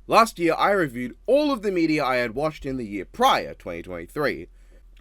Last year, I reviewed all of the media I had watched in the year prior, 2023.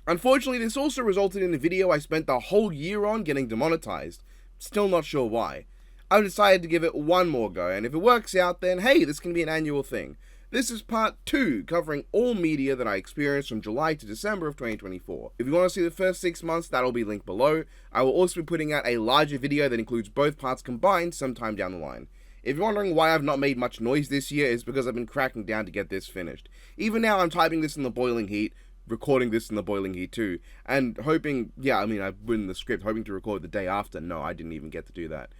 Unfortunately, this also resulted in a video I spent the whole year on getting demonetized. Still not sure why. I've decided to give it one more go, and if it works out, then hey, this can be an annual thing. This is part 2, covering all media that I experienced from July to December of 2024. If you want to see the first 6 months, that'll be linked below. I will also be putting out a larger video that includes both parts combined sometime down the line. If you're wondering why I've not made much noise this year, it's because I've been cracking down to get this finished. Even now, I'm typing this in the boiling heat, recording this in the boiling heat too, and hoping, I've written the script, hoping to record the day after. No, I didn't even get to do that.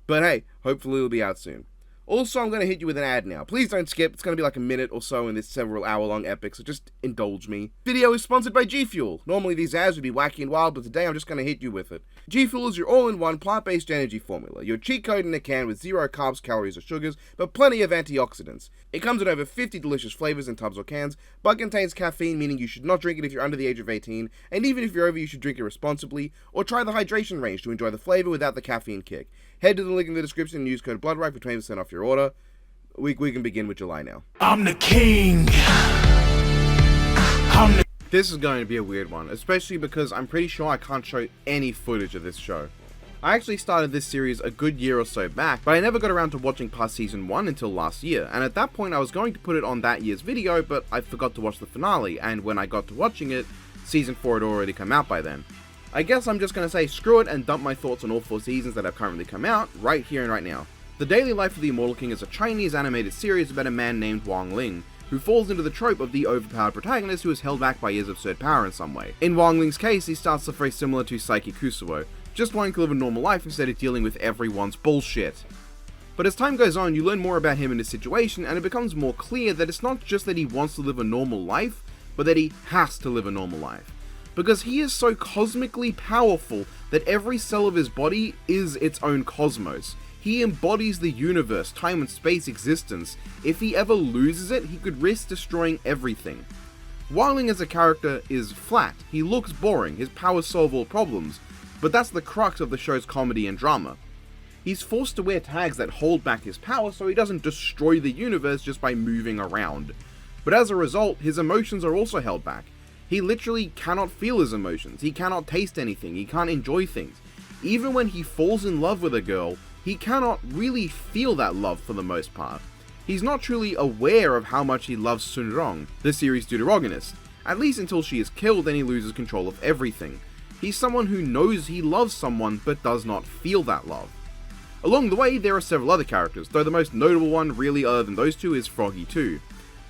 But hey, hopefully it'll be out soon. Also, I'm going to hit you with an ad now. Please don't skip, it's going to be like a minute or so in this several hour-long epic, so just indulge me. Video is sponsored by G Fuel. Normally these ads would be wacky and wild, but today I'm just going to hit you with it. G Fuel is your all-in-one plant-based energy formula. Your cheat code in a can with 0 carbs, calories, or sugars, but plenty of antioxidants. It comes in over 50 delicious flavors in tubs or cans, but contains caffeine, meaning you should not drink it if you're under the age of 18, and even if you're over, you should drink it responsibly, or try the hydration range to enjoy the flavor without the caffeine kick. Head to the link in the description and use code BLOODRIGHT for 20% off your order. We can begin with July now. I'm the king. This is going to be a weird one, especially because I'm pretty sure I can't show any footage of this show. I actually started this series a good year or so back, but I never got around to watching past season 1 until last year, and at that point I was going to put it on that year's video, but I forgot to watch the finale, and when I got to watching it, season 4 had already come out by then. I guess I'm just going to say screw it and dump my thoughts on all 4 seasons that have currently come out, right here and right now. The Daily Life of the Immortal King is a Chinese animated series about a man named Wang Ling, who falls into the trope of the overpowered protagonist who is held back by his absurd power in some way. In Wang Ling's case, he starts off very similar to Saiki Kusuo, just wanting to live a normal life instead of dealing with everyone's bullshit. But as time goes on, you learn more about him and his situation, and it becomes more clear that it's not just that he wants to live a normal life, but that he has to live a normal life. Because he is so cosmically powerful that every cell of his body is its own cosmos. He embodies the universe, time and space existence. If he ever loses it, he could risk destroying everything. Wang Ling as a character is flat. He looks boring, his powers solve all problems, but that's the crux of the show's comedy and drama. He's forced to wear tags that hold back his power so he doesn't destroy the universe just by moving around. But as a result, his emotions are also held back. He literally cannot feel his emotions, he cannot taste anything, he can't enjoy things. Even when he falls in love with a girl, he cannot really feel that love for the most part. He's not truly aware of how much he loves Sunrong, the series' deuteragonist, at least until she is killed and he loses control of everything. He's someone who knows he loves someone but does not feel that love. Along the way, there are several other characters, though the most notable one really other than those two is Froggy 2.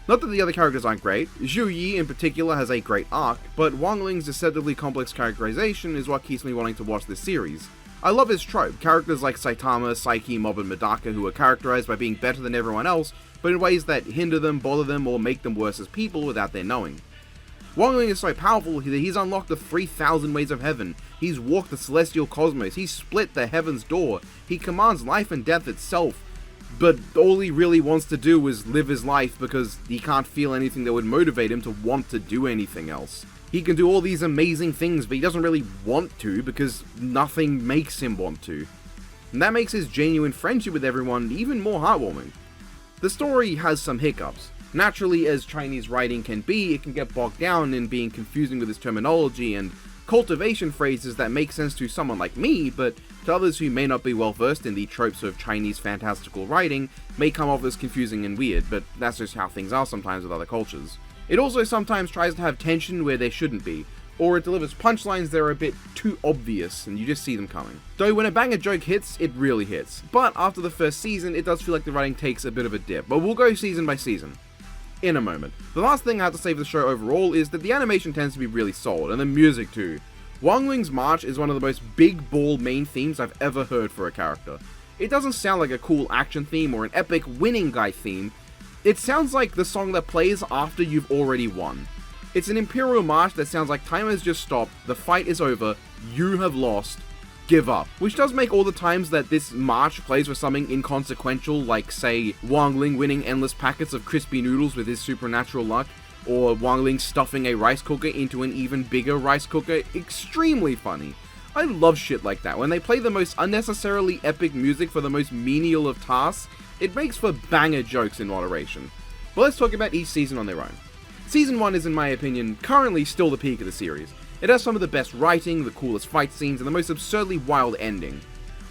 Not that the other characters aren't great, Zhu Yi in particular has a great arc, but Wang Ling's deceptively complex characterization is what keeps me wanting to watch this series. I love his trope, characters like Saitama, Saiki, Mob and Medaka who are characterized by being better than everyone else, but in ways that hinder them, bother them, or make them worse as people without their knowing. Wang Ling is so powerful that he's unlocked the 3,000 ways of heaven, he's walked the celestial cosmos, he's split the heaven's door, he commands life and death itself, but all he really wants to do is live his life because he can't feel anything that would motivate him to want to do anything else. He can do all these amazing things, but he doesn't really want to because nothing makes him want to. And that makes his genuine friendship with everyone even more heartwarming. The story has some hiccups. Naturally, as Chinese writing can be, it can get bogged down in being confusing with its terminology and cultivation phrases that make sense to someone like me, but to others who may not be well versed in the tropes of Chinese fantastical writing, may come off as confusing and weird, but that's just how things are sometimes with other cultures. It also sometimes tries to have tension where there shouldn't be, or it delivers punchlines that are a bit too obvious and you just see them coming. Though when a banger joke hits, it really hits, but after the first season it does feel like the writing takes a bit of a dip, but we'll go season by season in a moment. The last thing I have to say for the show overall is that the animation tends to be really solid, and the music too. Wang Ling's march is one of the most big ball main themes I've ever heard for a character. It doesn't sound like a cool action theme or an epic winning guy theme. It sounds like the song that plays after you've already won. It's an imperial march that sounds like time has just stopped, the fight is over, you have lost, give up. Which does make all the times that this march plays for something inconsequential, like say Wang Ling winning endless packets of crispy noodles with his supernatural luck, or Wang Ling stuffing a rice cooker into an even bigger rice cooker, extremely funny. I love shit like that. When they play the most unnecessarily epic music for the most menial of tasks, it makes for banger jokes in moderation. But let's talk about each season on their own. Season 1 is, in my opinion, currently still the peak of the series. It has some of the best writing, the coolest fight scenes, and the most absurdly wild ending.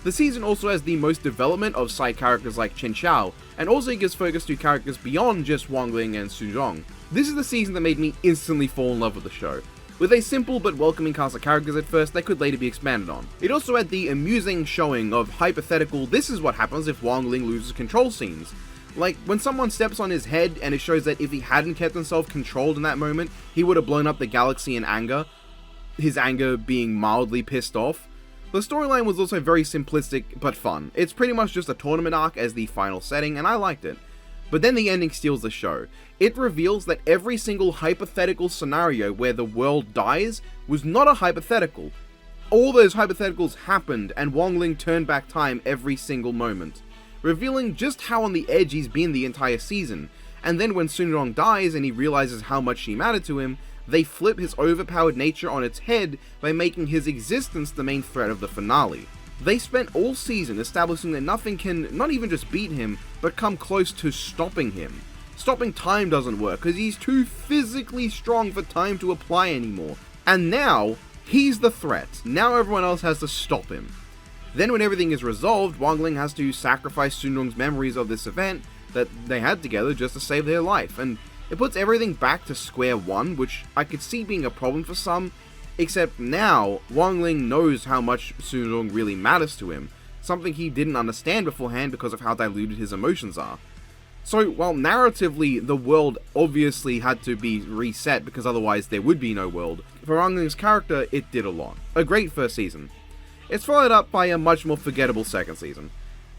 The season also has the most development of side characters like Chen Xiao, and also gives focus to characters beyond just Wang Ling and Su Zhong. This is the season that made me instantly fall in love with the show, with a simple but welcoming cast of characters at first that could later be expanded on. It also had the amusing showing of hypothetical "this is what happens if Wang Ling loses control" scenes. Like, when someone steps on his head and it shows that if he hadn't kept himself controlled in that moment, he would have blown up the galaxy in anger, his anger being mildly pissed off. The storyline was also very simplistic but fun. It's pretty much just a tournament arc as the final setting, and I liked it. But then the ending steals the show. It reveals that every single hypothetical scenario where the world dies was not a hypothetical. All those hypotheticals happened, and Wang Ling turned back time every single moment, revealing just how on the edge he's been the entire season. And then when Sun Rong dies and he realizes how much she mattered to him, they flip his overpowered nature on its head by making his existence the main threat of the finale. They spent all season establishing that nothing can not even just beat him, but come close to stopping him. Stopping time doesn't work because he's too physically strong for time to apply anymore. And now, he's the threat. Now everyone else has to stop him. Then when everything is resolved, Wang Ling has to sacrifice Sun Rong's memories of this event that they had together just to save their life, and it puts everything back to square one, which I could see being a problem for some, except now, Wang Ling knows how much Sun Rong really matters to him, something he didn't understand beforehand because of how diluted his emotions are. So, while narratively the world obviously had to be reset because otherwise there would be no world, for Wang Ling's character, it did a lot. A great first season. It's followed up by a much more forgettable second season.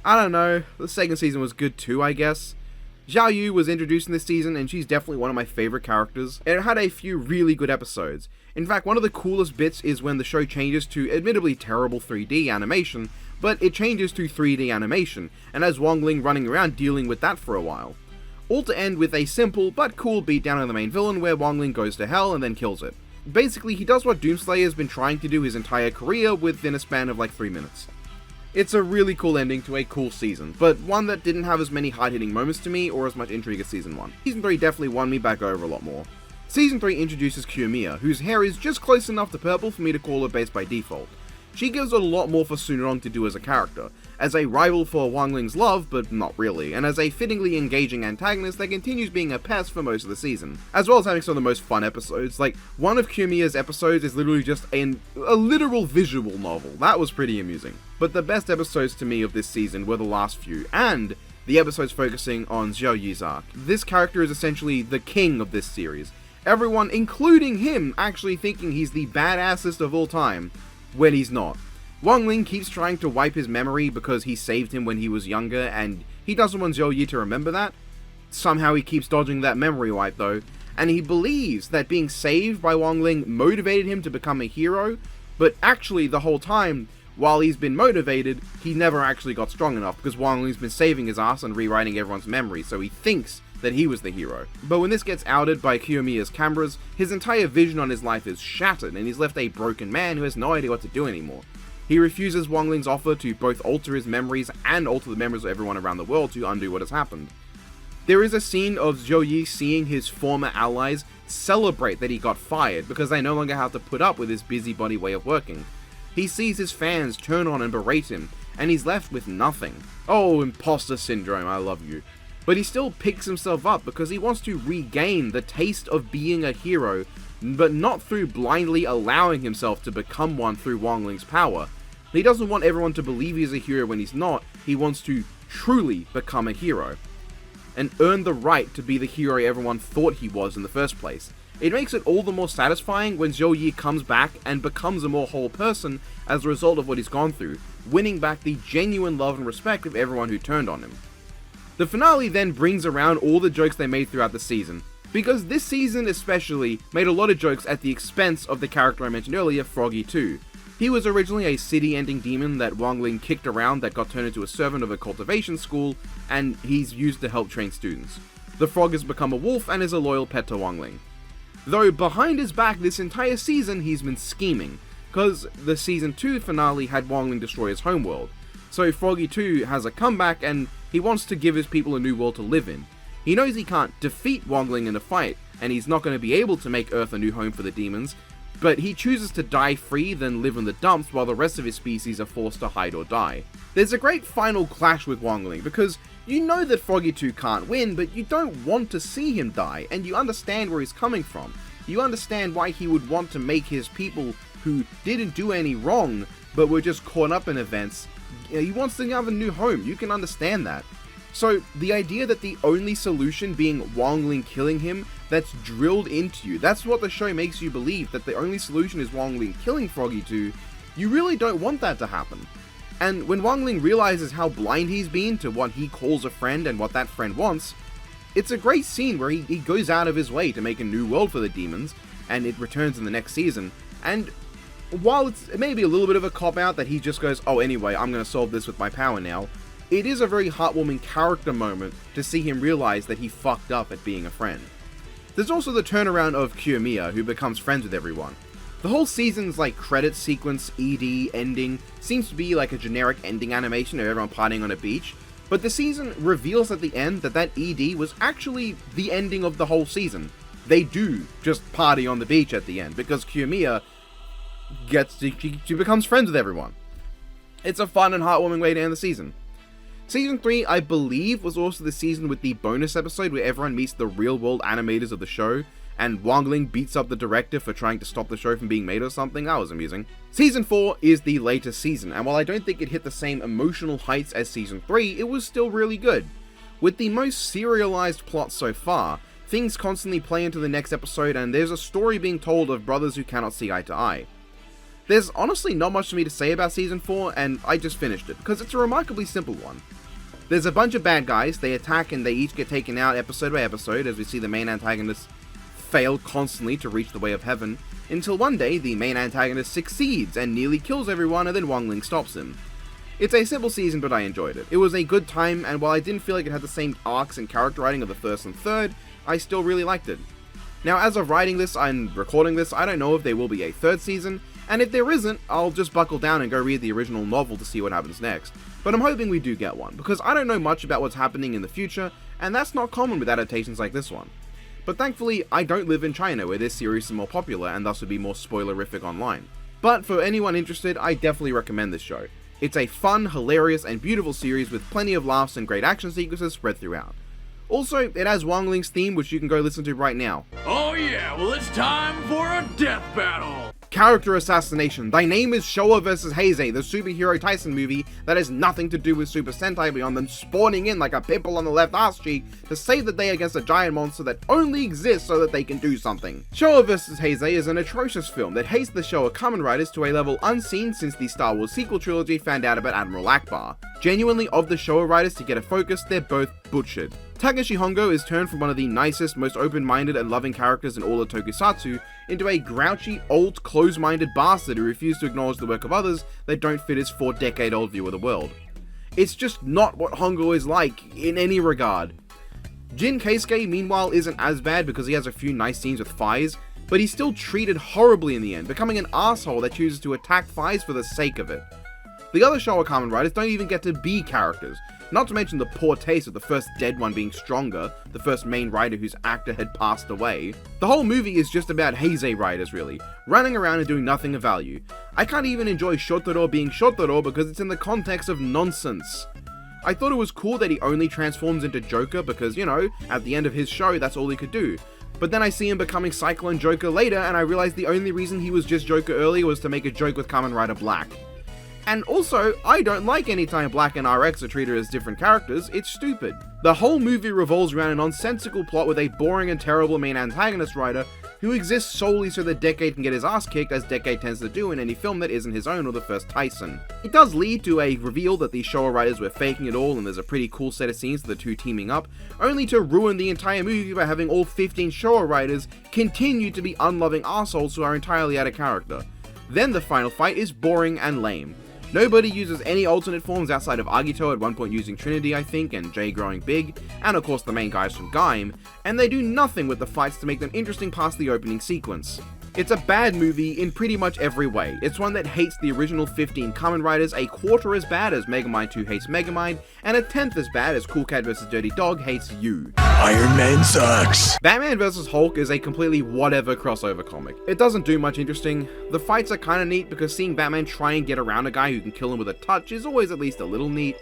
I don't know, the second season was good too, I guess. Xiao Yu was introduced in this season, and she's definitely one of my favorite characters, and it had a few really good episodes. In fact, one of the coolest bits is when the show changes to admittedly terrible 3D animation, but it changes to 3D animation, and has Wang Ling running around dealing with that for a while. All to end with a simple but cool beatdown of the main villain where Wang Ling goes to hell and then kills it. Basically, he does what Doomslayer has been trying to do his entire career within a span of like 3 minutes. It's a really cool ending to a cool season, but one that didn't have as many hard-hitting moments to me or as much intrigue as Season 1. Season 3 definitely won me back over a lot more. Season 3 introduces Kiyomiya, whose hair is just close enough to purple for me to call her base by default. She gives a lot more for Sun Rong to do as a character, as a rival for Wang Ling's love, but not really, and as a fittingly engaging antagonist that continues being a pest for most of the season, as well as having some of the most fun episodes. Like, one of Kiyomiya's episodes is literally just a literal visual novel. That was pretty amusing. But the best episodes to me of this season were the last few, and the episodes focusing on Xiao Yu's arc. This character is essentially the king of this series. Everyone, including him, actually thinking he's the badassest of all time, when he's not. Wang Ling keeps trying to wipe his memory because he saved him when he was younger, and he doesn't want Xiao Yu to remember that. Somehow he keeps dodging that memory wipe though, and he believes that being saved by Wang Ling motivated him to become a hero, but actually the whole time, while he's been motivated, he never actually got strong enough because Wang Ling's been saving his ass and rewriting everyone's memory, so he thinks that he was the hero. But when this gets outed by Kiyomiya's cameras, his entire vision on his life is shattered, and he's left a broken man who has no idea what to do anymore. He refuses Wang Ling's offer to both alter his memories and alter the memories of everyone around the world to undo what has happened. There is a scene of Xiao Yu seeing his former allies celebrate that he got fired because they no longer have to put up with his busybody way of working. He sees his fans turn on and berate him, and he's left with nothing. Oh, imposter syndrome, I love you. But he still picks himself up because he wants to regain the taste of being a hero, but not through blindly allowing himself to become one through Wang Ling's power. He doesn't want everyone to believe he's a hero when he's not, he wants to truly become a hero, and earn the right to be the hero everyone thought he was in the first place. It makes it all the more satisfying when Xiao Yu comes back and becomes a more whole person as a result of what he's gone through, winning back the genuine love and respect of everyone who turned on him. The finale then brings around all the jokes they made throughout the season, because this season especially made a lot of jokes at the expense of the character I mentioned earlier, Froggy 2. He was originally a city-ending demon that Wang Ling kicked around that got turned into a servant of a cultivation school, and he's used to help train students. The frog has become a wolf and is a loyal pet to Wang Ling. Though behind his back this entire season he's been scheming, because the season 2 finale had Wang Ling destroy his homeworld. So Froggy 2 has a comeback and he wants to give his people a new world to live in. He knows he can't defeat Wongling in a fight, and he's not going to be able to make Earth a new home for the demons, but he chooses to die free than live in the dumps while the rest of his species are forced to hide or die. There's a great final clash with Wongling, because you know that Froggy 2 can't win, but you don't want to see him die, and you understand where he's coming from. You understand why he would want to make his people who didn't do any wrong, but were just caught up in events, he wants to have a new home. You can understand that. So the idea that the only solution being Wongling killing him, that's drilled into you, that's what the show makes you believe, that the only solution is Wongling killing Froggy 2, you really don't want that to happen. And when Wongling realizes how blind he's been to what he calls a friend and what that friend wants, it's a great scene where he goes out of his way to make a new world for the demons, and it returns in the next season, and while it may be a little bit of a cop-out that he just goes, oh anyway, I'm going to solve this with my power now, it is a very heartwarming character moment to see him realize that he fucked up at being a friend. There's also the turnaround of Kiyomiya, who becomes friends with everyone. The whole season's credit sequence, ED, ending, seems to be like a generic ending animation of everyone partying on a beach, but the season reveals at the end that that ED was actually the ending of the whole season. They do just party on the beach at the end, because Kiyomiya she becomes friends with everyone. It's a fun and heartwarming way to end the season. Season 3, I believe, was also the season with the bonus episode where everyone meets the real-world animators of the show, and Wongling beats up the director for trying to stop the show from being made or something. That was amusing. Season 4 is the latest season, and while I don't think it hit the same emotional heights as Season 3, it was still really good. With the most serialized plot so far, things constantly play into the next episode, and there's a story being told of brothers who cannot see eye to eye. There's honestly not much for me to say about Season 4, and I just finished it, because it's a remarkably simple one. There's a bunch of bad guys, they attack and they each get taken out episode by episode as we see the main antagonists fail constantly to reach the way of heaven, until one day the main antagonist succeeds and nearly kills everyone and then Wongling stops him. It's a simple season, but I enjoyed it. It was a good time, and while I didn't feel like it had the same arcs and character writing of the first and third, I still really liked it. Now, as of writing this and recording this, I don't know if there will be a third season, and if there isn't, I'll just buckle down and go read the original novel to see what happens next. But I'm hoping we do get one, because I don't know much about what's happening in the future, and that's not common with adaptations like this one. But thankfully, I don't live in China, where this series is more popular and thus would be more spoilerific online. But for anyone interested, I definitely recommend this show. It's a fun, hilarious, and beautiful series with plenty of laughs and great action sequences spread throughout. Also, it has Wongling's theme, which you can go listen to right now. Oh yeah, well it's time for a death battle! Character assassination. Thy name is Showa vs Heisei, the superhero Taisen movie that has nothing to do with Super Sentai beyond them spawning in like a pimple on the left arse cheek to save the day against a giant monster that only exists so that they can do something. Showa vs Heisei is an atrocious film that hates the Showa Kamen Riders to a level unseen since the Star Wars sequel trilogy found out about Admiral Akbar. Genuinely, of the Showa Riders to get a focus, they're both butchered. Takeshi Hongo is turned from one of the nicest, most open-minded and loving characters in all of tokusatsu into a grouchy, old, close-minded bastard who refuses to acknowledge the work of others that don't fit his 4-decade-old view of the world. It's just not what Hongo is like, in any regard. Jin Keisuke, meanwhile, isn't as bad because he has a few nice scenes with Faiz, but he's still treated horribly in the end, becoming an asshole that chooses to attack Faiz for the sake of it. The other Showa Kamen Riders don't even get to be characters, not to mention the poor taste of the first dead one being Stronger, the first main rider whose actor had passed away. The whole movie is just about Heisei riders really, running around and doing nothing of value. I can't even enjoy Shotaro being Shotaro because it's in the context of nonsense. I thought it was cool that he only transforms into Joker because, you know, at the end of his show that's all he could do. But then I see him becoming Cyclone Joker later and I realized the only reason he was just Joker earlier was to make a joke with Kamen Rider Black. And also, I don't like anytime Black and RX are treated as different characters, it's stupid. The whole movie revolves around a nonsensical plot with a boring and terrible main antagonist rider who exists solely so that Decade can get his ass kicked, as Decade tends to do in any film that isn't his own or the first Taisen. It does lead to a reveal that the Showa riders were faking it all and there's a pretty cool set of scenes of the two teaming up, only to ruin the entire movie by having all 15 Showa riders continue to be unloving assholes who are entirely out of character. Then the final fight is boring and lame. Nobody uses any alternate forms outside of Agito, at one point using Trinity I think, and J growing big, and of course the main guys from Gaim, and they do nothing with the fights to make them interesting past the opening sequence. It's a bad movie in pretty much every way. It's one that hates the original 15 Kamen Riders a quarter as bad as Megamind 2 hates Megamind, and a tenth as bad as Cool Cat vs Dirty Dog hates you. Iron Man sucks. Batman vs Hulk is a completely whatever crossover comic. It doesn't do much interesting. The fights are kinda neat because seeing Batman try and get around a guy who can kill him with a touch is always at least a little neat,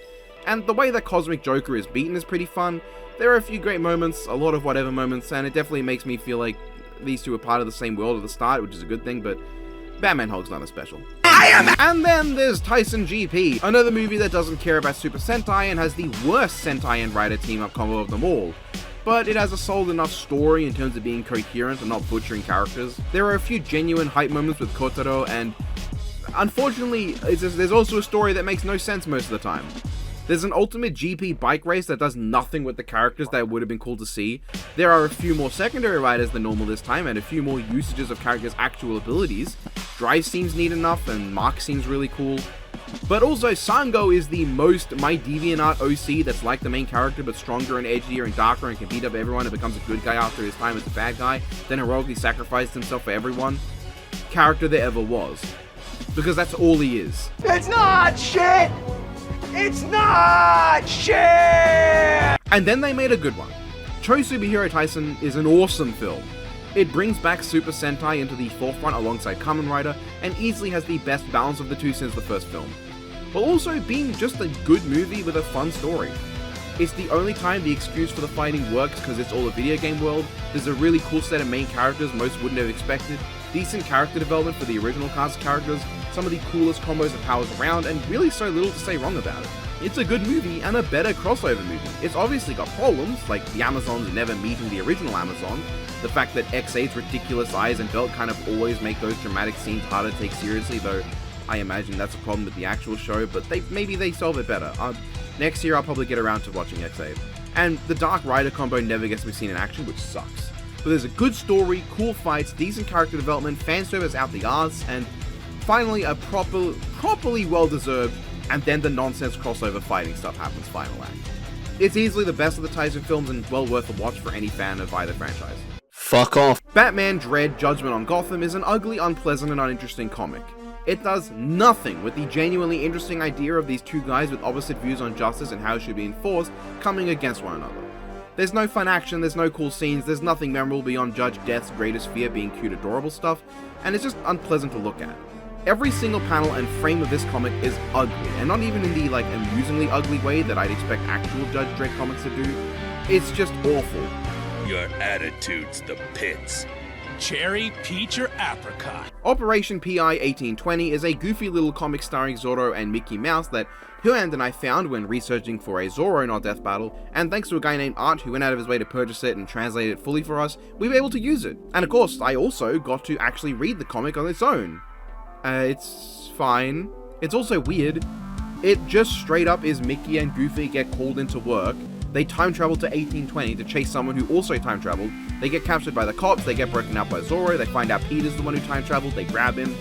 and the way that Cosmic Joker is beaten is pretty fun. There are a few great moments, a lot of whatever moments, and it definitely makes me feel like these two are part of the same world at the start, which is a good thing, but Batman Hulk's not as special. And then there's Taisen GP, another movie that doesn't care about Super Sentai and has the worst Sentai and Rider team-up combo of them all. But it has a solid enough story in terms of being coherent and not butchering characters. There are a few genuine hype moments with Kotaro, and unfortunately, there's also a story that makes no sense most of the time. There's an ultimate GP bike race that does nothing with the characters that would have been cool to see. There are a few more secondary riders than normal this time, and a few more usages of characters' actual abilities. Drive seems neat enough, and Mark seems really cool. But also, Sango is the most My DeviantArt OC that's like the main character, but stronger and edgier and darker and can beat up everyone and becomes a good guy after his time as a bad guy, then heroically sacrificed himself for everyone. Character there ever was. Because that's all he is. It's not shit! It's not shit! And then they made a good one. Chou Superhero Taisen is an awesome film. It brings back Super Sentai into the forefront alongside Kamen Rider, and easily has the best balance of the two since the first film, while also being just a good movie with a fun story. It's the only time the excuse for the fighting works because it's all a video game world. There's a really cool set of main characters most wouldn't have expected, decent character development for the original cast of characters, some of the coolest combos and powers around, and really so little to say wrong about it. It's a good movie and a better crossover movie. It's obviously got problems, like the Amazons never meeting the original Amazon, the fact that X8's ridiculous eyes and belt kind of always make those dramatic scenes harder to take seriously, though I imagine that's a problem with the actual show, but maybe they solve it better. Next year I'll probably get around to watching X8. And the Dark Rider combo never gets to be seen in action, which sucks. But there's a good story, cool fights, decent character development, fan service out the arse, and finally a properly well-deserved, and then the nonsense crossover fighting stuff happens final act. It's easily the best of the Taisen films and well worth a watch for any fan of either franchise. Fuck off. Batman Dredd Judgment on Gotham is an ugly, unpleasant, and uninteresting comic. It does nothing with the genuinely interesting idea of these two guys with opposite views on justice and how it should be enforced coming against one another. There's no fun action, there's no cool scenes, there's nothing memorable beyond Judge Death's greatest fear being cute adorable stuff, and it's just unpleasant to look at. Every single panel and frame of this comic is ugly, and not even in the amusingly ugly way that I'd expect actual Judge Dredd comics to do. It's just awful. Your attitude's the pits. Cherry, peach, or apricot? Operation P.I. 1820 is a goofy little comic starring Zorro and Mickey Mouse that Huand and I found when researching for a Zorro Not Death Battle, and thanks to a guy named Art who went out of his way to purchase it and translate it fully for us, we were able to use it. And of course, I also got to actually read the comic on its own. It's fine. It's also weird. It just straight up is Mickey and Goofy get called into work. They time travel to 1820 to chase someone who also time traveled. They get captured by the cops, they get broken out by Zorro, they find out Peter's the one who time traveled, they grab him,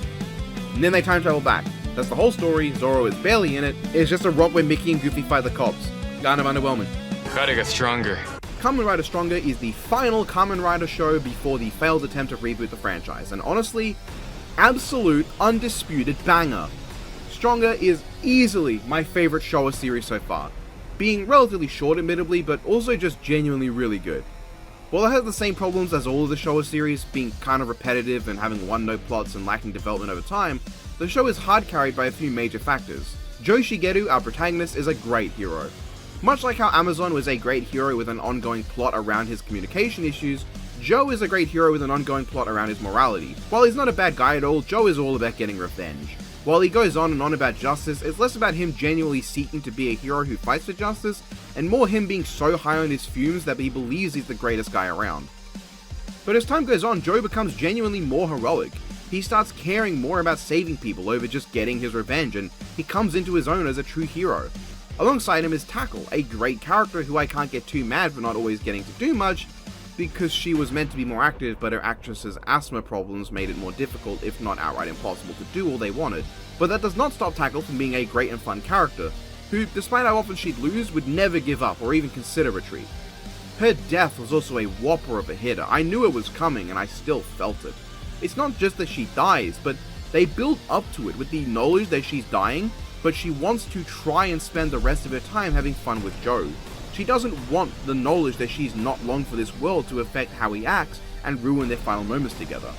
and then they time travel back. That's the whole story. Zorro is barely in it. It's just a romp where Mickey and Goofy fight the cops. Kind of underwhelming. Gotta get stronger. Kamen Rider Stronger is the final Kamen Rider show before the failed attempt to reboot the franchise, and honestly, absolute, undisputed banger. Stronger is easily my favorite Showa series so far, being relatively short admittedly, but also just genuinely really good. While it has the same problems as all of the Showa series, being kind of repetitive and having one-note plots and lacking development over time, the show is hard carried by a few major factors. Joe Shigeru, our protagonist, is a great hero. Much like how Amazon was a great hero with an ongoing plot around his communication issues, Joe is a great hero with an ongoing plot around his morality. While he's not a bad guy at all, Joe is all about getting revenge. While he goes on and on about justice, it's less about him genuinely seeking to be a hero who fights for justice, and more him being so high on his fumes that he believes he's the greatest guy around. But as time goes on, Joe becomes genuinely more heroic. He starts caring more about saving people over just getting his revenge, and he comes into his own as a true hero. Alongside him is Tackle, a great character who I can't get too mad for not always getting to do much, because she was meant to be more active, but her actress's asthma problems made it more difficult, if not outright impossible, to do all they wanted. But that does not stop Tackle from being a great and fun character, who, despite how often she'd lose, would never give up or even consider retreat. Her death was also a whopper of a hitter. I knew it was coming, and I still felt it. it's not just that she dies, but they build up to it with the knowledge that she's dying, but she wants to try and spend the rest of her time having fun with Joe. She doesn't want the knowledge that she's not long for this world to affect how he acts and ruin their final moments together.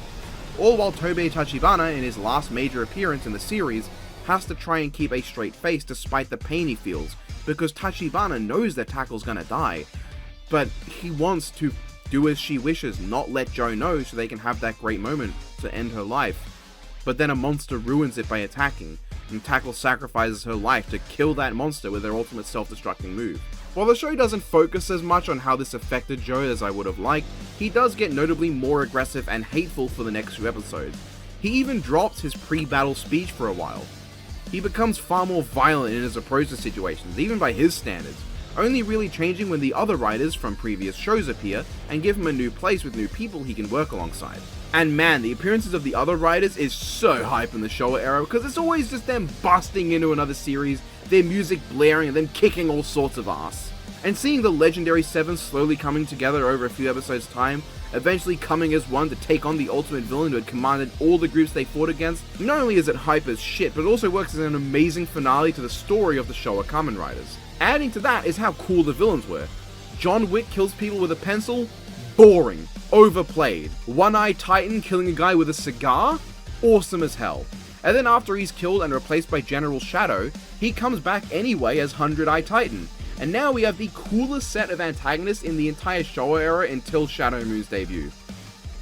All while Tobei Tachibana, in his last major appearance in the series, has to try and keep a straight face despite the pain he feels, because Tachibana knows that Tackle's gonna die, but he wants to do as she wishes, not let Joe know so they can have that great moment to end her life. But then a monster ruins it by attacking, and Tackle sacrifices her life to kill that monster with her ultimate self-destructing move. While the show doesn't focus as much on how this affected Joe as I would have liked, he does get notably more aggressive and hateful for the next few episodes. He even drops his pre-battle speech for a while. He becomes far more violent in his approach to situations, even by his standards, only really changing when the other writers from previous shows appear and give him a new place with new people he can work alongside. And man, the appearances of the other writers is so hype in the Showa era, because it's always just them busting into another series, their music blaring and them kicking all sorts of ass. And seeing the legendary 7 slowly coming together over a few episodes time, eventually coming as one to take on the ultimate villain who had commanded all the groups they fought against, not only is it hype as shit, but it also works as an amazing finale to the story of the Showa Kamen Riders. Adding to that is how cool the villains were. John Wick kills people with a pencil? Boring. Overplayed. One-Eye Titan killing a guy with a cigar? Awesome as hell. And then after he's killed and replaced by General Shadow, he comes back anyway as 100-Eye Titan. And now we have the coolest set of antagonists in the entire Showa era until Shadow Moon's debut.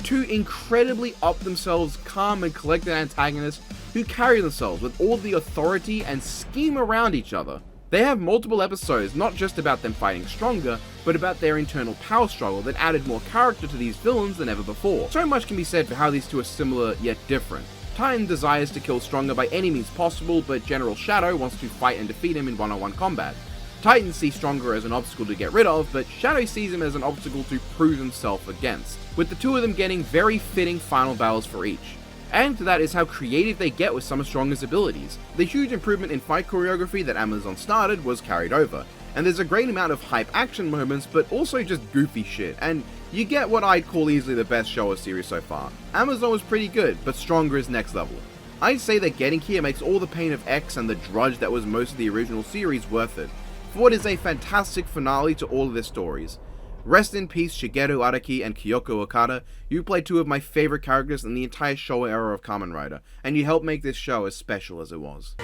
2 incredibly up-themselves, calm and collected antagonists who carry themselves with all the authority and scheme around each other. They have multiple episodes not just about them fighting stronger, but about their internal power struggle that added more character to these villains than ever before. So much can be said for how these two are similar yet different. Titan desires to kill Stronger by any means possible, but General Shadow wants to fight and defeat him in one-on-one combat. Titan sees Stronger as an obstacle to get rid of, but Shadow sees him as an obstacle to prove himself against, with the two of them getting very fitting final battles for each. Adding to that is how creative they get with some of Stronger's abilities. The huge improvement in fight choreography that Amazon started was carried over, and there's a great amount of hype action moments, but also just goofy shit, and you get what I'd call easily the best Showa series so far. Amazon was pretty good, but Stronger is next level. I'd say that getting here makes all the pain of X and the drudge that was most of the original series worth it, for what is a fantastic finale to all of their stories. Rest in peace Shigeru Araki and Kyoko Okada, you played 2 of my favorite characters in the entire Showa era of Kamen Rider, and you helped make this show as special as it was.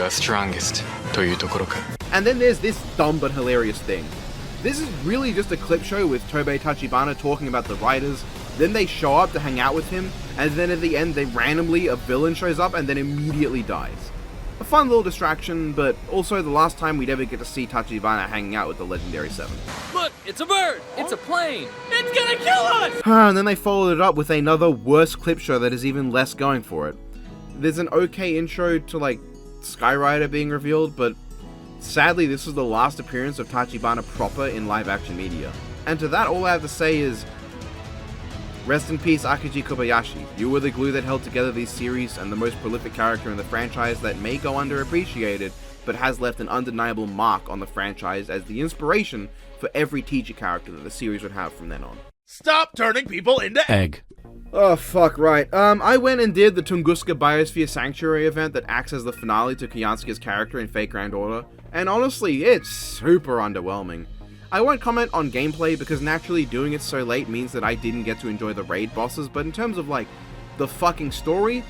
strongest. And then there's this dumb but hilarious thing. This is really just a clip show with Tobei Tachibana talking about the writers, then they show up to hang out with him, and then at the end a villain shows up and then immediately dies. A fun little distraction, but also the last time we'd ever get to see Tachibana hanging out with the legendary 7. Look, it's a bird! It's a plane! It's gonna kill us! And then they followed it up with another worse clip show that is even less going for it. There's an okay intro to like Sky Rider being revealed, but sadly this was the last appearance of Tachibana proper in live action media. And to that all I have to say is, rest in peace Akiji Kobayashi. You were the glue that held together these series and the most prolific character in the franchise that may go underappreciated, but has left an undeniable mark on the franchise as the inspiration for every teacher character that the series would have from then on. Stop turning people into Egg. Oh fuck, right. I went and did the Tunguska Biosphere Sanctuary event that acts as the finale to Kiyansuke's character in Fate Grand Order, and honestly, it's super underwhelming. I won't comment on gameplay because naturally doing it so late means that I didn't get to enjoy the raid bosses, but in terms of like, the fucking story,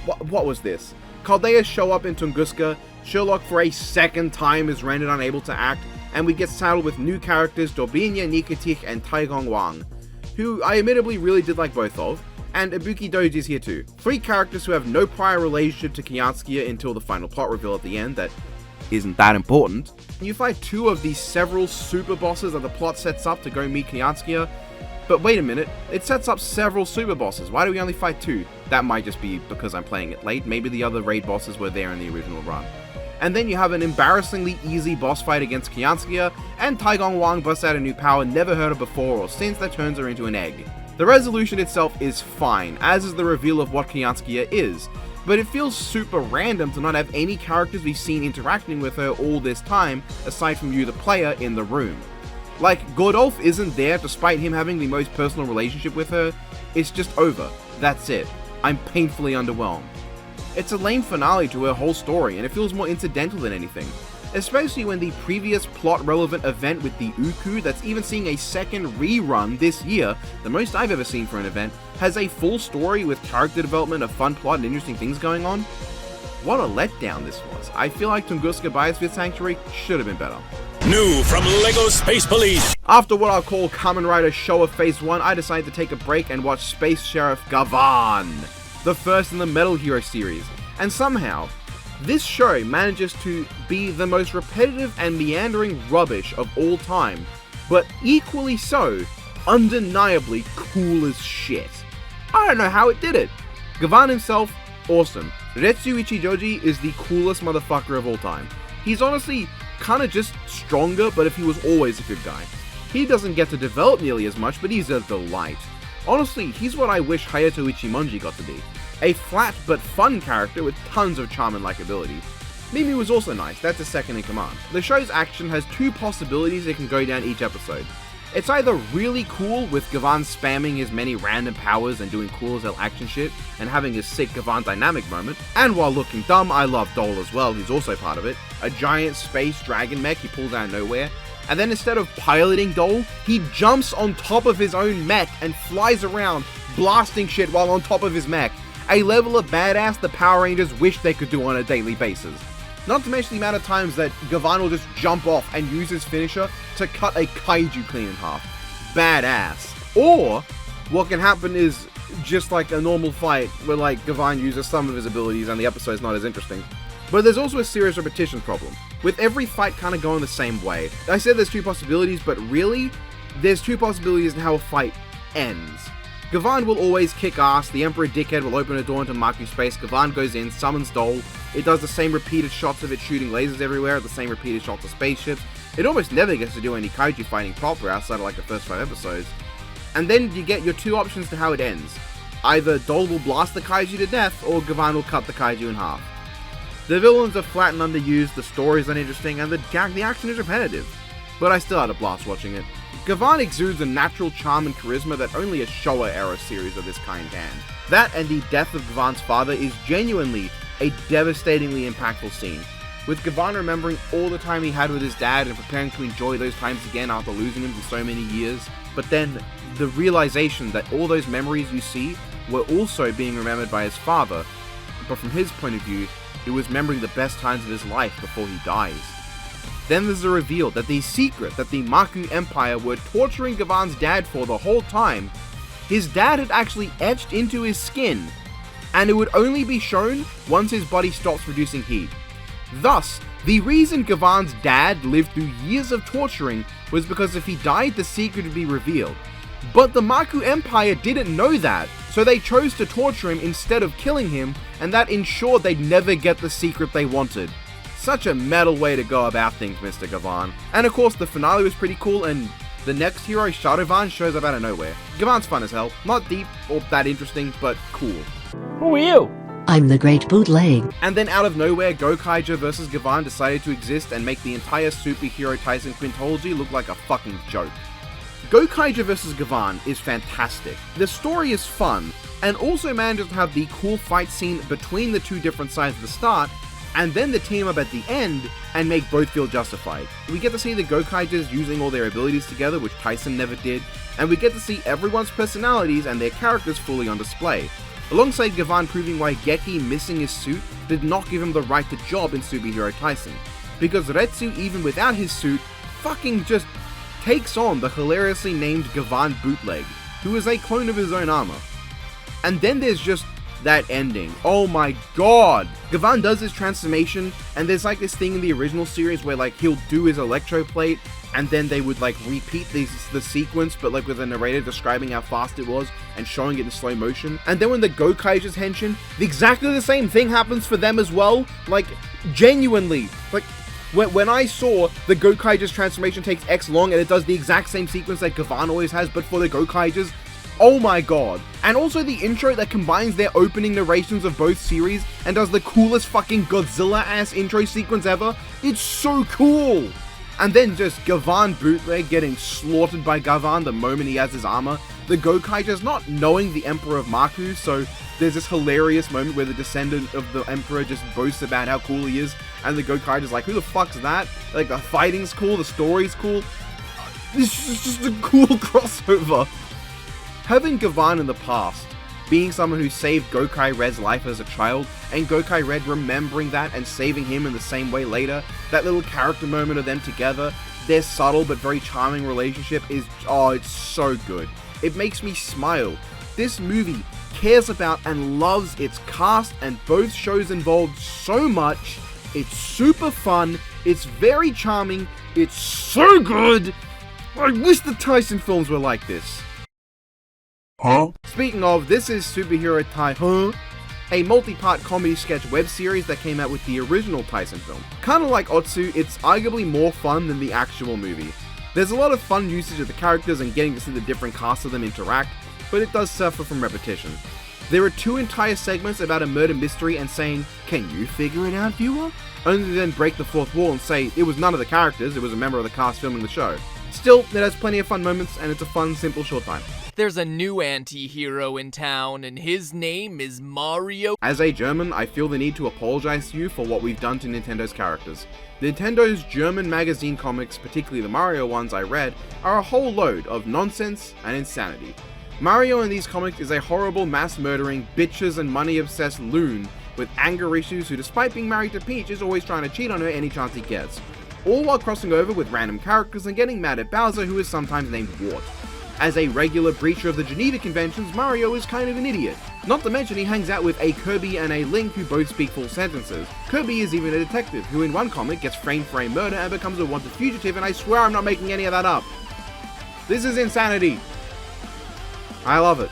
what was this? Caldeas show up in Tunguska, Sherlock for a second time is rendered unable to act, and we get saddled with new characters Dobinya Nikitich and Taigong Wang, who I admittedly really did like both of, and Ibuki Doji is here too. 3 characters who have no prior relationship to Kiyansuke until the final plot reveal at the end that isn't that important. You fight 2 of these several super bosses that the plot sets up to go meet Kiyansuke, but wait a minute, it sets up several super bosses, why do we only fight 2? That might just be because I'm playing it late, maybe the other raid bosses were there in the original run. And then you have an embarrassingly easy boss fight against Kiyansuke, and Taigong Wang busts out a new power never heard of before or since that turns her into an egg. The resolution itself is fine, as is the reveal of what Kiyansuke is, but it feels super random to not have any characters we've seen interacting with her all this time, aside from you the player in the room. Like, Godolph isn't there despite him having the most personal relationship with her, it's just over. That's it. I'm painfully underwhelmed. It's a lame finale to her whole story, and it feels more incidental than anything. Especially when the previous plot-relevant event with the Uku that's even seeing a second rerun this year, the most I've ever seen for an event, has a full story with character development, a fun plot, and interesting things going on. What a letdown this was. I feel like Tunguska Biosphere Sanctuary should have been better. New from LEGO Space Police. After what I'll call Kamen Rider Showa Phase 1, I decided to take a break and watch Space Sheriff Gavan, the first in the Metal Hero series. And somehow, this show manages to be the most repetitive and meandering rubbish of all time, but equally so, undeniably cool as shit. I don't know how it did it. Gavan himself, awesome. Retsu Ichijoji is the coolest motherfucker of all time. He's honestly kinda just stronger, but if he was always a good guy. He doesn't get to develop nearly as much, but he's a delight. Honestly, he's what I wish Hayato Ichimonji got to be. A flat but fun character with tons of charm and likability. Mimi was also nice, that's his second in command. The show's action has two possibilities it can go down each episode. It's either really cool with Gavan spamming his many random powers and doing cool as hell action shit, and having his sick Gavan dynamic moment, and while looking dumb, I love Dole as well, who's also part of it, a giant space dragon mech he pulls out of nowhere, and then instead of piloting Dole, he jumps on top of his own mech and flies around, blasting shit while on top of his mech. A level of badass the Power Rangers wish they could do on a daily basis. Not to mention the amount of times that Gavan will just jump off and use his finisher to cut a kaiju clean in half. Badass. Or, what can happen is just like a normal fight where like Gavan uses some of his abilities and the episode's not as interesting. But there's also a serious repetition problem, with every fight kind of going the same way. I said there's two possibilities, but really, there's two possibilities in how a fight ends. Gavan will always kick ass, the Emperor Dickhead will open a door into Maku space, Gavan goes in, summons Dole, it does the same repeated shots of it shooting lasers everywhere, the same repeated shots of spaceships, it almost never gets to do any kaiju fighting proper outside of like the first 5 episodes. And then you get your two options to how it ends. Either Dole will blast the kaiju to death, or Gavan will cut the kaiju in half. The villains are flat and underused, the story is uninteresting, and the action is repetitive. But I still had a blast watching it. Gavan exudes a natural charm and charisma that only a Showa-era series of this kind can. That and the death of Gavan's father is genuinely a devastatingly impactful scene, with Gavan remembering all the time he had with his dad and preparing to enjoy those times again after losing him for so many years, but then the realization that all those memories you see were also being remembered by his father, but from his point of view, it was remembering the best times of his life before he dies. Then there's a reveal that the secret that the Maku Empire were torturing Gavan's dad for the whole time, his dad had actually etched into his skin, and it would only be shown once his body stops producing heat. Thus, the reason Gavan's dad lived through years of torturing was because if he died, the secret would be revealed. But the Maku Empire didn't know that, so they chose to torture him instead of killing him, and that ensured they'd never get the secret they wanted. Such a metal way to go about things, Mr. Gavan. And of course, the finale was pretty cool, and the next hero, Shadovan, shows up out of nowhere. Gavan's fun as hell. Not deep or that interesting, but cool. Who are you? I'm the Great Bootleg. And then out of nowhere, Gokaiger VS Gavan decided to exist and make the entire superhero Taisen quintology look like a fucking joke. Gokaiger vs. Gavan is fantastic. The story is fun, and also manages to have the cool fight scene between the two different sides at the start, and then the team up at the end and make both feel justified. We get to see the Gokaigers using all their abilities together, which Taisen never did, and we get to see everyone's personalities and their characters fully on display, alongside Gavan proving why Geki missing his suit did not give him the right to job in Superhero Taisen, because Retsu, even without his suit, fucking just takes on the hilariously named Gavan Bootleg, who is a clone of his own armor. And then there's just that ending. Oh my god! Gavan does his transformation, and there's like this thing in the original series where like he'll do his electroplate, and then they would like repeat the sequence, but like with a narrator describing how fast it was and showing it in slow motion. And then when the Gokaiger's henshin, exactly the same thing happens for them as well. Like, genuinely, like when I saw the Gokaiger's transformation takes X long and it does the exact same sequence that Gavan always has, but for the Gokaigers, oh my god. And also the intro that combines their opening narrations of both series and does the coolest fucking Godzilla-ass intro sequence ever. It's so cool! And then just Gavan bootleg getting slaughtered by Gavan the moment he has his armor. The Gokaiger's not knowing the Emperor of Maku, so there's this hilarious moment where the descendant of the Emperor just boasts about how cool he is, and the Gokaiger's like, who the fuck's that? Like, the fighting's cool, the story's cool. This is just a cool crossover. Having Gavan in the past, being someone who saved Gokai Red's life as a child, and Gokai Red remembering that and saving him in the same way later, that little character moment of them together, their subtle but very charming relationship is, oh, it's so good. It makes me smile. This movie cares about and loves its cast and both shows involved so much. It's super fun, it's very charming, it's so good. I wish the Taisen films were like this. Huh? Speaking of, this is Superhero Tai, a multi-part comedy sketch web series that came out with the original Taisen film. Kinda like Otsu, it's arguably more fun than the actual movie. There's a lot of fun usage of the characters and getting to see the different casts of them interact, but it does suffer from repetition. There are 2 entire segments about a murder mystery and saying, "Can you figure it out, viewer?" Only to then break the fourth wall and say it was none of the characters, it was a member of the cast filming the show. Still, it has plenty of fun moments and it's a fun, simple, short time. There's a new anti-hero in town, and his name is Mario. As a German, I feel the need to apologize to you for what we've done to Nintendo's characters. Nintendo's German magazine comics, particularly the Mario ones I read, are a whole load of nonsense and insanity. Mario in these comics is a horrible, mass-murdering, bitches and money-obsessed loon with anger issues who, despite being married to Peach, is always trying to cheat on her any chance he gets. All while crossing over with random characters and getting mad at Bowser, who is sometimes named Wart. As a regular breacher of the Geneva Conventions, Mario is kind of an idiot. Not to mention he hangs out with a Kirby and a Link who both speak full sentences. Kirby is even a detective, who in one comic gets framed for a murder and becomes a wanted fugitive, and I swear I'm not making any of that up. This is insanity. I love it.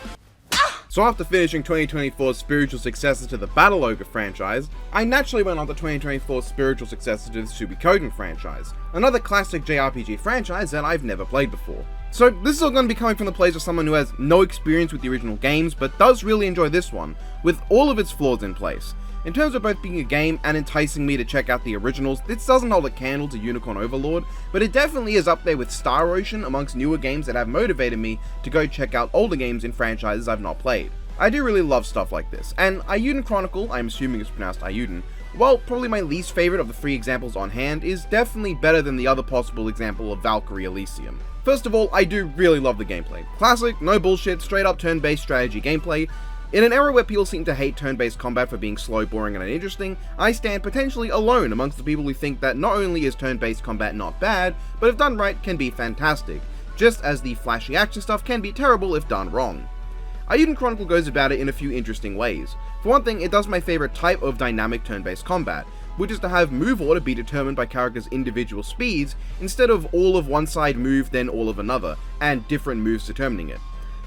So after finishing 2024's spiritual successor to the Battle Ogre franchise, I naturally went on to 2024's spiritual successor to the Suikoden franchise, another classic JRPG franchise that I've never played before. So this is all going to be coming from the place of someone who has no experience with the original games, but does really enjoy this one, with all of its flaws in place. In terms of both being a game and enticing me to check out the originals, this doesn't hold a candle to Unicorn Overlord, but it definitely is up there with Star Ocean amongst newer games that have motivated me to go check out older games in franchises I've not played. I do really love stuff like this, and Eiyuden Chronicle, I'm assuming it's pronounced Iuden, while probably my least favorite of the 3 examples on hand, is definitely better than the other possible example of Valkyrie Elysium. First of all, I do really love the gameplay. Classic, no bullshit, straight up turn-based strategy gameplay. In an era where people seem to hate turn-based combat for being slow, boring, and uninteresting, I stand potentially alone amongst the people who think that not only is turn-based combat not bad, but if done right can be fantastic, just as the flashy action stuff can be terrible if done wrong. Eiyuden Chronicle goes about it in a few interesting ways. For one thing, it does my favorite type of dynamic turn-based combat, which is to have move order be determined by characters' individual speeds, instead of all of one side move then all of another, and different moves determining it.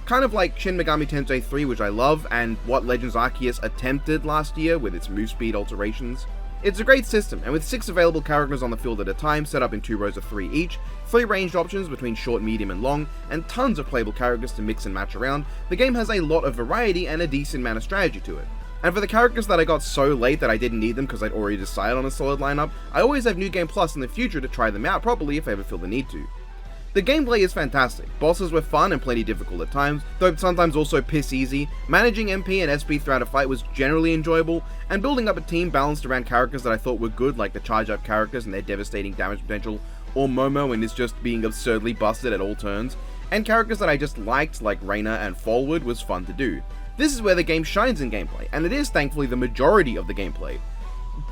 Kind of like Shin Megami Tensei 3, which I love, and what Legends Arceus attempted last year with its move speed alterations. It's a great system, and with 6 available characters on the field at a time, set up in 2 rows of 3 each, 3 ranged options between short, medium, and long, and tons of playable characters to mix and match around, the game has a lot of variety and a decent amount of strategy to it. And for the characters that I got so late that I didn't need them because I'd already decided on a solid lineup, I always have New Game Plus in the future to try them out properly if I ever feel the need to. The gameplay is fantastic, bosses were fun and plenty difficult at times, though sometimes also piss easy, managing MP and SP throughout a fight was generally enjoyable, and building up a team balanced around characters that I thought were good like the charge up characters and their devastating damage potential, or Momo and is just being absurdly busted at all turns, and characters that I just liked like Reina and Fallwood was fun to do. This is where the game shines in gameplay, and it is thankfully the majority of the gameplay.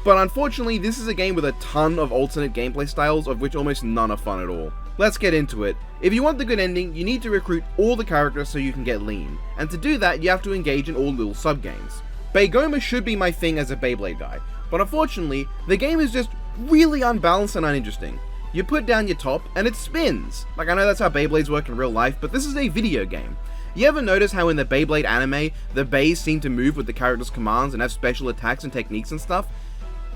But unfortunately, this is a game with a ton of alternate gameplay styles, of which almost none are fun at all. Let's get into it. If you want the good ending, you need to recruit all the characters so you can get lean, and to do that, you have to engage in all little sub-games. Beigoma should be my thing as a Beyblade guy, but unfortunately, the game is just really unbalanced and uninteresting. You put down your top, and it spins. Like, I know that's how Beyblades work in real life, but this is a video game. You ever notice how in the Beyblade anime, the Beys seem to move with the character's commands and have special attacks and techniques and stuff?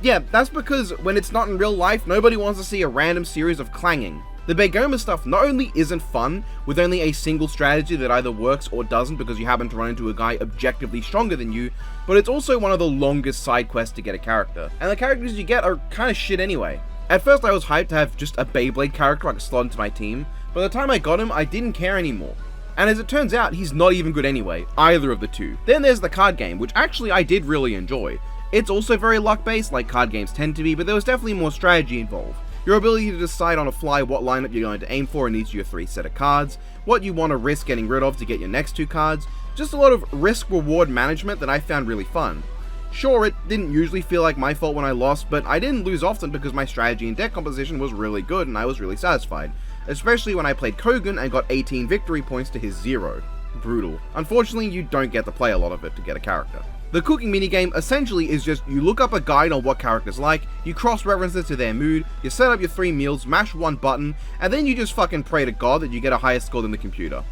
Yeah, that's because when it's not in real life, nobody wants to see a random series of clanging. The Beigoma stuff not only isn't fun, with only a single strategy that either works or doesn't because you happen to run into a guy objectively stronger than you, but it's also one of the longest side quests to get a character, and the characters you get are kinda shit anyway. At first I was hyped to have just a Beyblade character I could slot into my team, but by the time I got him, I didn't care anymore. And as it turns out, he's not even good anyway, either of the two. Then there's the card game, which actually I did really enjoy. It's also very luck-based, like card games tend to be, but there was definitely more strategy involved. Your ability to decide on a fly what lineup you're going to aim for in each of your 3 set of cards, what you want to risk getting rid of to get your next 2 cards, just a lot of risk-reward management that I found really fun. Sure, it didn't usually feel like my fault when I lost, but I didn't lose often because my strategy and deck composition was really good and I was really satisfied. Especially when I played Kogan and got 18 victory points to his 0. Brutal. Unfortunately, you don't get to play a lot of it to get a character. The cooking minigame essentially is just you look up a guide on what characters like, you cross-reference it to their mood, you set up your 3 meals, mash one button, and then you just fucking pray to God that you get a higher score than the computer.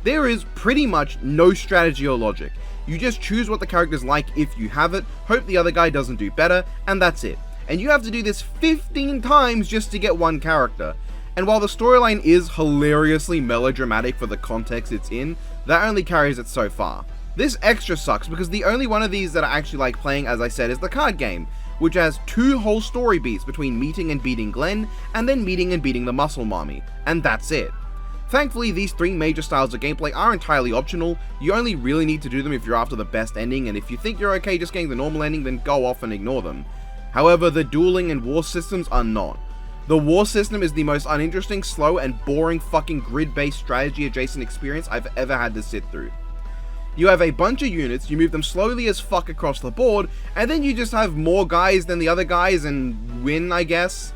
There is pretty much no strategy or logic. You just choose what the character's like if you have it, hope the other guy doesn't do better, and that's it. And you have to do this 15 times just to get one character. And while the storyline is hilariously melodramatic for the context it's in, that only carries it so far. This extra sucks because the only one of these that I actually like playing, as I said, is the card game, which has 2 whole story beats between meeting and beating Glenn, and then meeting and beating the Muscle Mommy, and that's it. Thankfully, these 3 major styles of gameplay are entirely optional. You only really need to do them if you're after the best ending, and if you think you're okay just getting the normal ending, then go off and ignore them. However, the dueling and war systems are not. The war system is the most uninteresting, slow, and boring fucking grid-based strategy adjacent experience I've ever had to sit through. You have a bunch of units, you move them slowly as fuck across the board, and then you just have more guys than the other guys and win, I guess?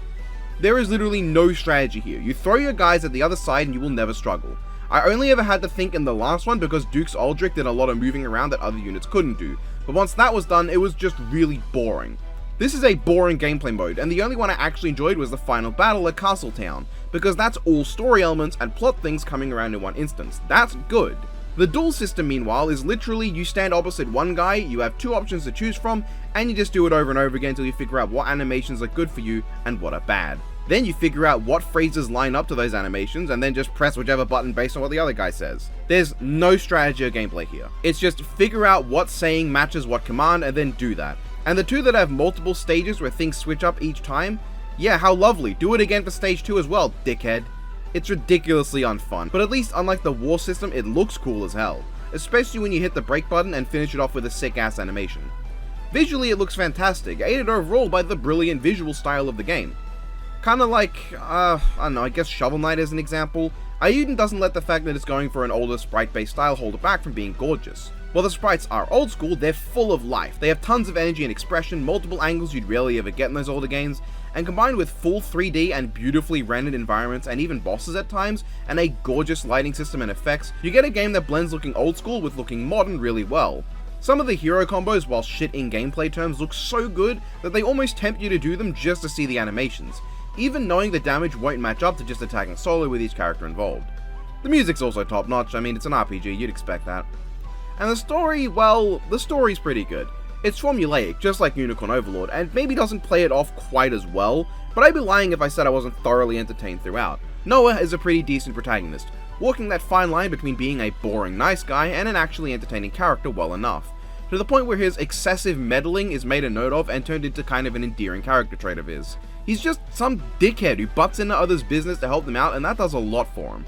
There is literally no strategy here. You throw your guys at the other side and you will never struggle. I only ever had to think in the last one because Duke's Aldrich did a lot of moving around that other units couldn't do, but once that was done, it was just really boring. This is a boring gameplay mode, and the only one I actually enjoyed was the final battle at Castletown, because that's all story elements and plot things coming around in one instance. That's good. The duel system, meanwhile, is literally you stand opposite one guy, you have 2 options to choose from, and you just do it over and over again until you figure out what animations are good for you and what are bad. Then you figure out what phrases line up to those animations, and then just press whichever button based on what the other guy says. There's no strategy or gameplay here. It's just figure out what saying matches what command and then do that. And the 2 that have multiple stages where things switch up each time, yeah, how lovely. Do it again for stage 2 as well, dickhead. It's ridiculously unfun, but at least unlike the war system, it looks cool as hell. Especially when you hit the break button and finish it off with a sick ass animation. Visually it looks fantastic, aided overall by the brilliant visual style of the game. Kinda like, I don't know, I guess Shovel Knight as an example. Eiyuden doesn't let the fact that it's going for an older sprite-based style hold it back from being gorgeous. While the sprites are old school, they're full of life. They have tons of energy and expression, multiple angles you'd rarely ever get in those older games, and combined with full 3D and beautifully rendered environments and even bosses at times, and a gorgeous lighting system and effects, you get a game that blends looking old school with looking modern really well. Some of the hero combos, while shit in gameplay terms, look so good that they almost tempt you to do them just to see the animations, even knowing the damage won't match up to just attacking solo with each character involved. The music's also top notch, I mean it's an RPG, you'd expect that. And the story, well, the story's pretty good. It's formulaic, just like Unicorn Overlord, and maybe doesn't play it off quite as well, but I'd be lying if I said I wasn't thoroughly entertained throughout. Noah is a pretty decent protagonist, walking that fine line between being a boring nice guy and an actually entertaining character well enough, to the point where his excessive meddling is made a note of and turned into kind of an endearing character trait of his. He's just some dickhead who butts into others' business to help them out, and that does a lot for him.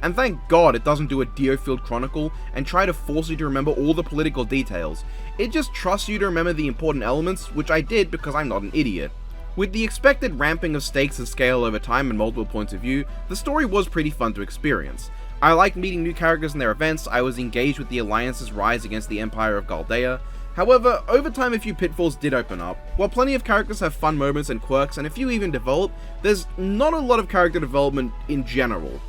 And thank God it doesn't do a Diofield Chronicle and try to force you to remember all the political details. It just trusts you to remember the important elements, which I did because I'm not an idiot. With the expected ramping of stakes and scale over time and multiple points of view, the story was pretty fun to experience. I liked meeting new characters and their events, I was engaged with the Alliance's rise against the Empire of Galdea. However, over time a few pitfalls did open up. While plenty of characters have fun moments and quirks and a few even develop, there's not a lot of character development in general.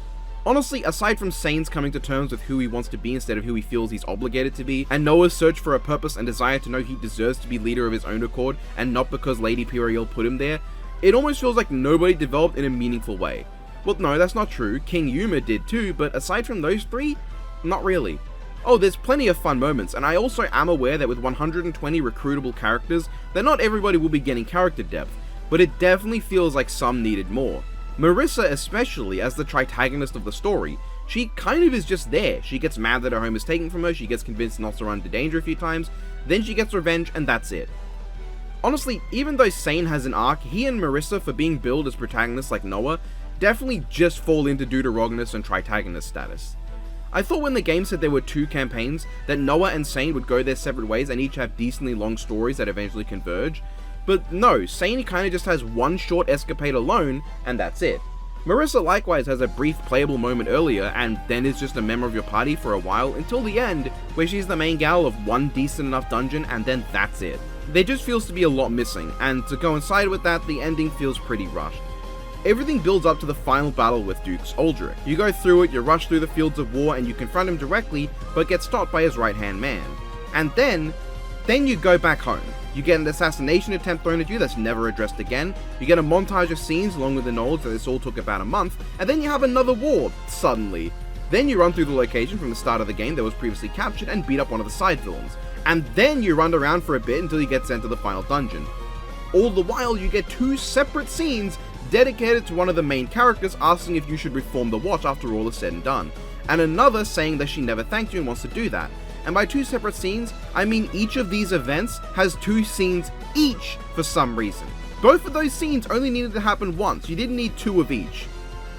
Honestly, aside from Sane's coming to terms with who he wants to be instead of who he feels he's obligated to be, and Noah's search for a purpose and desire to know he deserves to be leader of his own accord and not because Lady Piriel put him there, it almost feels like nobody developed in a meaningful way. Well, no, that's not true. King Yuma did too, but aside from those 3, not really. Oh, there's plenty of fun moments, and I also am aware that with 120 recruitable characters, that not everybody will be getting character depth, but it definitely feels like some needed more. Marissa especially, as the tritagonist of the story, she kind of is just there. She gets mad that her home is taken from her, she gets convinced not to run into danger a few times, then she gets revenge, and that's it. Honestly, even though Sane has an arc, he and Marissa, for being billed as protagonists like Noah, definitely just fall into deuterogonist and tritagonist status. I thought when the game said there were 2 campaigns, that Noah and Sane would go their separate ways and each have decently long stories that eventually converge, but no, Sane kinda just has one short escapade alone, and that's it. Marissa likewise has a brief playable moment earlier, and then is just a member of your party for a while until the end, where she's the main gal of one decent enough dungeon, and then that's it. There just feels to be a lot missing, and to coincide with that, the ending feels pretty rushed. Everything builds up to the final battle with Dukes Aldrich. You go through it, you rush through the fields of war, and you confront him directly, but get stopped by his right-hand man. And then you go back home. You get an assassination attempt thrown at you that's never addressed again, you get a montage of scenes along with the knowledge that this all took about a month, and then you have another war, suddenly. Then you run through the location from the start of the game that was previously captured and beat up one of the side villains. And then you run around for a bit until you get sent to the final dungeon. All the while you get 2 separate scenes dedicated to one of the main characters asking if you should reform the watch after all is said and done, and another saying that she never thanked you and wants to do that. And by 2 separate scenes, I mean each of these events has 2 scenes each for some reason. Both of those scenes only needed to happen once, you didn't need 2 of each.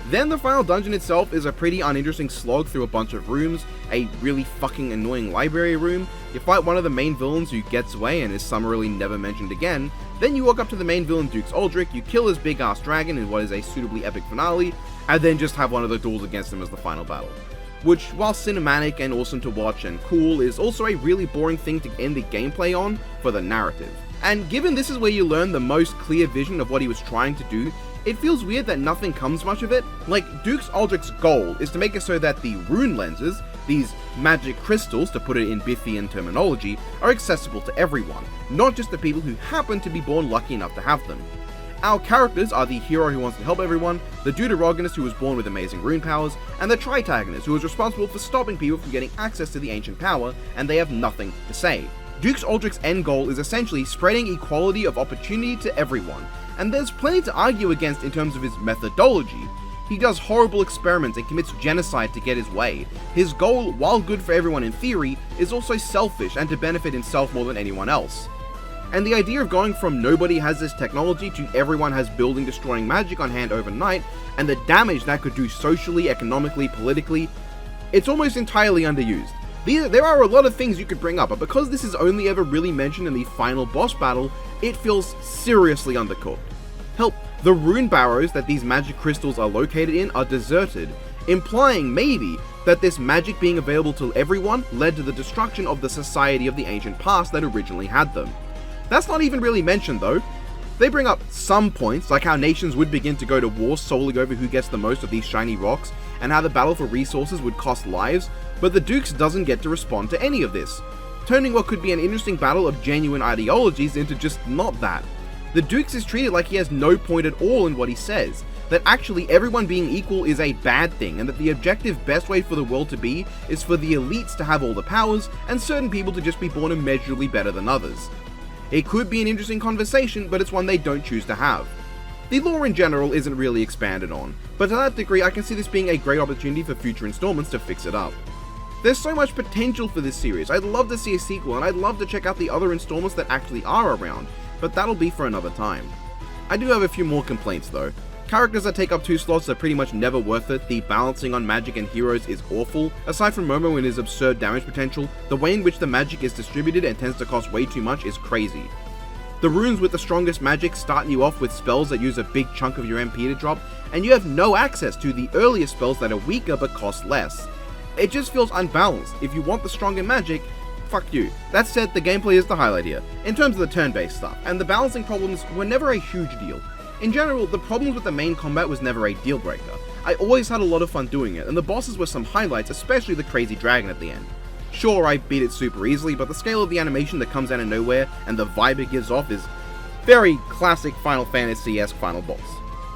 Then the final dungeon itself is a pretty uninteresting slog through a bunch of rooms, a really fucking annoying library room, you fight one of the main villains who gets away and is summarily never mentioned again, then you walk up to the main villain Dukes Aldrich, you kill his big ass dragon in what is a suitably epic finale, and then just have one of the duels against him as the final battle. Which, while cinematic and awesome to watch and cool, is also a really boring thing to end the gameplay on for the narrative. And given this is where you learn the most clear vision of what he was trying to do, it feels weird that nothing comes much of it. Like, Dukes Aldrich's goal is to make it so that the rune lenses, these magic crystals to put it in Biffian terminology, are accessible to everyone, not just the people who happen to be born lucky enough to have them. Our characters are the hero who wants to help everyone, the deuterogonist who was born with amazing rune powers, and the tritagonist who is responsible for stopping people from getting access to the ancient power, and they have nothing to say. Dukes Aldrich's end goal is essentially spreading equality of opportunity to everyone, and there's plenty to argue against in terms of his methodology. He does horrible experiments and commits genocide to get his way. His goal, while good for everyone in theory, is also selfish and to benefit himself more than anyone else. And the idea of going from nobody has this technology to everyone has building destroying magic on hand overnight, and the damage that could do socially, economically, politically, it's almost entirely underused. There are a lot of things you could bring up, but because this is only ever really mentioned in the final boss battle, it feels seriously undercooked. Help, the rune barrows that these magic crystals are located in are deserted, implying maybe that this magic being available to everyone led to the destruction of the society of the ancient past that originally had them. That's not even really mentioned though. They bring up some points, like how nations would begin to go to war solely over who gets the most of these shiny rocks, and how the battle for resources would cost lives, but the Dukes doesn't get to respond to any of this, turning what could be an interesting battle of genuine ideologies into just not that. The Dukes is treated like he has no point at all in what he says, that actually everyone being equal is a bad thing, and that the objective best way for the world to be is for the elites to have all the powers, and certain people to just be born immeasurably better than others. It could be an interesting conversation, but it's one they don't choose to have. The lore in general isn't really expanded on, but to that degree I can see this being a great opportunity for future installments to fix it up. There's so much potential for this series, I'd love to see a sequel, and I'd love to check out the other installments that actually are around, but that'll be for another time. I do have a few more complaints though. Characters that take up 2 slots are pretty much never worth it, the balancing on magic and heroes is awful, aside from Momo and his absurd damage potential, the way in which the magic is distributed and tends to cost way too much is crazy. The runes with the strongest magic start you off with spells that use a big chunk of your MP to drop, and you have no access to the earlier spells that are weaker but cost less. It just feels unbalanced. If you want the stronger magic, fuck you. That said, the gameplay is the highlight here, in terms of the turn-based stuff, and the balancing problems were never a huge deal. In general, the problems with the main combat was never a deal breaker. I always had a lot of fun doing it, and the bosses were some highlights, especially the crazy dragon at the end. Sure, I beat it super easily, but the scale of the animation that comes out of nowhere and the vibe it gives off is very classic Final Fantasy-esque final boss.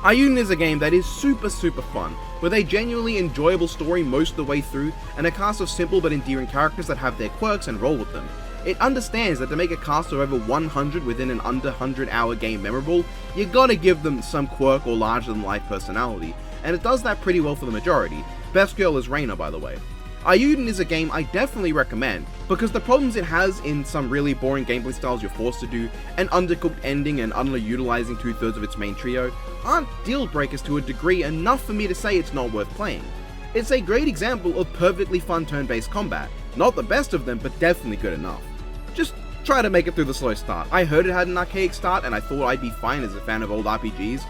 Iyyuden is a game that is super fun, with a genuinely enjoyable story most of the way through, and a cast of simple but endearing characters that have their quirks and roll with them. It understands that to make a cast of over 100 within an under 100-hour game memorable, you gotta give them some quirk or larger-than-life personality, and it does that pretty well for the majority. Best girl is Reina, by the way. Iyyuden is a game I definitely recommend, because the problems it has in some really boring gameplay styles you're forced to do, an undercooked ending and underutilizing 2/3 of its main trio, aren't deal breakers to a degree enough for me to say it's not worth playing. It's a great example of perfectly fun turn-based combat, not the best of them, but definitely good enough. Just try to make it through the slow start. I heard it had an archaic start and I thought I'd be fine as a fan of old RPGs,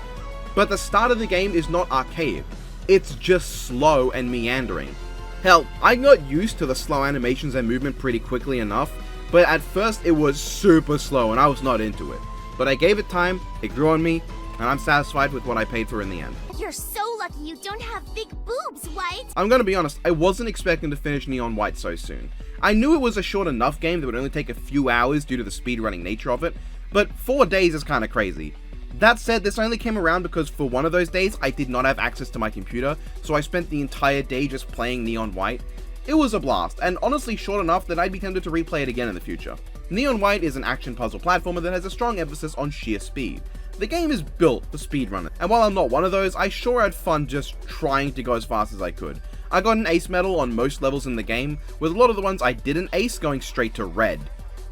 but the start of the game is not archaic, it's just slow and meandering. Hell, I got used to the slow animations and movement pretty quickly enough, but at first it was super slow and I was not into it. But I gave it time, it grew on me, and I'm satisfied with what I paid for in the end. You're so lucky you don't have big boobs, White! I'm gonna be honest, I wasn't expecting to finish Neon White so soon. I knew it was a short enough game that would only take a few hours due to the speedrunning nature of it, but 4 days is kinda crazy. That said, this only came around because for one of those days, I did not have access to my computer, so I spent the entire day just playing Neon White. It was a blast, and honestly short enough that I'd be tempted to replay it again in the future. Neon White is an action puzzle platformer that has a strong emphasis on sheer speed. The game is built for speedrunners, and while I'm not one of those, I sure had fun just trying to go as fast as I could. I got an ace medal on most levels in the game, with a lot of the ones I didn't ace going straight to red.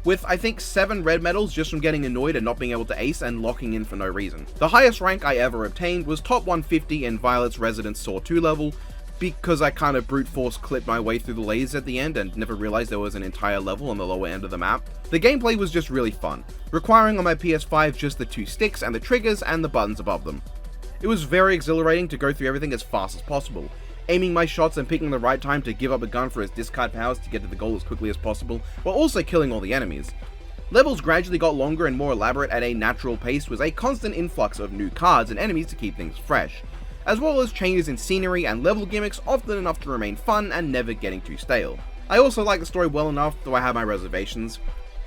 With I think 7 red medals just from getting annoyed and not being able to ace and locking in for no reason. The highest rank I ever obtained was top 150 in Violet's Residence Saw 2 level, because I kind of brute force clipped my way through the lasers at the end and never realized there was an entire level on the lower end of the map. The gameplay was just really fun, requiring on my PS5 just the 2 sticks and the triggers and the buttons above them. It was very exhilarating to go through everything as fast as possible, aiming my shots and picking the right time to give up a gun for its discard powers to get to the goal as quickly as possible, while also killing all the enemies. Levels gradually got longer and more elaborate at a natural pace with a constant influx of new cards and enemies to keep things fresh, as well as changes in scenery and level gimmicks often enough to remain fun and never getting too stale. I also like the story well enough, though I have my reservations.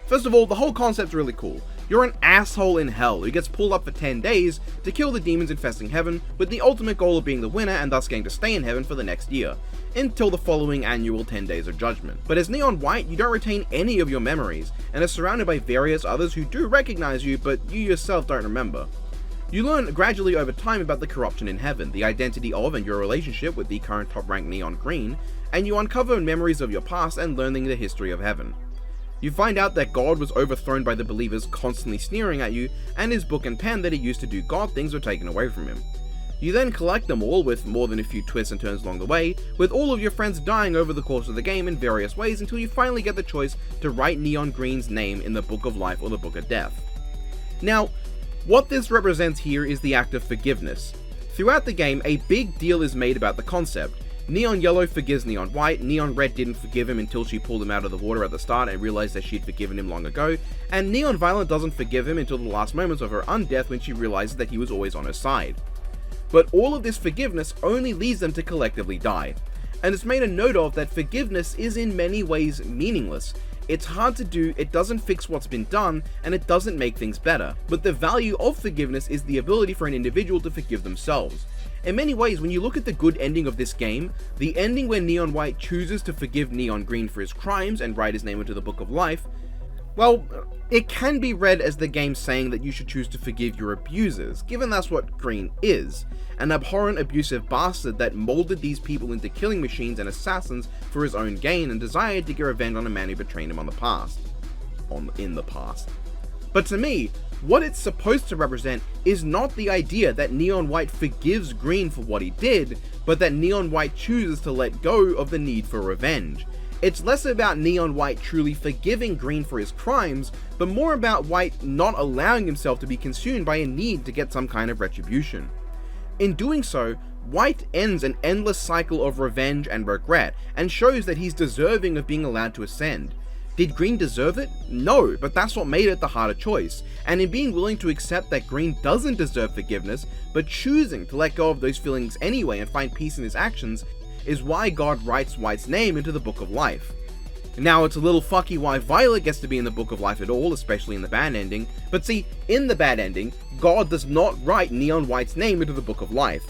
First of all, the whole concept's really cool. You're an asshole in hell who gets pulled up for 10 days to kill the demons infesting heaven, with the ultimate goal of being the winner and thus getting to stay in heaven for the next year, until the following annual 10 days of judgment. But as Neon White, you don't retain any of your memories, and are surrounded by various others who do recognize you, but you yourself don't remember. You learn gradually over time about the corruption in heaven, the identity of and your relationship with the current top rank Neon Green, and you uncover memories of your past and learning the history of heaven. You find out that God was overthrown by the believers constantly sneering at you, and his book and pen that he used to do God things were taken away from him. You then collect them all with more than a few twists and turns along the way, with all of your friends dying over the course of the game in various ways until you finally get the choice to write Neon Green's name in the Book of Life or the Book of Death. Now, what this represents here is the act of forgiveness. Throughout the game, a big deal is made about the concept. Neon Yellow forgives Neon White, Neon Red didn't forgive him until she pulled him out of the water at the start and realized that she'd forgiven him long ago, and Neon Violet doesn't forgive him until the last moments of her undeath when she realizes that he was always on her side. But all of this forgiveness only leads them to collectively die, and it's made a note of that forgiveness is in many ways meaningless. It's hard to do, it doesn't fix what's been done, and it doesn't make things better. But the value of forgiveness is the ability for an individual to forgive themselves. In many ways, when you look at the good ending of this game, the ending where Neon White chooses to forgive Neon Green for his crimes and write his name into the Book of Life, well, it can be read as the game saying that you should choose to forgive your abusers, given that's what Green is, an abhorrent abusive bastard that molded these people into killing machines and assassins for his own gain and desired to get revenge on a man who betrayed him in the past. But to me, what it's supposed to represent is not the idea that Neon White forgives Green for what he did, but that Neon White chooses to let go of the need for revenge. It's less about Neon White truly forgiving Green for his crimes, but more about White not allowing himself to be consumed by a need to get some kind of retribution. In doing so, White ends an endless cycle of revenge and regret, and shows that he's deserving of being allowed to ascend. Did Green deserve it? No, but that's what made it the harder choice, and in being willing to accept that Green doesn't deserve forgiveness, but choosing to let go of those feelings anyway and find peace in his actions, is why God writes White's name into the Book of Life. Now, it's a little fucky why Violet gets to be in the Book of Life at all, especially in the bad ending, but see, in the bad ending, God does not write Neon White's name into the Book of Life.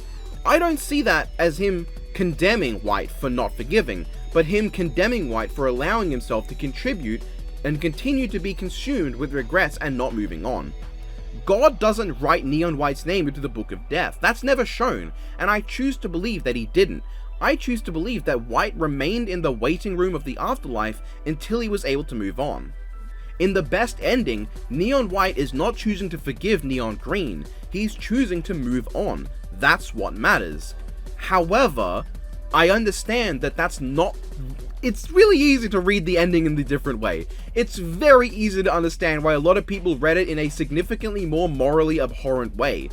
I don't see that as him condemning White for not forgiving, but him condemning White for allowing himself to contribute and continue to be consumed with regrets and not moving on. God doesn't write Neon White's name into the Book of Death, that's never shown, and I choose to believe that he didn't. I choose to believe that White remained in the waiting room of the afterlife until he was able to move on. In the best ending, Neon White is not choosing to forgive Neon Green, he's choosing to move on. That's what matters. However, I understand that that's not... It's really easy to read the ending in a different way. It's very easy to understand why a lot of people read it in a significantly more morally abhorrent way.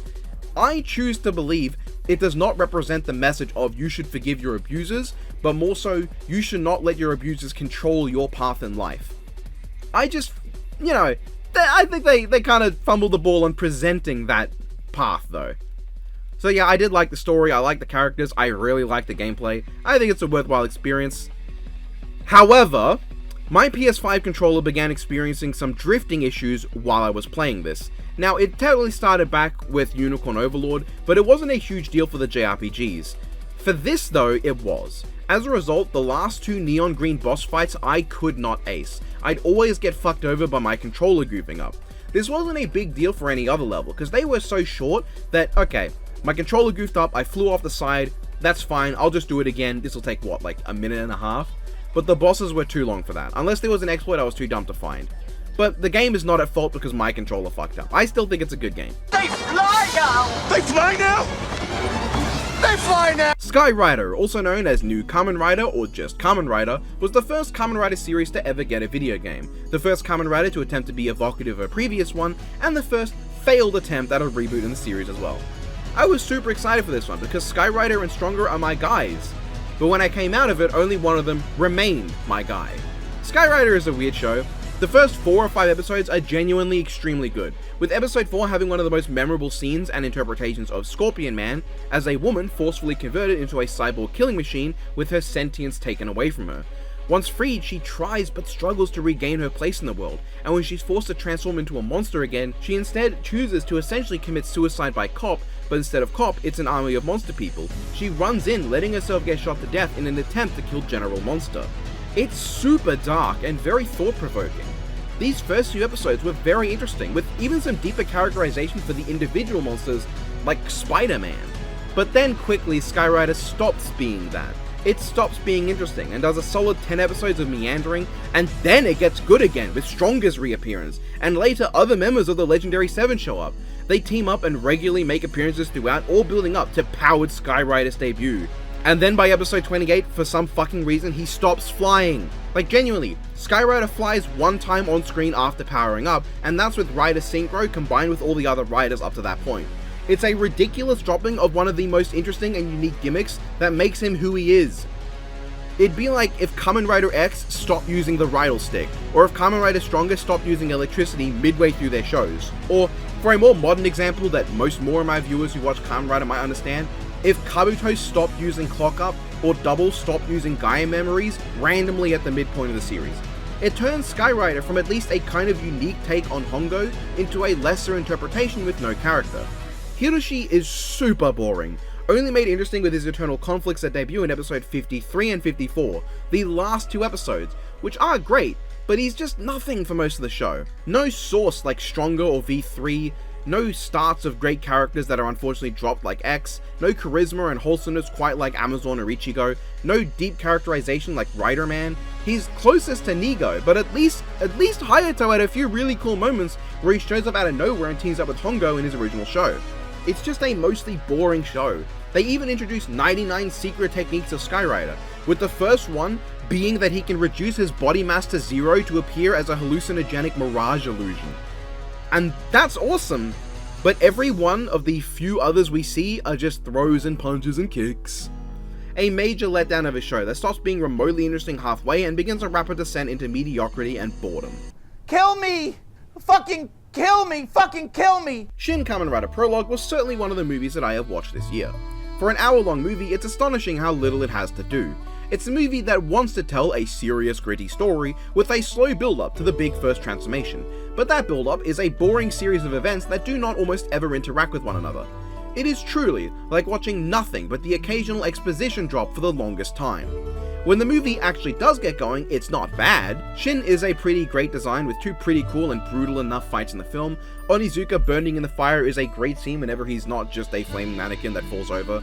I choose to believe it does not represent the message of you should forgive your abusers, but more so, you should not let your abusers control your path in life. I just, I think they kind of fumbled the ball on presenting that path though. So yeah, I did like the story, I like the characters, I really like the gameplay, I think it's a worthwhile experience. However, my PS5 controller began experiencing some drifting issues while I was playing this. Now, it totally started back with Unicorn Overlord, but it wasn't a huge deal for the JRPGs. For this though, it was. As a result, the last two Neon Green boss fights I could not ace. I'd always get fucked over by my controller goofing up. This wasn't a big deal for any other level, because they were so short that, okay, my controller goofed up, I flew off the side, that's fine, I'll just do it again, this will take what, like a minute and a half? But the bosses were too long for that, unless there was an exploit I was too dumb to find. But the game is not at fault because my controller fucked up. I still think it's a good game. They fly now! They fly now? They fly now! Sky Rider, also known as New Kamen Rider or just Kamen Rider, was the first Kamen Rider series to ever get a video game, the first Kamen Rider to attempt to be evocative of a previous one, and the first failed attempt at a reboot in the series as well. I was super excited for this one because Sky Rider and Stronger are my guys, but when I came out of it, only one of them remained my guy. Sky Rider is a weird show. The first 4 or 5 episodes are genuinely extremely good, with episode 4 having one of the most memorable scenes and interpretations of Scorpion Man as a woman forcefully converted into a cyborg killing machine with her sentience taken away from her. Once freed, she tries but struggles to regain her place in the world, and when she's forced to transform into a monster again, she instead chooses to essentially commit suicide by cop, but instead of cop, it's an army of monster people. She runs in, letting herself get shot to death in an attempt to kill General Monster. It's super dark and very thought-provoking. These first few episodes were very interesting, with even some deeper characterization for the individual monsters, like Spider-Man. But then quickly, Sky Rider stops being that. It stops being interesting and does a solid 10 episodes of meandering, and then it gets good again with Stronger's reappearance, and later other members of the Legendary 7 show up. They team up and regularly make appearances throughout, all building up to powered Sky Rider's debut. And then by episode 28, for some fucking reason, he stops flying. Like genuinely, Sky Rider flies one time on screen after powering up, and that's with Rider Synchro combined with all the other riders up to that point. It's a ridiculous dropping of one of the most interesting and unique gimmicks that makes him who he is. It'd be like if Kamen Rider X stopped using the Rydle Stick, or if Kamen Rider Stronger stopped using electricity midway through their shows, or, for a more modern example that most more of my viewers who watch Kamen Rider might understand, if Kabuto stopped using Clock Up, or Double stopped using Gaia Memories randomly at the midpoint of the series. It turns Sky Rider from at least a kind of unique take on Hongo into a lesser interpretation with no character. Hiroshi is super boring, only made interesting with his internal conflicts that debut in episode 53 and 54, the last 2 episodes, which are great, but he's just nothing for most of the show. No source like Stronger or V3, no starts of great characters that are unfortunately dropped like X, no charisma and wholesomeness quite like Amazon or Ichigo, no deep characterization like Rider Man. He's closest to Nigo, but at least Hayato had a few really cool moments where he shows up out of nowhere and teams up with Hongo in his original show. It's just a mostly boring show. They even introduced 99 secret techniques of Sky Rider, with the first one being that he can reduce his body mass to 0 to appear as a hallucinogenic mirage illusion. And that's awesome, but every one of the few others we see are just throws and punches and kicks. A major letdown of a show that stops being remotely interesting halfway and begins a rapid descent into mediocrity and boredom. Kill me! Fucking kill me! Fucking kill me! Shin Kamen Rider Prologue was certainly one of the movies that I have watched this year. For an hour-long movie, it's astonishing how little it has to do. It's a movie that wants to tell a serious, gritty story with a slow build-up to the big first transformation, but that build-up is a boring series of events that do not almost ever interact with one another. It is truly like watching nothing but the occasional exposition drop for the longest time. When the movie actually does get going, it's not bad. Shin is a pretty great design with 2 pretty cool and brutal enough fights in the film. Onizuka burning in the fire is a great scene whenever he's not just a flaming mannequin that falls over.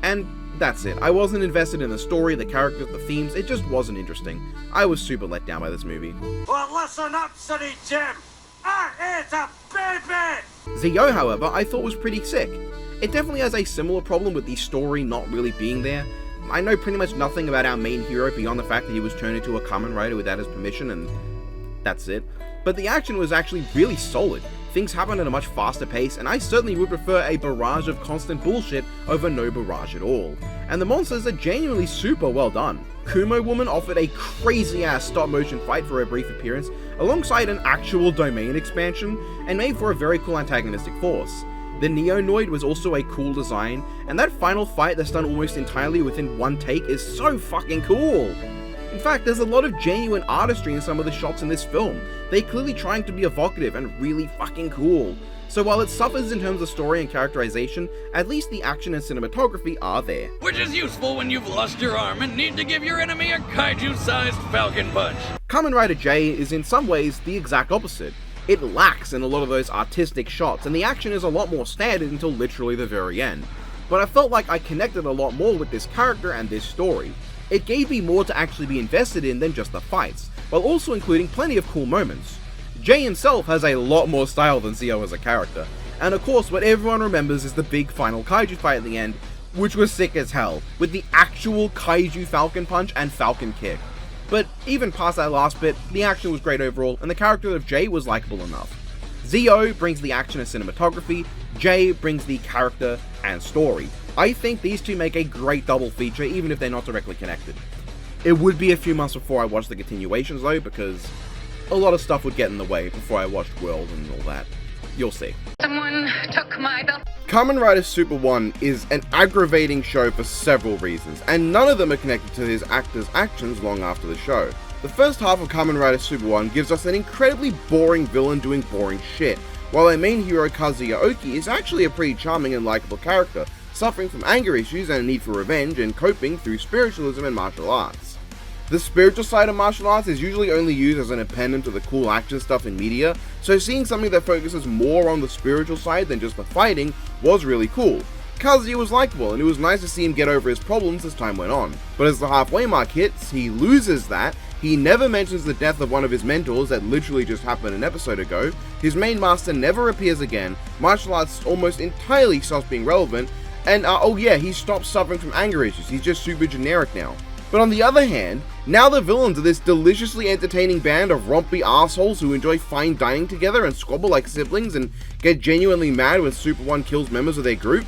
And that's it. I wasn't invested in the story, the characters, the themes, it just wasn't interesting. I was super let down by this movie. Well, listen up, City Jim! I is a baby! ZO, however, I thought was pretty sick. It definitely has a similar problem with the story not really being there. I know pretty much nothing about our main hero beyond the fact that he was turned into a Kamen Rider without his permission, and that's it. But the action was actually really solid. Things happened at a much faster pace, and I certainly would prefer a barrage of constant bullshit over no barrage at all. And the monsters are genuinely super well done. Kumo Woman offered a crazy ass stop motion fight for her brief appearance, alongside an actual domain expansion, and made for a very cool antagonistic force. The Neonoid was also a cool design, and that final fight that's done almost entirely within one take is so fucking cool! In fact, there's a lot of genuine artistry in some of the shots in this film. They're clearly trying to be evocative and really fucking cool. So while it suffers in terms of story and characterization, at least the action and cinematography are there. Which is useful when you've lost your arm and need to give your enemy a kaiju-sized falcon punch. Kamen Rider J is in some ways the exact opposite. It lacks in a lot of those artistic shots, and the action is a lot more standard until literally the very end. But I felt like I connected a lot more with this character and this story. It gave me more to actually be invested in than just the fights, while also including plenty of cool moments. J himself has a lot more style than ZO as a character, and of course what everyone remembers is the big final kaiju fight at the end, which was sick as hell, with the actual kaiju falcon punch and falcon kick. But even past that last bit, the action was great overall, and the character of J was likable enough. ZO brings the action and cinematography, J brings the character and story. I think these two make a great double feature, even if they're not directly connected. It would be a few months before I watched the continuations though, because a lot of stuff would get in the way before I watched World and all that. You'll see. Someone took my belt. Kamen Rider Super 1 is an aggravating show for several reasons, and none of them are connected to his actor's actions long after the show. The first half of Kamen Rider Super 1 gives us an incredibly boring villain doing boring shit, while our main hero Kazuya Oki is actually a pretty charming and likable character, suffering from anger issues and a need for revenge and coping through spiritualism and martial arts. The spiritual side of martial arts is usually only used as an appendant to the cool action stuff in media, so seeing something that focuses more on the spiritual side than just the fighting was really cool. Kazuya was likable, and it was nice to see him get over his problems as time went on. But as the halfway mark hits, he loses that, he never mentions the death of one of his mentors that literally just happened an episode ago, his main master never appears again, martial arts almost entirely stops being relevant, and oh yeah, he stops suffering from anger issues, he's just super generic now. But on the other hand, now the villains are this deliciously entertaining band of rompy assholes who enjoy fine dining together and squabble like siblings and get genuinely mad when Super 1 kills members of their group.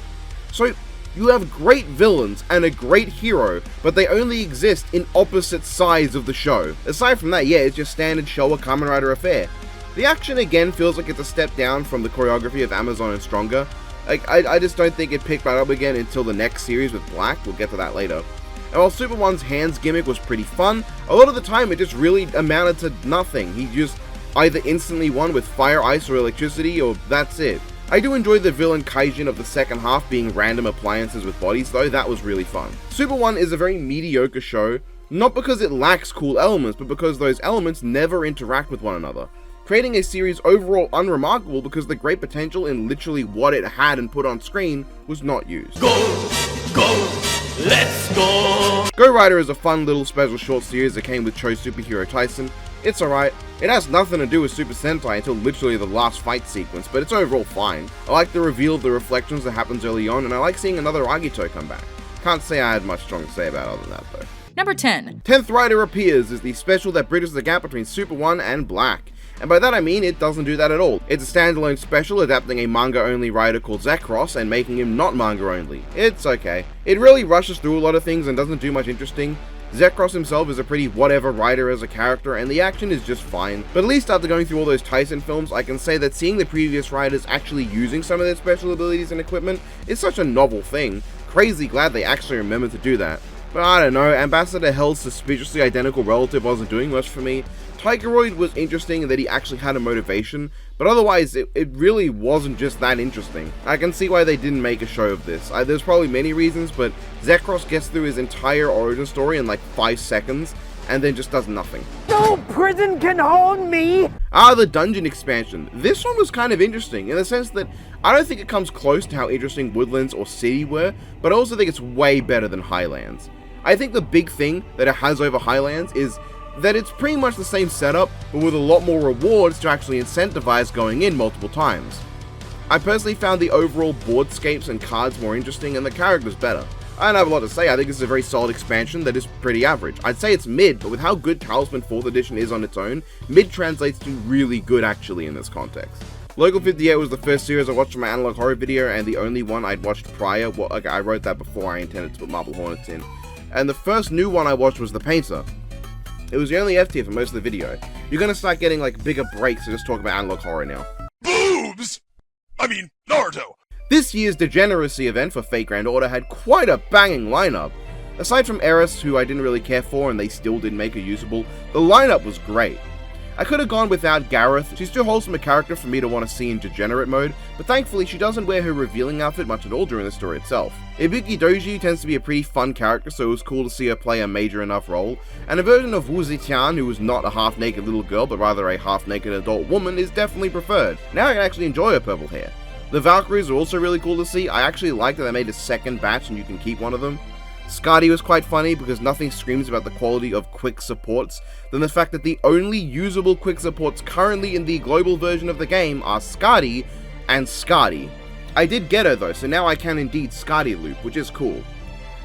So you have great villains and a great hero, but they only exist in opposite sides of the show. Aside from that, yeah, it's just standard Showa Kamen Rider affair. The action again feels like it's a step down from the choreography of Amazon and Stronger. I just don't think it picked right up again until the next series with Black, we'll get to that later. And while Super 1's hands gimmick was pretty fun, a lot of the time it just really amounted to nothing. He just either instantly won with fire, ice, or electricity, or that's it. I do enjoy the villain kaijin of the second half being random appliances with bodies though, that was really fun. Super 1 is a very mediocre show, not because it lacks cool elements, but because those elements never interact with one another, creating a series overall unremarkable because the great potential in literally what it had and put on screen was not used. Go! Let's go! Gorider is a fun little special short series that came with Chou's superhero Taisen. It's alright. It has nothing to do with Super Sentai until literally the last fight sequence, but it's overall fine. I like the reveal of the reflections that happens early on, and I like seeing another Agito come back. Can't say I had much strong to say about other than that though. Number 10. 10th Rider Appears is the special that bridges the gap between Super 1 and Black. And by that I mean it doesn't do that at all. It's a standalone special adapting a manga-only rider called Zekros and making him not manga-only. It's okay. It really rushes through a lot of things and doesn't do much interesting. Zekros himself is a pretty whatever rider as a character, and the action is just fine. But at least after going through all those Taisen films, I can say that seeing the previous riders actually using some of their special abilities and equipment is such a novel thing. Crazy glad they actually remembered to do that. But I don't know, Ambassador Hell's suspiciously identical relative wasn't doing much for me. Tigeroid was interesting in that he actually had a motivation, but otherwise it really wasn't just that interesting. I can see why they didn't make a show of this. There's probably many reasons, but Zekros gets through his entire origin story in like 5 seconds, and then just does nothing. No prison can hold me! The dungeon expansion. This one was kind of interesting, in the sense that I don't think it comes close to how interesting Woodlands or City were, but I also think it's way better than Highlands. I think the big thing that it has over Highlands is that it's pretty much the same setup, but with a lot more rewards to actually incentivize going in multiple times. I personally found the overall boardscapes and cards more interesting and the characters better. I don't have a lot to say. I think it's a very solid expansion that is pretty average. I'd say it's mid, but with how good Talisman 4th edition is on its own, mid translates to really good actually in this context. Local 58 was the first series I watched in my analog horror video, and the only one I'd watched prior. Well, okay, I wrote that before I intended to put Marble Hornets in. And the first new one I watched was The Painter. It was the only F tier for most of the video. You're gonna start getting like bigger breaks to just talk about analog horror now. Boobs! I mean, Naruto! This year's Degeneracy event for Fate Grand Order had quite a banging lineup. Aside from Eris, who I didn't really care for and they still didn't make her usable, the lineup was great. I could have gone without Gareth. She's too wholesome a character for me to want to see in Degenerate mode, but thankfully she doesn't wear her revealing outfit much at all during the story itself. Ibuki Doji tends to be a pretty fun character, so it was cool to see her play a major enough role, and a version of Wu Zetian who was not a half-naked little girl but rather a half-naked adult woman is definitely preferred. Now I can actually enjoy her purple hair. The Valkyries are also really cool to see. I actually like that they made a second batch and you can keep one of them. Skadi was quite funny because nothing screams about the quality of quick supports than the fact that the only usable quick supports currently in the global version of the game are Skadi and Skadi. I did get her though, so now I can indeed Skadi loop, which is cool.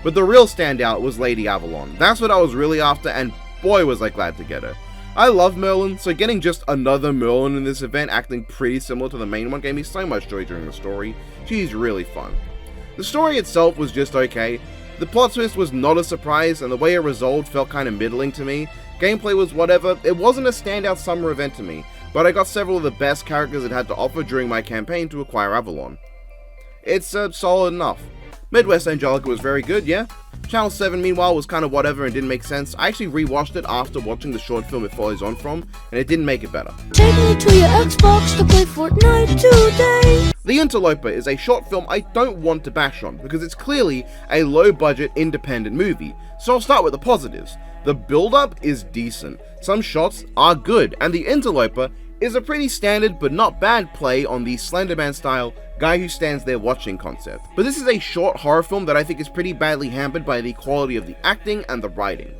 But the real standout was Lady Avalon. That's what I was really after, and boy was I glad to get her. I love Merlin, so getting just another Merlin in this event acting pretty similar to the main one gave me so much joy during the story. She's really fun. The story itself was just okay. The plot twist was not a surprise, and the way it resolved felt kinda middling to me. Gameplay was whatever. It wasn't a standout summer event to me, but I got several of the best characters it had to offer during my campaign to acquire Avalon. It's solid enough. Midwest Angelica was very good, yeah. Channel 7 meanwhile was kind of whatever and didn't make sense. I actually rewatched it after watching the short film it follows on from, and it didn't make it better. Take me to your Xbox to play Fortnite today. The Interloper is a short film I don't want to bash on, because it's clearly a low-budget independent movie, so I'll start with the positives. The build-up is decent, some shots are good, and the Interloper is a pretty standard but not bad play on the Slenderman style guy who stands there watching concept. But this is a short horror film that I think is pretty badly hampered by the quality of the acting and the writing.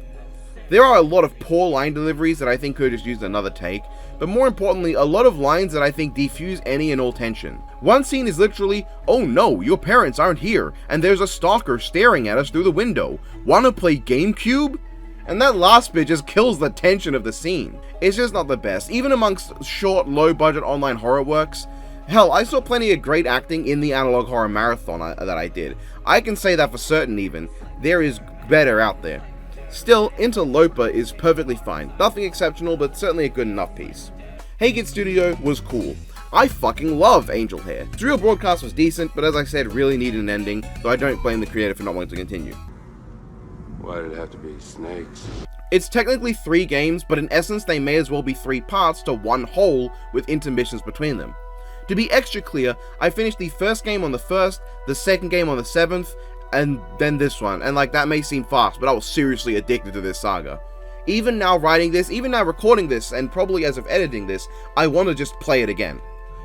There are a lot of poor line deliveries that I think could have just used another take, but more importantly, a lot of lines that I think defuse any and all tension. One scene is literally, "Oh no, your parents aren't here, and there's a stalker staring at us through the window. Wanna play GameCube?" And that last bit just kills the tension of the scene. It's just not the best, even amongst short, low-budget online horror works. Hell, I saw plenty of great acting in the Analog Horror Marathon that I did. I can say that for certain even. There is better out there. Still, Interloper is perfectly fine. Nothing exceptional, but certainly a good enough piece. Haggard Studio was cool. I fucking love Angel Hair. Its real broadcast was decent, but as I said, really needed an ending, though I don't blame the creator for not wanting to continue. Why did it have to be snakes? It's technically 3 games, but in essence they may as well be 3 parts to one whole with intermissions between them. To be extra clear, I finished the first game on the 1st, the second game on the 7th, and then this one, and like that may seem fast, but I was seriously addicted to this saga. Even now writing this, even now recording this, and probably as of editing this, I want to just play it again.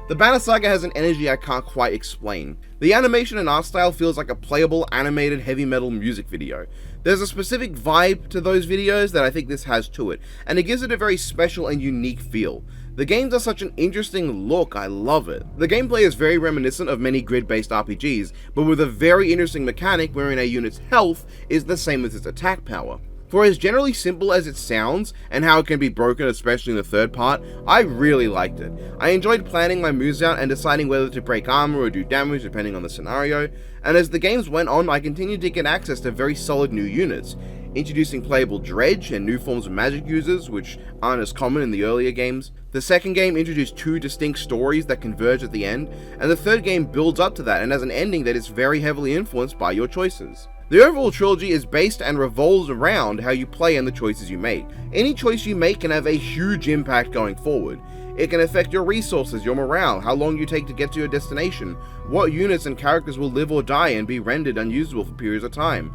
The Banner Saga has an energy I can't quite explain. The animation and art style feels like a playable animated heavy metal music video. There's a specific vibe to those videos that I think this has to it, and it gives it a very special and unique feel. The games are such an interesting look, I love it. The gameplay is very reminiscent of many grid-based RPGs, but with a very interesting mechanic wherein a unit's health is the same as its attack power. For as generally simple as it sounds, and how it can be broken especially in the third part, I really liked it. I enjoyed planning my moves out and deciding whether to break armor or do damage depending on the scenario, and as the games went on I continued to get access to very solid new units, introducing playable Dredge and new forms of magic users, which aren't as common in the earlier games. The second game introduced 2 distinct stories that converge at the end, and the third game builds up to that and has an ending that is very heavily influenced by your choices. The overall trilogy is based and revolves around how you play and the choices you make. Any choice you make can have a huge impact going forward. It can affect your resources, your morale, how long you take to get to your destination, what units and characters will live or die and be rendered unusable for periods of time.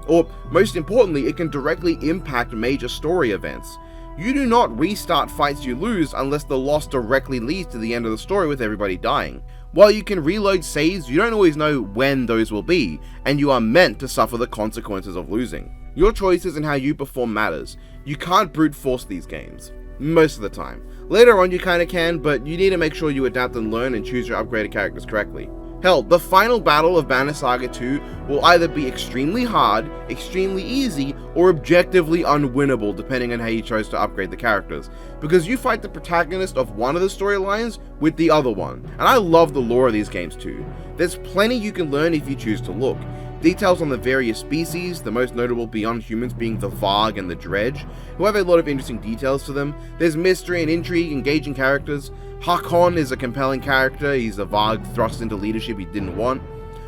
Or, most importantly, it can directly impact major story events. You do not restart fights you lose unless the loss directly leads to the end of the story with everybody dying. While you can reload saves, you don't always know when those will be, and you are meant to suffer the consequences of losing. Your choices and how you perform matters. You can't brute force these games. Most of the time. Later on you kinda can, but you need to make sure you adapt and learn and choose your upgraded characters correctly. Hell, the final battle of Banner Saga 2 will either be extremely hard, extremely easy, or objectively unwinnable depending on how you chose to upgrade the characters, because you fight the protagonist of one of the storylines with the other one, and I love the lore of these games too. There's plenty you can learn if you choose to look. Details on the various species, the most notable beyond humans being the Varg and the Dredd, who have a lot of interesting details to them. There's mystery and intrigue, engaging characters. Hakon is a compelling character, he's a Varg thrust into leadership he didn't want.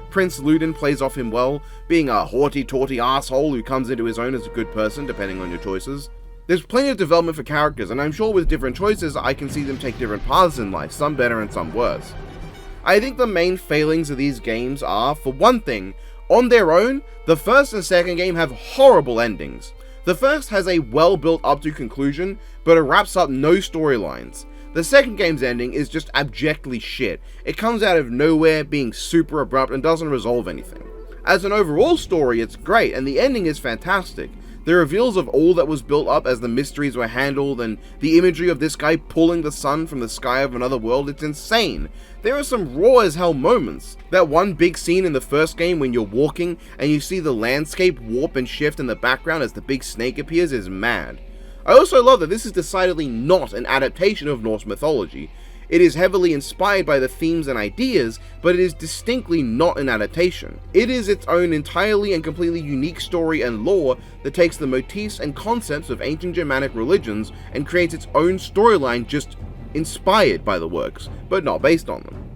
Prince Luden plays off him well, being a haughty-taughty asshole who comes into his own as a good person depending on your choices. There's plenty of development for characters, and I'm sure with different choices I can see them take different paths in life, some better and some worse. I think the main failings of these games are, for one thing, on their own, the first and second game have horrible endings. The first has a well built up to conclusion, but it wraps up no storylines. The second game's ending is just abjectly shit. It comes out of nowhere, being super abrupt, and doesn't resolve anything. As an overall story, it's great, and the ending is fantastic. The reveals of all that was built up as the mysteries were handled, and the imagery of this guy pulling the sun from the sky of another world, it's insane. There are some raw as hell moments. That one big scene in the first game when you're walking and you see the landscape warp and shift in the background as the big snake appears is mad. I also love that this is decidedly not an adaptation of Norse mythology. It is heavily inspired by the themes and ideas, but it is distinctly not an adaptation. It is its own entirely and completely unique story and lore that takes the motifs and concepts of ancient Germanic religions and creates its own storyline just inspired by the works, but not based on them.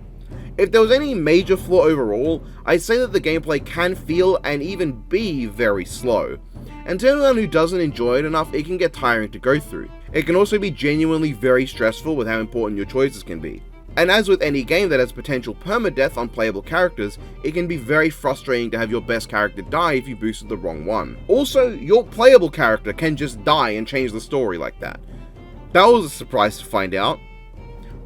If there was any major flaw overall, I'd say that the gameplay can feel and even be very slow. And to anyone who doesn't enjoy it enough, it can get tiring to go through. It can also be genuinely very stressful with how important your choices can be. And as with any game that has potential permadeath on playable characters, it can be very frustrating to have your best character die if you boosted the wrong one. Also, your playable character can just die and change the story like that. That was a surprise to find out.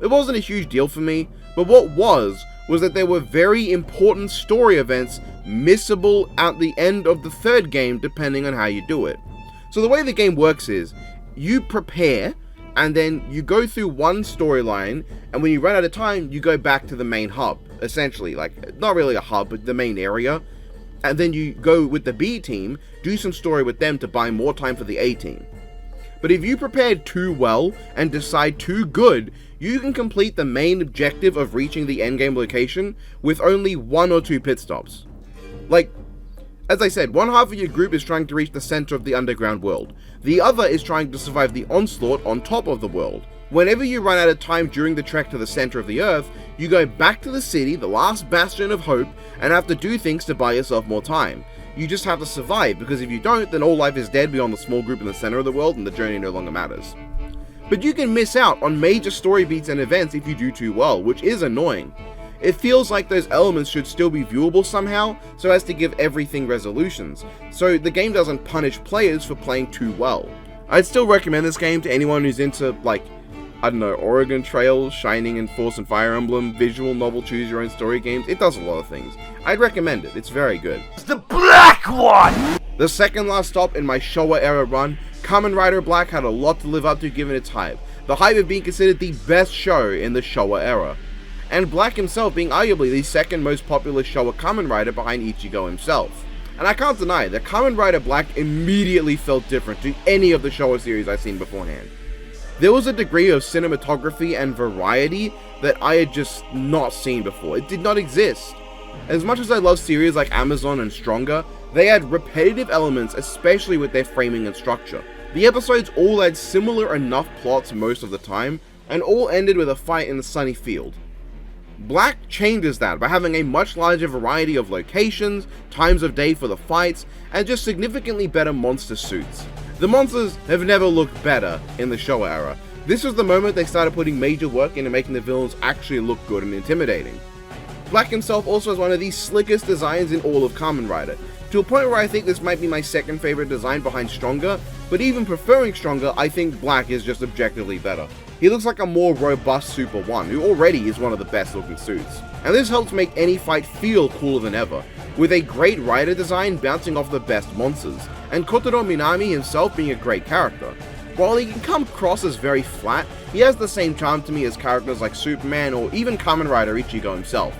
It wasn't a huge deal for me, but what was that there were very important story events missable at the end of the third game depending on how you do it. So the way the game works is, you prepare, and then you go through one storyline, and when you run out of time, you go back to the main hub, essentially, like, not really a hub, but the main area, and then you go with the B team, do some story with them to buy more time for the A team. But if you prepared too well and decide too good, you can complete the main objective of reaching the endgame location with only 1 or 2 pit stops. Like, as I said, one half of your group is trying to reach the center of the underground world. The other is trying to survive the onslaught on top of the world. Whenever you run out of time during the trek to the center of the earth, you go back to the city, the last bastion of hope, and have to do things to buy yourself more time. You just have to survive, because if you don't, then all life is dead beyond the small group in the center of the world and the journey no longer matters. But you can miss out on major story beats and events if you do too well, which is annoying. It feels like those elements should still be viewable somehow, so as to give everything resolutions, so the game doesn't punish players for playing too well. I'd still recommend this game to anyone who's into, like, I don't know, Oregon Trail, Shining and Force and Fire Emblem, visual novel choose your own story games. It does a lot of things. I'd recommend it, it's very good. It's the black one! The second last stop in my Showa era run, Kamen Rider Black had a lot to live up to given its hype. The hype of being considered the best show in the Showa era. And Black himself being arguably the second most popular Showa Kamen Rider behind Ichigo himself. And I can't deny that Kamen Rider Black immediately felt different to any of the Showa series I've seen beforehand. There was a degree of cinematography and variety that I had just not seen before. It did not exist. As much as I love series like Amazon and Stronger, they had repetitive elements, especially with their framing and structure. The episodes all had similar enough plots most of the time, and all ended with a fight in a sunny field. Black changes that by having a much larger variety of locations, times of day for the fights, and just significantly better monster suits. The monsters have never looked better in the Showa era. This was the moment they started putting major work into making the villains actually look good and intimidating. Black himself also has one of the slickest designs in all of Kamen Rider. to a point where I think this might be my second favorite design behind Stronger, but even preferring Stronger, I think Black is just objectively better. He looks like a more robust Super 1, who already is one of the best looking suits. And this helps make any fight feel cooler than ever, with a great rider design bouncing off the best monsters, and Kotaro Minami himself being a great character. While he can come across as very flat, he has the same charm to me as characters like Superman or even Kamen Rider Ichigo himself.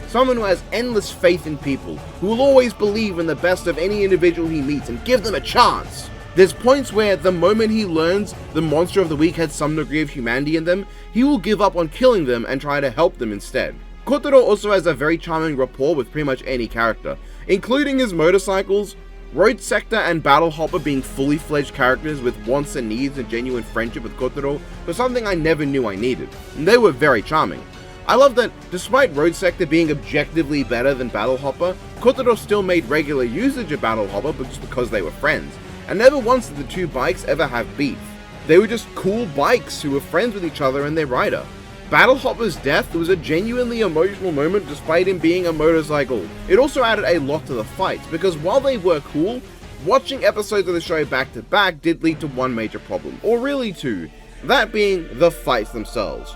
Someone who has endless faith in people, who will always believe in the best of any individual he meets and give them a chance. There's points where the moment he learns the monster of the week has some degree of humanity in them, he will give up on killing them and try to help them instead. Kotaro also has a very charming rapport with pretty much any character, including his motorcycles, Road Sector and Battle Hopper being fully fledged characters with wants and needs and genuine friendship with Kotaro was something I never knew I needed, and they were very charming. I love that despite Road Sector being objectively better than Battle Hopper, Kotaro still made regular usage of Battle Hopper just because they were friends, and never once did the two bikes ever have beef. They were just cool bikes who were friends with each other and their rider. Battle Hopper's death was a genuinely emotional moment despite him being a motorcycle. It also added a lot to the fights, because while they were cool, watching episodes of the show back to back did lead to one major problem, or really two, that being the fights themselves.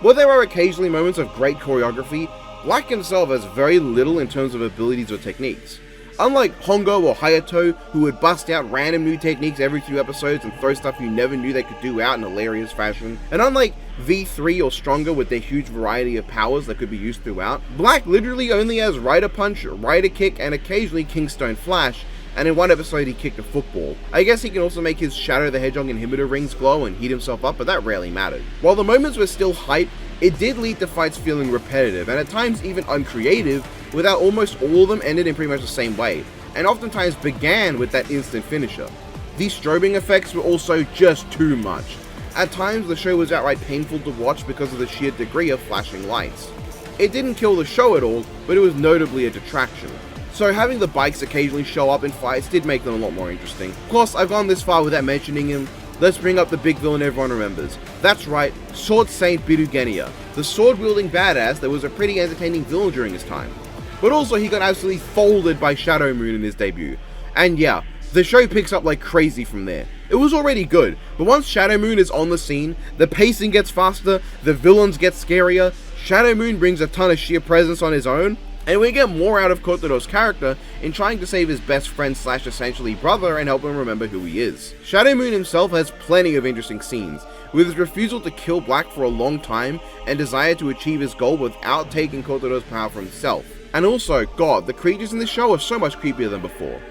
While there are occasionally moments of great choreography, Black himself has very little in terms of abilities or techniques. Unlike Hongo or Hayato, who would bust out random new techniques every few episodes and throw stuff you never knew they could do out in hilarious fashion, and unlike V3 or Stronger with their huge variety of powers that could be used throughout, Black literally only has Rider Punch, Rider Kick, and occasionally Kingstone Flash, and in one episode he kicked a football. I guess he can also make his Shadow the Hedgehog inhibitor rings glow and heat himself up, but that rarely mattered. While the moments were still hype, it did lead to fights feeling repetitive, and at times even uncreative, without almost all of them ended in pretty much the same way, and oftentimes began with that instant finisher. These strobing effects were also just too much. At times the show was outright painful to watch because of the sheer degree of flashing lights. It didn't kill the show at all, but it was notably a detraction. So having the bikes occasionally show up in fights did make them a lot more interesting. Of course, I've gone this far without mentioning him. Let's bring up the big villain everyone remembers. That's right, Sword Saint Birugenia, the sword-wielding badass that was a pretty entertaining villain during his time. But also he got absolutely folded by Shadow Moon in his debut. And yeah, the show picks up like crazy from there. It was already good, but once Shadow Moon is on the scene, the pacing gets faster, the villains get scarier, Shadow Moon brings a ton of sheer presence on his own, and we get more out of Kotaro's character in trying to save his best friend / essentially brother and help him remember who he is. Shadow Moon himself has plenty of interesting scenes, with his refusal to kill Black for a long time and desire to achieve his goal without taking Kotaro's power for himself. And also, god, the creatures in this show are so much creepier than before.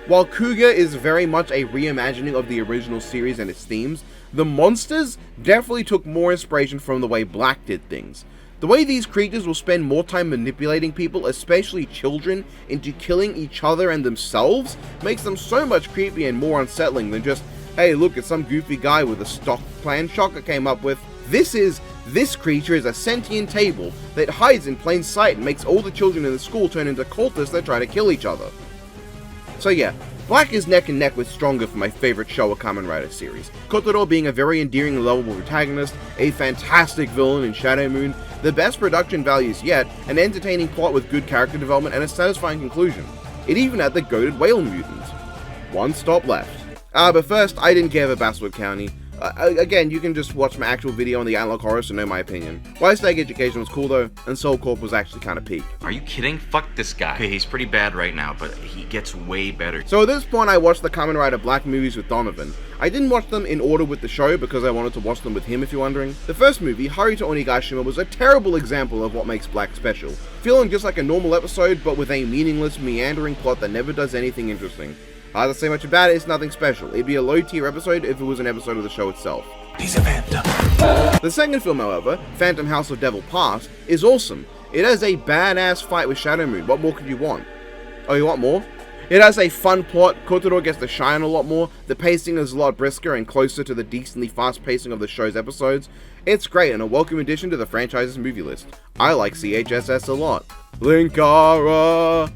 While Kuga is very much a reimagining of the original series and its themes, the monsters definitely took more inspiration from the way Black did things. The way these creatures will spend more time manipulating people, especially children, into killing each other and themselves, makes them so much creepier and more unsettling than just, hey look, it's some goofy guy with a stock plan Shocker came up with. This creature is a sentient table that hides in plain sight and makes all the children in the school turn into cultists that try to kill each other. So yeah, Black is neck and neck with Stronger for my favorite Showa Kamen Rider series. Kotaro being a very endearing and lovable protagonist, a fantastic villain in Shadow Moon, the best production values yet, an entertaining plot with good character development and a satisfying conclusion. It even had the goated whale mutant. One stop left. But first, I didn't care for Basswood County. Again, you can just watch my actual video on the Analog Horror to know my opinion. Why Stag Education was cool though, and Soul Corp was actually kind of peak. Are you kidding? Fuck this guy. Okay, he's pretty bad right now, but he gets way better. So at this point I watched the Kamen Rider Black movies with Donovan. I didn't watch them in order with the show because I wanted to watch them with him if you're wondering. The first movie, Haruto Onigashima, was a terrible example of what makes Black special. Feeling just like a normal episode but with a meaningless, meandering plot that never does anything interesting. Hard to say much about it, it's nothing special. It'd be a low tier episode if it was an episode of the show itself. He's a phantom. The second film, however, Phantom House of Devil Past, is awesome. It has a badass fight with Shadow Moon. What more could you want? Oh, you want more? It has a fun plot, Kotaro gets to shine a lot more, the pacing is a lot brisker and closer to the decently fast pacing of the show's episodes. It's great and a welcome addition to the franchise's movie list. I like CHSS a lot. Linkara!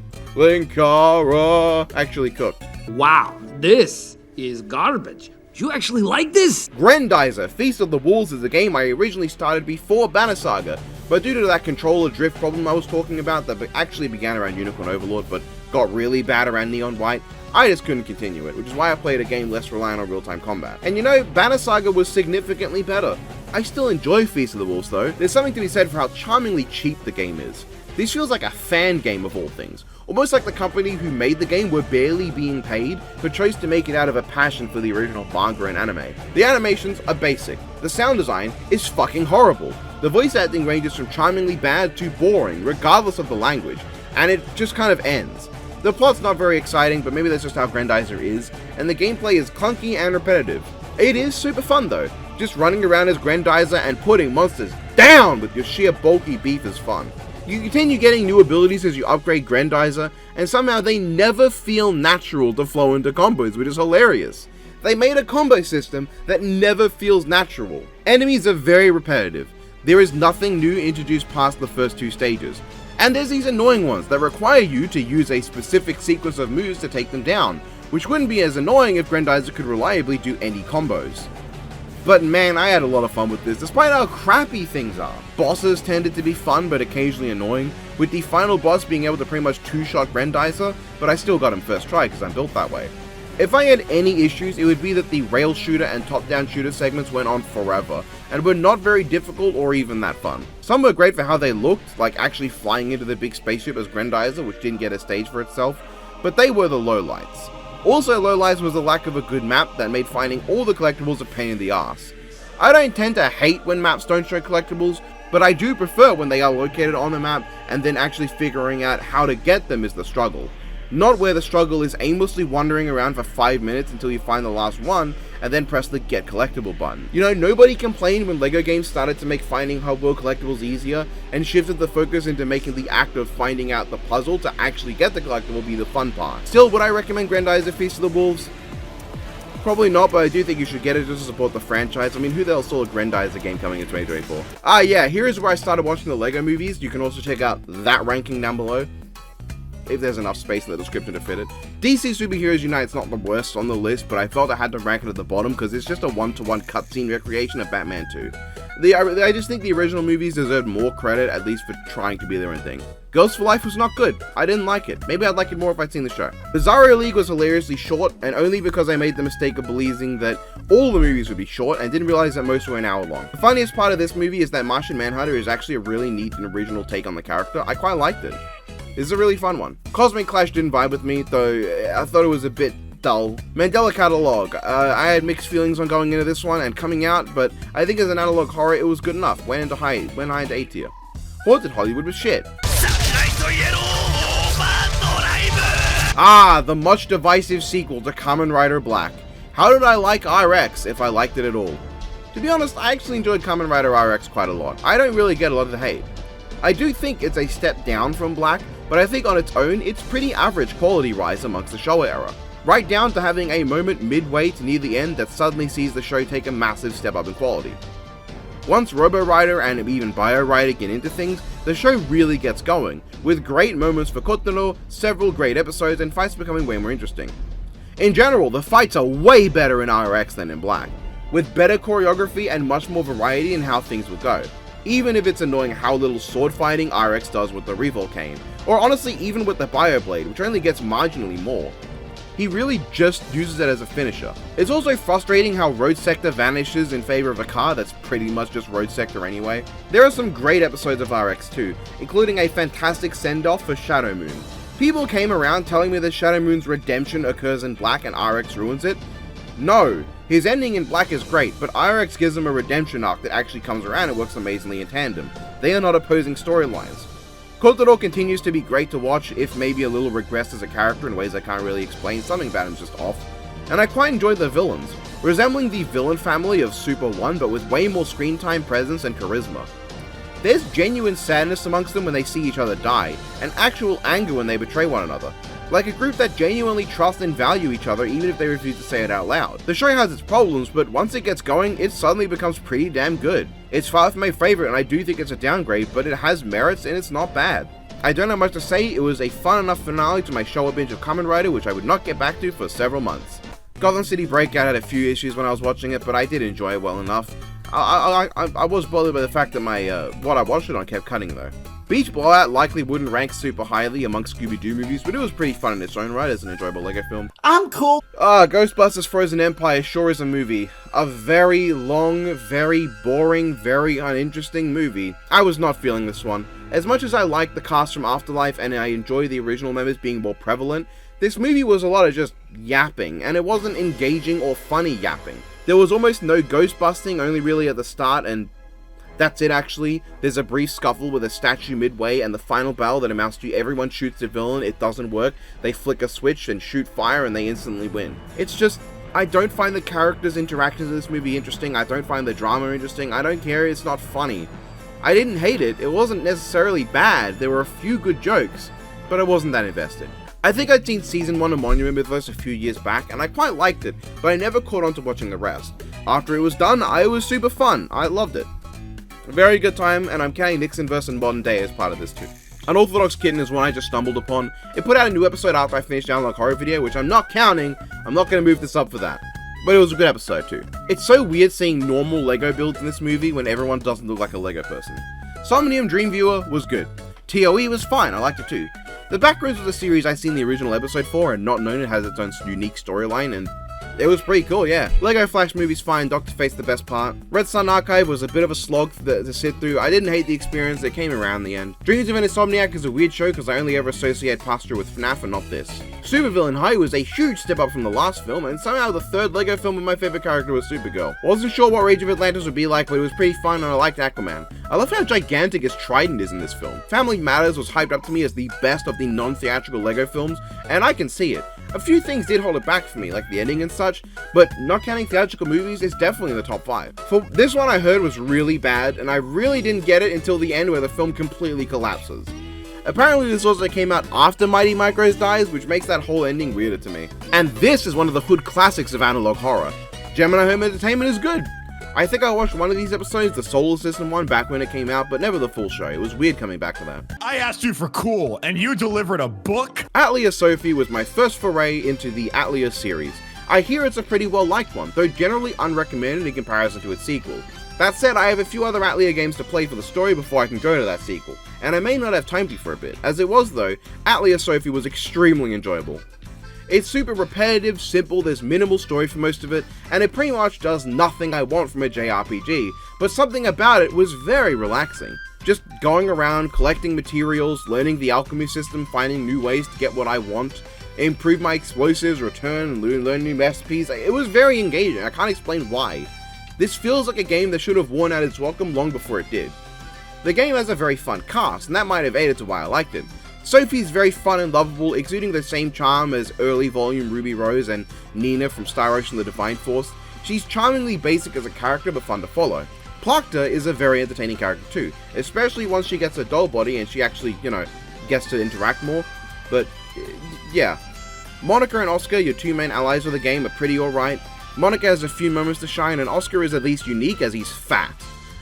Actually cooked. Wow, this is garbage. You actually like this? Grendizer Feast of the Wolves is a game I originally started before Banner Saga, but due to that controller drift problem I was talking about that actually began around Unicorn Overlord, but got really bad around Neon White, I just couldn't continue it, which is why I played a game less reliant on real-time combat. And you know, Banner Saga was significantly better. I still enjoy Feast of the Wolves though. There's something to be said for how charmingly cheap the game is. This feels like a fan game of all things, almost like the company who made the game were barely being paid, but chose to make it out of a passion for the original manga and anime. The animations are basic, the sound design is fucking horrible, the voice acting ranges from charmingly bad to boring, regardless of the language, and it just kind of ends. The plot's not very exciting, but maybe that's just how Grandizer is, and the gameplay is clunky and repetitive. It is super fun though, just running around as Grandizer and putting monsters down with your sheer bulky beef is fun. You continue getting new abilities as you upgrade Grandizer, and somehow they never feel natural to flow into combos, which is hilarious. They made a combo system that never feels natural. Enemies are very repetitive. There is nothing new introduced past the first two stages. And there's these annoying ones that require you to use a specific sequence of moves to take them down, which wouldn't be as annoying if Grandizer could reliably do any combos. But man, I had a lot of fun with this, despite how crappy things are. Bosses tended to be fun, but occasionally annoying, with the final boss being able to pretty much two-shot Grandizer, but I still got him first try because I'm built that way. If I had any issues, it would be that the rail shooter and top-down shooter segments went on forever, and were not very difficult or even that fun. Some were great for how they looked, like actually flying into the big spaceship as Grandizer, which didn't get a stage for itself, but they were the lowlights. Also lowlights was the lack of a good map that made finding all the collectibles a pain in the ass. I don't tend to hate when maps don't show collectibles, but I do prefer when they are located on the map and then actually figuring out how to get them is the struggle. Not where the struggle is aimlessly wandering around for 5 minutes until you find the last one and then press the get collectible button. You know, nobody complained when LEGO games started to make finding hub world collectibles easier and shifted the focus into making the act of finding out the puzzle to actually get the collectible be the fun part. Still, would I recommend Grandizer Feast of the Wolves? Probably not, but I do think you should get it just to support the franchise. I mean, who the hell saw a Grandizer game coming in 2024? Ah yeah, here is where I started watching the LEGO movies. You can also check out that ranking down below, if there's enough space in the description to fit it. DC Superheroes United's not the worst on the list, but I felt I had to rank it at the bottom because it's just a one-to-one cutscene recreation of Batman 2. I just think the original movies deserved more credit, at least for trying to be their own thing. Girls for Life was not good. I didn't like it. Maybe I'd like it more if I'd seen the show. Bizarro League was hilariously short, and only because I made the mistake of believing that all the movies would be short and didn't realize that most were an hour long. The funniest part of this movie is that Martian Manhunter is actually a really neat and original take on the character. I quite liked it. This is a really fun one. Cosmic Clash didn't vibe with me, though I thought it was a bit dull. Mandela Catalog. I had mixed feelings on going into this one and coming out, but I think as an analog horror, it was good enough. Went high into A tier. Haunted Hollywood was shit. Ah, the much divisive sequel to Kamen Rider Black. How did I like RX, if I liked it at all? To be honest, I actually enjoyed Kamen Rider RX quite a lot. I don't really get a lot of the hate. I do think it's a step down from Black, but I think on its own, it's pretty average quality rise amongst the Showa era. Right down to having a moment midway to near the end that suddenly sees the show take a massive step up in quality. Once Robo Rider and even Bio Rider get into things, the show really gets going, with great moments for Kotaro, several great episodes, and fights becoming way more interesting. In general, the fights are way better in RX than in Black, with better choreography and much more variety in how things will go. Even if it's annoying how little sword fighting RX does with the Revolcane, or honestly even with the Bioblade, which only gets marginally more. He really just uses it as a finisher. It's also frustrating how Road Sector vanishes in favor of a car that's pretty much just Road Sector anyway. There are some great episodes of RX too, including a fantastic send-off for Shadow Moon. People came around telling me that Shadow Moon's redemption occurs in Black and RX ruins it. No, his ending in Black is great, but RX gives him a redemption arc that actually comes around and works amazingly in tandem. They are not opposing storylines. Kotaro continues to be great to watch, if maybe a little regressed as a character in ways I can't really explain. Something about him's just off. And I quite enjoyed the villains, resembling the villain family of Super 1 but with way more screen time, presence, and charisma. There's genuine sadness amongst them when they see each other die, and actual anger when they betray one another. Like a group that genuinely trust and value each other even if they refuse to say it out loud. The show has its problems, but once it gets going, it suddenly becomes pretty damn good. It's far from my favorite and I do think it's a downgrade, but it has merits and it's not bad. I don't have much to say, it was a fun enough finale to my Showa binge of Kamen Rider, which I would not get back to for several months. Gotham City Breakout had a few issues when I was watching it, but I did enjoy it well enough. I was bothered by the fact that my what I watched it on kept cutting though. Beach Blowout likely wouldn't rank super highly amongst Scooby-Doo movies, but it was pretty fun in its own right as an enjoyable LEGO film. I'm cool. Ghostbusters Frozen Empire sure is a movie. A very long, very boring, very uninteresting movie. I was not feeling this one. As much as I like the cast from Afterlife and I enjoy the original members being more prevalent, this movie was a lot of just yapping, and it wasn't engaging or funny yapping. There was almost no ghost busting, only really at the start, and that's it actually. There's a brief scuffle with a statue midway, and the final battle that amounts to everyone shoots the villain, it doesn't work, they flick a switch and shoot fire and they instantly win. It's just, I don't find the characters' interactions in this movie interesting, I don't find the drama interesting, I don't care, it's not funny. I didn't hate it, it wasn't necessarily bad, there were a few good jokes, but I wasn't that invested. I think I'd seen Season 1 of Monument Mythos a few years back, and I quite liked it, but I never caught on to watching the rest. After it was done, it was super fun, I loved it. A very good time, and I'm counting Nixon vs. Modern Day as part of this too. Unorthodox Kitten is one I just stumbled upon. It put out a new episode after I finished Download Horror Video, which I'm not counting, I'm not going to move this up for that. But it was a good episode too. It's so weird seeing normal LEGO builds in this movie when everyone doesn't look like a LEGO person. Somnium Dreamviewer was good. TOE was fine, I liked it too. The Backrooms was a series I'd seen the original episode for and not known it has its own unique storyline, and it was pretty cool, yeah. LEGO Flash movie's fine, Dr. Fate's the best part. Red Sun Archive was a bit of a slog to sit through. I didn't hate the experience, it came around in the end. Dreams of an Insomniac is a weird show because I only ever associate Pasture with FNAF and not this. Supervillain High was a huge step up from the last film, and somehow the third LEGO film with my favorite character was Supergirl. Wasn't sure what Rage of Atlantis would be like, but it was pretty fun and I liked Aquaman. I love how gigantic his trident is in this film. Family Matters was hyped up to me as the best of the non-theatrical LEGO films, and I can see it. A few things did hold it back for me, like the ending and such, but not counting theatrical movies, it's definitely in the top 5. For this one I heard was really bad, and I really didn't get it until the end where the film completely collapses. Apparently this also came out after Mighty Micros dies, which makes that whole ending weirder to me. And this is one of the hood classics of analog horror. Gemini Home Entertainment is good. I think I watched one of these episodes, the Solar System one, back when it came out, but never the full show. It was weird coming back to that. I asked you for cool, and you delivered a book? Atelier Sophie was my first foray into the Atelier series. I hear it's a pretty well liked one, though generally unrecommended in comparison to its sequel. That said, I have a few other Atelier games to play for the story before I can go to that sequel, and I may not have time to for a bit. As it was though, Atelier Sophie was extremely enjoyable. It's super repetitive, simple, there's minimal story for most of it, and it pretty much does nothing I want from a JRPG, but something about it was very relaxing. Just going around, collecting materials, learning the alchemy system, finding new ways to get what I want, improve my explosives, return, and learn new recipes. It was very engaging, I can't explain why. This feels like a game that should have worn out its welcome long before it did. The game has a very fun cast, and that might have aided to why I liked it. Sophie's very fun and lovable, exuding the same charm as early volume Ruby Rose and Nina from Star Ocean the Divine Force. She's charmingly basic as a character but fun to follow. Plachta is a very entertaining character too, especially once she gets a doll body and she actually, gets to interact more. But, yeah. Monica and Oscar, your two main allies of the game, are pretty alright. Monica has a few moments to shine and Oscar is at least unique as he's fat.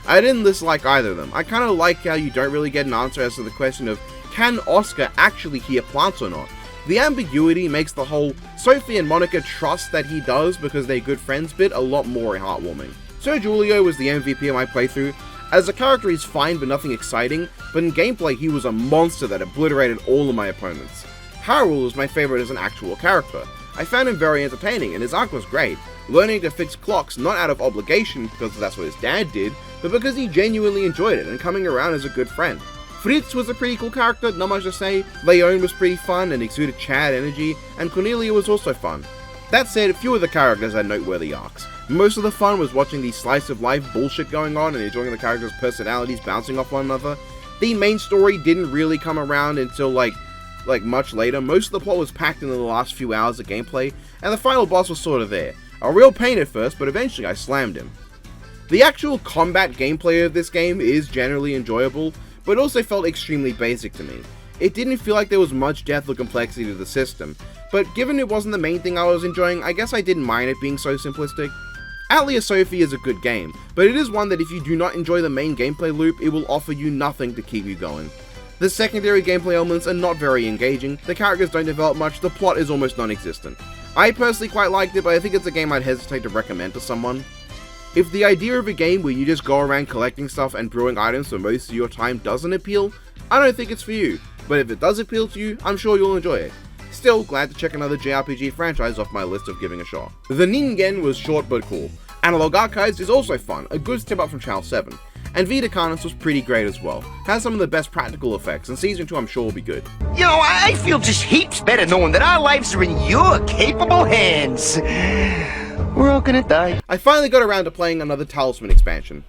I didn't dislike either of them. I kinda like how you don't really get an answer as to the question of can Oscar actually hear plants or not? The ambiguity makes the whole Sophie and Monica trust that he does because they're good friends bit a lot more heartwarming. Sir Julio was the MVP of my playthrough. As a character he's fine but nothing exciting, but in gameplay he was a monster that obliterated all of my opponents. Harold was my favorite as an actual character. I found him very entertaining and his arc was great, learning to fix clocks not out of obligation because that's what his dad did, but because he genuinely enjoyed it and coming around as a good friend. Fritz was a pretty cool character, not much to say, Leon was pretty fun and exuded Chad energy, and Cornelia was also fun. That said, a few of the characters had noteworthy arcs. Most of the fun was watching the slice of life bullshit going on and enjoying the characters' personalities bouncing off one another. The main story didn't really come around until like much later. Most of the plot was packed in the last few hours of gameplay, and the final boss was sort of there. A real pain at first, but eventually I slammed him. The actual combat gameplay of this game is generally enjoyable, but also felt extremely basic to me. It didn't feel like there was much depth or complexity to the system, but given it wasn't the main thing I was enjoying, I guess I didn't mind it being so simplistic. Atelier Sophie is a good game, but it is one that if you do not enjoy the main gameplay loop, it will offer you nothing to keep you going. The secondary gameplay elements are not very engaging, the characters don't develop much, the plot is almost non-existent. I personally quite liked it, but I think it's a game I'd hesitate to recommend to someone. If the idea of a game where you just go around collecting stuff and brewing items for most of your time doesn't appeal, I don't think it's for you, but if it does appeal to you, I'm sure you'll enjoy it. Still, glad to check another JRPG franchise off my list of giving a shot. The Ningen was short but cool. Analog Archives is also fun, a good step up from Channel 7. And Vita Carnus was pretty great as well. Has some of the best practical effects, and Season 2 I'm sure will be good. You know, I feel just heaps better knowing that our lives are in your capable hands. We're all gonna die. I finally got around to playing another Talisman expansion.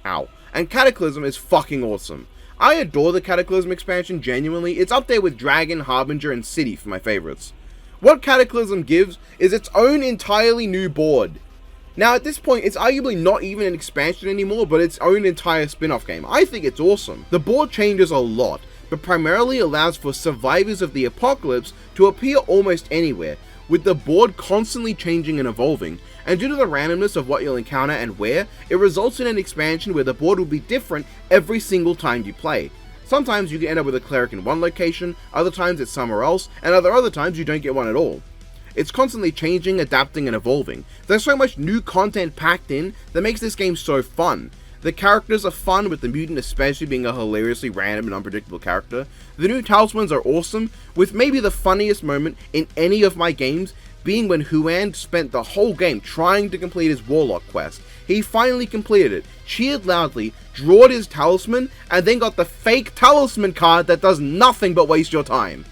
Ow. And Cataclysm is fucking awesome. I adore the Cataclysm expansion genuinely. It's up there with Dragon, Harbinger, and City for my favorites. What Cataclysm gives is its own entirely new board. Now at this point, it's arguably not even an expansion anymore, but its own entire spin-off game. I think it's awesome. The board changes a lot, but primarily allows for survivors of the apocalypse to appear almost anywhere, with the board constantly changing and evolving, and due to the randomness of what you'll encounter and where, it results in an expansion where the board will be different every single time you play. Sometimes you can end up with a cleric in one location, other times it's somewhere else, and other times you don't get one at all. It's constantly changing, adapting, and evolving. There's so much new content packed in that makes this game so fun. The characters are fun, with the mutant especially being a hilariously random and unpredictable character. The new Talismans are awesome, with maybe the funniest moment in any of my games being when Huan spent the whole game trying to complete his Warlock quest. He finally completed it, cheered loudly, drawed his Talisman, and then got the fake Talisman card that does nothing but waste your time.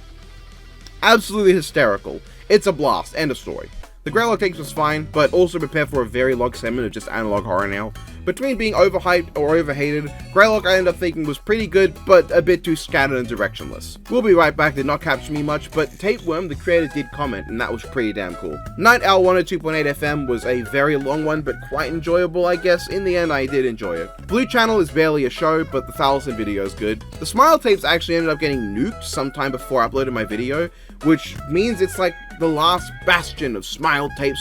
Absolutely hysterical. It's a blast, end of story. The Greylock takes was fine, but also prepare for a very long segment of just analog horror now. Between being overhyped or overhated, Greylock I ended up thinking was pretty good, but a bit too scattered and directionless. We'll Be Right Back did not capture me much, but Tapeworm, the creator, did comment, and that was pretty damn cool. Night Owl 102.8 FM was a very long one, but quite enjoyable, I guess. In the end, I did enjoy it. Blue Channel is barely a show, but the Thalison video is good. The Smile Tapes actually ended up getting nuked sometime before I uploaded my video, which means it's like the last bastion of Smile Tapes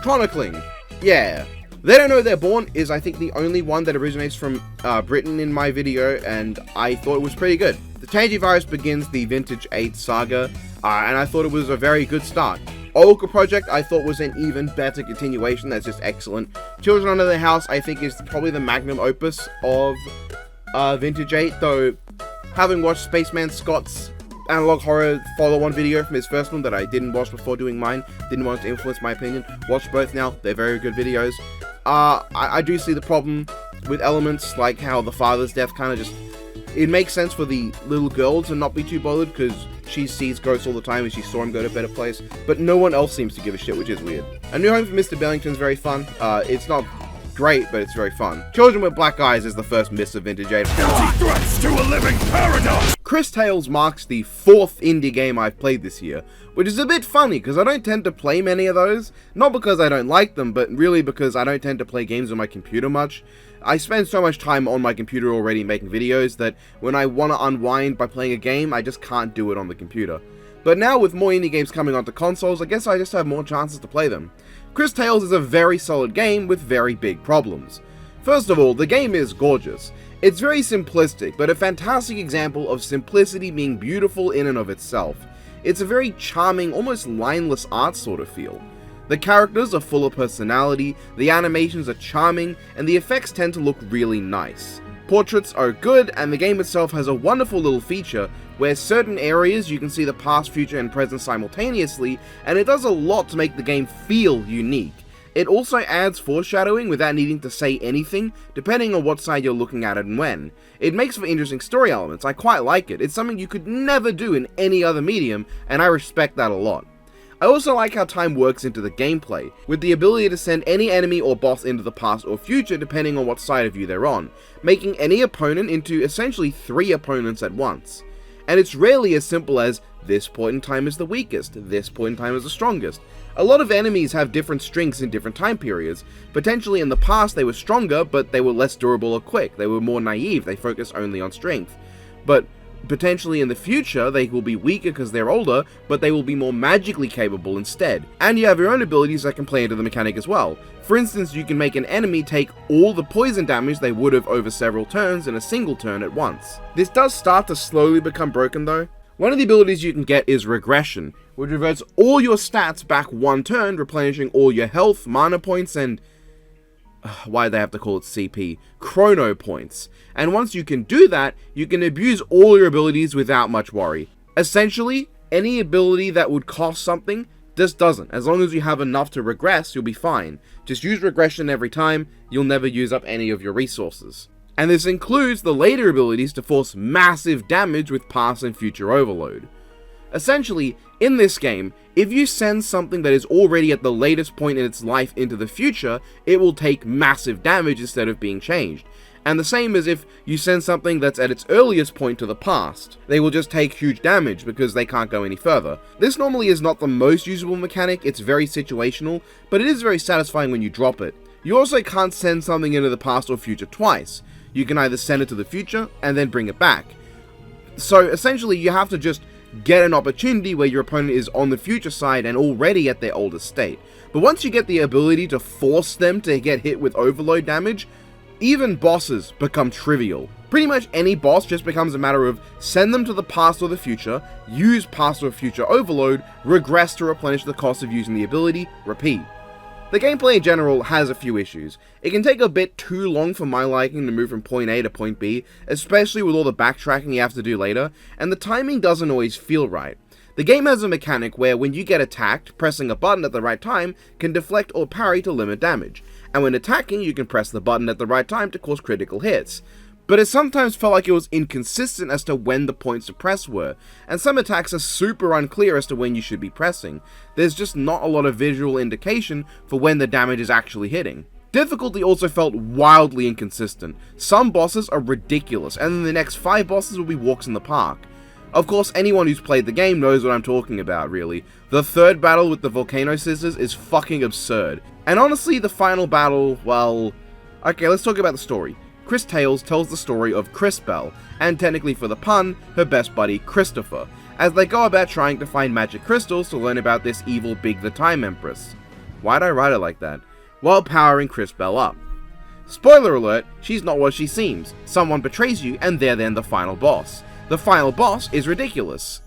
chronicling. Yeah. They Don't Know They're Born is, I think, the only one that originates from Britain in my video, and I thought it was pretty good. The Tangy Virus begins the Vintage 8 saga, and I thought it was a very good start. Oracle Project I thought was an even better continuation, that's just excellent. Children Under the House I think is probably the magnum opus of Vintage 8, though having watched Spaceman Scott's analog horror follow-on video from his first one that I didn't watch before doing mine, didn't want to influence my opinion, watch both now, they're very good videos. I do see the problem with elements like how the father's death kind of just, it makes sense for the little girl to not be too bothered because she sees ghosts all the time and she saw him go to a better place, but no one else seems to give a shit, which is weird. A New Home for Mr. Bellington is very fun. It's not great, but it's very fun. Children with Black Eyes is the first miss of Vintage 8. Threats to a living paradox! Cris Tales marks the 4th indie game I've played this year, which is a bit funny because I don't tend to play many of those, not because I don't like them, but really because I don't tend to play games on my computer much. I spend so much time on my computer already making videos that when I want to unwind by playing a game, I just can't do it on the computer. But now with more indie games coming onto consoles, I guess I just have more chances to play them. Cris Tales is a very solid game with very big problems. First of all, the game is gorgeous. It's very simplistic, but a fantastic example of simplicity being beautiful in and of itself. It's a very charming, almost lineless art sort of feel. The characters are full of personality, the animations are charming, and the effects tend to look really nice. Portraits are good, and the game itself has a wonderful little feature where certain areas you can see the past, future, and present simultaneously, and it does a lot to make the game feel unique. It also adds foreshadowing without needing to say anything, depending on what side you're looking at and when. It makes for interesting story elements, I quite like it. It's something you could never do in any other medium, and I respect that a lot. I also like how time works into the gameplay, with the ability to send any enemy or boss into the past or future depending on what side of you they're on, making any opponent into essentially 3 opponents at once. And it's rarely as simple as, this point in time is the weakest, this point in time is the strongest. A lot of enemies have different strengths in different time periods. Potentially in the past they were stronger, but they were less durable or quick, they were more naive, they focused only on strength. But potentially in the future, they will be weaker because they're older, but they will be more magically capable instead. And you have your own abilities that can play into the mechanic as well. For instance, you can make an enemy take all the poison damage they would have over several turns in a single turn at once. This does start to slowly become broken though. One of the abilities you can get is Regression, which reverts all your stats back 1 turn, replenishing all your health, mana points, and why they have to call it CP, chrono points. And once you can do that, you can abuse all your abilities without much worry. Essentially, any ability that would cost something just doesn't. As long as you have enough to regress, you'll be fine. Just use regression every time, you'll never use up any of your resources. And this includes the later abilities to force massive damage with past and future overload. Essentially, in this game, if you send something that is already at the latest point in its life into the future, it will take massive damage instead of being changed. And the same as if you send something that's at its earliest point to the past. They will just take huge damage because they can't go any further. This normally is not the most usable mechanic, it's very situational, but it is very satisfying when you drop it. You also can't send something into the past or future twice. You can either send it to the future and then bring it back. So essentially you have to just get an opportunity where your opponent is on the future side and already at their oldest state. But once you get the ability to force them to get hit with overload damage, even bosses become trivial. Pretty much any boss just becomes a matter of send them to the past or the future, use past or future overload, regress to replenish the cost of using the ability, repeat. The gameplay in general has a few issues. It can take a bit too long for my liking to move from point A to point B, especially with all the backtracking you have to do later, and the timing doesn't always feel right. The game has a mechanic where when you get attacked, pressing a button at the right time can deflect or parry to limit damage, and when attacking you can press the button at the right time to cause critical hits. But it sometimes felt like it was inconsistent as to when the points to press were, and some attacks are super unclear as to when you should be pressing. There's just not a lot of visual indication for when the damage is actually hitting. Difficulty also felt wildly inconsistent. Some bosses are ridiculous, and then the next 5 bosses will be walks in the park. Of course, anyone who's played the game knows what I'm talking about, really. The third battle with the volcano scissors is fucking absurd. And honestly, the final battle, well... Okay, let's talk about the story. Cris Tales tells the story of Crisbel, and technically for the pun, her best buddy Christopher, as they go about trying to find magic crystals to learn about this evil Big the Time Empress. Why'd I write it like that? While powering Crisbel up. Spoiler alert, she's not what she seems. Someone betrays you, and they're then the final boss. The final boss is ridiculous.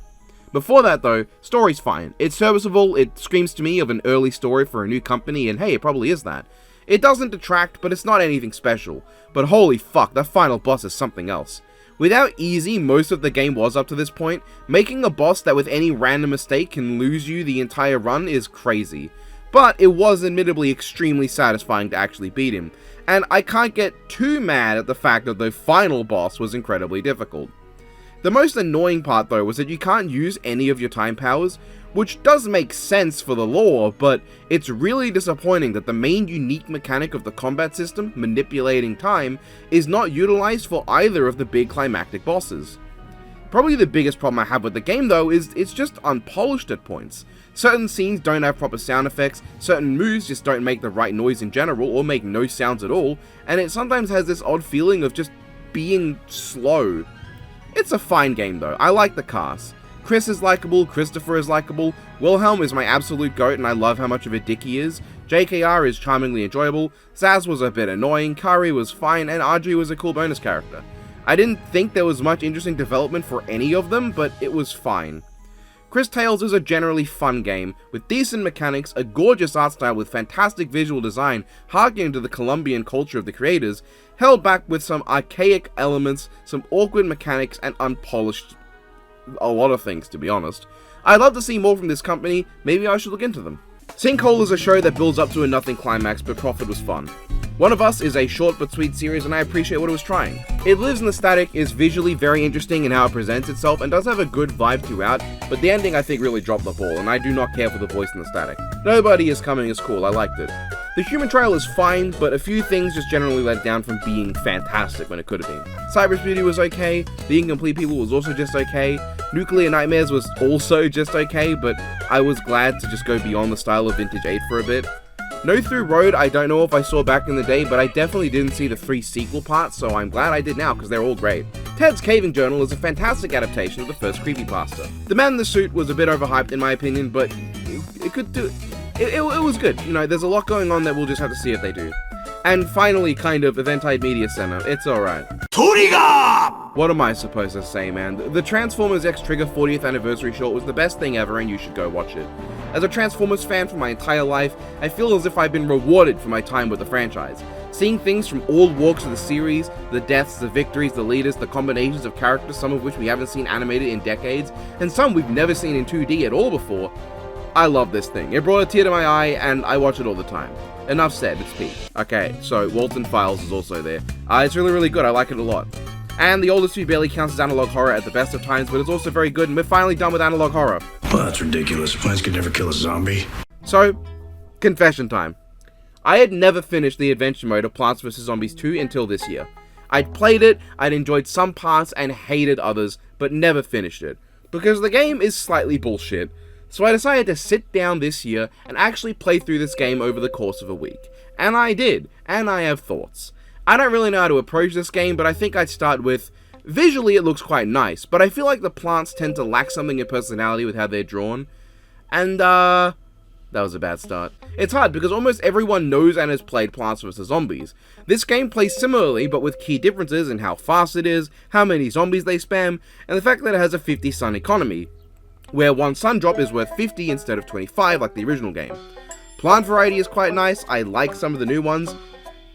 Before that though, story's fine. It's serviceable, it screams to me of an early story for a new company, and hey, it probably is that. It doesn't detract, but it's not anything special. But holy fuck, that final boss is something else. With how easy most of the game was up to this point, making a boss that with any random mistake can lose you the entire run is crazy. But it was admittedly extremely satisfying to actually beat him, and I can't get too mad at the fact that the final boss was incredibly difficult. The most annoying part though was that you can't use any of your time powers, which does make sense for the lore, but it's really disappointing that the main unique mechanic of the combat system, manipulating time, is not utilized for either of the big climactic bosses. Probably the biggest problem I have with the game though is it's just unpolished at points. Certain scenes don't have proper sound effects, certain moves just don't make the right noise in general or make no sounds at all, and it sometimes has this odd feeling of just being slow. It's a fine game though, I like the cast. Chris is likable, Christopher is likable, Wilhelm is my absolute goat and I love how much of a dick he is, JKR is charmingly enjoyable, Zaz was a bit annoying, Kari was fine, and Audrey was a cool bonus character. I didn't think there was much interesting development for any of them, but it was fine. Cris Tales is a generally fun game, with decent mechanics, a gorgeous art style with fantastic visual design, harkening to the Colombian culture of the creators, held back with some archaic elements, some awkward mechanics, and unpolished a lot of things, to be honest. I'd love to see more from this company, maybe I should look into them. Sinkhole is a show that builds up to a nothing climax, but Prophet was fun. One of Us is a short but sweet series and I appreciate what it was trying. It Lives in the Static is visually very interesting in how it presents itself and does have a good vibe throughout, but the ending I think really dropped the ball and I do not care for the voice in the static. Nobody Is Coming is cool, I liked it. The human trial is fine, but a few things just generally let down from being fantastic when it could have been. Cyber Beauty was okay, The Incomplete People was also just okay, Nuclear Nightmares was also just okay, but I was glad to just go beyond the style of Vintage 8 for a bit. No Through Road I don't know if I saw back in the day, but I definitely didn't see the 3 sequel parts, so I'm glad I did now because they're all great. Ted's Caving Journal is a fantastic adaptation of the first creepypasta. The Man in the Suit was a bit overhyped in my opinion, but it could do... It was good. You know, there's a lot going on that we'll just have to see if they do. And finally, kind of, Eventide Media Center. It's alright. What am I supposed to say, man? The Transformers X Trigger 40th Anniversary short was the best thing ever and you should go watch it. As a Transformers fan for my entire life, I feel as if I've been rewarded for my time with the franchise. Seeing things from all walks of the series, the deaths, the victories, the leaders, the combinations of characters, some of which we haven't seen animated in decades, and some we've never seen in 2D at all before, I love this thing. It brought a tear to my eye, and I watch it all the time. Enough said, it's peak. Okay, so Walton Files is also there. It's really, really good, I like it a lot. And The Oldest View barely counts as analog horror at the best of times, but it's also very good, and we're finally done with analog horror. Well, that's ridiculous. Plants could never kill a zombie. So, confession time. I had never finished the adventure mode of Plants vs. Zombies 2 until this year. I'd played it, I'd enjoyed some parts, and hated others, but never finished it. Because the game is slightly bullshit. So I decided to sit down this year and actually play through this game over the course of a week. And I did, and I have thoughts. I don't really know how to approach this game, but I think I'd start with, visually it looks quite nice, but I feel like the plants tend to lack something in personality with how they're drawn. And, that was a bad start. It's hard because almost everyone knows and has played Plants vs. Zombies. This game plays similarly, but with key differences in how fast it is, how many zombies they spam, and the fact that it has a 50 sun economy, where one sun drop is worth 50 instead of 25 like the original game. Plant variety is quite nice, I like some of the new ones.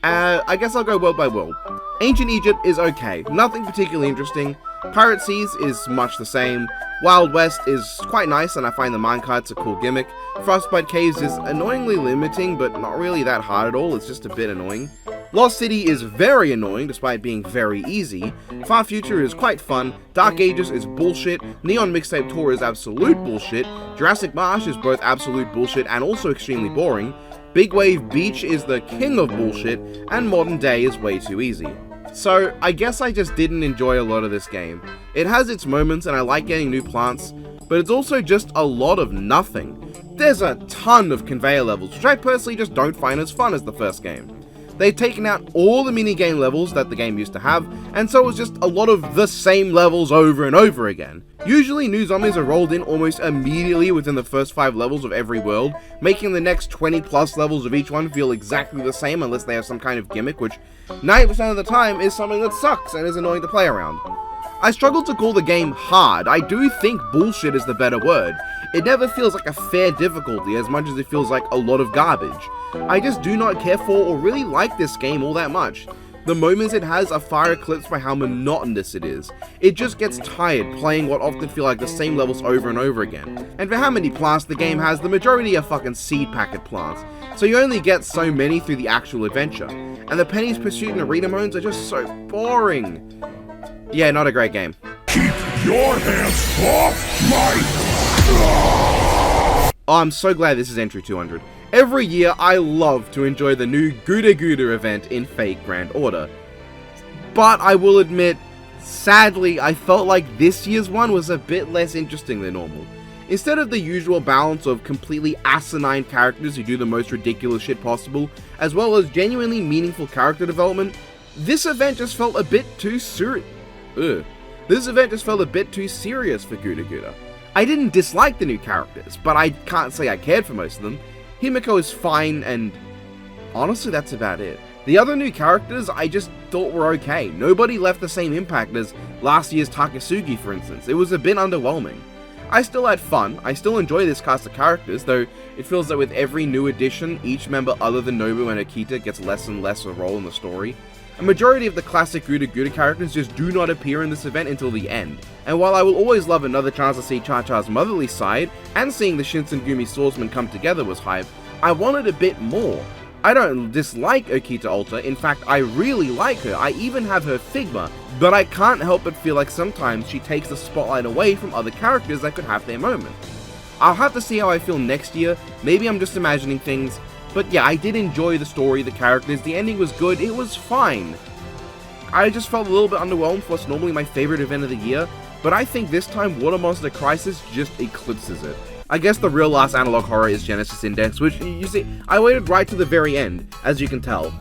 I guess I'll go world by world. Ancient Egypt is okay, nothing particularly interesting. Pirate Seas is much the same. Wild West is quite nice, and I find the minecarts a cool gimmick. Frostbite Caves is annoyingly limiting, but not really that hard at all, it's just a bit annoying. Lost City is very annoying, despite being very easy. Far Future is quite fun. Dark Ages is bullshit. Neon Mixtape Tour is absolute bullshit. Jurassic Marsh is both absolute bullshit and also extremely boring. Big Wave Beach is the king of bullshit, and Modern Day is way too easy. So, I guess I just didn't enjoy a lot of this game. It has its moments and I like getting new plants, but it's also just a lot of nothing. There's a ton of conveyor levels, which I personally just don't find as fun as the first game. They've taken out all the minigame levels that the game used to have, and so it's just a lot of the same levels over and over again. Usually new zombies are rolled in almost immediately within the first 5 levels of every world, making the next 20 plus levels of each one feel exactly the same unless they have some kind of gimmick, which 90% of the time is something that sucks and is annoying to play around. I struggle to call the game hard. I do think bullshit is the better word. It never feels like a fair difficulty as much as it feels like a lot of garbage. I just do not care for or really like this game all that much. The moments it has are far eclipsed by how monotonous it is. It just gets tired playing what often feel like the same levels over and over again. And for how many plants the game has, the majority are fucking seed packet plants, so you only get so many through the actual adventure. And the Penny's Pursuit and Arena modes are just so boring. Yeah, not a great game. Keep your hands off my... Oh, I'm so glad this is entry 200. Every year, I love to enjoy the new Guda Guda event in Fate Grand Order. But I will admit, sadly, I felt like this year's one was a bit less interesting than normal. Instead of the usual balance of completely asinine characters who do the most ridiculous shit possible, as well as genuinely meaningful character development, this event just felt a bit too serious for Guda Guda. I didn't dislike the new characters, but I can't say I cared for most of them. Himiko is fine, and honestly that's about it. The other new characters I just thought were okay. Nobody left the same impact as last year's Takasugi, for instance. It was a bit underwhelming. I still had fun, I still enjoy this cast of characters, though it feels that with every new addition, each member other than Nobu and Akita gets less and less a role in the story. A majority of the classic Guda Guda characters just do not appear in this event until the end, and while I will always love another chance to see Cha-Cha's motherly side, and seeing the Shinsengumi swordsmen come together was hype, I wanted a bit more. I don't dislike Okita Alta, in fact I really like her, I even have her Figma, but I can't help but feel like sometimes she takes the spotlight away from other characters that could have their moment. I'll have to see how I feel next year, maybe I'm just imagining things, but yeah, I did enjoy the story, the characters, the ending was good, it was fine. I just felt a little bit underwhelmed for what's normally my favorite event of the year, but I think this time Water Monster Crisis just eclipses it. I guess the real last analog horror is Genesis Index, which, you see, I waited right to the very end, as you can tell,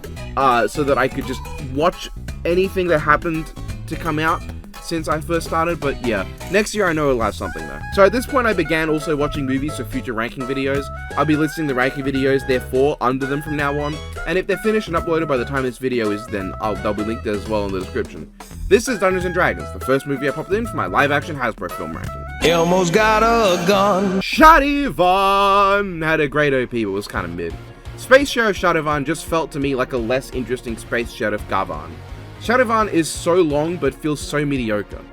so that I could just watch anything that happened to come out since I first started, but yeah, next year I know I'll have something though. So at this point I began also watching movies for future ranking videos. I'll be listing the ranking videos, therefore, under them from now on, and if they're finished and uploaded by the time this video is, then they'll be linked as well in the description. This is Dungeons & Dragons, the first movie I popped in for my live-action Hasbro film ranking. He almost got a gun. Shadivan had a great OP, but was kind of mid. Space Sheriff Shadowvan just felt to me like a less interesting Space Sheriff Gavan. Shadowvan is so long but feels so mediocre.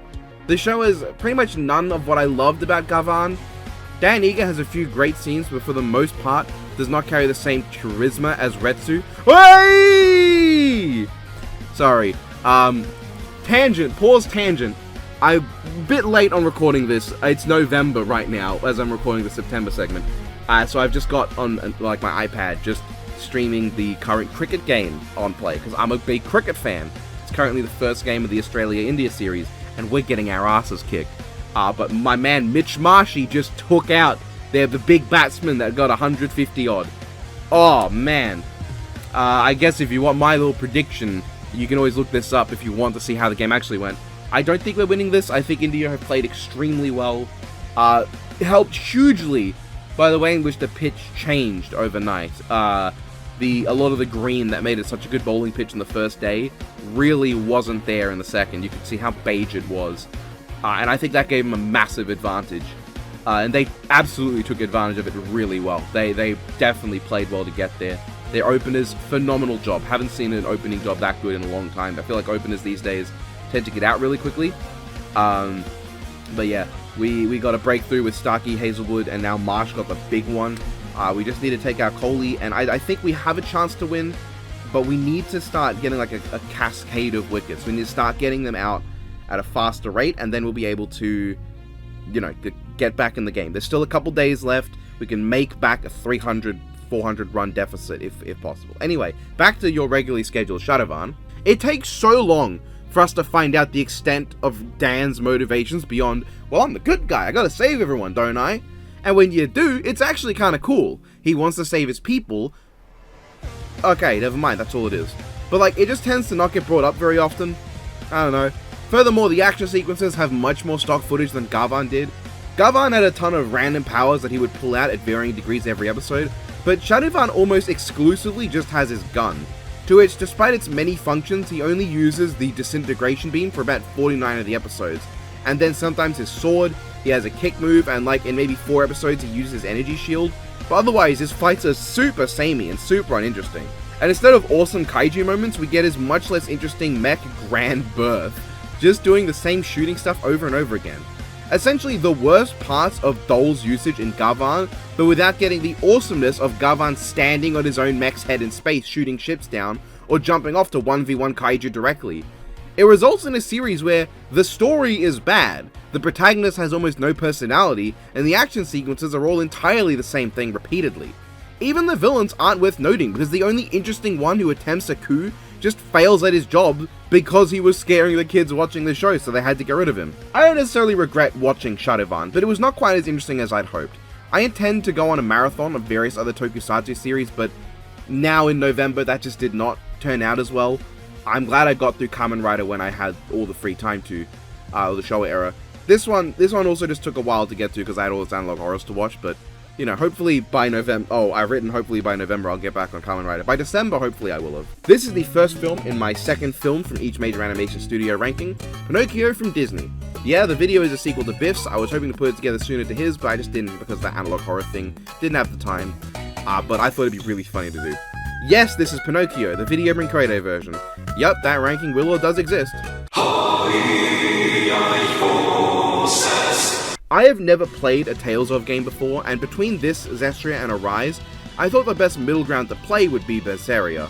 The show has pretty much none of what I loved about Gavan. Dan Ige has a few great scenes, but for the most part does not carry the same charisma as Retsu. Hey! Sorry. Pause tangent. I'm a bit late on recording this. It's November right now as I'm recording the September segment. So I've just got on like my iPad just streaming the current cricket game on play because I'm a big cricket fan. It's currently the first game of the Australia-India series and we're getting our asses kicked. But my man Mitch Marshy just took out the big batsman that got 150 odd. Oh man. I guess if you want my little prediction, you can always look this up if you want to see how the game actually went. I don't think we're winning this. I think India have played extremely well. Helped hugely by the way in which the pitch changed overnight. A lot of the green that made it such a good bowling pitch in the first day really wasn't there in the second. You could see how beige it was. And I think that gave them a massive advantage. And they absolutely took advantage of it really well. They definitely played well to get there. Their openers, phenomenal job. Haven't seen an opening job that good in a long time. I feel like openers these days tend to get out really quickly. But yeah, we got a breakthrough with Starkey, Hazelwood, and now Marsh got the big one. We just need to take out Coley, and I think we have a chance to win, but we need to start getting like a cascade of wickets. We need to start getting them out at a faster rate, and then we'll be able to, you know, get back in the game. There's still a couple days left. We can make back a 300, 400 run deficit if possible. Anyway, back to your regularly scheduled Shadowvan. It takes so long for us to find out the extent of Dan's motivations beyond, well, I'm the good guy, I gotta save everyone, don't I? And when you do, it's actually kind of cool. He wants to save his people. Okay, never mind, that's all it is. But like, it just tends to not get brought up very often. I don't know. Furthermore, the action sequences have much more stock footage than Gavan did. Gavan had a ton of random powers that he would pull out at varying degrees every episode, but Shadowvan almost exclusively just has his gun, to which, despite its many functions, he only uses the disintegration beam for about 49 of the episodes, and then sometimes his sword, he has a kick move, and like in maybe 4 episodes he uses his energy shield, but otherwise his fights are super samey and super uninteresting. And instead of awesome kaiju moments, we get his much less interesting mech grand birth, just doing the same shooting stuff over and over again. Essentially the worst parts of Dole's usage in Gavan, but without getting the awesomeness of Gavan standing on his own mech's head in space shooting ships down, or jumping off to 1v1 kaiju directly. It results in a series where the story is bad, the protagonist has almost no personality, and the action sequences are all entirely the same thing repeatedly. Even the villains aren't worth noting, because the only interesting one who attempts a coup just fails at his job because he was scaring the kids watching the show, so they had to get rid of him. I don't necessarily regret watching Shadowvan, but it was not quite as interesting as I'd hoped. I intend to go on a marathon of various other tokusatsu series, but now in November that just did not turn out as well. I'm glad I got through Kamen Rider when I had all the free time to, the Showa era. This one also just took a while to get to because I had all those analog horrors to watch, but you know, hopefully by November, hopefully by November I'll get back on Kamen Rider. By December, hopefully I will have. This is the first film in my second film from each major animation studio ranking, Pinocchio from Disney. Yeah, the video is a sequel to Biff's. I was hoping to put it together sooner to his, but I just didn't because the analog horror thing. Didn't have the time, but I thought it'd be really funny to do. Yes, this is Pinocchio, the Video Bring Koide version. Yup, that ranking will or does exist. I have never played a Tales of game before, and between this, Zestria, and Arise, I thought the best middle ground to play would be Berseria.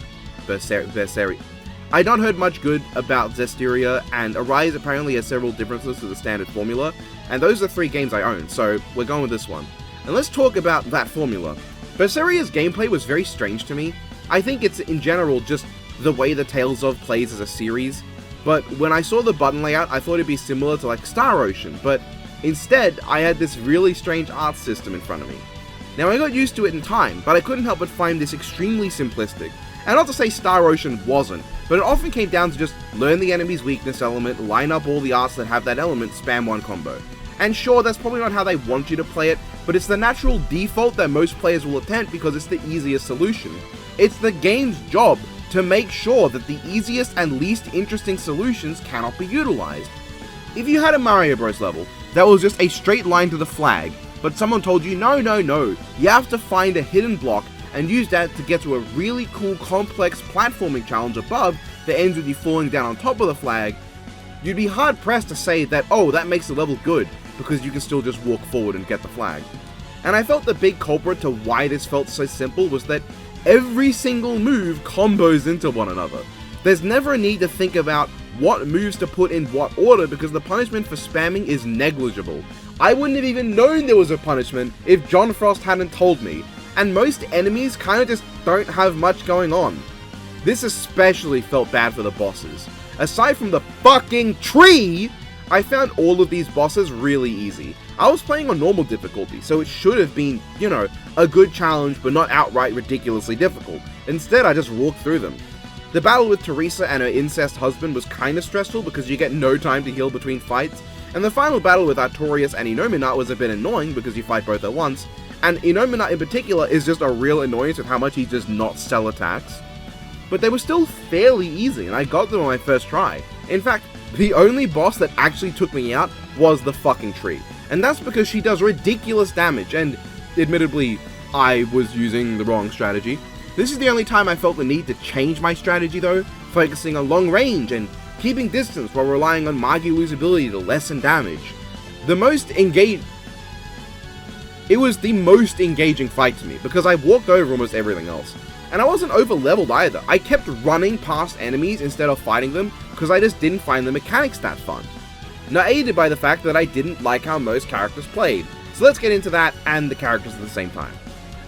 I'd not heard much good about Zestiria, and Arise apparently has several differences to the standard formula, and those are 3 games I own, so we're going with this one. And let's talk about that formula. Berseria's gameplay was very strange to me. I think it's in general just the way the Tales of plays as a series, but when I saw the button layout I thought it'd be similar to like Star Ocean, but instead, I had this really strange art system in front of me. Now, I got used to it in time, but I couldn't help but find this extremely simplistic. And not to say Star Ocean wasn't, but it often came down to just learn the enemy's weakness element, line up all the arts that have that element, spam one combo. And sure, that's probably not how they want you to play it, but it's the natural default that most players will attempt because it's the easiest solution. It's the game's job to make sure that the easiest and least interesting solutions cannot be utilized. If you had a Mario Bros level that was just a straight line to the flag, but someone told you, no, you have to find a hidden block and use that to get to a really cool complex platforming challenge above that ends with you falling down on top of the flag, you'd be hard pressed to say that, oh, that makes the level good, because you can still just walk forward and get the flag. And I felt the big culprit to why this felt so simple was that every single move combos into one another. There's never a need to think about what moves to put in what order because the punishment for spamming is negligible. I wouldn't have even known there was a punishment if John Frost hadn't told me, and most enemies kinda just don't have much going on. This especially felt bad for the bosses. Aside from the fucking tree, I found all of these bosses really easy. I was playing on normal difficulty, so it should have been, you know, a good challenge but not outright ridiculously difficult. Instead, I just walked through them. The battle with Teresa and her incest husband was kinda stressful because you get no time to heal between fights, and the final battle with Artorias and Inomina was a bit annoying because you fight both at once, and Inomina in particular is just a real annoyance with how much he does not sell attacks. But they were still fairly easy, and I got them on my first try. In fact, the only boss that actually took me out was the fucking tree, and that's because she does ridiculous damage, and admittedly, I was using the wrong strategy. This is the only time I felt the need to change my strategy though, focusing on long range and keeping distance while relying on Magilu's ability to lessen damage. It was the most engaging fight to me, because I walked over almost everything else. And I wasn't over leveled either. I kept running past enemies instead of fighting them, because I just didn't find the mechanics that fun. Now aided by the fact that I didn't like how most characters played. So let's get into that and the characters at the same time.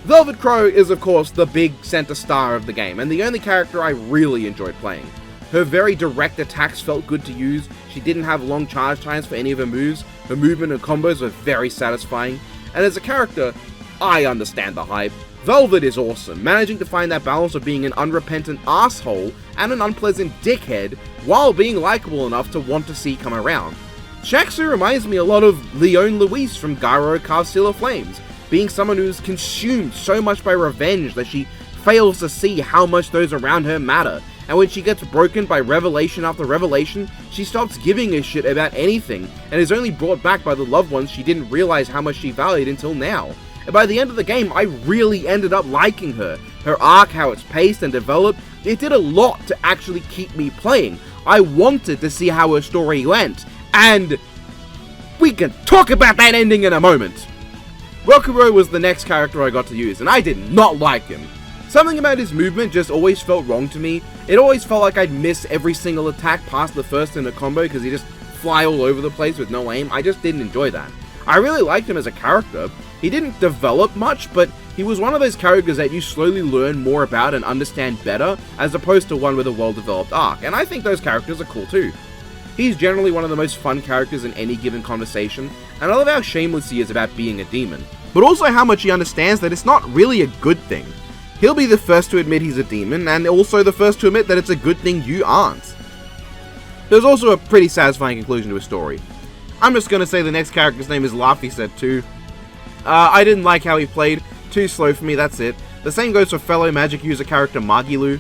Velvet Crow is of course the big center star of the game, and the only character I really enjoyed playing. Her very direct attacks felt good to use, she didn't have long charge times for any of her moves, her movement and combos were very satisfying, and as a character, I understand the hype. Velvet is awesome, managing to find that balance of being an unrepentant asshole and an unpleasant dickhead, while being likable enough to want to see come around. Shaxu reminds me a lot of Leon Luis from Gyro Carcilla Flames, being someone who's consumed so much by revenge that she fails to see how much those around her matter, and when she gets broken by revelation after revelation, she stops giving a shit about anything, and is only brought back by the loved ones she didn't realize how much she valued until now. And by the end of the game, I really ended up liking her. Her arc, how it's paced and developed, it did a lot to actually keep me playing. I wanted to see how her story went, and we can talk about that ending in a moment. Rokuro was the next character I got to use, and I did not like him. Something about his movement just always felt wrong to me. It always felt like I'd miss every single attack past the first in a combo because he just fly all over the place with no aim. I just didn't enjoy that. I really liked him as a character. He didn't develop much, but he was one of those characters that you slowly learn more about and understand better, as opposed to one with a well-developed arc, and I think those characters are cool too. He's generally one of the most fun characters in any given conversation, and I love how shameless he is about being a demon, but also how much he understands that it's not really a good thing. He'll be the first to admit he's a demon, and also the first to admit that it's a good thing you aren't. There's also a pretty satisfying conclusion to his story. I'm just gonna say the next character's name is Laphicet 2. I didn't like how he played, too slow for me, that's it. The same goes for fellow magic user character Magilu.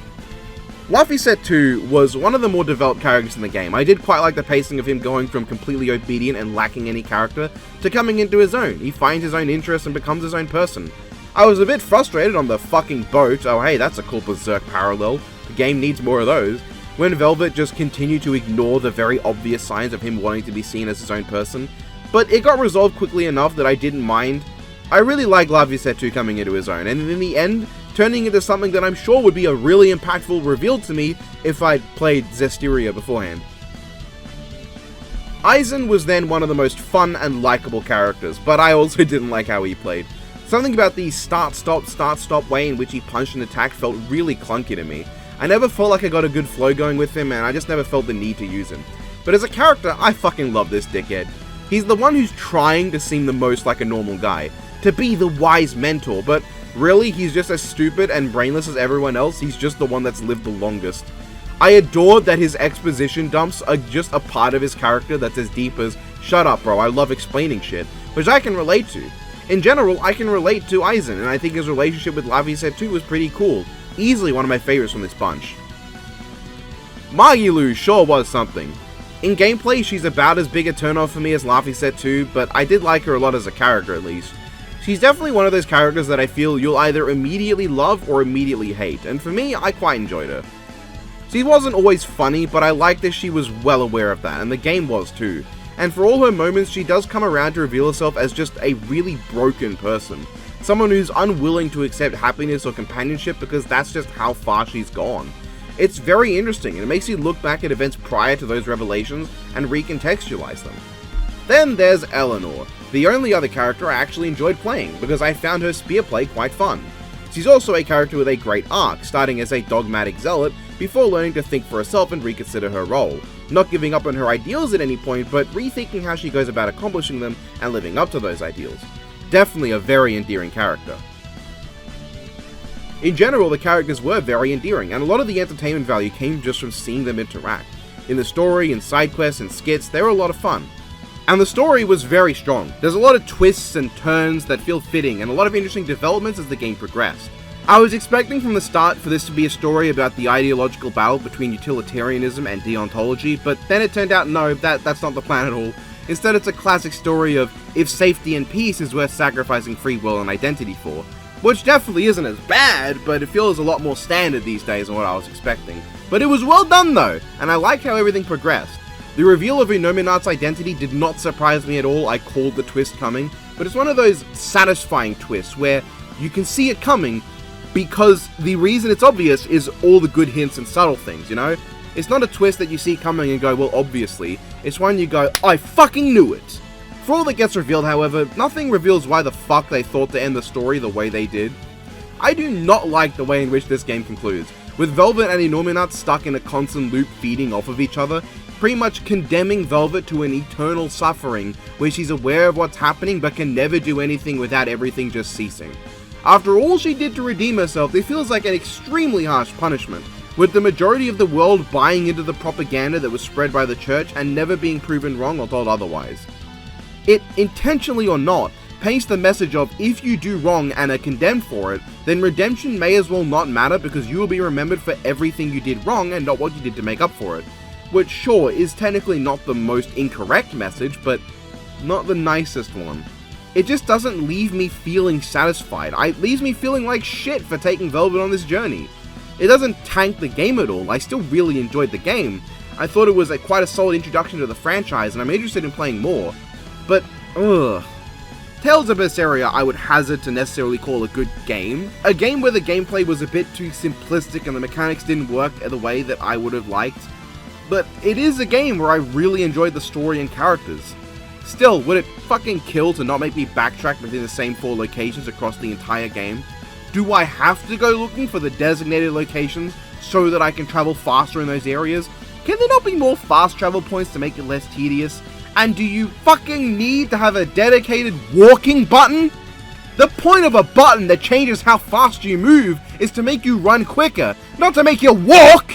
Laphicet 2 was one of the more developed characters in the game. I did quite like the pacing of him going from completely obedient and lacking any character to coming into his own. He finds his own interests and becomes his own person. I was a bit frustrated on the fucking boat, oh hey, that's a cool Berserk parallel, the game needs more of those, when Velvet just continued to ignore the very obvious signs of him wanting to be seen as his own person, but it got resolved quickly enough that I didn't mind. I really like Laphicet 2 coming into his own, and in the end, turning into something that I'm sure would be a really impactful reveal to me if I'd played Zestiria beforehand. Aizen was then one of the most fun and likable characters, but I also didn't like how he played. Something about the start-stop way in which he punched and attacked felt really clunky to me. I never felt like I got a good flow going with him, and I just never felt the need to use him. But as a character, I fucking love this dickhead. He's the one who's trying to seem the most like a normal guy, to be the wise mentor, but really he's just as stupid and brainless as everyone else, he's just the one that's lived the longest. I adored that his exposition dumps are just a part of his character that's as deep as, shut up bro, I love explaining shit, which I can relate to. In general, I can relate to Aizen, and I think his relationship with Laphicet 2 was pretty cool. Easily one of my favorites from this bunch. Magilu sure was something. In gameplay, she's about as big a turnoff for me as Laphicet 2, but I did like her a lot as a character at least. She's definitely one of those characters that I feel you'll either immediately love or immediately hate, and for me, I quite enjoyed her. She wasn't always funny, but I liked that she was well aware of that, and the game was too. And for all her moments, she does come around to reveal herself as just a really broken person. Someone who's unwilling to accept happiness or companionship because that's just how far she's gone. It's very interesting, and it makes you look back at events prior to those revelations and recontextualize them. Then there's Eleanor, the only other character I actually enjoyed playing, because I found her spear play quite fun. She's also a character with a great arc, starting as a dogmatic zealot before learning to think for herself and reconsider her role, not giving up on her ideals at any point, but rethinking how she goes about accomplishing them and living up to those ideals. Definitely a very endearing character. In general, the characters were very endearing, and a lot of the entertainment value came just from seeing them interact. In the story, in side quests, and skits, they were a lot of fun. And the story was very strong. There's a lot of twists and turns that feel fitting, and a lot of interesting developments as the game progressed. I was expecting from the start for this to be a story about the ideological battle between utilitarianism and deontology, but then it turned out no, that's not the plan at all. Instead, it's a classic story of if safety and peace is worth sacrificing free will and identity for. Which definitely isn't as bad, but it feels a lot more standard these days than what I was expecting. But it was well done though, and I like how everything progressed. The reveal of Innominat's identity did not surprise me at all. I called the twist coming, but it's one of those satisfying twists where you can see it coming because the reason it's obvious is all the good hints and subtle things, you know? It's not a twist that you see coming and go, well, obviously. It's one you go, I fucking knew it! For all that gets revealed, however, nothing reveals why the fuck they thought to end the story the way they did. I do not like the way in which this game concludes, with Velvet and Innominat stuck in a constant loop feeding off of each other, pretty much condemning Velvet to an eternal suffering where she's aware of what's happening but can never do anything without everything just ceasing. After all she did to redeem herself, it feels like an extremely harsh punishment, with the majority of the world buying into the propaganda that was spread by the church and never being proven wrong or told otherwise. It, intentionally or not, paints the message of if you do wrong and are condemned for it, then redemption may as well not matter because you will be remembered for everything you did wrong and not what you did to make up for it. Which sure is technically not the most incorrect message, but not the nicest one. It just doesn't leave me feeling satisfied. It leaves me feeling like shit for taking Velvet on this journey. It doesn't tank the game at all. I still really enjoyed the game. I thought it was quite a solid introduction to the franchise and I'm interested in playing more. But, ugh. Tales of Berseria I would hazard to necessarily call a good game. A game where the gameplay was a bit too simplistic and the mechanics didn't work the way that I would have liked. But it is a game where I really enjoyed the story and characters. Still, would it fucking kill to not make me backtrack within the same 4 locations across the entire game? Do I have to go looking for the designated locations so that I can travel faster in those areas? Can there not be more fast travel points to make it less tedious? And do you fucking need to have a dedicated walking button? The point of a button that changes how fast you move is to make you run quicker, not to make you walk!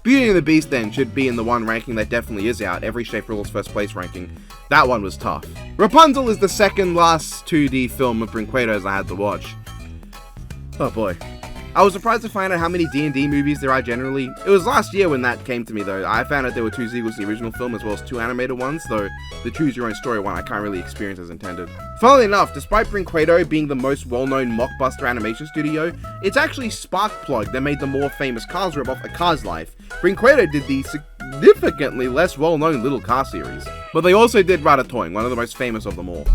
Beauty and the Beast then should be in the one ranking that definitely is out, Every Shape Rules first place ranking. That one was tough. Rapunzel is the second last 2D film of Brinquedos I had to watch. Oh boy. I was surprised to find out how many D&D movies there are generally. It was last year when that came to me though. I found out there were 2 sequels to the original film as well as 2 animated ones, though the choose your own story one I can't really experience as intended. Funnily enough, despite Brinquedo being the most well-known mockbuster animation studio, it's actually Sparkplug that made the more famous Cars ripoff A Cars Life. Brinquedo did the significantly less well-known Little Car series. But they also did Ratatouille, one of the most famous of them all.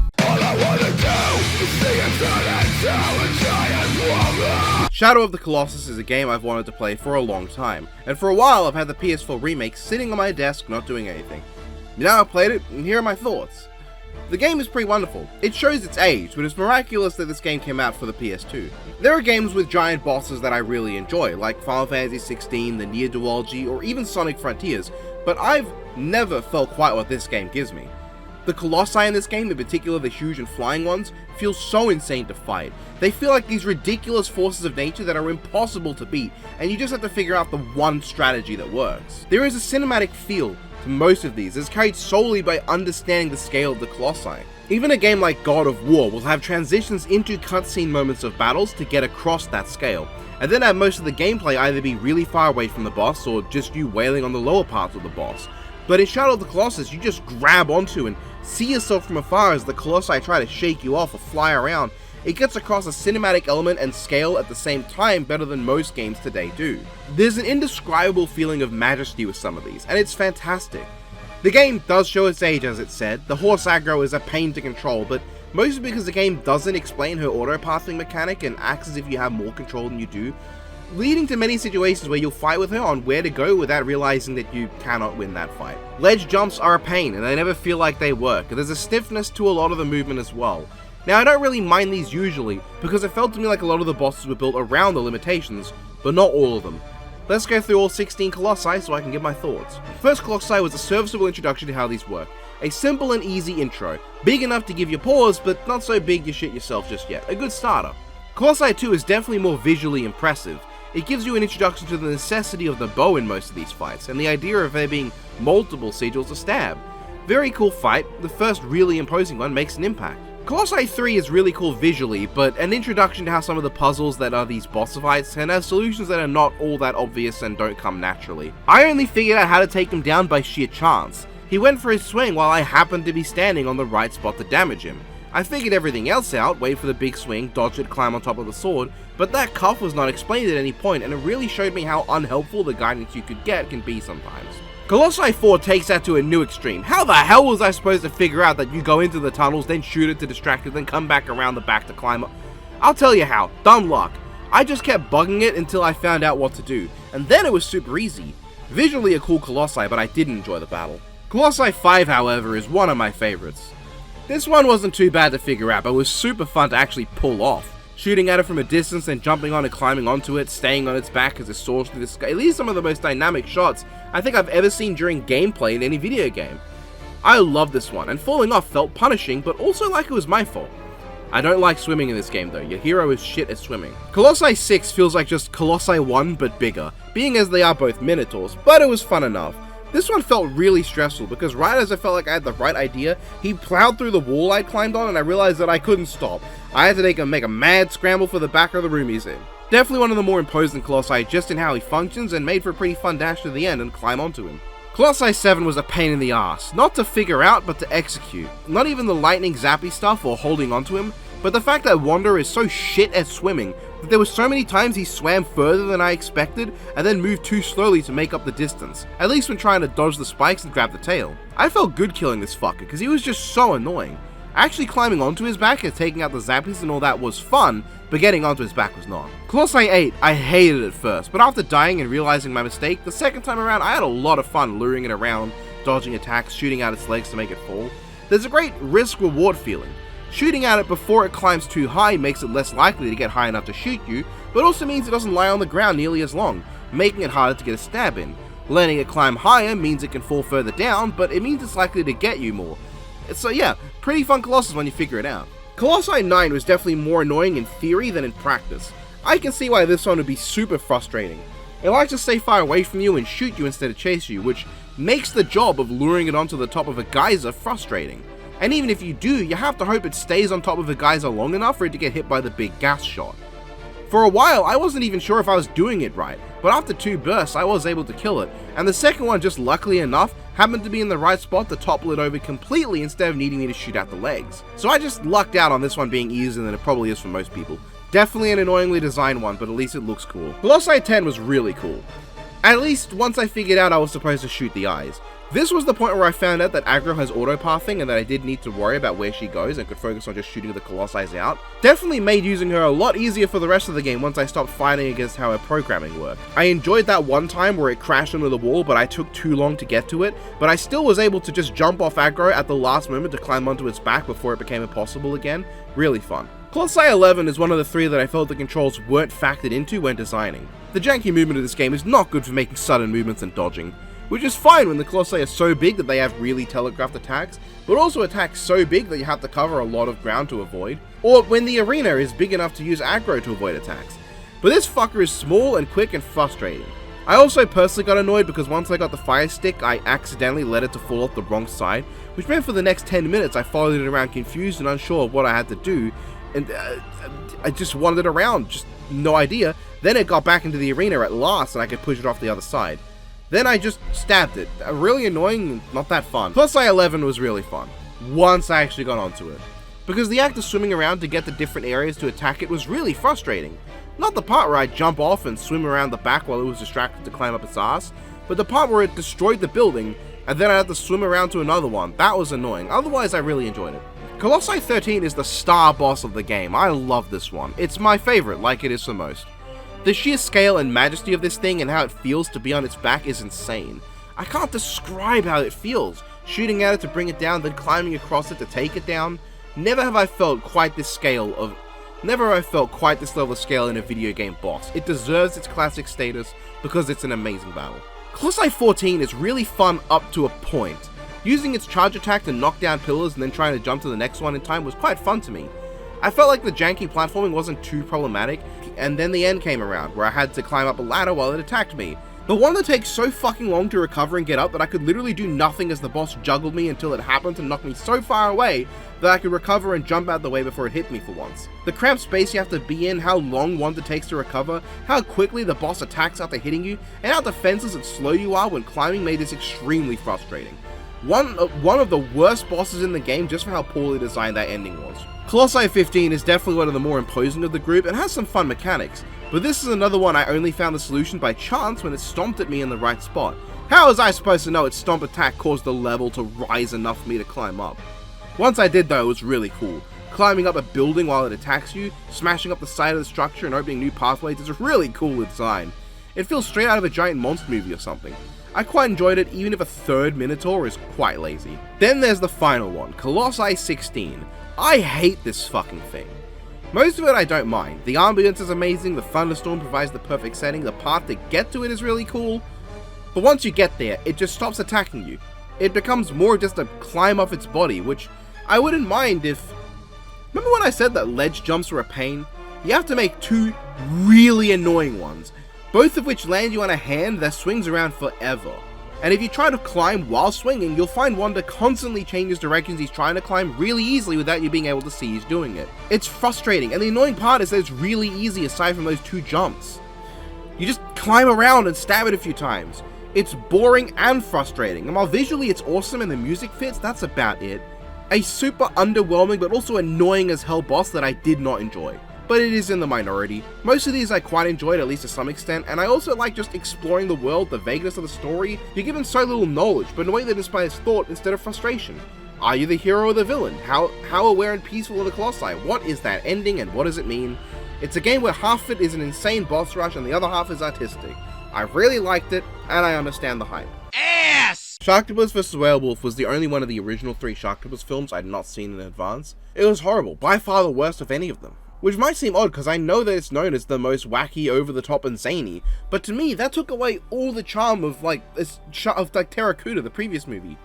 Shadow of the Colossus is a game I've wanted to play for a long time, and for a while I've had the PS4 remake sitting on my desk not doing anything. Now I've played it, and here are my thoughts. The game is pretty wonderful. It shows its age, but it's miraculous that this game came out for the PS2. There are games with giant bosses that I really enjoy, like Final Fantasy XVI, the Nier Duology, or even Sonic Frontiers, but I've never felt quite what this game gives me. The Colossi in this game, in particular the huge and flying ones, feel so insane to fight. They feel like these ridiculous forces of nature that are impossible to beat, and you just have to figure out the one strategy that works. There is a cinematic feel to most of these, that's carried solely by understanding the scale of the Colossi. Even a game like God of War will have transitions into cutscene moments of battles to get across that scale, and then have most of the gameplay either be really far away from the boss or just you wailing on the lower parts of the boss. But in Shadow of the Colossus, you just grab onto and see yourself from afar as the Colossi try to shake you off or fly around, it gets across a cinematic element and scale at the same time better than most games today do. There's an indescribable feeling of majesty with some of these, and it's fantastic. The game does show its age, as it said. The horse aggro is a pain to control, but mostly because the game doesn't explain her auto-pathing mechanic and acts as if you have more control than you do, leading to many situations where you'll fight with her on where to go without realizing that you cannot win that fight. Ledge jumps are a pain, and they never feel like they work. There's a stiffness to a lot of the movement as well. Now, I don't really mind these usually, because it felt to me like a lot of the bosses were built around the limitations, but not all of them. Let's go through all 16 Colossi so I can give my thoughts. First Colossi was a serviceable introduction to how these work. A simple and easy intro, big enough to give you pause, but not so big you shit yourself just yet. A good starter. Colossi 2 is definitely more visually impressive. It gives you an introduction to the necessity of the bow in most of these fights, and the idea of there being multiple sigils to stab. Very cool fight, the first really imposing one makes an impact. Colossi 3 is really cool visually, but an introduction to how some of the puzzles that are these boss fights can have solutions that are not all that obvious and don't come naturally. I only figured out how to take him down by sheer chance. He went for his swing while I happened to be standing on the right spot to damage him. I figured everything else out, wait for the big swing, dodge it, climb on top of the sword, but that cuff was not explained at any point, and it really showed me how unhelpful the guidance you could get can be sometimes. Colossi 4 takes that to a new extreme. How the hell was I supposed to figure out that you go into the tunnels, then shoot it to distract it, then come back around the back to climb up? I'll tell you how, dumb luck. I just kept bugging it until I found out what to do, and then it was super easy. Visually a cool Colossi, but I didn't enjoy the battle. Colossi 5, however, is one of my favorites. This one wasn't too bad to figure out, but was super fun to actually pull off. Shooting at it from a distance, then jumping on and climbing onto it, staying on its back as it soars through the sky. It leaves some of the most dynamic shots I think I've ever seen during gameplay in any video game. I love this one, and falling off felt punishing, but also like it was my fault. I don't like swimming in this game though, your hero is shit at swimming. Colossi 6 feels like just Colossi 1 but bigger, being as they are both Minotaurs, but it was fun enough. This one felt really stressful because right as I felt like I had the right idea, he plowed through the wall I climbed on and I realized that I couldn't stop. I had to make a mad scramble for the back of the room he's in. Definitely one of the more imposing Colossi just in how he functions and made for a pretty fun dash to the end and climb onto him. Colossi 7 was a pain in the ass, not to figure out but to execute. Not even the lightning zappy stuff or holding onto him, but the fact that Wanderer is so shit at swimming that there were so many times he swam further than I expected and then moved too slowly to make up the distance, at least when trying to dodge the spikes and grab the tail. I felt good killing this fucker because he was just so annoying. Actually climbing onto his back and taking out the zappies and all that was fun, but getting onto his back was not. Colossi 8, I hated it first, but after dying and realizing my mistake, the second time around I had a lot of fun luring it around, dodging attacks, shooting out its legs to make it fall. There's a great risk-reward feeling. Shooting at it before it climbs too high makes it less likely to get high enough to shoot you, but also means it doesn't lie on the ground nearly as long, making it harder to get a stab in. Letting it climb higher means it can fall further down, but it means it's likely to get you more. So yeah, pretty fun Colossus when you figure it out. Colossi 9 was definitely more annoying in theory than in practice. I can see why this one would be super frustrating. It likes to stay far away from you and shoot you instead of chase you, which makes the job of luring it onto the top of a geyser frustrating. And even if you do, you have to hope it stays on top of a geyser long enough for it to get hit by the big gas shot. For a while, I wasn't even sure if I was doing it right, but after 2 bursts, I was able to kill it, and the second one, just luckily enough, happened to be in the right spot to topple it over completely instead of needing me to shoot out the legs. So I just lucked out on this one being easier than it probably is for most people. Definitely an annoyingly designed one, but at least it looks cool. Colossi 10 was really cool. At least once I figured out I was supposed to shoot the eyes. This was the point where I found out that Aggro has auto-pathing and that I didn't need to worry about where she goes and could focus on just shooting the Colossi out. Definitely made using her a lot easier for the rest of the game once I stopped fighting against how her programming worked. I enjoyed that one time where it crashed into the wall but I took too long to get to it, but I still was able to just jump off Aggro at the last moment to climb onto its back before it became impossible again. Really fun. Colossi 11 is one of the 3 that I felt the controls weren't factored into when designing. The janky movement of this game is not good for making sudden movements and dodging, which is fine when the Colossi are so big that they have really telegraphed attacks, but also attacks so big that you have to cover a lot of ground to avoid, or when the arena is big enough to use aggro to avoid attacks. But this fucker is small and quick and frustrating. I also personally got annoyed because once I got the fire stick, I accidentally let it to fall off the wrong side, which meant for the next 10 minutes I followed it around confused and unsure of what I had to do, and I just wandered around, just no idea. Then it got back into the arena at last and I could push it off the other side. Then I just stabbed it. Really annoying and not that fun. Colossi 11 was really fun, once I actually got onto it. because the act of swimming around to get to different areas to attack it was really frustrating. Not the part where I'd jump off and swim around the back while it was distracted to climb up its ass, but the part where it destroyed the building and then I had to swim around to another one. That was annoying, otherwise I really enjoyed it. Colossi 13 is the star boss of the game. I love this one. It's my favorite, like it is for most. The sheer scale and majesty of this thing and how it feels to be on its back is insane. I can't describe how it feels, shooting at it to bring it down, then climbing across it to take it down. Never have I felt quite this level of scale in a video game boss. It deserves its classic status because it's an amazing battle. Colossi 14 is really fun up to a point. Using its charge attack to knock down pillars and then trying to jump to the next one in time was quite fun to me. I felt like the janky platforming wasn't too problematic, and then the end came around where I had to climb up a ladder while it attacked me. The one that takes so fucking long to recover and get up that I could literally do nothing as the boss juggled me until it happened to knock me so far away that I could recover and jump out the way before it hit me for once. The cramped space you have to be in, how long one takes to recover, how quickly the boss attacks after hitting you, and how defenseless and slow you are when climbing made this extremely frustrating. One of the worst bosses in the game just for how poorly designed that ending was. Colossi 15 is definitely one of the more imposing of the group and has some fun mechanics, but this is another one I only found the solution by chance when it stomped at me in the right spot. How was I supposed to know its stomp attack caused the level to rise enough for me to climb up? Once I did though, it was really cool. Climbing up a building while it attacks you, smashing up the side of the structure and opening new pathways is a really cool design. It feels straight out of a giant monster movie or something. I quite enjoyed it even if a third Minotaur is quite lazy. Then there's the final one, Colossi 16. I hate this fucking thing. Most of it I don't mind. The ambience is amazing, the thunderstorm provides the perfect setting, the path to get to it is really cool, but once you get there, it just stops attacking you. It becomes more just a climb off its body, which I wouldn't mind if... Remember when I said that ledge jumps were a pain? You have to make two really annoying ones, both of which land you on a hand that swings around forever. And if you try to climb while swinging, you'll find one that constantly changes directions he's trying to climb really easily without you being able to see he's doing it. It's frustrating, and the annoying part is that it's really easy aside from those two jumps. You just climb around and stab it a few times. It's boring and frustrating, and while visually it's awesome and the music fits, that's about it. A super underwhelming but also annoying as hell boss that I did not enjoy. But it is in the minority. Most of these I quite enjoyed, at least to some extent, and I also like just exploring the world, the vagueness of the story. You're given so little knowledge, but in a way that inspires thought instead of frustration. Are you the hero or the villain? How aware and peaceful are the Colossi? What is that ending and what does it mean? It's a game where half of it is an insane boss rush and the other half is artistic. I really liked it, and I understand the hype. Ass! Sharktopus vs. Werewolf was the only one of the original 3 Sharktopus films I'd not seen in advance. It was horrible, by far the worst of any of them. Which might seem odd because I know that it's known as the most wacky, over-the-top and zany, but to me that took away all the charm of Terracuda, the previous movie.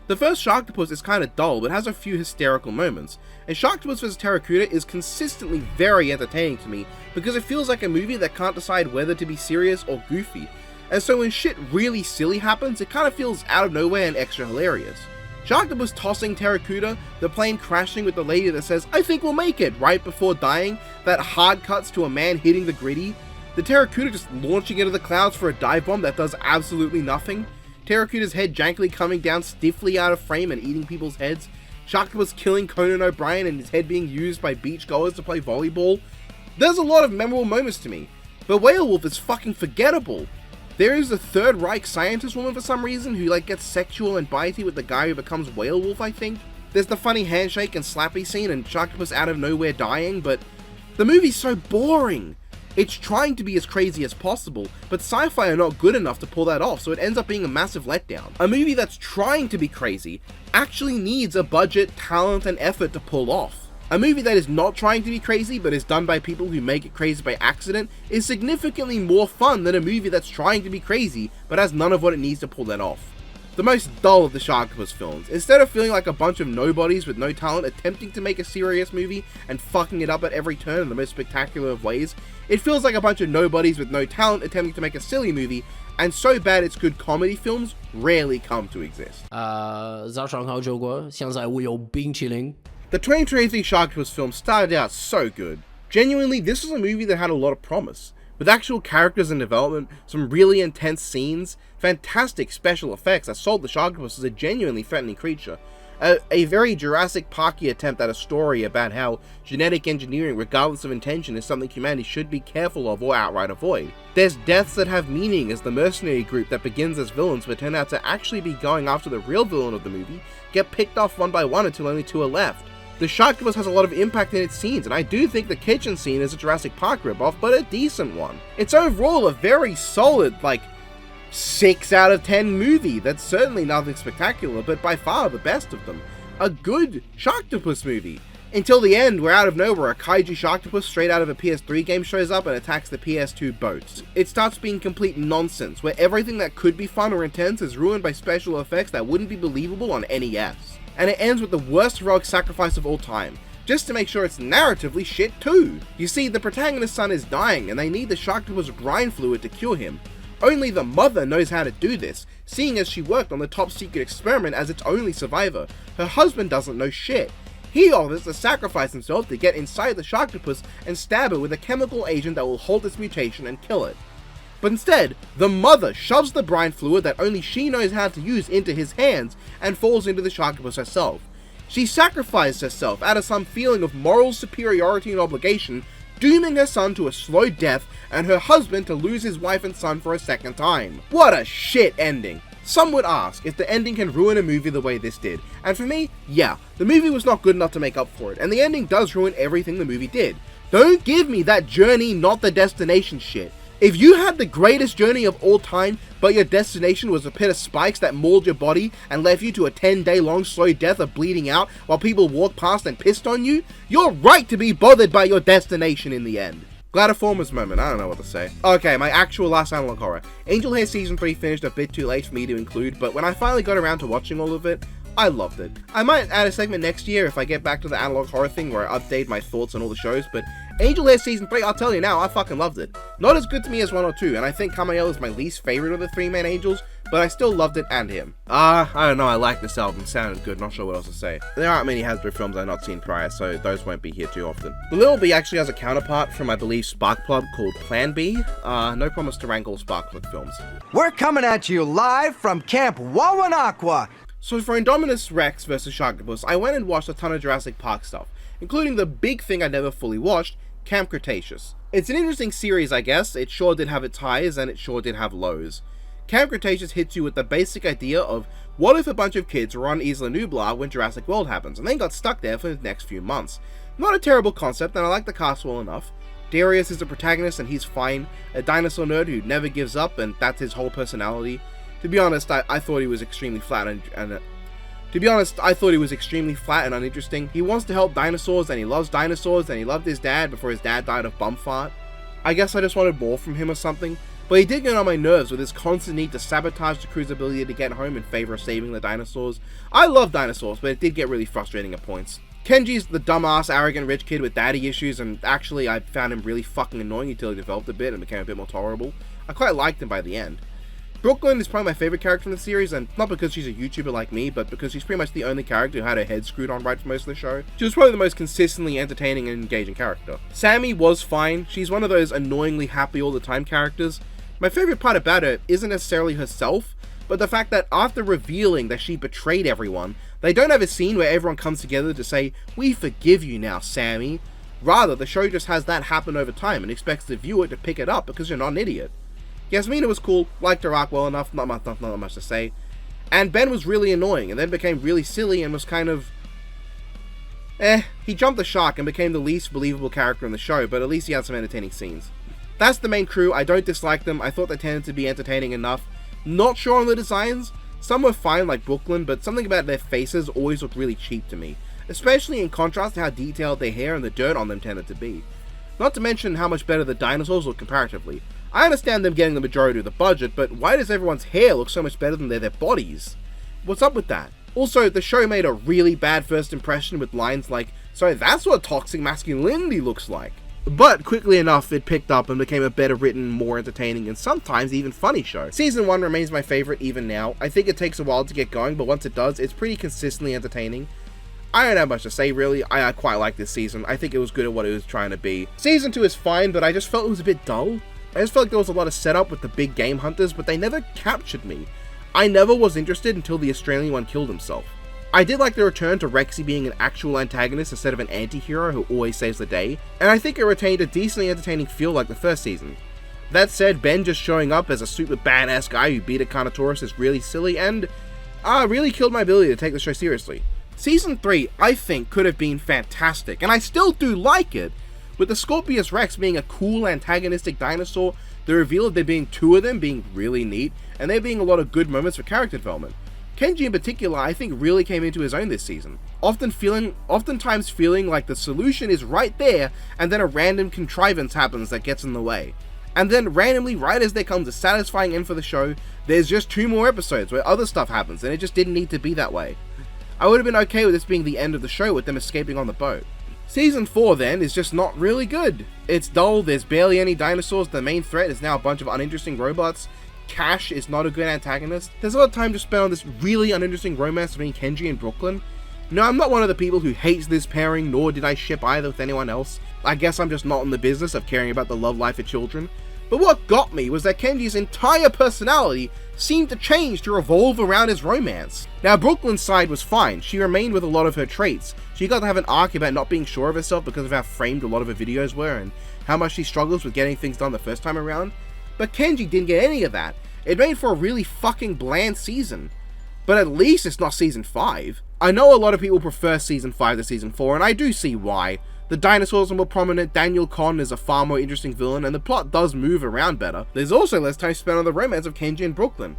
The first Sharktopus is kinda dull but has a few hysterical moments, and Sharktopus vs. Terracuda is consistently very entertaining to me because it feels like a movie that can't decide whether to be serious or goofy, and so when shit really silly happens, it kinda feels out of nowhere and extra hilarious. Sharktopus tossing Terracuda, the plane crashing with the lady that says, "I think we'll make it," right before dying, that hard cuts to a man hitting the gritty, the Terracuda just launching into the clouds for a dive bomb that does absolutely nothing, Terracuda's head jankily coming down stiffly out of frame and eating people's heads, Sharktopus killing Conan O'Brien and his head being used by beachgoers to play volleyball. There's a lot of memorable moments to me, but Werewolf is fucking forgettable. There is a Third Reich scientist woman for some reason who gets sexual and bitey with the guy who becomes Werewolf, I think. There's the funny handshake and slappy scene and Sharktopus out of nowhere dying, but the movie's so boring. It's trying to be as crazy as possible, but sci-fi are not good enough to pull that off, so it ends up being a massive letdown. A movie that's trying to be crazy actually needs a budget, talent, and effort to pull off. A movie that is not trying to be crazy but is done by people who make it crazy by accident is significantly more fun than a movie that's trying to be crazy but has none of what it needs to pull that off. The most dull of the Sharktopus films, instead of feeling like a bunch of nobodies with no talent attempting to make a serious movie and fucking it up at every turn in the most spectacular of ways, it feels like a bunch of nobodies with no talent attempting to make a silly movie, and so bad its good comedy films rarely come to exist. 早上好酒馆，现在我有冰淇淋。 The 2023 Sharktopus film started out so good. Genuinely, this was a movie that had a lot of promise. With actual characters and development, some really intense scenes, fantastic special effects that sold the Sharktopus as a genuinely threatening creature, A very Jurassic Parky attempt at a story about how genetic engineering, regardless of intention, is something humanity should be careful of or outright avoid. There's deaths that have meaning, as the mercenary group that begins as villains but turn out to actually be going after the real villain of the movie get picked off one by one until only 2 are left. The Sharktopus has a lot of impact in its scenes, and I do think the kitchen scene is a Jurassic Park ripoff, but a decent one. It's overall a very solid, 6 out of 10 movie. That's certainly nothing spectacular, but by far the best of them. A good Sharktopus movie. Until the end, where out of nowhere a kaiju Sharktopus straight out of a PS3 game shows up and attacks the PS2 boats. It starts being complete nonsense, where everything that could be fun or intense is ruined by special effects that wouldn't be believable on NES. And it ends with the worst heroic sacrifice of all time, just to make sure it's narratively shit too. You see, the protagonist's son is dying and they need the Sharktopus brine fluid to cure him. Only the mother knows how to do this, seeing as she worked on the top secret experiment as its only survivor. Her husband doesn't know shit. He offers to sacrifice himself to get inside the Sharktopus and stab it with a chemical agent that will halt its mutation and kill it. But instead, the mother shoves the brine fluid that only she knows how to use into his hands and falls into the Sharktopus herself. She sacrificed herself out of some feeling of moral superiority and obligation, dooming her son to a slow death and her husband to lose his wife and son for a second time. What a shit ending. Some would ask if the ending can ruin a movie the way this did, and for me, yeah, the movie was not good enough to make up for it, and the ending does ruin everything the movie did. Don't give me that journey, not the destination shit. If you had the greatest journey of all time, but your destination was a pit of spikes that mauled your body and left you to a 10-day long slow death of bleeding out while people walked past and pissed on you, you're right to be bothered by your destination in the end. Gladiformers moment, I don't know what to say. Okay, my actual last analog horror. Angel Hair Season 3 finished a bit too late for me to include, but when I finally got around to watching all of it, I loved it. I might add a segment next year if I get back to the analog horror thing where I update my thoughts on all the shows, but Angel Hair Season 3, I'll tell you now, I fucking loved it. Not as good to me as 1 or 2, and I think Kamael is my least favorite of the 3 main angels, but I still loved it and him. I don't know, I like this album, sounded good, not sure what else to say. There aren't many Hasbro films I've not seen prior, so those won't be here too often. The Little Bee actually has a counterpart from, I believe, Sparkplug called Plan B. No promise to rank all Sparkplug films. We're coming at you live from Camp Wawanakwa. So for Indominus Rex vs Sharktopus, I went and watched a ton of Jurassic Park stuff, including the big thing I never fully watched, Camp Cretaceous. It's an interesting series, I guess. It sure did have its highs and it sure did have lows. Camp Cretaceous hits you with the basic idea of what if a bunch of kids were on Isla Nublar when Jurassic World happens and then got stuck there for the next few months. Not a terrible concept, and I like the cast well enough. Darius is the protagonist and he's fine, a dinosaur nerd who never gives up, and that's his whole personality. To be honest, I thought he was extremely flat and uninteresting. He wants to help dinosaurs and he loves dinosaurs and he loved his dad before his dad died of bum fart. I guess I just wanted more from him or something, but he did get on my nerves with his constant need to sabotage the crew's ability to get home in favor of saving the dinosaurs. I love dinosaurs, but it did get really frustrating at points. Kenji's the dumbass, arrogant rich kid with daddy issues, and actually I found him really fucking annoying until he developed a bit and became a bit more tolerable. I quite liked him by the end. Brooklyn is probably my favorite character in the series, and not because she's a YouTuber like me, but because she's pretty much the only character who had her head screwed on right for most of the show. She was probably the most consistently entertaining and engaging character. Sammy was fine. She's one of those annoyingly happy all the time characters. My favorite part about her isn't necessarily herself, but the fact that after revealing that she betrayed everyone, they don't have a scene where everyone comes together to say, "We forgive you now, Sammy." Rather, the show just has that happen over time and expects the viewer to pick it up because you're not an idiot. Yasmina was cool, liked her arc well enough, not much to say. And Ben was really annoying, and then became really silly and was kind of... he jumped the shark and became the least believable character in the show, but at least he had some entertaining scenes. That's the main crew. I don't dislike them. I thought they tended to be entertaining enough. Not sure on the designs. Some were fine like Brooklyn, but something about their faces always looked really cheap to me, especially in contrast to how detailed their hair and the dirt on them tended to be. Not to mention how much better the dinosaurs look comparatively. I understand them getting the majority of the budget, but why does everyone's hair look so much better than their bodies? What's up with that? Also, the show made a really bad first impression with lines like, "So that's what toxic masculinity looks like." But quickly enough, it picked up and became a better written, more entertaining, and sometimes even funny show. Season 1 remains my favorite even now. I think it takes a while to get going, but once it does, it's pretty consistently entertaining. I don't have much to say really. I quite like this season. I think it was good at what it was trying to be. Season 2 is fine, but I just felt it was a bit dull. I just felt like there was a lot of setup with the big game hunters, but they never captured me. I never was interested until the Australian one killed himself. I did like the return to Rexy being an actual antagonist instead of an anti-hero who always saves the day, and I think it retained a decently entertaining feel like the first season. That said, Ben just showing up as a super badass guy who beat a Carnotaurus is really silly and really killed my ability to take the show seriously. Season 3, I think, could have been fantastic, and I still do like it, with the Scorpius Rex being a cool antagonistic dinosaur, the reveal of there being 2 of them being really neat, and there being a lot of good moments for character development. Kenji in particular, I think, really came into his own this season, oftentimes feeling like the solution is right there, and then a random contrivance happens that gets in the way. And then randomly, right as there comes a satisfying end for the show, there's just 2 more episodes where other stuff happens, and it just didn't need to be that way. I would have been okay with this being the end of the show with them escaping on the boat. Season 4 then is just not really good. It's dull, there's barely any dinosaurs, the main threat is now a bunch of uninteresting robots, Cash is not a good antagonist, there's a lot of time to spend on this really uninteresting romance between Kenji and Brooklyn. No, I'm not one of the people who hates this pairing, nor did I ship either with anyone else. I guess I'm just not in the business of caring about the love life of children. But what got me was that Kenji's entire personality seemed to change to revolve around his romance. Now, Brooklyn's side was fine, she remained with a lot of her traits. She got to have an arc about not being sure of herself because of how framed a lot of her videos were and how much she struggles with getting things done the first time around. But Kenji didn't get any of that. It made for a really fucking bland season. But at least it's not season 5. I know a lot of people prefer season 5 to season 4, and I do see why. The dinosaurs are more prominent, Daniel Kahn is a far more interesting villain, and the plot does move around better. There's also less time spent on the romance of Kenji and Brooklyn.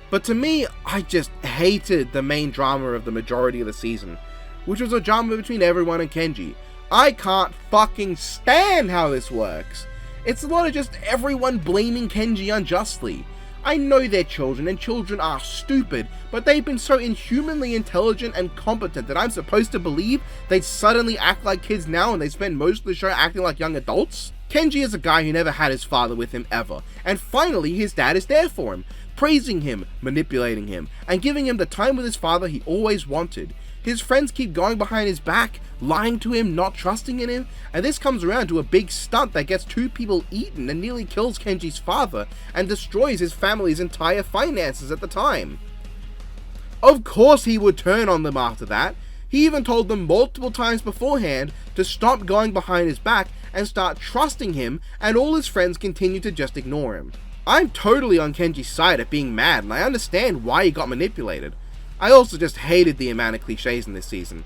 But to me, I just hated the main drama of the majority of the season, which was a drama between everyone and Kenji. I can't fucking stand how this works. It's a lot of just everyone blaming Kenji unjustly. I know they're children, and children are stupid, but they've been so inhumanly intelligent and competent that I'm supposed to believe they'd suddenly act like kids now and they spend most of the show acting like young adults? Kenji is a guy who never had his father with him ever, and finally his dad is there for him, praising him, manipulating him, and giving him the time with his father he always wanted. His friends keep going behind his back, lying to him, not trusting in him, and this comes around to a big stunt that gets 2 people eaten and nearly kills Kenji's father and destroys his family's entire finances at the time. Of course he would turn on them after that. He even told them multiple times beforehand to stop going behind his back and start trusting him, and all his friends continue to just ignore him. I'm totally on Kenji's side at being mad, and I understand why he got manipulated. I also just hated the amount of cliches in this season.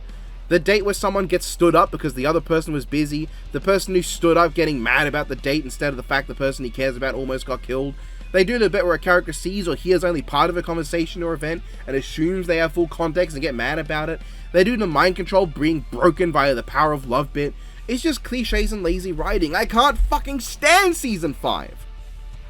The date where someone gets stood up because the other person was busy, the person who stood up getting mad about the date instead of the fact the person he cares about almost got killed. They do the bit where a character sees or hears only part of a conversation or event and assumes they have full context and get mad about it. They do the mind control being broken via the power of love bit. It's just cliches and lazy writing. I can't fucking stand season 5.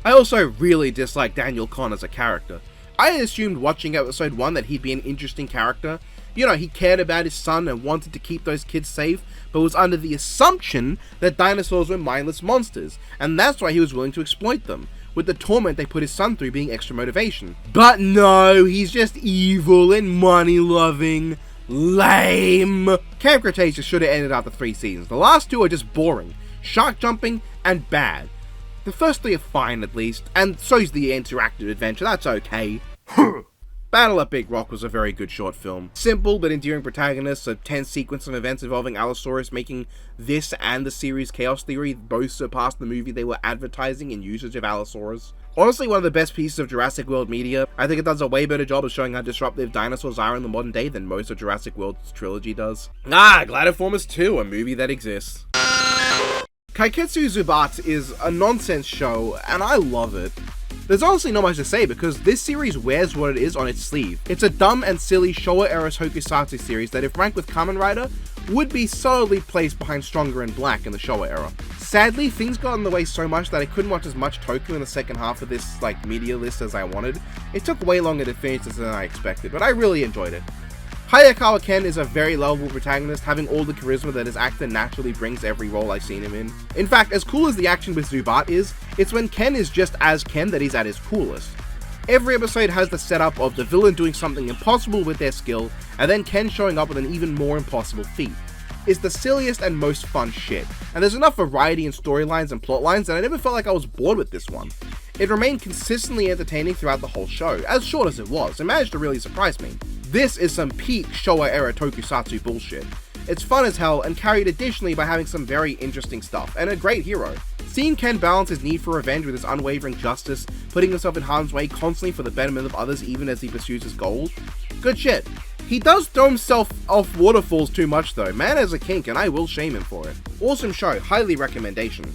I also really dislike Daniel Kahn as a character. I had assumed watching episode 1 that he'd be an interesting character. You know, he cared about his son and wanted to keep those kids safe, but was under the assumption that dinosaurs were mindless monsters, and that's why he was willing to exploit them, with the torment they put his son through being extra motivation. But no, he's just evil and money-loving. Lame. Camp Cretaceous should have ended after 3 seasons. The last 2 are just boring, shark jumping, and bad. The first 3 are fine at least, and so's the interactive adventure, that's okay. Battle at Big Rock was a very good short film. Simple but endearing protagonists, a tense sequence of events involving Allosaurus making this and the series Chaos Theory both surpass the movie they were advertising in usage of Allosaurus. Honestly, one of the best pieces of Jurassic World media. I think it does a way better job of showing how disruptive dinosaurs are in the modern day than most of Jurassic World's trilogy does. Gladiformers 2, a movie that exists. Kaiketsu Zubat is a nonsense show, and I love it. There's honestly not much to say because this series wears what it is on its sleeve. It's a dumb and silly Showa-era tokusatsu series that, if ranked with Kamen Rider, would be solidly placed behind Stronger and Black in the Showa era. Sadly, things got in the way so much that I couldn't watch as much Toku in the second half of this media list as I wanted. It took way longer to finish this than I expected, but I really enjoyed it. Hayakawa Ken is a very lovable protagonist, having all the charisma that his actor naturally brings to every role I've seen him in. In fact, as cool as the action with Zubat is, it's when Ken is just as Ken that he's at his coolest. Every episode has the setup of the villain doing something impossible with their skill, and then Ken showing up with an even more impossible feat. It's the silliest and most fun shit, and there's enough variety in storylines and plotlines that I never felt like I was bored with this one. It remained consistently entertaining throughout the whole show, as short as it was, and managed to really surprise me. This is some peak Showa era tokusatsu bullshit. It's fun as hell and carried additionally by having some very interesting stuff and a great hero. Seeing Ken balance his need for revenge with his unwavering justice, putting himself in harm's way constantly for the betterment of others even as he pursues his goals. Good shit. He does throw himself off waterfalls too much though, man has a kink and I will shame him for it. Awesome show, highly recommendation.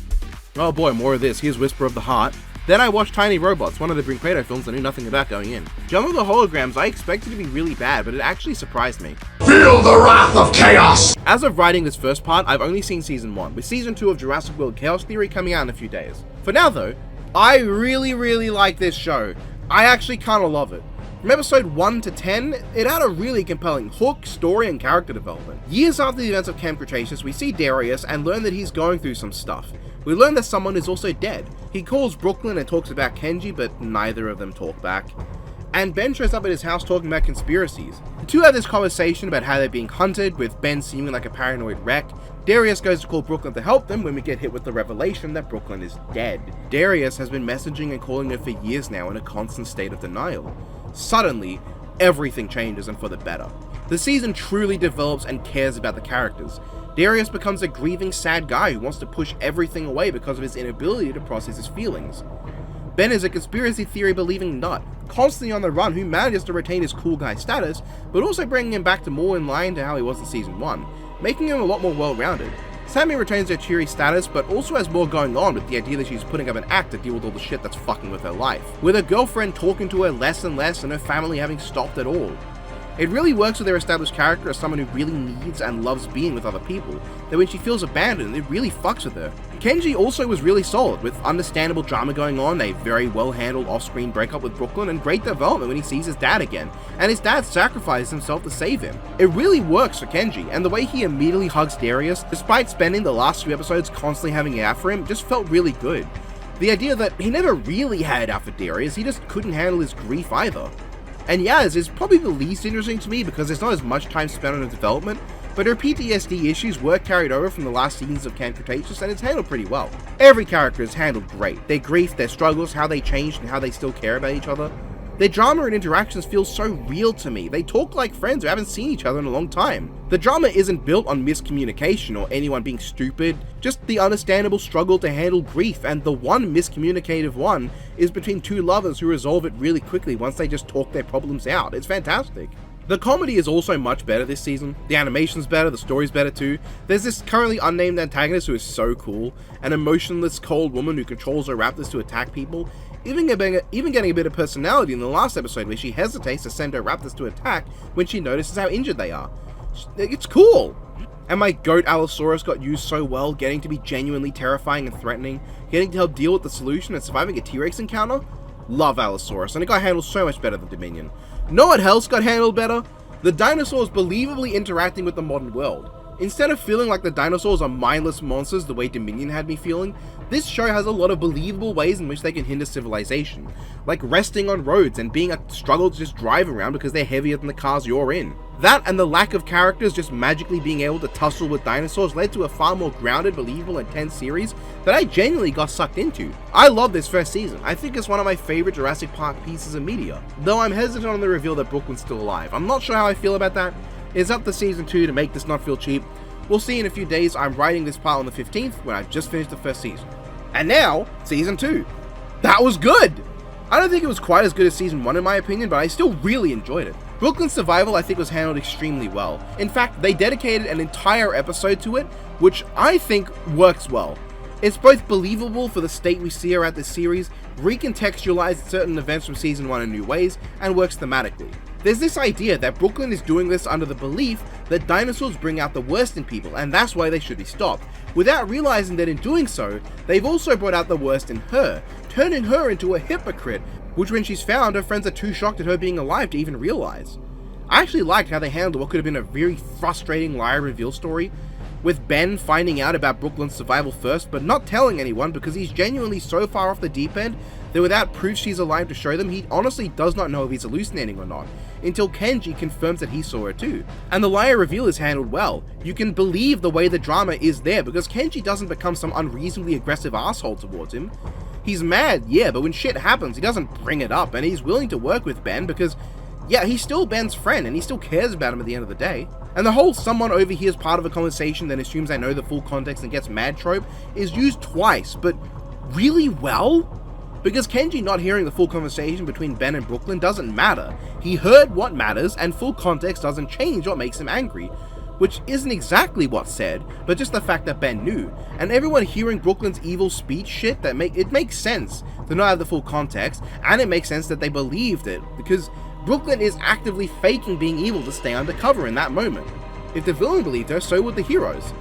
Oh boy, more of this, here's Whisper of the Heart. Then I watched Tiny Robots, one of the Brinkado films I knew nothing about going in. Jump of the Holograms I expected to be really bad, but it actually surprised me. Feel the wrath of chaos! As of writing this first part, I've only seen season 1, with season 2 of Jurassic World Chaos Theory coming out in a few days. For now though, I really like this show. I actually kinda love it. From episode 1 to 10, it had a really compelling hook, story, and character development. Years after the events of Camp Cretaceous, we see Darius and learn that he's going through some stuff. We learn that someone is also dead. He calls Brooklyn and talks about Kenji, but neither of them talk back. And Ben shows up at his house talking about conspiracies. The two have this conversation about how they're being hunted, with Ben seeming like a paranoid wreck. Darius goes to call Brooklyn to help them when we get hit with the revelation that Brooklyn is dead. Darius has been messaging and calling her for years now in a constant state of denial. Suddenly, everything changes and for the better. The season truly develops and cares about the characters. Darius becomes a grieving, sad guy who wants to push everything away because of his inability to process his feelings. Ben is a conspiracy theory believing nut, constantly on the run, who manages to retain his cool guy status, but also bringing him back to more in line to how he was in season 1, making him a lot more well-rounded. Sammy retains her cheery status, but also has more going on with the idea that she's putting up an act to deal with all the shit that's fucking with her life, with her girlfriend talking to her less and less and her family having stopped at all. It really works with their established character as someone who really needs and loves being with other people, that when she feels abandoned, it really fucks with her. Kenji also was really solid, with understandable drama going on, a very well handled off-screen breakup with Brooklyn, and great development when he sees his dad again, and his dad sacrifices himself to save him. It really works for Kenji, and the way he immediately hugs Darius, despite spending the last few episodes constantly having it out for him, just felt really good. The idea that he never really had it out for Darius, he just couldn't handle his grief either. And Yaz is probably the least interesting to me because there's not as much time spent on her development, but her PTSD issues were carried over from the last seasons of Camp Cretaceous and it's handled pretty well. Every character is handled great. Their grief, their struggles, how they changed and how they still care about each other. Their drama and interactions feel so real to me. They talk like friends who haven't seen each other in a long time. The drama isn't built on miscommunication or anyone being stupid, just the understandable struggle to handle grief, and the one miscommunicative one is between two lovers who resolve it really quickly once they just talk their problems out. It's fantastic. The comedy is also much better this season. The animation's better, the story's better too. There's this currently unnamed antagonist who is so cool, an emotionless, cold woman who controls her raptors to attack people, even getting a bit of personality in the last episode where she hesitates to send her raptors to attack when she notices how injured they are. It's cool! And my goat Allosaurus got used so well, getting to be genuinely terrifying and threatening, getting to help deal with the solution and surviving a T-Rex encounter. Love Allosaurus, and it got handled so much better than Dominion. Know what else got handled better? The dinosaurs believably interacting with the modern world. Instead of feeling like the dinosaurs are mindless monsters the way Dominion had me feeling, this show has a lot of believable ways in which they can hinder civilization, like resting on roads and being a struggle to just drive around because they're heavier than the cars you're in. That and the lack of characters just magically being able to tussle with dinosaurs led to a far more grounded, believable, and tense series that I genuinely got sucked into. I love this first season. I think it's one of my favorite Jurassic Park pieces of media, though I'm hesitant on the reveal that Brooklyn's still alive. I'm not sure how I feel about that. It's up to season 2 to make this not feel cheap. We'll see in a few days. I'm writing this part on the 15th when I've just finished the first season. And now, season 2. That was good! I don't think it was quite as good as season 1 in my opinion, but I still really enjoyed it. Brooklyn's survival I think was handled extremely well. In fact, they dedicated an entire episode to it, which I think works well. It's both believable for the state we see her at this series, recontextualized certain events from season 1 in new ways, and works thematically. There's this idea that Brooklyn is doing this under the belief that dinosaurs bring out the worst in people and that's why they should be stopped, without realizing that in doing so, they've also brought out the worst in her, turning her into a hypocrite, which when she's found, her friends are too shocked at her being alive to even realize. I actually liked how they handled what could have been a very frustrating liar reveal story, with Ben finding out about Brooklyn's survival first, but not telling anyone because he's genuinely so far off the deep end that without proof she's alive to show them, he honestly does not know if he's hallucinating or not, until Kenji confirms that he saw her too. And the liar reveal is handled well. You can believe the way the drama is there because Kenji doesn't become some unreasonably aggressive asshole towards him. He's mad, yeah, but when shit happens, he doesn't bring it up, and he's willing to work with Ben because yeah, he's still Ben's friend and he still cares about him at the end of the day. And the whole someone overhears part of a conversation then assumes they know the full context and gets mad trope is used twice, but really well? Because Kenji not hearing the full conversation between Ben and Brooklyn doesn't matter. He heard what matters, and full context doesn't change what makes him angry. Which isn't exactly what's said, but just the fact that Ben knew. And everyone hearing Brooklyn's evil speech shit, it makes sense to not have the full context, and it makes sense that they believed it, because Brooklyn is actively faking being evil to stay undercover in that moment. If the villain believed her, so would the heroes.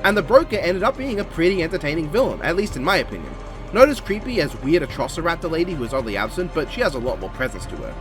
And the broker ended up being a pretty entertaining villain, at least in my opinion. Not as creepy as weird Atrociraptor lady who is oddly absent, but she has a lot more presence to her.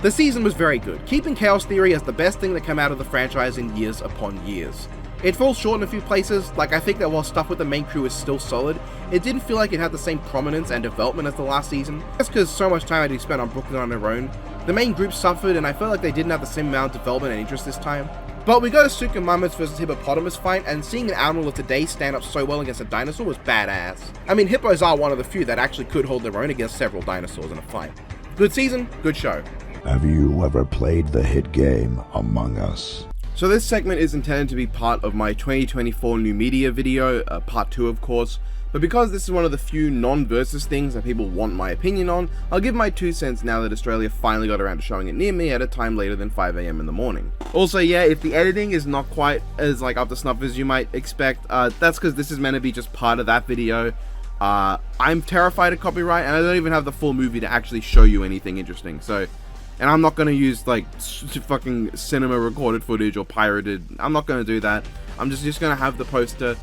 The season was very good, keeping Chaos Theory as the best thing that came out of the franchise in years upon years. It falls short in a few places, like I think that while stuff with the main crew is still solid, it didn't feel like it had the same prominence and development as the last season. That's because so much time had been spent on Brooklyn on her own. The main group suffered and I felt like they didn't have the same amount of development and interest this time. But we got a Suchomamus vs Hippopotamus fight, and seeing an animal of today stand up so well against a dinosaur was badass. I mean, hippos are one of the few that actually could hold their own against several dinosaurs in a fight. Good season, good show. Have you ever played the hit game Among Us? So this segment is intended to be part of my 2024 new media video, part 2 of course, but because this is one of the few non-versus things that people want my opinion on, I'll give my 2 cents now that Australia finally got around to showing it near me at a time later than 5 AM in the morning. Also, yeah, if the editing is not quite as up to snuff as you might expect, that's because this is meant to be just part of that video. I'm terrified of copyright, and I don't even have the full movie to actually show you anything interesting, so... And I'm not going to use fucking cinema recorded footage or pirated. I'm not going to do that. I'm just going to have the poster.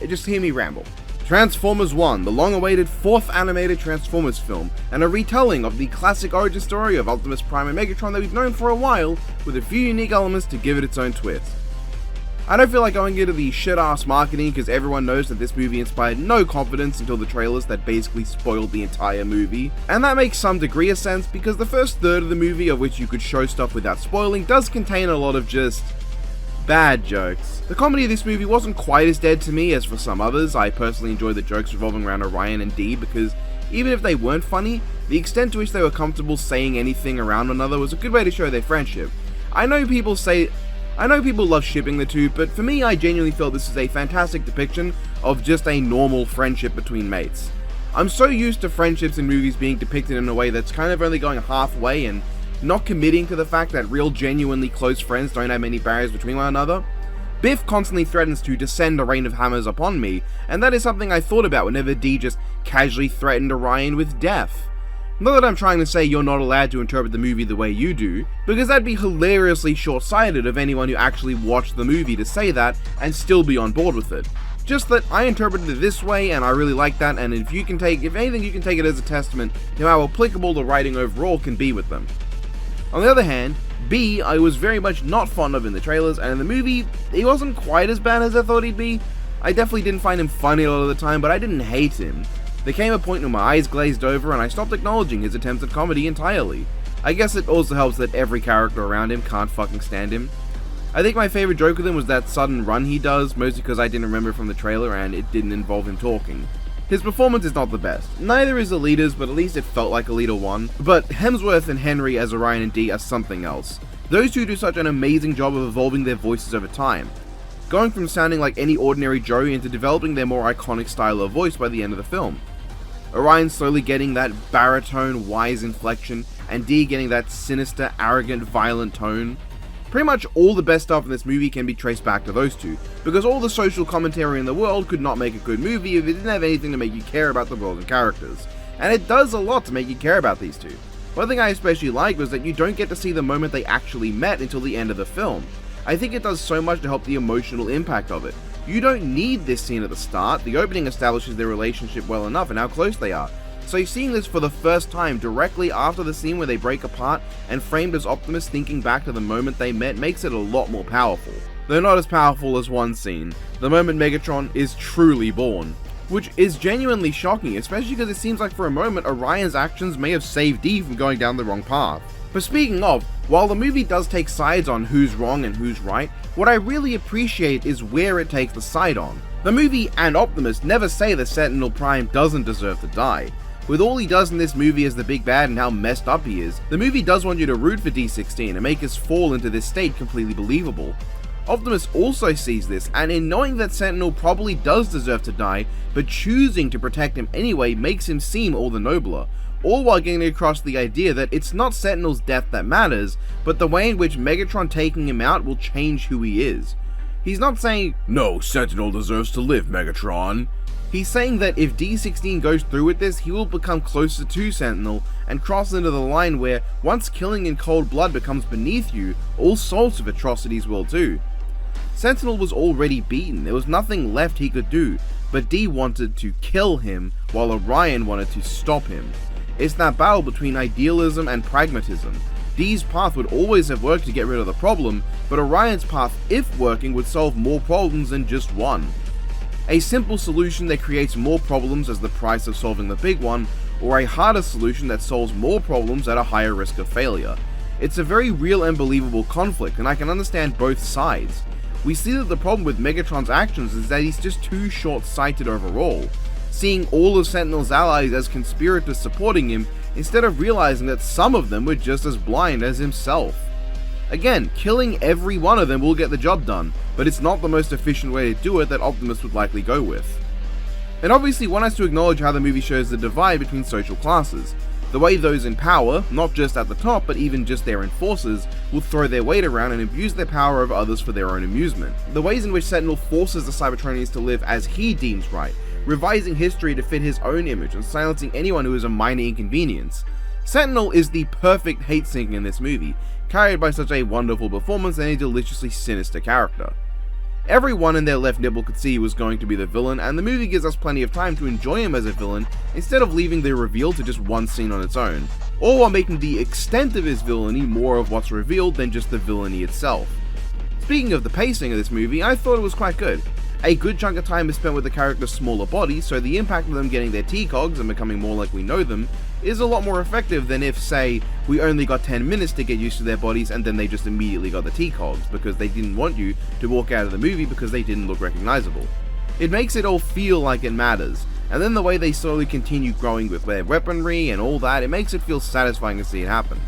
Just hear me ramble. Transformers 1, the long-awaited 4th animated Transformers film, and a retelling of the classic origin story of Optimus Prime and Megatron that we've known for a while, with a few unique elements to give it its own twist. I don't feel like going into the shit-ass marketing because everyone knows that this movie inspired no confidence until the trailers that basically spoiled the entire movie. And that makes some degree of sense because the first third of the movie, of which you could show stuff without spoiling, does contain a lot of just bad jokes. The comedy of this movie wasn't quite as dead to me as for some others. I personally enjoyed the jokes revolving around Orion and Dee because even if they weren't funny, the extent to which they were comfortable saying anything around one another was a good way to show their friendship. I know people love shipping the two, but for me I genuinely felt this is a fantastic depiction of just a normal friendship between mates. I'm so used to friendships in movies being depicted in a way that's kind of only going halfway and not committing to the fact that real genuinely close friends don't have many barriers between one another. Biff constantly threatens to descend a rain of hammers upon me, and that is something I thought about whenever Dee just casually threatened Orion with death. Not that I'm trying to say you're not allowed to interpret the movie the way you do, because that'd be hilariously short-sighted of anyone who actually watched the movie to say that and still be on board with it. Just that I interpreted it this way and I really like that, and if anything you can take it as a testament to how applicable the writing overall can be with them. On the other hand, B I was very much not fond of in the trailers, and in the movie, he wasn't quite as bad as I thought he'd be. I definitely didn't find him funny a lot of the time, but I didn't hate him. There came a point when my eyes glazed over and I stopped acknowledging his attempts at comedy entirely. I guess it also helps that every character around him can't fucking stand him. I think my favorite joke with him was that sudden run he does, mostly because I didn't remember from the trailer and it didn't involve him talking. His performance is not the best. Neither is Alita's, but at least it felt like Alita won. But Hemsworth and Henry as Orion and Dee are something else. Those two do such an amazing job of evolving their voices over time, going from sounding like any ordinary Joe into developing their more iconic style of voice by the end of the film. Orion slowly getting that baritone, wise inflection, and Dee getting that sinister, arrogant, violent tone. Pretty much all the best stuff in this movie can be traced back to those two, because all the social commentary in the world could not make a good movie if it didn't have anything to make you care about the world and characters. And it does a lot to make you care about these two. One thing I especially liked was that you don't get to see the moment they actually met until the end of the film. I think it does so much to help the emotional impact of it. You don't need this scene at the start, the opening establishes their relationship well enough and how close they are. So seeing this for the first time directly after the scene where they break apart and framed as Optimus thinking back to the moment they met makes it a lot more powerful. Though not as powerful as one scene, the moment Megatron is truly born. Which is genuinely shocking, especially because it seems like for a moment Orion's actions may have saved Dee from going down the wrong path. But speaking of, while the movie does take sides on who's wrong and who's right, what I really appreciate is where it takes the side on. The movie and Optimus never say that Sentinel Prime doesn't deserve to die. With all he does in this movie as the big bad and how messed up he is, the movie does want you to root for D16 and make his fall into this state completely believable. Optimus also sees this, and in knowing that Sentinel probably does deserve to die, but choosing to protect him anyway makes him seem all the nobler, all while getting across the idea that it's not Sentinel's death that matters, but the way in which Megatron taking him out will change who he is. He's not saying, "No, Sentinel deserves to live, Megatron." He's saying that if D16 goes through with this, he will become closer to Sentinel and cross into the line where, once killing in cold blood becomes beneath you, all sorts of atrocities will too. Sentinel was already beaten, there was nothing left he could do, but D wanted to kill him, while Orion wanted to stop him. It's that battle between idealism and pragmatism. D's path would always have worked to get rid of the problem, but Orion's path, if working, would solve more problems than just one. A simple solution that creates more problems as the price of solving the big one, or a harder solution that solves more problems at a higher risk of failure. It's a very real and believable conflict, and I can understand both sides. We see that the problem with Megatron's actions is that he's just too short-sighted overall, seeing all of Sentinel's allies as conspirators supporting him, instead of realizing that some of them were just as blind as himself. Again, killing every one of them will get the job done, but it's not the most efficient way to do it that Optimus would likely go with. And obviously one has to acknowledge how the movie shows the divide between social classes. The way those in power, not just at the top but even just their enforcers, will throw their weight around and abuse their power over others for their own amusement. The ways in which Sentinel forces the Cybertronians to live as he deems right, revising history to fit his own image and silencing anyone who is a minor inconvenience. Sentinel is the perfect hate singer in this movie, carried by such a wonderful performance and a deliciously sinister character. Everyone in their left nibble could see he was going to be the villain, and the movie gives us plenty of time to enjoy him as a villain instead of leaving the reveal to just one scene on its own, all while making the extent of his villainy more of what's revealed than just the villainy itself. Speaking of the pacing of this movie, I thought it was quite good. A good chunk of time is spent with the character's smaller body, so the impact of them getting their T-cogs and becoming more like we know them is a lot more effective than if, say, we only got 10 minutes to get used to their bodies and then they just immediately got the T-cogs because they didn't want you to walk out of the movie because they didn't look recognizable. It makes it all feel like it matters, and then the way they slowly continue growing with their weaponry and all that, it makes it feel satisfying to see it happen.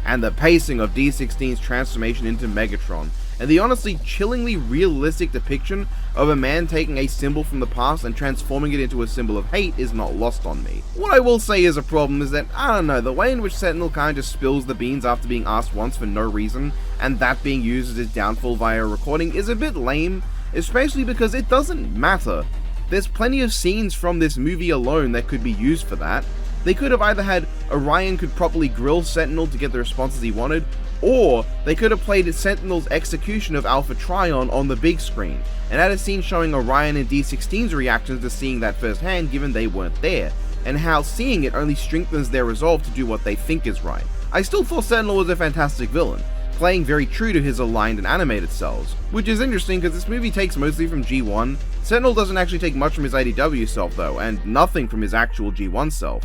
And the pacing of D16's transformation into Megatron, and the honestly chillingly realistic depiction of a man taking a symbol from the past and transforming it into a symbol of hate is not lost on me. What I will say is a problem is that, I don't know, the way in which Sentinel kind of just spills the beans after being asked once for no reason, and that being used as his downfall via a recording is a bit lame, especially because it doesn't matter. There's plenty of scenes from this movie alone that could be used for that. They could have either had Orion could properly grill Sentinel to get the responses he wanted, or they could have played Sentinel's execution of Alpha Trion on the big screen, and had a scene showing Orion and D16's reactions to seeing that firsthand given they weren't there, and how seeing it only strengthens their resolve to do what they think is right. I still thought Sentinel was a fantastic villain, playing very true to his aligned and animated selves, which is interesting because this movie takes mostly from G1. Sentinel doesn't actually take much from his IDW self though, and nothing from his actual G1 self.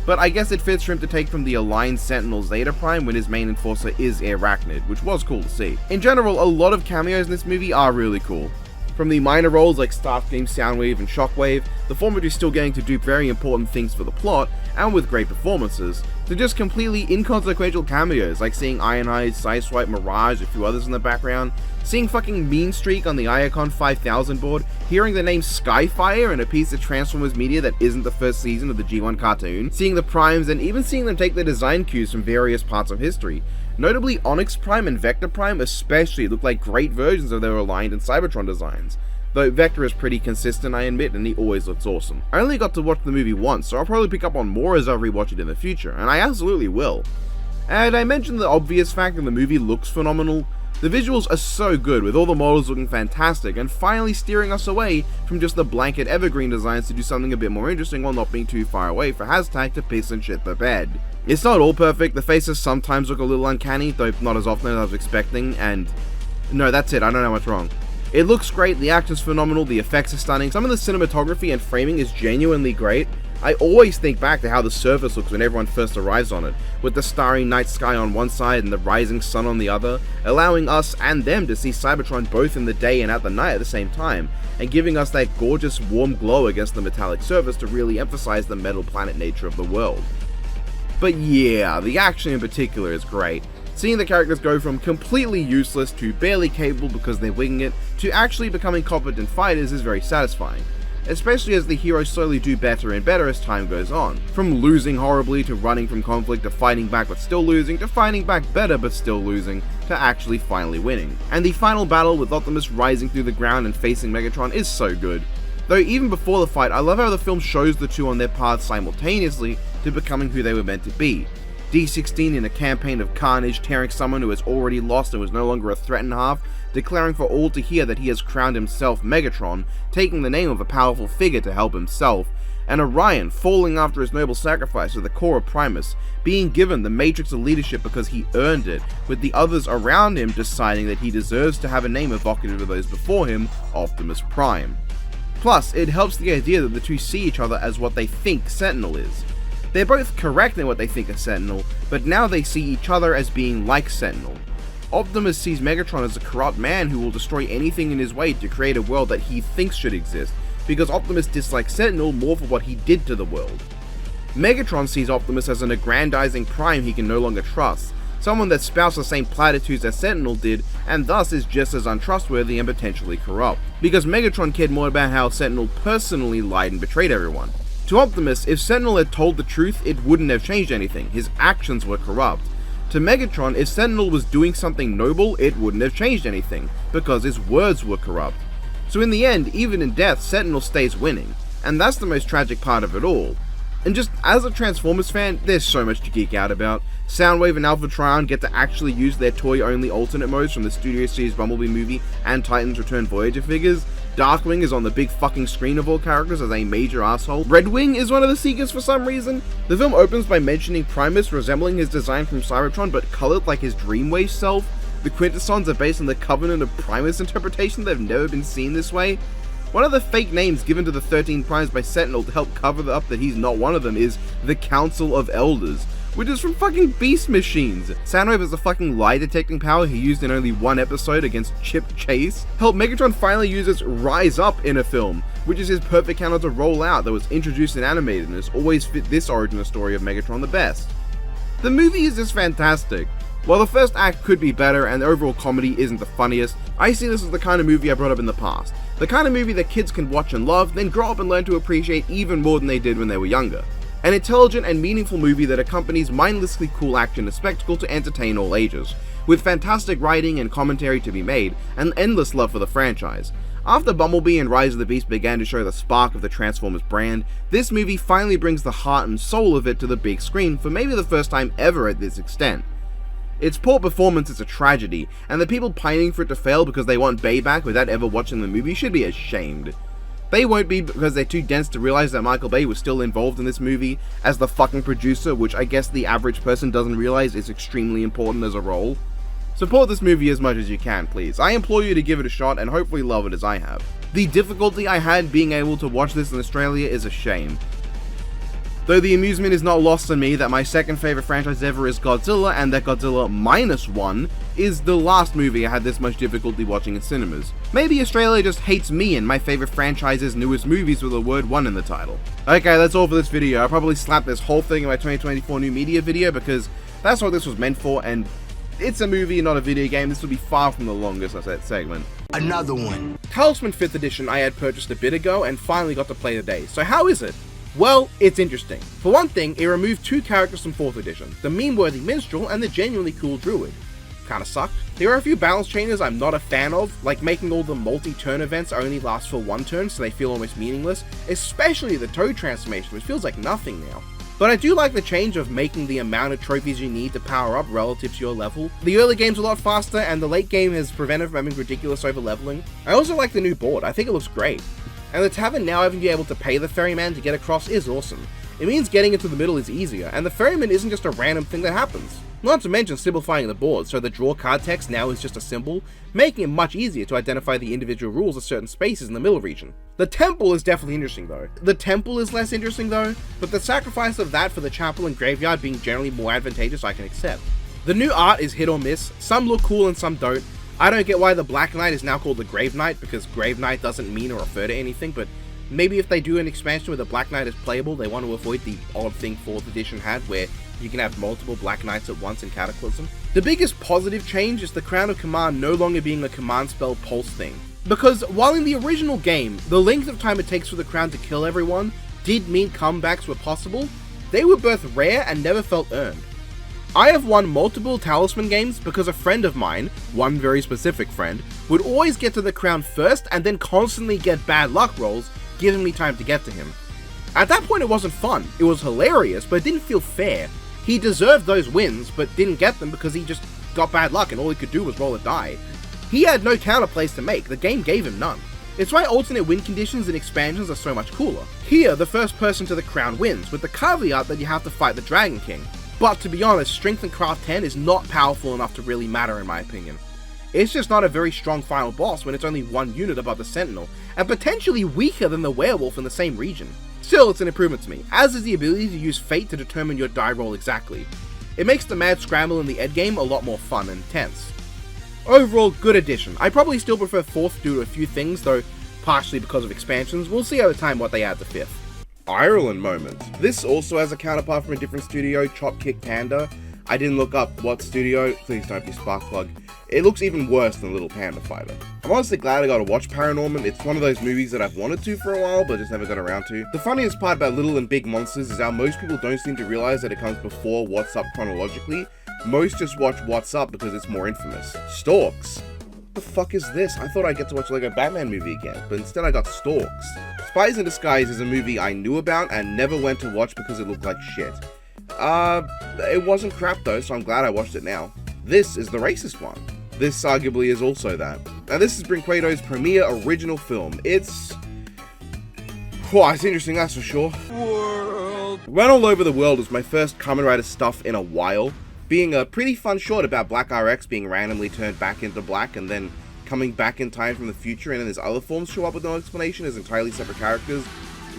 But I guess it fits for him to take from the aligned Sentinel Zeta Prime when his main enforcer is Arachnid, which was cool to see. In general, a lot of cameos in this movie are really cool. From the minor roles like Starscream, Soundwave, and Shockwave, the former is still getting to do very important things for the plot, and with great performances, to just completely inconsequential cameos like seeing Ironhide, Sideswipe, Mirage, a few others in the background, seeing fucking Mean Streak on the Iacon 5000 board, hearing the name Skyfire in a piece of Transformers media that isn't the first season of the G1 cartoon, seeing the Primes, and even seeing them take their design cues from various parts of history. Notably, Onyx Prime and Vector Prime especially look like great versions of their aligned and Cybertron designs. Though Vector is pretty consistent, I admit, and he always looks awesome. I only got to watch the movie once, so I'll probably pick up on more as I rewatch it in the future, and I absolutely will. And I mentioned the obvious fact that the movie looks phenomenal. The visuals are so good, with all the models looking fantastic, and finally steering us away from just the blanket evergreen designs to do something a bit more interesting while not being too far away for Hashtag to piss and shit the bed. It's not all perfect, the faces sometimes look a little uncanny, though not as often as I was expecting, and no, that's it, I don't know what's wrong. It looks great, the action's phenomenal, the effects are stunning, some of the cinematography and framing is genuinely great, I always think back to how the surface looks when everyone first arrives on it, with the starry night sky on one side and the rising sun on the other, allowing us and them to see Cybertron both in the day and at the night at the same time, and giving us that gorgeous warm glow against the metallic surface to really emphasize the metal planet nature of the world. But yeah, the action in particular is great. Seeing the characters go from completely useless to barely capable because they're winging it, to actually becoming competent fighters is very satisfying. Especially as the heroes slowly do better and better as time goes on. From losing horribly to running from conflict to fighting back but still losing to fighting back better but still losing to actually finally winning. And the final battle with Optimus rising through the ground and facing Megatron is so good. Though even before the fight, I love how the film shows the two on their paths simultaneously to becoming who they were meant to be. D16 in a campaign of carnage tearing someone who has already lost and was no longer a threat in half, declaring for all to hear that he has crowned himself Megatron, taking the name of a powerful figure to help himself, and Orion falling after his noble sacrifice of the core of Primus, being given the Matrix of leadership because he earned it, with the others around him deciding that he deserves to have a name evocative of those before him, Optimus Prime. Plus, it helps the idea that the two see each other as what they think Sentinel is. They're both correct in what they think of Sentinel, but now they see each other as being like Sentinel. Optimus sees Megatron as a corrupt man who will destroy anything in his way to create a world that he thinks should exist, because Optimus dislikes Sentinel more for what he did to the world. Megatron sees Optimus as an aggrandizing prime he can no longer trust, someone that spouts the same platitudes as Sentinel did, and thus is just as untrustworthy and potentially corrupt, because Megatron cared more about how Sentinel personally lied and betrayed everyone. To Optimus, if Sentinel had told the truth, it wouldn't have changed anything, his actions were corrupt. To Megatron, if Sentinel was doing something noble, it wouldn't have changed anything, because his words were corrupt. So in the end, even in death, Sentinel stays winning, and that's the most tragic part of it all. And just as a Transformers fan, there's so much to geek out about. Soundwave and Alpha Trion get to actually use their toy-only alternate modes from the Studio Series Bumblebee movie and Titans Return Voyager figures. Darkwing is on the big fucking screen of all characters as a major asshole. Redwing is one of the Seekers for some reason. The film opens by mentioning Primus resembling his design from Cybertron but colored like his Dreamwave self. The Quintessons are based on the Covenant of Primus interpretation that have never been seen this way. One of the fake names given to the 13 Primes by Sentinel to help cover up that he's not one of them is the Council of Elders, which is from fucking Beast Machines. Soundwave has a fucking lie detecting power he used in only one episode against Chip Chase. Hell, Megatron finally uses Rise Up in a film, which is his perfect counter to roll out that was introduced and animated and has always fit this origin story of Megatron the best. The movie is just fantastic. While the first act could be better and the overall comedy isn't the funniest, I see this as the kind of movie I brought up in the past. The kind of movie that kids can watch and love, then grow up and learn to appreciate even more than they did when they were younger. An intelligent and meaningful movie that accompanies mindlessly cool action and spectacle to entertain all ages, with fantastic writing and commentary to be made, and endless love for the franchise. After Bumblebee and Rise of the Beast began to show the spark of the Transformers brand, this movie finally brings the heart and soul of it to the big screen for maybe the first time ever at this extent. Its poor performance is a tragedy, and the people pining for it to fail because they want Bay back without ever watching the movie should be ashamed. They won't be because they're too dense to realize that Michael Bay was still involved in this movie as the fucking producer, which I guess the average person doesn't realize is extremely important as a role. Support this movie as much as you can, please. I implore you to give it a shot and hopefully love it as I have. The difficulty I had being able to watch this in Australia is a shame. Though the amusement is not lost on me that my second favorite franchise ever is Godzilla, and that Godzilla -1 is the last movie I had this much difficulty watching in cinemas. Maybe Australia just hates me and my favorite franchise's newest movies with the word 1 in the title. Okay, that's all for this video. I'll probably slap this whole thing in my 2024 new media video because that's what this was meant for, and it's a movie, not a video game. This will be far from the longest of that segment. Another one. Talisman 5th edition I had purchased a bit ago and finally got to play today. So how is it? Well, it's interesting. For one thing, it removed 2 characters from 4th edition, the meme-worthy Minstrel and the genuinely cool Druid. Kinda sucked. There are a few balance changes I'm not a fan of, like making all the multi-turn events only last for 1 turn so they feel almost meaningless, especially the Toad transformation, which feels like nothing now. But I do like the change of making the amount of trophies you need to power up relative to your level. The early game's a lot faster, and the late game has prevented from having ridiculous over-leveling. I also like the new board, I think it looks great. And the tavern now having to be able to pay the ferryman to get across is awesome. It means getting into the middle is easier, and the ferryman isn't just a random thing that happens. Not to mention simplifying the board, so the draw card text now is just a symbol, making it much easier to identify the individual rules of certain spaces in the middle region. The temple is definitely interesting though. The temple is less interesting though, but the sacrifice of that for the chapel and graveyard being generally more advantageous I can accept. The new art is hit or miss, some look cool and some don't. I don't get why the Black Knight is now called the Grave Knight, because Grave Knight doesn't mean or refer to anything, but maybe if they do an expansion where the Black Knight is playable, they want to avoid the odd thing 4th edition had, where you can have multiple Black Knights at once in Cataclysm. The biggest positive change is the Crown of Command no longer being a command spell pulse thing. Because while in the original game, the length of time it takes for the Crown to kill everyone did mean comebacks were possible, they were both rare and never felt earned. I have won multiple Talisman games because a friend of mine, one very specific friend, would always get to the Crown first and then constantly get bad luck rolls, giving me time to get to him. At that point it wasn't fun, it was hilarious, but it didn't feel fair. He deserved those wins, but didn't get them because he just got bad luck and all he could do was roll a die. He had no counterplays to make, the game gave him none. It's why alternate win conditions and expansions are so much cooler. Here, the first person to the Crown wins, with the caveat that you have to fight the Dragon King. But to be honest, Strength and Craft 10 is not powerful enough to really matter in my opinion. It's just not a very strong final boss when it's only one unit above the Sentinel, and potentially weaker than the Werewolf in the same region. Still, it's an improvement to me, as is the ability to use Fate to determine your die roll exactly. It makes the mad scramble in the endgame a lot more fun and intense. Overall, good addition. I probably still prefer 4th due to a few things, though partially because of expansions. We'll see over time what they add to 5th. Ireland moment. This also has a counterpart from a different studio, Chop Kick Panda. I didn't look up what studio, please don't be Sparkplug. It looks even worse than Little Panda Fighter. I'm honestly glad I got to watch Paranorman. It's one of those movies that I've wanted to for a while, but just never got around to. The funniest part about Little and Big Monsters is how most people don't seem to realize that it comes before What's Up chronologically. Most just watch What's Up because it's more infamous. Storks. What the fuck is this? I thought I'd get to watch like a Batman movie again, but instead I got Storks. Spies in Disguise is a movie I knew about and never went to watch because it looked like shit. It wasn't crap though, so I'm glad I watched it now. This is the racist one. This arguably is also that. Now this is Brinquedo's premiere original film. It's interesting, that's for sure. Run All Over the World was my first Kamen Rider stuff in a while, being a pretty fun short about Black RX being randomly turned back into black and then coming back in time from the future, and then his other forms show up with no explanation as entirely separate characters.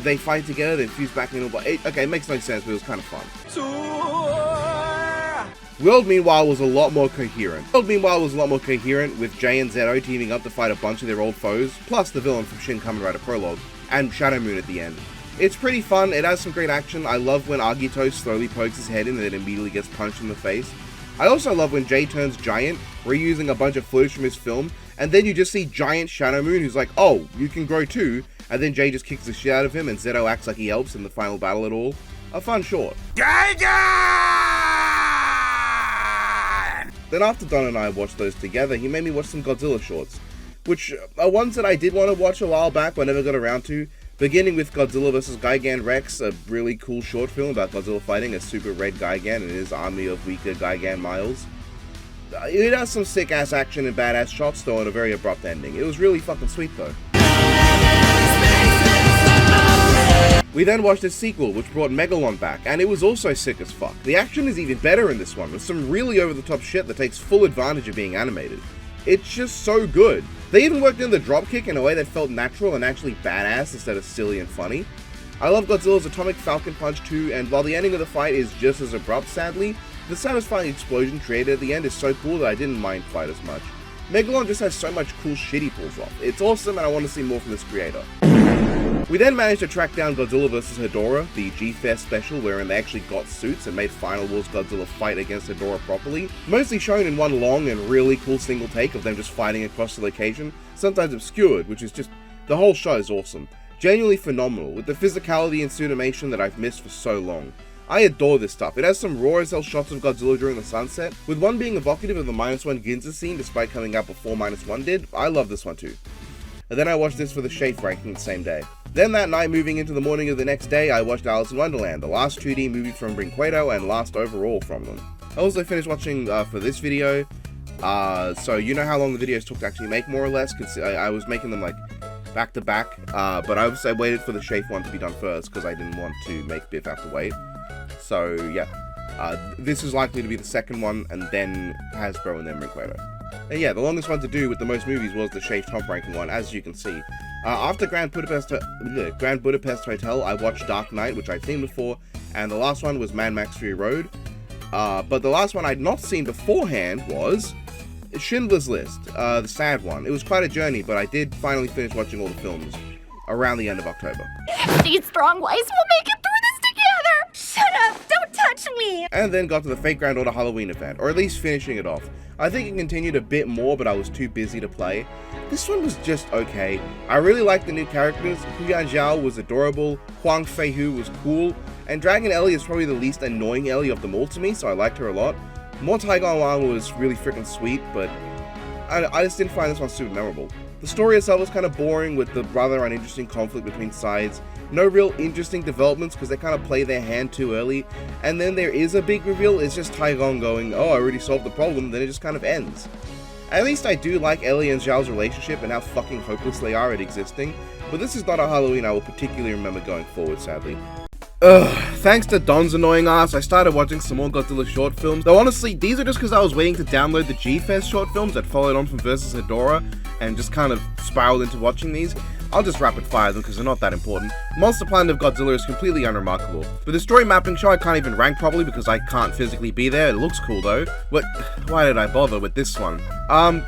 They fight together, they fuse back into black. Okay, it makes no sense, but it was kind of fun. World Meanwhile was a lot more coherent. With J and ZO teaming up to fight a bunch of their old foes, plus the villain from Shin Kamen Rider Prologue, and Shadow Moon at the end. It's pretty fun, it has some great action. I love when Agito slowly pokes his head in and then immediately gets punched in the face. I also love when Jay turns giant, reusing a bunch of footage from his film, and then you just see giant Shadow Moon who's like, oh, you can grow too, and then Jay just kicks the shit out of him and ZO acts like he helps in the final battle at all. A fun short. Then after Don and I watched those together, he made me watch some Godzilla shorts, which are ones that I did want to watch a while back but never got around to, beginning with Godzilla vs Gigan Rex, a really cool short film about Godzilla fighting a super red Gigan and his army of weaker Gigan Miles. It has some sick ass action and badass shots though, and a very abrupt ending. It was really fucking sweet though. We then watched a sequel which brought Megalon back, and it was also sick as fuck. The action is even better in this one, with some really over-the-top shit that takes full advantage of being animated. It's just so good. They even worked in the dropkick in a way that felt natural and actually badass instead of silly and funny. I love Godzilla's Atomic Falcon Punch too, and while the ending of the fight is just as abrupt sadly, the satisfying explosion created at the end is so cool that I didn't mind quite as much. Megalon just has so much cool shit he pulls off. It's awesome and I want to see more from this creator. We then managed to track down Godzilla vs Hedorah, the G-Fest special wherein they actually got suits and made Final Wars Godzilla fight against Hedorah properly, mostly shown in one long and really cool single take of them just fighting across the location, sometimes obscured, which is just, the whole show is awesome. Genuinely phenomenal, with the physicality and suitimation that I've missed for so long. I adore this stuff. It has some raw as hell shots of Godzilla during the sunset, with one being evocative of the -1 Ginza scene despite coming out before -1 did. I love this one too. And then I watched this for the Shafe ranking the same day. Then that night, moving into the morning of the next day, I watched Alice in Wonderland, the last 2D movie from Brinquedo and last overall from them. I also finished watching for this video, so you know how long the videos took to actually make more or less, because I was making them like back to back, but I waited for the Shafe one to be done first because I didn't want to make Biff have to wait. So yeah, this is likely to be the second one, and then Hasbro and then Brinquedo. And yeah, the longest one to do with the most movies was the shaved top ranking one, as you can see. After Grand Budapest Hotel, I watched Dark Knight, which I'd seen before, and the last one was Mad Max Fury Road. But the last one I'd not seen beforehand was Schindler's List, the sad one. It was quite a journey, but I did finally finish watching all the films around the end of October. These strong wives will make it through this together! Shut up! Don't touch me! And then got to the Fate Grand Order Halloween event, or at least finishing it off. I think it continued a bit more, but I was too busy to play. This one was just okay. I really liked the new characters. Huyan Zhao was adorable, Huang Feihu was cool, and Dragon Ellie is probably the least annoying Ellie of them all to me, so I liked her a lot. Mo Taigon Wang was really freaking sweet, but I just didn't find this one super memorable. The story itself was kind of boring with the rather uninteresting conflict between sides. No real interesting developments because they kind of play their hand too early. And then there is a big reveal, it's just Taigong going, oh, I already solved the problem, then it just kind of ends. At least I do like Ellie and Zhao's relationship and how fucking hopeless they are at existing, but this is not a Halloween I will particularly remember going forward, sadly. Thanks to Don's annoying ass, I started watching some more Godzilla short films, though honestly, these are just because I was waiting to download the G-Fest short films that followed on from Versus Hedorah, and just kind of spiraled into watching these. I'll just rapid fire them because they're not that important. Monster Planet of Godzilla is completely unremarkable. For the story mapping show, I can't even rank properly because I can't physically be there. It looks cool though. Why did I bother with this one?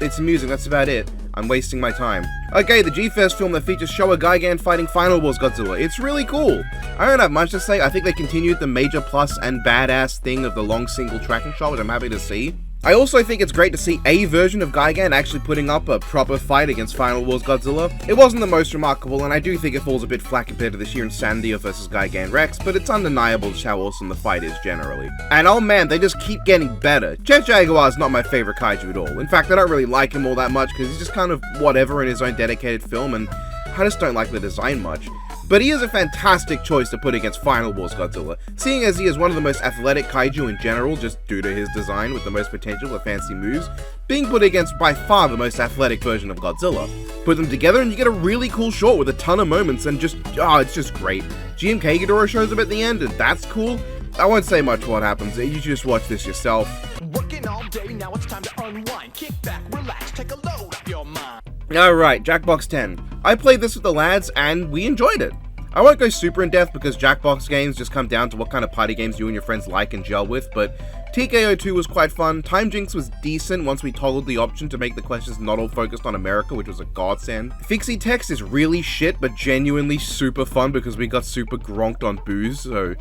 It's amusing, that's about it. I'm wasting my time. Okay, the G-Fest film that features Showa Gigan fighting Final Wars Godzilla. It's really cool. I don't have much to say. I think they continued the major plus and badass thing of the long single tracking shot, which I'm happy to see. I also think it's great to see a version of Gigan actually putting up a proper fight against Final Wars Godzilla. It wasn't the most remarkable, and I do think it falls a bit flat compared to the sheer insanity of versus Gigan Rex, but it's undeniable just how awesome the fight is generally. And oh man, they just keep getting better. Jet Jaguar is not my favorite kaiju at all. In fact, I don't really like him all that much because he's just kind of whatever in his own dedicated film, and I just don't like the design much. But he is a fantastic choice to put against Final Wars Godzilla, seeing as he is one of the most athletic kaiju in general just due to his design with the most potential for fancy moves, being put against by far the most athletic version of Godzilla. Put them together and you get a really cool short with a ton of moments and just, it's just great. GMK Ghidorah shows up at the end and that's cool. I won't say much what happens, you should just watch this yourself. Working all day, now it's time to unwind, kick back, relax, take a load off your mind. Alright, Jackbox 10. I played this with the lads and we enjoyed it. I won't go super in depth because Jackbox games just come down to what kind of party games you and your friends like and gel with, but TKO 2 was quite fun, Time Jinx was decent once we toggled the option to make the questions not all focused on America, which was a godsend. Fixie Text is really shit but genuinely super fun because we got super gronked on booze, so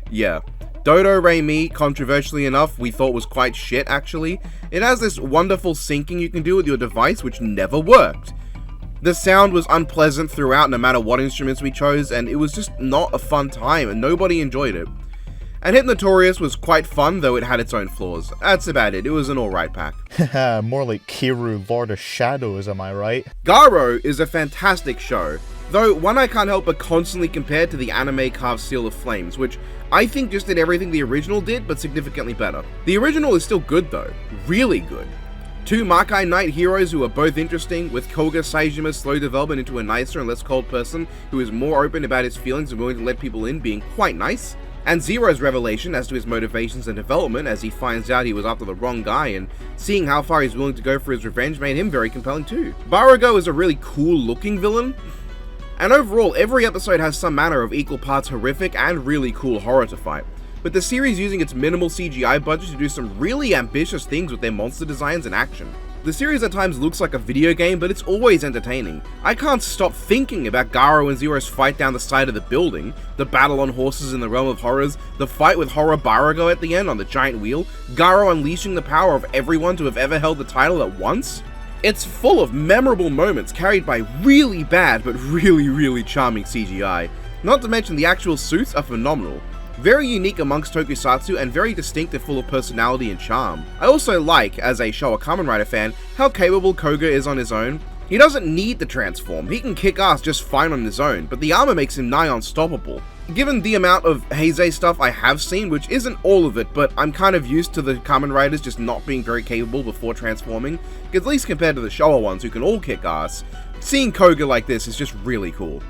yeah. Dodo Re Mi, controversially enough, we thought was quite shit actually. It has this wonderful syncing you can do with your device which never worked. The sound was unpleasant throughout no matter what instruments we chose, and it was just not a fun time and nobody enjoyed it. And Hypnotorious was quite fun, though it had its own flaws. That's about it, it was an alright pack. More like Kiru, Lord of Shadows, am I right? Garo is a fantastic show, though one I can't help but constantly compare to the anime carved Seal of Flames, which I think just did everything the original did, but significantly better. The original is still good though, really good. Two Makai Knight heroes who are both interesting, with Koga Saijima's slow development into a nicer and less cold person who is more open about his feelings and willing to let people in being quite nice, and Zero's revelation as to his motivations and development as he finds out he was after the wrong guy, and seeing how far he's willing to go for his revenge made him very compelling too. Barago is a really cool looking villain, and overall every episode has some manner of equal parts horrific and really cool horror to fight. With the series using its minimal CGI budget to do some really ambitious things with their monster designs and action. The series at times looks like a video game, but it's always entertaining. I can't stop thinking about Garo and Zero's fight down the side of the building, the battle on horses in the Realm of Horrors, the fight with Horror Barago at the end on the giant wheel, Garo unleashing the power of everyone to have ever held the title at once. It's full of memorable moments carried by really bad but really charming CGI. Not to mention the actual suits are phenomenal. Very unique amongst tokusatsu and very distinct and full of personality and charm. I also like, as a Showa Kamen Rider fan, how capable Koga is on his own. He doesn't need to transform, he can kick ass just fine on his own, but the armor makes him nigh unstoppable. Given the amount of Heisei stuff I have seen, which isn't all of it, but I'm kind of used to the Kamen Riders just not being very capable before transforming, at least compared to the Showa ones who can all kick ass, seeing Koga like this is just really cool.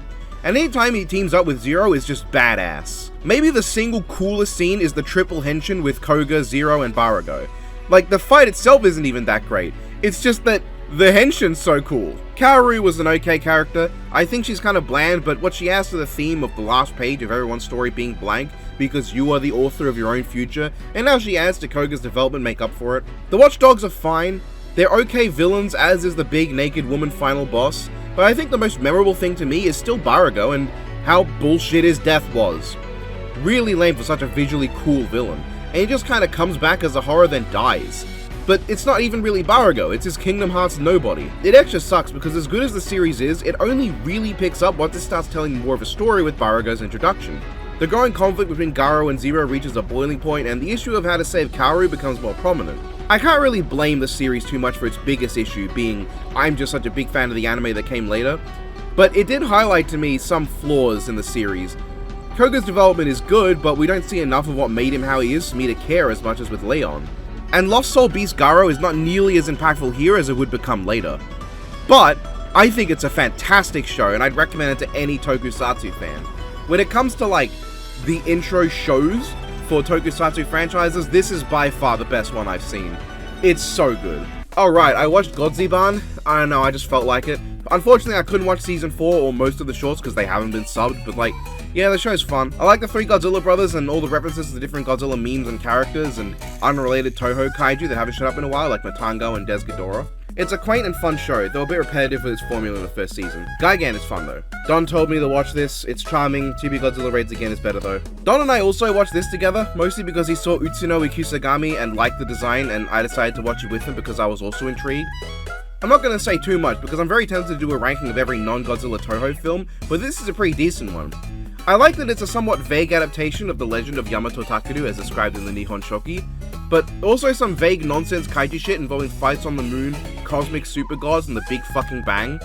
And anytime he teams up with Zero is just badass. Maybe the single coolest scene is the triple henshin with Koga, Zero, and Barago. Like, the fight itself isn't even that great. It's just that the henshin's so cool. Kaoru was an okay character. I think she's kind of bland, but what she adds to the theme of the last page of everyone's story being blank because you are the author of your own future, and now she adds to Koga's development make up for it. The watchdogs are fine. They're okay villains, as is the big naked woman final boss, but I think the most memorable thing to me is still Barago and how bullshit his death was. Really lame for such a visually cool villain, and he just kinda comes back as a horror then dies. But it's not even really Barago, it's his Kingdom Hearts nobody. It extra sucks because as good as the series is, it only really picks up once it starts telling more of a story with Barago's introduction. The growing conflict between Garo and Zero reaches a boiling point, and the issue of how to save Kaoru becomes more prominent. I can't really blame the series too much for its biggest issue being I'm just such a big fan of the anime that came later, but it did highlight to me some flaws in the series. Koga's development is good, but we don't see enough of what made him how he is for me to care as much as with Leon. And Lost Soul Beast Garo is not nearly as impactful here as it would become later. But I think it's a fantastic show, and I'd recommend it to any tokusatsu fan. When it comes to like the intro shows for tokusatsu franchises, this is by far the best one I've seen. It's so good. Alright, I watched Godziban. I don't know, I just felt like it. Unfortunately, I couldn't watch season 4 or most of the shorts because they haven't been subbed, but like, yeah, the show's fun. I like the 3 Godzilla brothers and all the references to the different Godzilla memes and characters and unrelated Toho kaiju that haven't shut up in a while, like Matango and Des Ghidorah. It's a quaint and fun show, though a bit repetitive with its formula in the first season. Gigan is fun though. Don told me to watch this, it's charming. 2B Godzilla Raids Again is better though. Don and I also watched this together, mostly because he saw Utsuno Ikusagami and liked the design, and I decided to watch it with him because I was also intrigued. I'm not going to say too much because I'm very tempted to do a ranking of every non-Godzilla Toho film, but this is a pretty decent one. I like that it's a somewhat vague adaptation of the legend of Yamato Takeru as described in the Nihon Shoki, but also some vague nonsense kaiju shit involving fights on the moon, cosmic super gods, and the Big Fucking Bang.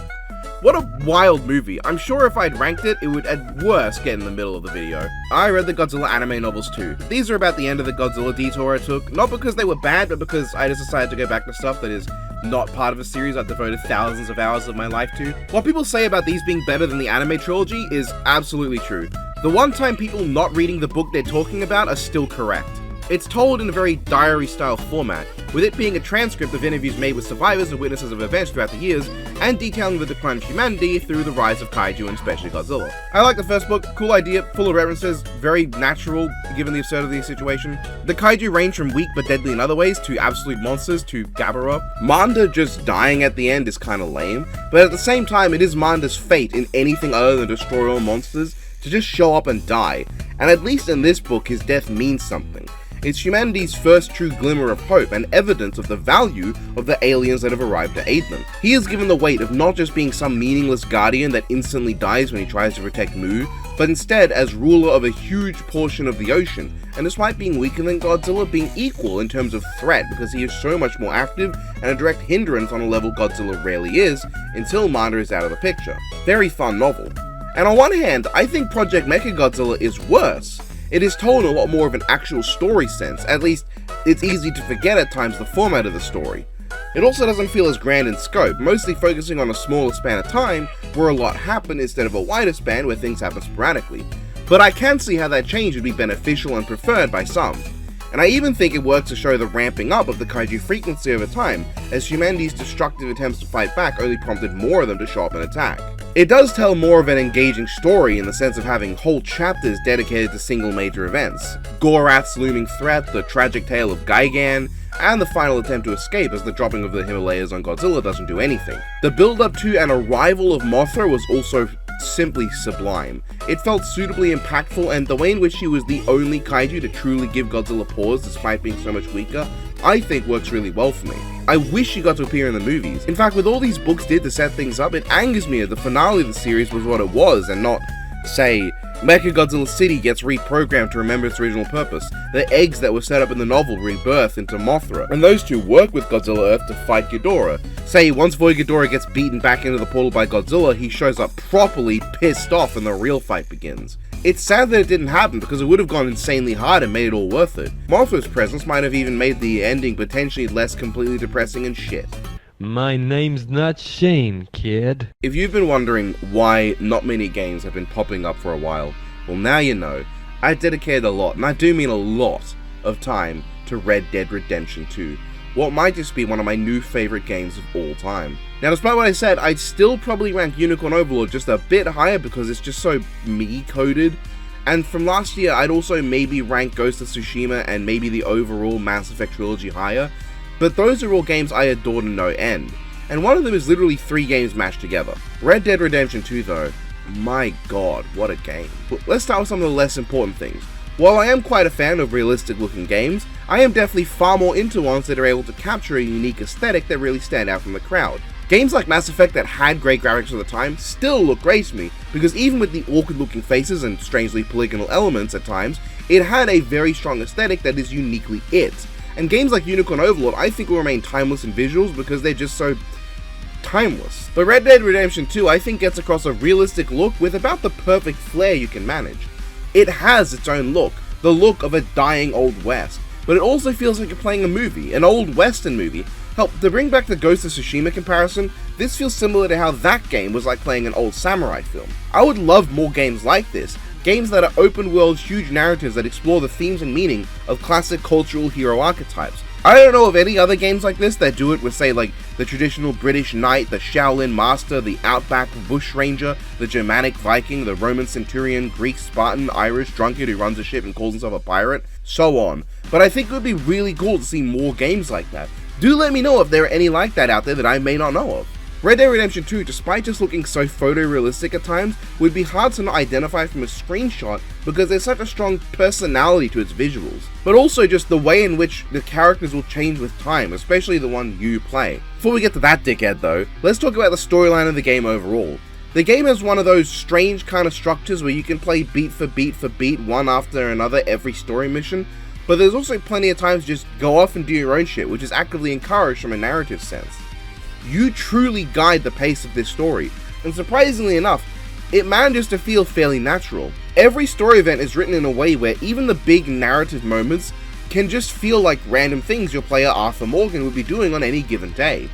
What a wild movie. I'm sure if I'd ranked it, it would at worst get in the middle of the video. I read the Godzilla anime novels too. These are about the end of the Godzilla detour I took, not because they were bad, but because I just decided to go back to stuff that is not part of a series I've devoted thousands of hours of my life to. What people say about these being better than the anime trilogy is absolutely true. The one-time people not reading the book they're talking about are still correct. It's told in a very diary-style format, with it being a transcript of interviews made with survivors and witnesses of events throughout the years, and detailing the decline of humanity through the rise of kaiju and especially Godzilla. I like the first book, cool idea, full of references, very natural given the absurdity of the situation. The kaiju range from weak but deadly in other ways to absolute monsters to Gabara. Manda just dying at the end is kinda lame, but at the same time it is Manda's fate in anything other than destroy all monsters to just show up and die, and at least in this book his death means something. It's humanity's first true glimmer of hope and evidence of the value of the aliens that have arrived to aid them. He is given the weight of not just being some meaningless guardian that instantly dies when he tries to protect Mu, but instead as ruler of a huge portion of the ocean, and despite being weaker than Godzilla, being equal in terms of threat because he is so much more active and a direct hindrance on a level Godzilla rarely is until Manda is out of the picture. Very fun novel. And on one hand, I think Project Mechagodzilla is worse. It is told in a lot more of an actual story sense, at least it's easy to forget at times the format of the story. It also doesn't feel as grand in scope, mostly focusing on a smaller span of time where a lot happen instead of a wider span where things happen sporadically. But I can see how that change would be beneficial and preferred by some. And I even think it works to show the ramping up of the kaiju frequency over time, as humanity's destructive attempts to fight back only prompted more of them to show up and attack. It does tell more of an engaging story in the sense of having whole chapters dedicated to single major events. Gorath's looming threat, the tragic tale of Gigan, and the final attempt to escape as the dropping of the Himalayas on Godzilla doesn't do anything. The build-up to and arrival of Mothra was also simply sublime. It felt suitably impactful, and the way in which she was the only kaiju to truly give Godzilla pause despite being so much weaker, I think works really well for me. I wish she got to appear in the movies. In fact, with all these books did to set things up, it angers me that the finale of the series was what it was and not, say, Mechagodzilla City gets reprogrammed to remember its original purpose. The eggs that were set up in the novel rebirth into Mothra, and those two work with Godzilla Earth to fight Ghidorah. Say, once Void Ghidorah gets beaten back into the portal by Godzilla, he shows up properly pissed off and the real fight begins. It's sad that it didn't happen because it would have gone insanely hard and made it all worth it. Mothra's presence might have even made the ending potentially less completely depressing and shit. My name's not Shane, kid. If you've been wondering why not many games have been popping up for a while, well now you know. I dedicated a lot, and I do mean a lot, of time to Red Dead Redemption 2. what might just be one of my new favorite games of all time. Now, despite what I said, I'd still probably rank Unicorn Overlord just a bit higher because it's just so me-coded. And from last year, I'd also maybe rank Ghost of Tsushima and maybe the overall Mass Effect trilogy higher, but those are all games I adore to no end. And one of them is literally 3 games mashed together. Red Dead Redemption 2 though, my god, what a game. But let's start with some of the less important things. While I am quite a fan of realistic looking games, I am definitely far more into ones that are able to capture a unique aesthetic that really stand out from the crowd. Games like Mass Effect that had great graphics at the time still look great to me, because even with the awkward looking faces and strangely polygonal elements at times, it had a very strong aesthetic that is uniquely it. And games like Unicorn Overlord I think will remain timeless in visuals because they're just so timeless. But Red Dead Redemption 2 I think gets across a realistic look with about the perfect flair you can manage. It has its own look, the look of a dying Old West, but it also feels like you're playing a movie, an old western movie. Help, to bring back the Ghost of Tsushima comparison, this feels similar to how that game was like playing an old samurai film. I would love more games like this, games that are open world, huge narratives that explore the themes and meaning of classic cultural hero archetypes. I don't know of any other games like this that do it with, say, like the traditional British knight, the Shaolin master, the outback bushranger, the Germanic Viking, the Roman centurion, Greek Spartan, Irish drunkard who runs a ship and calls himself a pirate, so on. But I think it would be really cool to see more games like that. Do let me know if there are any like that out there that I may not know of. Red Dead Redemption 2, despite just looking so photorealistic at times, would be hard to not identify from a screenshot because there's such a strong personality to its visuals, but also just the way in which the characters will change with time, especially the one you play. Before we get to that dickhead though, let's talk about the storyline of the game overall. The game has one of those strange kind of structures where you can play beat for beat for beat, one after another every story mission, but there's also plenty of times just go off and do your own shit, which is actively encouraged from a narrative sense. You truly guide the pace of this story, and surprisingly enough, it manages to feel fairly natural. Every story event is written in a way where even the big narrative moments can just feel like random things your player Arthur Morgan would be doing on any given day.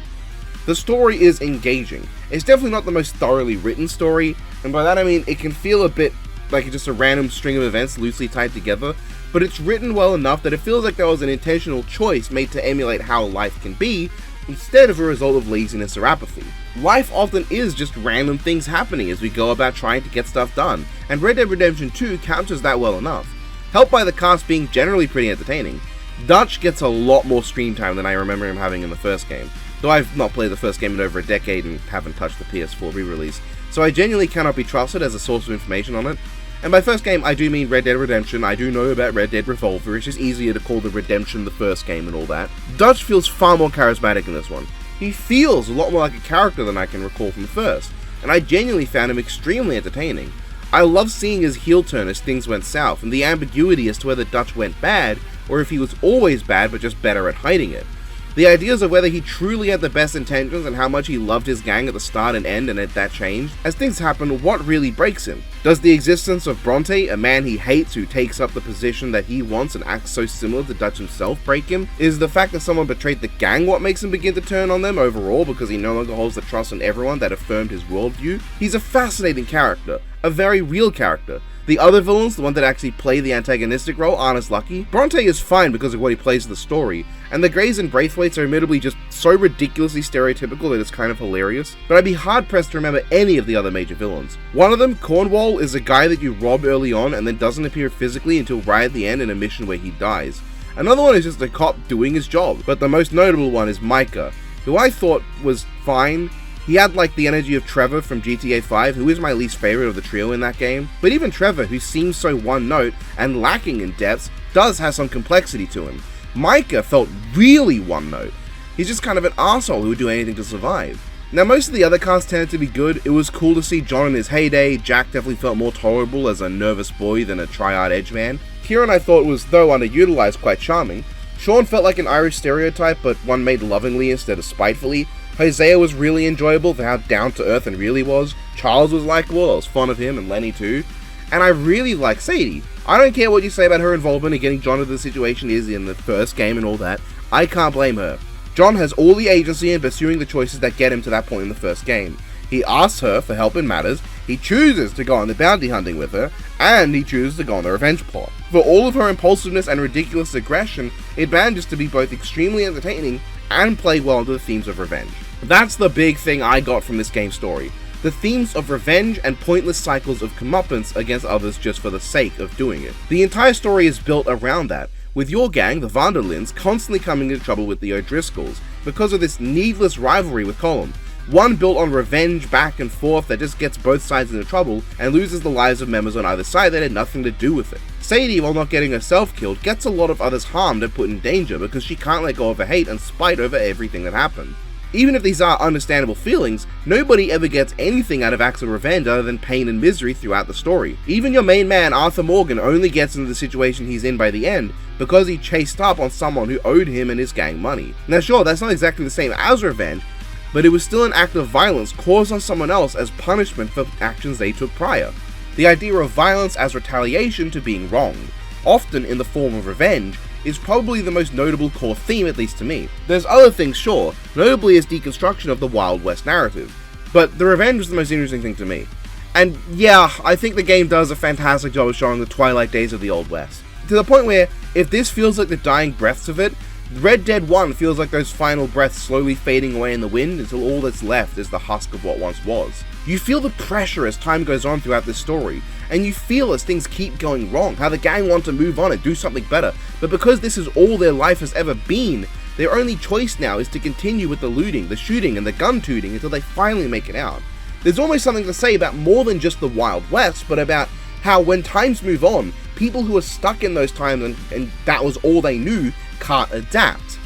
The story is engaging. It's definitely not the most thoroughly written story, and by that I mean it can feel a bit like just a random string of events loosely tied together, but it's written well enough that it feels like there was an intentional choice made to emulate how life can be, instead of a result of laziness or apathy. Life often is just random things happening as we go about trying to get stuff done, and Red Dead Redemption 2 captures that well enough. Helped by the cast being generally pretty entertaining, Dutch gets a lot more screen time than I remember him having in the first game, though I've not played the first game in over a decade and haven't touched the PS4 re-release, so I genuinely cannot be trusted as a source of information on it. And by first game, I do mean Red Dead Redemption. I do know about Red Dead Revolver, it's just easier to call the Redemption the first game and all that. Dutch feels far more charismatic in this one. He feels a lot more like a character than I can recall from the first, and I genuinely found him extremely entertaining. I love seeing his heel turn as things went south, and the ambiguity as to whether Dutch went bad, or if he was always bad but just better at hiding it. The ideas of whether he truly had the best intentions and how much he loved his gang at the start and end and if that changed. As things happen, what really breaks him? Does the existence of Bronte, a man he hates who takes up the position that he wants and acts so similar to Dutch himself, break him? Is the fact that someone betrayed the gang what makes him begin to turn on them overall because he no longer holds the trust in everyone that affirmed his worldview? He's a fascinating character, a very real character. The other villains, the one that actually play the antagonistic role, aren't as lucky. Bronte is fine because of what he plays in the story, and the Greys and Braithwaites are admittedly just so ridiculously stereotypical that it's kind of hilarious, but I'd be hard-pressed to remember any of the other major villains. One of them, Cornwall, is a guy that you rob early on and then doesn't appear physically until right at the end in a mission where he dies. Another one is just a cop doing his job, but the most notable one is Micah, who I thought was fine. He had like the energy of Trevor from GTA 5, who is my least favorite of the trio in that game, but even Trevor, who seems so one-note and lacking in depth, does have some complexity to him. Micah felt really one-note. He's just kind of an arsehole who would do anything to survive. Now most of the other cast tended to be good. It was cool to see John in his heyday. Jack definitely felt more tolerable as a nervous boy than a triad edge man. Kieran I thought was, though underutilized, quite charming. Sean felt like an Irish stereotype, but one made lovingly instead of spitefully. Hosea was really enjoyable for how down-to-earth and real he was. Charles was likable, I was fond of him, and Lenny too. And I really like Sadie. I don't care what you say about her involvement in getting John into the situation he is in the first game and all that, I can't blame her. John has all the agency in pursuing the choices that get him to that point in the first game. He asks her for help in matters, He chooses to go on the bounty hunting with her, and he chooses to go on the revenge plot. For all of her impulsiveness and ridiculous aggression, it manages to be both extremely entertaining and play well into the themes of revenge. That's the big thing I got from this game's story. The themes of revenge and pointless cycles of comeuppance against others just for the sake of doing it. The entire story is built around that, with your gang, the Vanderlins, constantly coming into trouble with the O'Driscolls because of this needless rivalry with Colum. One built on revenge back and forth that just gets both sides into trouble and loses the lives of members on either side that had nothing to do with it. Sadie, while not getting herself killed, gets a lot of others harmed and put in danger because she can't let go of her hate and spite over everything that happened. Even if these are understandable feelings, nobody ever gets anything out of acts of revenge other than pain and misery throughout the story. Even your main man, Arthur Morgan, only gets into the situation he's in by the end because he chased up on someone who owed him and his gang money. Now sure, that's not exactly the same as revenge, but it was still an act of violence caused on someone else as punishment for actions they took prior. The idea of violence as retaliation to being wronged, often in the form of revenge, is probably the most notable core theme, at least to me. There's other things, sure, notably as deconstruction of the Wild West narrative, but the revenge was the most interesting thing to me. And yeah, I think the game does a fantastic job of showing the twilight days of the Old West. To the point where, if this feels like the dying breaths of it, Red Dead 1 feels like those final breaths slowly fading away in the wind until all that's left is the husk of what once was. You feel the pressure as time goes on throughout this story, and you feel as things keep going wrong, how the gang want to move on and do something better, but because this is all their life has ever been, their only choice now is to continue with the looting, the shooting, and the gun tooting until they finally make it out. There's almost something to say about more than just the Wild West, but about how when times move on, people who are stuck in those times and that was all they knew can't adapt.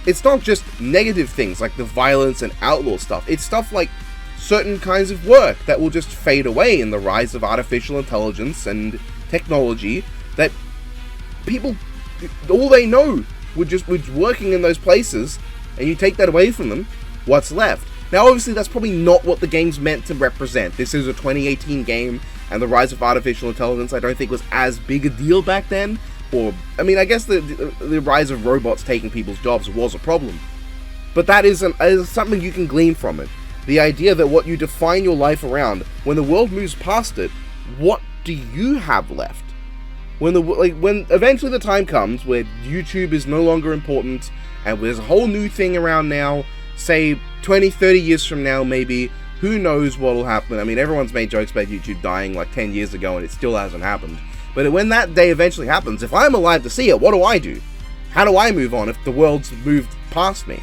It's not just negative things like the violence and outlaw stuff, it's stuff like certain kinds of work that will just fade away in the rise of artificial intelligence and technology that people, all they know was working in those places, and you take that away from them, what's left? Now obviously that's probably not what the game's meant to represent. This is a 2018 game, and the rise of artificial intelligence I don't think was as big a deal back then. Or, I mean, I guess the rise of robots taking people's jobs was a problem. But that is something you can glean from it. The idea that what you define your life around, when the world moves past it, what do you have left? When eventually the time comes where YouTube is no longer important, and there's a whole new thing around now, say 20, 30 years from now maybe, who knows what will happen. I mean, everyone's made jokes about YouTube dying like 10 years ago and it still hasn't happened. But when that day eventually happens, if I'm alive to see it, what do I do? How do I move on if the world's moved past me?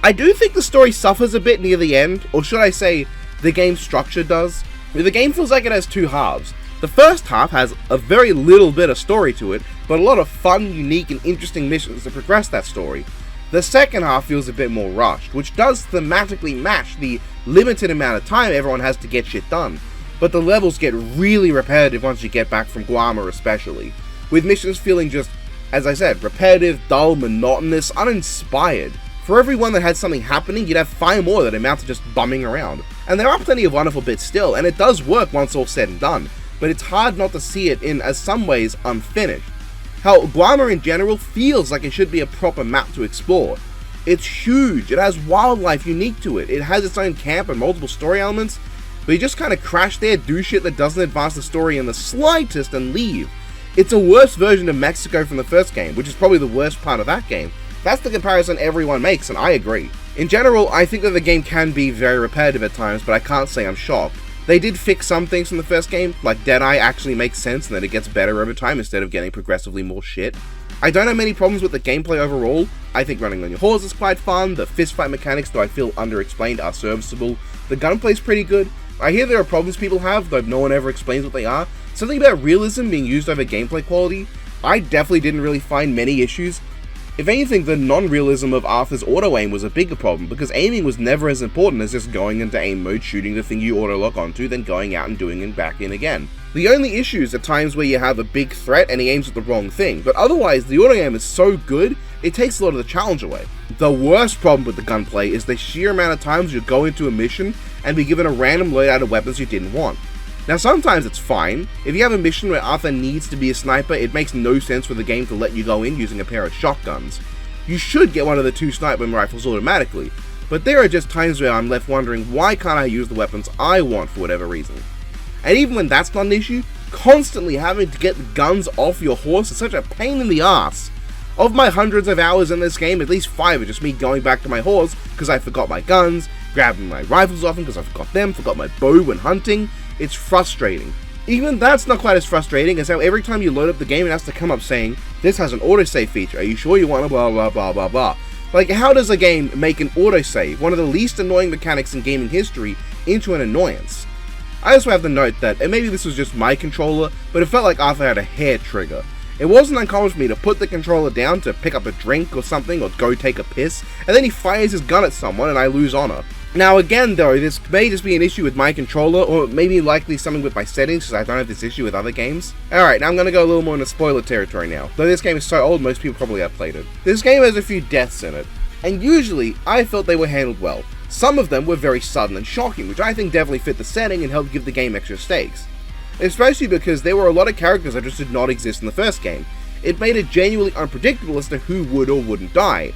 I do think the story suffers a bit near the end, or should I say, the game's structure does. The game feels like it has two halves. The first half has a very little bit of story to it, but a lot of fun, unique, and interesting missions to progress that story. The second half feels a bit more rushed, which does thematically match the limited amount of time everyone has to get shit done. But the levels get really repetitive once you get back from Guarma especially, with missions feeling just, as I said, repetitive, dull, monotonous, uninspired. For every one that had something happening, you'd have 5 more that amount to just bumming around. And there are plenty of wonderful bits still, and it does work once all said and done, but it's hard not to see it in, as some ways, unfinished. How Guarma in general feels like it should be a proper map to explore. It's huge, it has wildlife unique to it, it has its own camp and multiple story elements, but you just kind of crash there, do shit that doesn't advance the story in the slightest, and leave. It's a worse version of Mexico from the first game, which is probably the worst part of that game. That's the comparison everyone makes, and I agree. In general, I think that the game can be very repetitive at times, but I can't say I'm shocked. They did fix some things from the first game, like Deadeye actually makes sense and that it gets better over time instead of getting progressively more shit. I don't have many problems with the gameplay overall. I think running on your horse is quite fun, the fistfight mechanics, though I feel underexplained, are serviceable, the gunplay's pretty good. I hear there are problems people have, though no one ever explains what they are. Something about realism being used over gameplay quality, I definitely didn't really find many issues. If anything, the non-realism of Arthur's auto-aim was a bigger problem, because aiming was never as important as just going into aim mode, shooting the thing you auto-lock onto, then going out and doing it back in again. The only issues are times where you have a big threat and he aims at the wrong thing, but otherwise the auto-aim is so good, it takes a lot of the challenge away. The worst problem with the gunplay is the sheer amount of times you go into a mission and be given a random loadout of weapons you didn't want. Now sometimes it's fine. If you have a mission where Arthur needs to be a sniper, it makes no sense for the game to let you go in using a pair of shotguns. You should get one of the 2 sniper rifles automatically, but there are just times where I'm left wondering why can't I use the weapons I want for whatever reason. and even when that's not an issue, constantly having to get the guns off your horse is such a pain in the ass. Of my hundreds of hours in this game, at least 5 are just me going back to my horse because I forgot my guns, grabbing my rifles off him because I forgot them, forgot my bow when hunting. It's frustrating. Even that's not quite as frustrating as how every time you load up the game it has to come up saying, this has an autosave feature, are you sure you want to blah blah blah blah blah. Like, how does a game make an autosave, one of the least annoying mechanics in gaming history, into an annoyance? I also have to note that, and maybe this was just my controller, but it felt like Arthur had a hair trigger. It wasn't uncommon for me to put the controller down to pick up a drink or something, or go take a piss, and then he fires his gun at someone and I lose honor. Now again though, this may just be an issue with my controller, or maybe likely something with my settings, because I don't have this issue with other games. Alright, now I'm going to go a little more into spoiler territory now. Though this game is so old, most people probably have played it. This game has a few deaths in it, and usually, I felt they were handled well. Some of them were very sudden and shocking, which I think definitely fit the setting and helped give the game extra stakes. Especially because there were a lot of characters that just did not exist in the first game. It made it genuinely unpredictable as to who would or wouldn't die.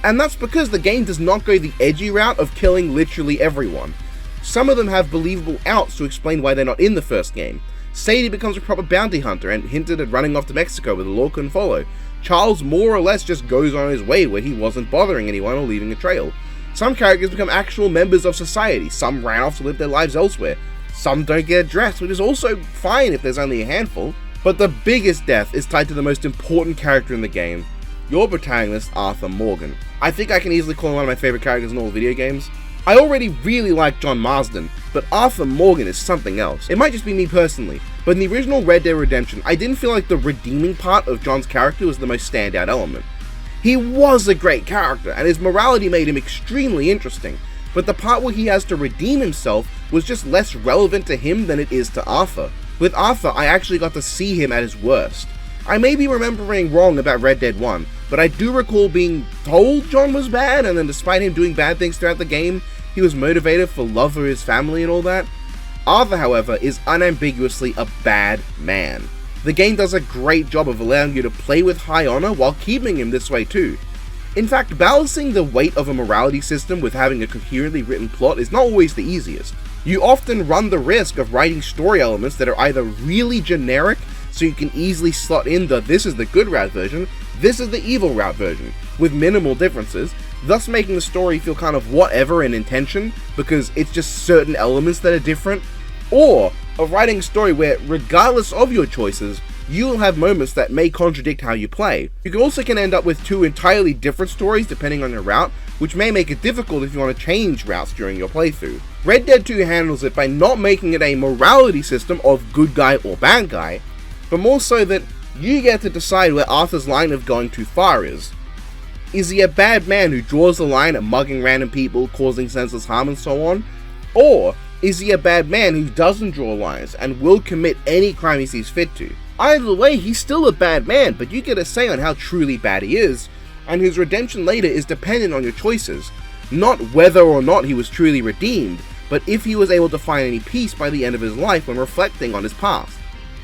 And that's because the game does not go the edgy route of killing literally everyone. Some of them have believable outs to explain why they're not in the first game. Sadie becomes a proper bounty hunter and hinted at running off to Mexico where the law couldn't follow. Charles more or less just goes on his way where he wasn't bothering anyone or leaving a trail. Some characters become actual members of society, some ran off to live their lives elsewhere. Some don't get addressed, which is also fine if there's only a handful. But the biggest death is tied to the most important character in the game, your protagonist, Arthur Morgan. I think I can easily call him one of my favorite characters in all video games. I already really like John Marsden, but Arthur Morgan is something else. It might just be me personally, but in the original Red Dead Redemption, I didn't feel like the redeeming part of John's character was the most standout element. He was a great character, and his morality made him extremely interesting, but the part where he has to redeem himself was just less relevant to him than it is to Arthur. With Arthur, I actually got to see him at his worst. I may be remembering wrong about Red Dead 1, but I do recall being told John was bad, and then despite him doing bad things throughout the game, he was motivated for love for his family and all that. Arthur, however, is unambiguously a bad man. The game does a great job of allowing you to play with high honor while keeping him this way too. In fact, balancing the weight of a morality system with having a coherently written plot is not always the easiest. You often run the risk of writing story elements that are either really generic, so you can easily slot in the this is the good route version, this is the evil route version, with minimal differences, thus making the story feel kind of whatever in intention, because it's just certain elements that are different, or of writing a story where, regardless of your choices, you will have moments that may contradict how you play. You also can end up with two entirely different stories depending on your route, which may make it difficult if you want to change routes during your playthrough. Red Dead 2 handles it by not making it a morality system of good guy or bad guy, but more so that you get to decide where Arthur's line of going too far is. Is he a bad man who draws the line at mugging random people, causing senseless harm and so on? Or is he a bad man who doesn't draw lines and will commit any crime he sees fit to? Either way, he's still a bad man, but you get a say on how truly bad he is, and his redemption later is dependent on your choices. Not whether or not he was truly redeemed, but if he was able to find any peace by the end of his life when reflecting on his past.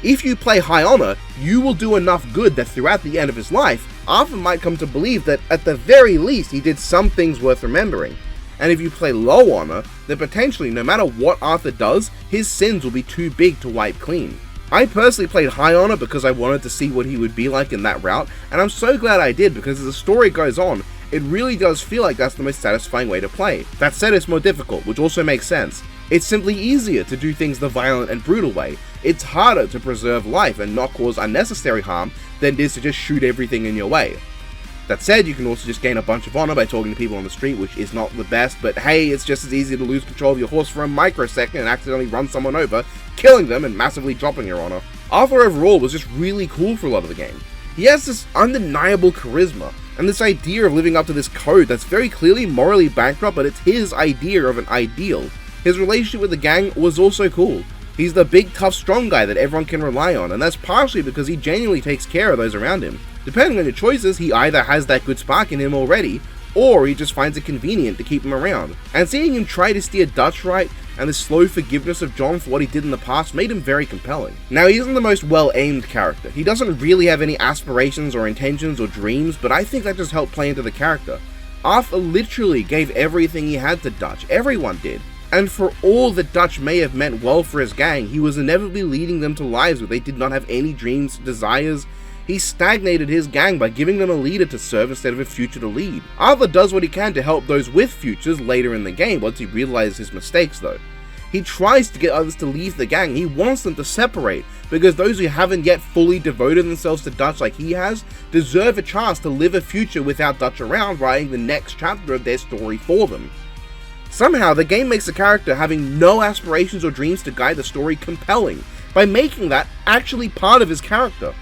If you play high honor, you will do enough good that throughout the end of his life, Arthur might come to believe that at the very least he did some things worth remembering. And if you play low honor, then potentially no matter what Arthur does, his sins will be too big to wipe clean. I personally played high honor because I wanted to see what he would be like in that route, and I'm so glad I did because as the story goes on, it really does feel like that's the most satisfying way to play. That said, it's more difficult, which also makes sense. It's simply easier to do things the violent and brutal way. It's harder to preserve life and not cause unnecessary harm than it is to just shoot everything in your way. That said, you can also just gain a bunch of honor by talking to people on the street, which is not the best, but hey, it's just as easy to lose control of your horse for a microsecond and accidentally run someone over, killing them and massively dropping your honor. Arthur overall was just really cool for a lot of the game. He has this undeniable charisma, and this idea of living up to this code that's very clearly morally bankrupt, but it's his idea of an ideal. His relationship with the gang was also cool. He's the big, tough, strong guy that everyone can rely on, and that's partially because he genuinely takes care of those around him. Depending on your choices, he either has that good spark in him already, or he just finds it convenient to keep him around. And seeing him try to steer Dutch right, and the slow forgiveness of John for what he did in the past made him very compelling. Now, he isn't the most well-aimed character. He doesn't really have any aspirations or intentions or dreams, but I think that just helped play into the character. Arthur literally gave everything he had to Dutch. Everyone did. And for all that Dutch may have meant well for his gang, he was inevitably leading them to lives where they did not have any dreams, desires. He stagnated his gang by giving them a leader to serve instead of a future to lead. Arthur does what he can to help those with futures later in the game once he realizes his mistakes though. He tries to get others to leave the gang. He wants them to separate, because those who haven't yet fully devoted themselves to Dutch like he has deserve a chance to live a future without Dutch around, writing the next chapter of their story for them. Somehow, the game makes the character having no aspirations or dreams to guide the story compelling, by making that actually part of his character.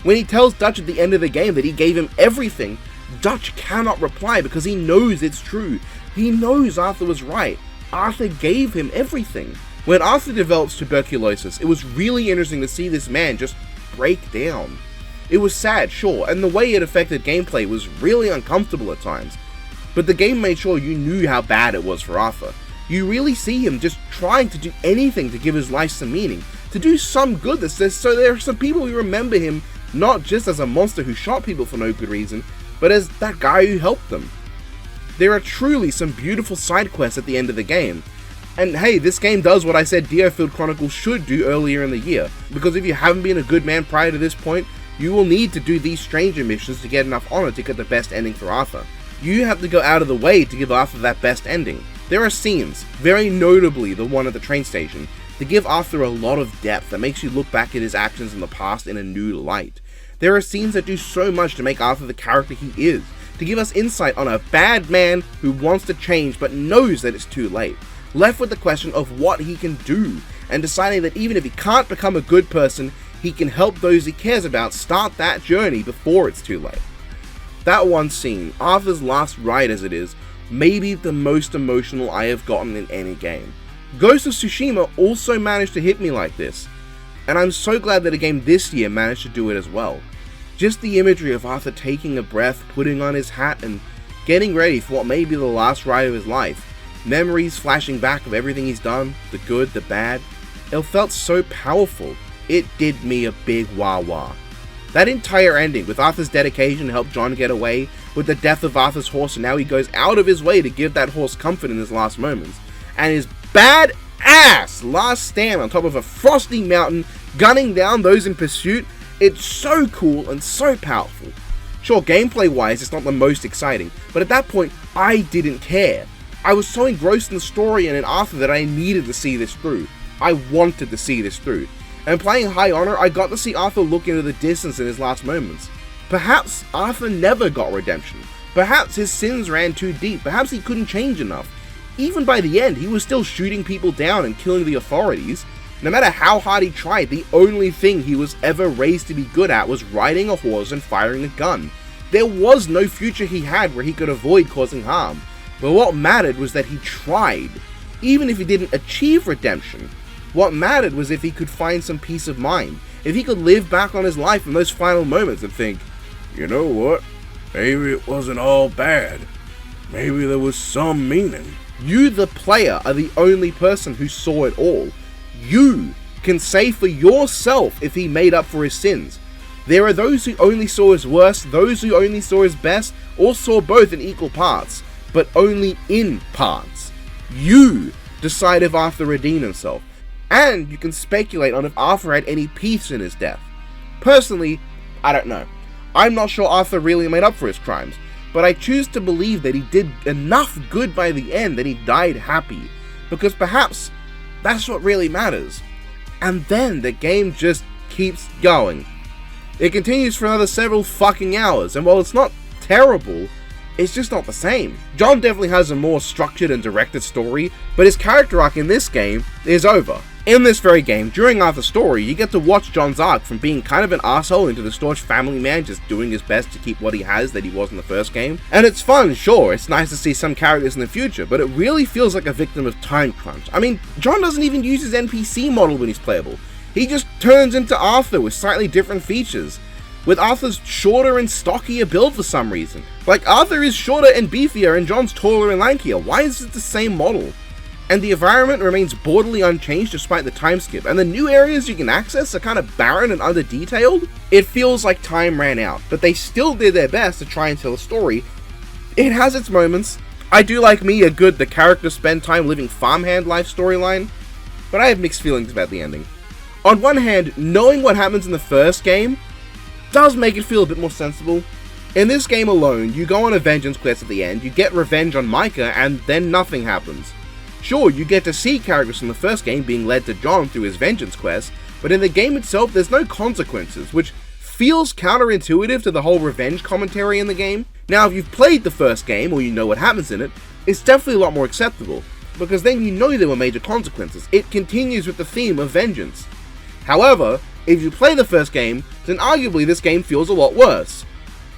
When he tells Dutch at the end of the game that he gave him everything, Dutch cannot reply because he knows it's true. He knows Arthur was right. Arthur gave him everything. When Arthur develops tuberculosis, it was really interesting to see this man just break down. It was sad, sure, and the way it affected gameplay was really uncomfortable at times, but the game made sure you knew how bad it was for Arthur. You really see him just trying to do anything to give his life some meaning, to do some good, so there are some people who remember him not just as a monster who shot people for no good reason, but as that guy who helped them. There are truly some beautiful side quests at the end of the game. And hey, this game does what I said DioField Chronicles should do earlier in the year, because if you haven't been a good man prior to this point, you will need to do these stranger missions to get enough honor to get the best ending for Arthur. You have to go out of the way to give Arthur that best ending. There are scenes, very notably the one at the train station, to give Arthur a lot of depth that makes you look back at his actions in the past in a new light. There are scenes that do so much to make Arthur the character he is, to give us insight on a bad man who wants to change but knows that it's too late, left with the question of what he can do, and deciding that even if he can't become a good person, he can help those he cares about start that journey before it's too late. That one scene, Arthur's last ride as it is, may be the most emotional I have gotten in any game. Ghost of Tsushima also managed to hit me like this, and I'm so glad that a game this year managed to do it as well. Just the imagery of Arthur taking a breath, putting on his hat, and getting ready for what may be the last ride of his life. Memories flashing back of everything he's done, the good, the bad. It felt so powerful. It did me a big wah-wah. That entire ending, with Arthur's dedication to help John get away, with the death of Arthur's horse and now he goes out of his way to give that horse comfort in his last moments, and his bad-ass last stand on top of a frosty mountain, gunning down those in pursuit, it's so cool and so powerful. Sure, gameplay-wise it's not the most exciting, but at that point, I didn't care. I was so engrossed in the story and in Arthur that I needed to see this through. I wanted to see this through. And playing High Honor, I got to see Arthur look into the distance in his last moments. Perhaps Arthur never got redemption. Perhaps his sins ran too deep. Perhaps he couldn't change enough. Even by the end, he was still shooting people down and killing the authorities. No matter how hard he tried, the only thing he was ever raised to be good at was riding a horse and firing a gun. There was no future he had where he could avoid causing harm. But what mattered was that he tried. Even if he didn't achieve redemption, what mattered was if he could find some peace of mind. If he could live back on his life in those final moments and think, you know what, maybe it wasn't all bad. Maybe there was some meaning. You, the player, are the only person who saw it all. You can say for yourself if he made up for his sins. There are those who only saw his worst, those who only saw his best, or saw both in equal parts, but only in parts. You decide if Arthur redeemed himself, and you can speculate on if Arthur had any peace in his death. Personally, I don't know. I'm not sure Arthur really made up for his crimes, but I choose to believe that he did enough good by the end that he died happy, because perhaps that's what really matters. And then the game just keeps going. It continues for another several fucking hours, and while it's not terrible, it's just not the same. John definitely has a more structured and directed story, but his character arc in this game is over. In this very game, during Arthur's story, you get to watch John's arc from being kind of an asshole into the staunch family man just doing his best to keep what he has that he was in the first game. And it's fun, sure, it's nice to see some characters in the future, but it really feels like a victim of time crunch. I mean, John doesn't even use his NPC model when he's playable. He just turns into Arthur with slightly different features, with Arthur's shorter and stockier build for some reason. Like, Arthur is shorter and beefier and John's taller and lankier. Why is it the same model? And the environment remains broadly unchanged despite the time skip, and the new areas you can access are kind of barren and under-detailed. It feels like time ran out, but they still did their best to try and tell a story. It has its moments. I do like me a good the characters spend time living farmhand life storyline, but I have mixed feelings about the ending. On one hand, knowing what happens in the first game does make it feel a bit more sensible. In this game alone, you go on a vengeance quest at the end, you get revenge on Micah, and then nothing happens. Sure, you get to see characters from the first game being led to John through his vengeance quest, but in the game itself there's no consequences, which feels counterintuitive to the whole revenge commentary in the game. Now, if you've played the first game, or you know what happens in it, it's definitely a lot more acceptable, because then you know there were major consequences. It continues with the theme of vengeance. However, if you play the first game, then arguably this game feels a lot worse.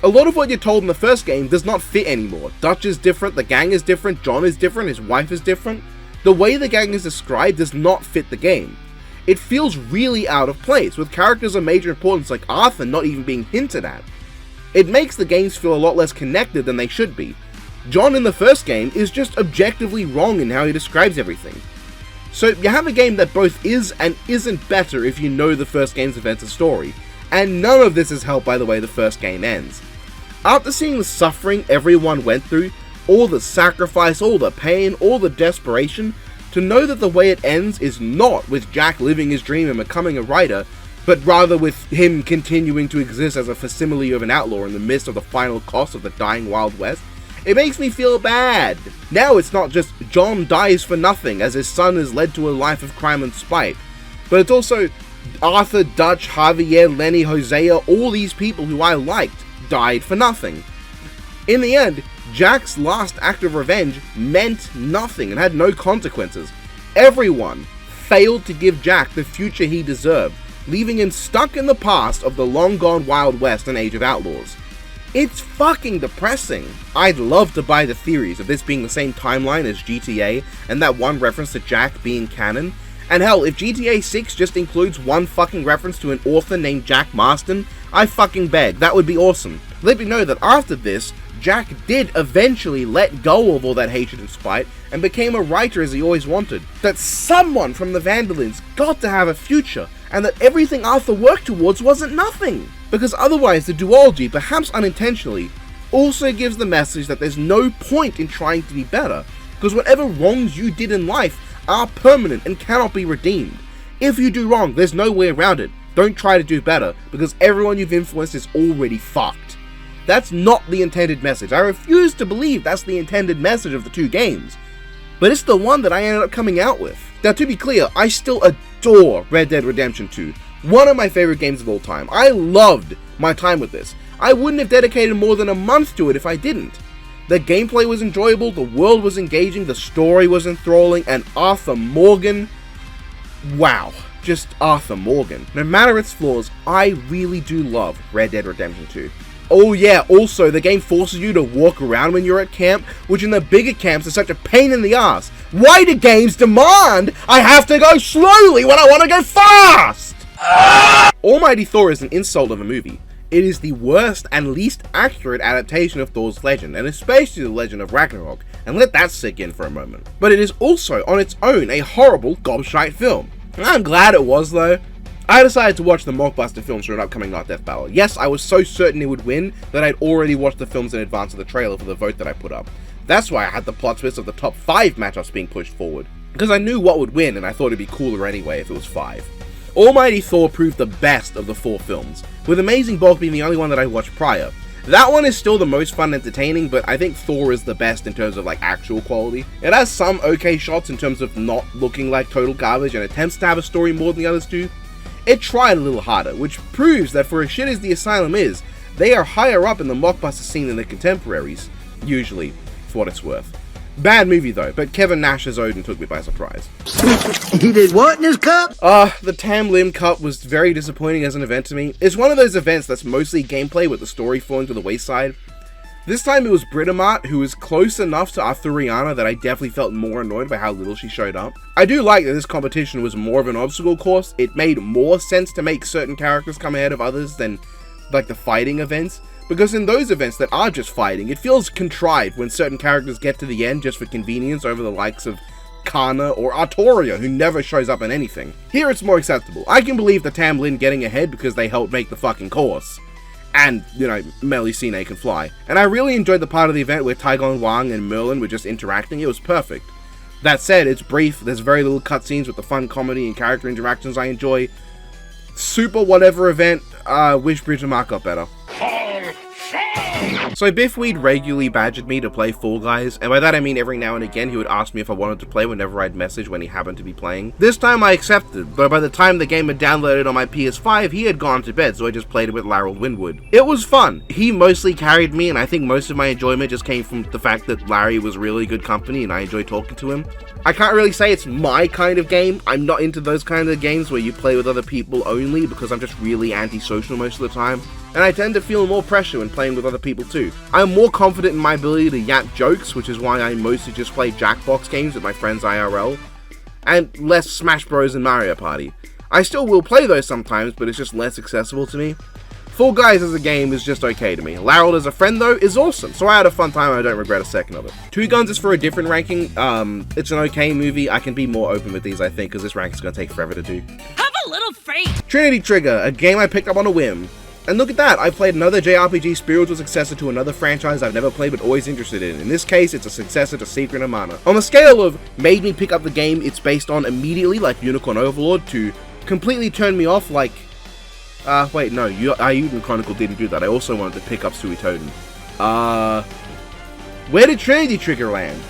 A lot of what you're told in the first game does not fit anymore. Dutch is different, the gang is different, John is different, his wife is different. The way the gang is described does not fit the game. It feels really out of place, with characters of major importance like Arthur not even being hinted at. It makes the games feel a lot less connected than they should be. John in the first game is just objectively wrong in how he describes everything. So you have a game that both is and isn't better if you know the first game's events and story, and none of this is helped by the way the first game ends. After seeing the suffering everyone went through, all the sacrifice, all the pain, all the desperation, to know that the way it ends is not with Jack living his dream and becoming a writer, but rather with him continuing to exist as a facsimile of an outlaw in the midst of the final cost of the dying Wild West, it makes me feel bad. Now it's not just John dies for nothing as his son is led to a life of crime and spite, but it's also Arthur, Dutch, Javier, Lenny, Hosea, all these people who I liked died for nothing. In the end, Jack's last act of revenge meant nothing and had no consequences. Everyone failed to give Jack the future he deserved, leaving him stuck in the past of the long-gone Wild West and Age of Outlaws. It's fucking depressing. I'd love to buy the theories of this being the same timeline as GTA and that one reference to Jack being canon. And hell, if GTA 6 just includes one fucking reference to an author named Jack Marston, I fucking beg, that would be awesome. Let me know that after this, Jack did eventually let go of all that hatred and spite and became a writer as he always wanted. That someone from the Vandalins got to have a future, and that everything Arthur worked towards wasn't nothing. Because otherwise the duology, perhaps unintentionally, also gives the message that there's no point in trying to be better, because whatever wrongs you did in life are permanent and cannot be redeemed. If you do wrong, there's no way around it. Don't try to do better, because everyone you've influenced is already fucked. That's not the intended message. I refuse to believe that's the intended message of the two games. But it's the one that I ended up coming out with. Now, to be clear, I still adore Red Dead Redemption 2. One of my favorite games of all time. I loved my time with this. I wouldn't have dedicated more than a month to it if I didn't. The gameplay was enjoyable, the world was engaging, the story was enthralling, and Arthur Morgan... wow. Just Arthur Morgan. No matter its flaws, I really do love Red Dead Redemption 2. Oh yeah, also, the game forces you to walk around when you're at camp, which in the bigger camps is such a pain in the ass. Why do games demand I have to go slowly when I want to go fast? Almighty Thor is an insult of a movie. It is the worst and least accurate adaptation of Thor's legend, and especially the legend of Ragnarok, and let that sink in for a moment. But it is also, on its own, a horrible gobshite film. I'm glad it was, though. I decided to watch the mockbuster films for an upcoming Not Death Battle. Yes, I was so certain it would win that I'd already watched the films in advance of the trailer for the vote that I put up. That's why I had the plot twist of the top 5 matchups being pushed forward, because I knew what would win and I thought it'd be cooler anyway if it was 5. Almighty Thor proved the best of the 4 films, with Amazing Bulk being the only one that I watched prior. That one is still the most fun and entertaining, but I think Thor is the best in terms of like actual quality. It has some okay shots in terms of not looking like total garbage and attempts to have a story more than the others do. It tried a little harder, which proves that for as shit as the Asylum is, they are higher up in the mockbuster scene than their contemporaries, usually, for what it's worth. Bad movie though, but Kevin Nash's Odin took me by surprise. He did what in his cup? The Tam Lim Cup was very disappointing as an event to me. It's one of those events that's mostly gameplay with the story falling to the wayside. This time it was Britomart, who was close enough to Arthuriana that I definitely felt more annoyed by how little she showed up. I do like that this competition was more of an obstacle course. It made more sense to make certain characters come ahead of others than like the fighting events. Because in those events that are just fighting, it feels contrived when certain characters get to the end just for convenience over the likes of Kana or Artoria, who never shows up in anything. Here it's more acceptable. I can believe the Tam Lin getting ahead because they helped make the fucking course. And, you know, Melusine can fly. And I really enjoyed the part of the event where Taigon Wang and Merlin were just interacting. It was perfect. That said, it's brief, there's very little cutscenes with the fun comedy and character interactions I enjoy. Super whatever event, wish Bridge and Mark got better. So Biffweed regularly badgered me to play Fall Guys, and by that I mean every now and again he would ask me if I wanted to play whenever I'd message when he happened to be playing. This time I accepted, but by the time the game had downloaded on my PS5, he had gone to bed, so I just played it with Laryl Winwood. It was fun. He mostly carried me, and I think most of my enjoyment just came from the fact that Larry was really good company and I enjoyed talking to him. I can't really say it's my kind of game. I'm not into those kind of games where you play with other people only, because I'm just really antisocial most of the time. And I tend to feel more pressure when playing with other people too. I'm more confident in my ability to yap jokes, which is why I mostly just play Jackbox games with my friends IRL, and less Smash Bros and Mario Party. I still will play those sometimes, but it's just less accessible to me. Fall Guys as a game is just okay to me. Laryl as a friend though is awesome, so I had a fun time and I don't regret a second of it. Two Guns is for a different ranking. It's an okay movie. I can be more open with these, I think, because this rank is going to take forever to do. Have a little faith! Trinity Trigger, a game I picked up on a whim. And look at that, I played another JRPG spiritual successor to another franchise I've never played but always interested in. In this case, it's a successor to Secret of Mana. On the scale of made me pick up the game it's based on immediately, like Unicorn Overlord, to completely turn me off, like... wait, no, Immortal Chronicle didn't do that. I also wanted to pick up Suikoden. Where did Trinity Trigger land?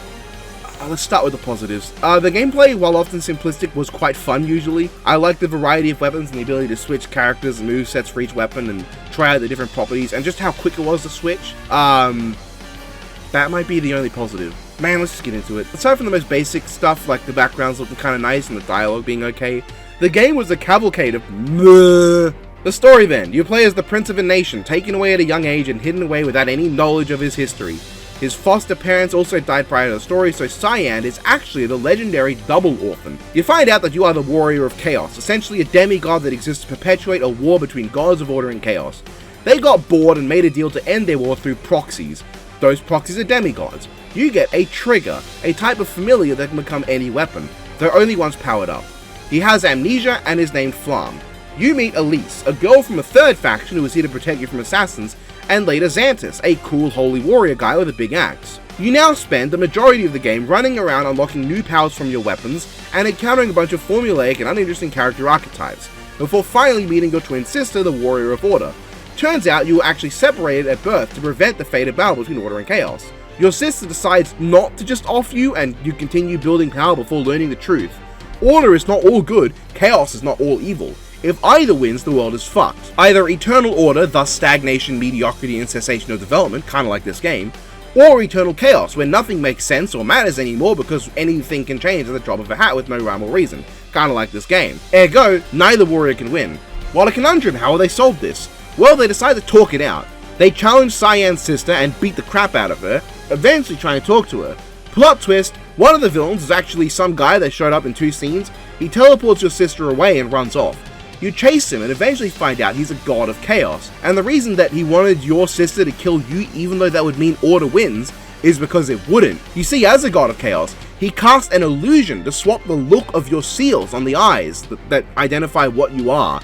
Let's start with the positives. The gameplay, while often simplistic, was quite fun usually. I liked the variety of weapons and the ability to switch characters and movesets for each weapon and try out the different properties, and just how quick it was to switch. That might be the only positive. Man, let's just get into it. Aside from the most basic stuff, like the backgrounds looking kinda nice and the dialogue being okay, the game was a cavalcade of meh. The story then. You play as the Prince of a Nation, taken away at a young age and hidden away without any knowledge of his history. His foster parents also died prior to the story, so Cyan is actually the legendary double orphan. You find out that you are the Warrior of Chaos, essentially a demigod that exists to perpetuate a war between gods of order and chaos. They got bored and made a deal to end their war through proxies. Those proxies are demigods. You get a trigger, a type of familiar that can become any weapon, though only once powered up. He has amnesia and is named Flam. You meet Elise, a girl from a third faction who is here to protect you from assassins, and later Xantus, a cool holy warrior guy with a big axe. You now spend the majority of the game running around unlocking new powers from your weapons and encountering a bunch of formulaic and uninteresting character archetypes, before finally meeting your twin sister, the Warrior of Order. Turns out you were actually separated at birth to prevent the fated battle between Order and Chaos. Your sister decides not to just off you, and you continue building power before learning the truth. Order is not all good, Chaos is not all evil. If either wins, the world is fucked. Either Eternal Order, thus stagnation, mediocrity, and cessation of development, kinda like this game, or Eternal Chaos, where nothing makes sense or matters anymore because anything can change at the drop of a hat with no rhyme or reason, kinda like this game. Ergo, neither warrior can win. While a conundrum, how will they solve this? Well, they decide to talk it out. They challenge Cyan's sister and beat the crap out of her, eventually trying to talk to her. Plot twist, one of the villains is actually some guy that showed up in 2 scenes. He teleports your sister away and runs off. You chase him and eventually find out he's a god of chaos, and the reason that he wanted your sister to kill you even though that would mean Order wins is because it wouldn't. You see, as a god of chaos, he cast an illusion to swap the look of your seals on the eyes that identify what you are.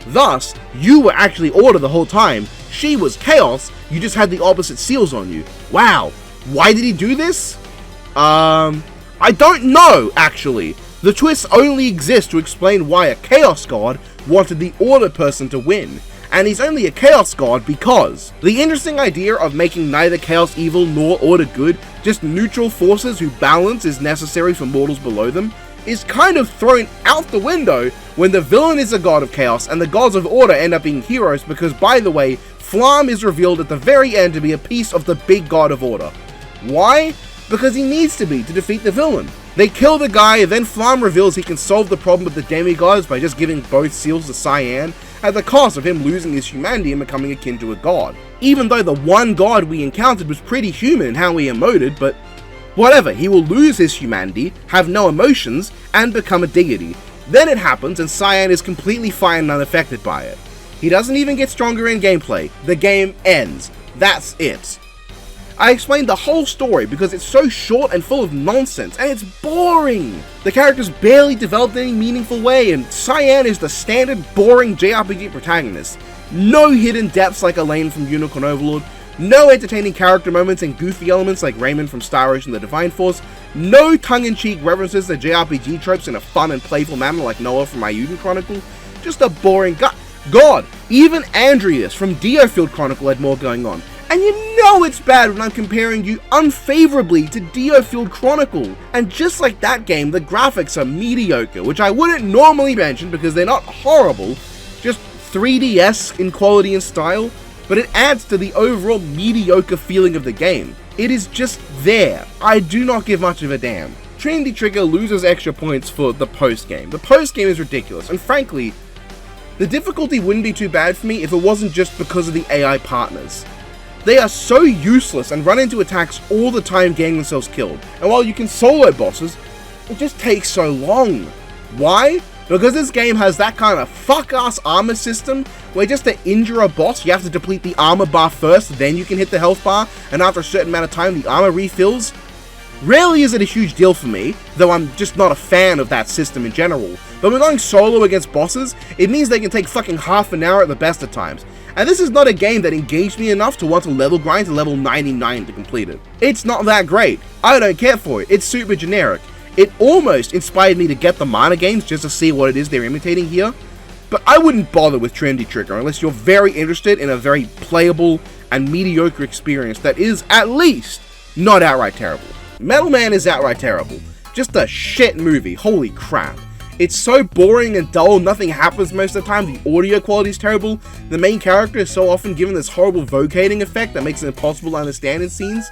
Thus, you were actually Order the whole time, she was chaos, you just had the opposite seals on you. Wow, why did he do this? I don't know, actually. The twists only exist to explain why a Chaos God wanted the Order person to win, and he's only a Chaos God because. The interesting idea of making neither Chaos evil nor Order good, just neutral forces whose balance is necessary for mortals below them, is kind of thrown out the window when the villain is a god of Chaos and the gods of Order end up being heroes because, by the way, Flam is revealed at the very end to be a piece of the big god of Order. Why? Because he needs to be to defeat the villain. They kill the guy, then Flam reveals he can solve the problem with the demigods by just giving both seals to Cyan, at the cost of him losing his humanity and becoming akin to a god. Even though the one god we encountered was pretty human in how he emoted, but whatever, he will lose his humanity, have no emotions, and become a deity. Then it happens and Cyan is completely fine and unaffected by it. He doesn't even get stronger in gameplay, the game ends. That's it. I explained the whole story because it's so short and full of nonsense, and it's boring! The characters barely developed in any meaningful way, and Cyan is the standard boring JRPG protagonist. no hidden depths like Elaine from Unicorn Overlord, no entertaining character moments and goofy elements like Raymond from Star Ocean the Divine Force, no tongue-in-cheek references to JRPG tropes in a fun and playful manner like Noah from Immortal Chronicle, just a boring God, even Andreas from Diofield Chronicle had more going on. And you know it's bad when I'm comparing you unfavorably to Diofield Chronicle. And just like that game, the graphics are mediocre, which I wouldn't normally mention because they're not horrible, just 3DS in quality and style, but it adds to the overall mediocre feeling of the game. It is just there. I do not give much of a damn. Trinity Trigger loses extra points for the post-game. The post-game is ridiculous, and frankly, the difficulty wouldn't be too bad for me if it wasn't just because of the AI partners. They are so useless and run into attacks all the time getting themselves killed. And while you can solo bosses, it just takes so long. Why? Because this game has that kind of fuck-ass armor system where just to injure a boss, you have to deplete the armor bar first, then you can hit the health bar, and after a certain amount of time, the armor refills. Rarely is it a huge deal for me, though I'm just not a fan of that system in general. But when going solo against bosses, it means they can take fucking half an hour at the best of times. And this is not a game that engaged me enough to want to level grind to level 99 to complete it. It's not that great. I don't care for it. It's super generic. It almost inspired me to get the Mana games just to see what it is they're imitating here. But I wouldn't bother with Trinity Trigger unless you're very interested in a very playable and mediocre experience that is at least not outright terrible. Metal Man is outright terrible. Just a shit movie, holy crap. It's so boring and dull, nothing happens most of the time, the audio quality is terrible, the main character is so often given this horrible vocating effect that makes it impossible to understand in scenes.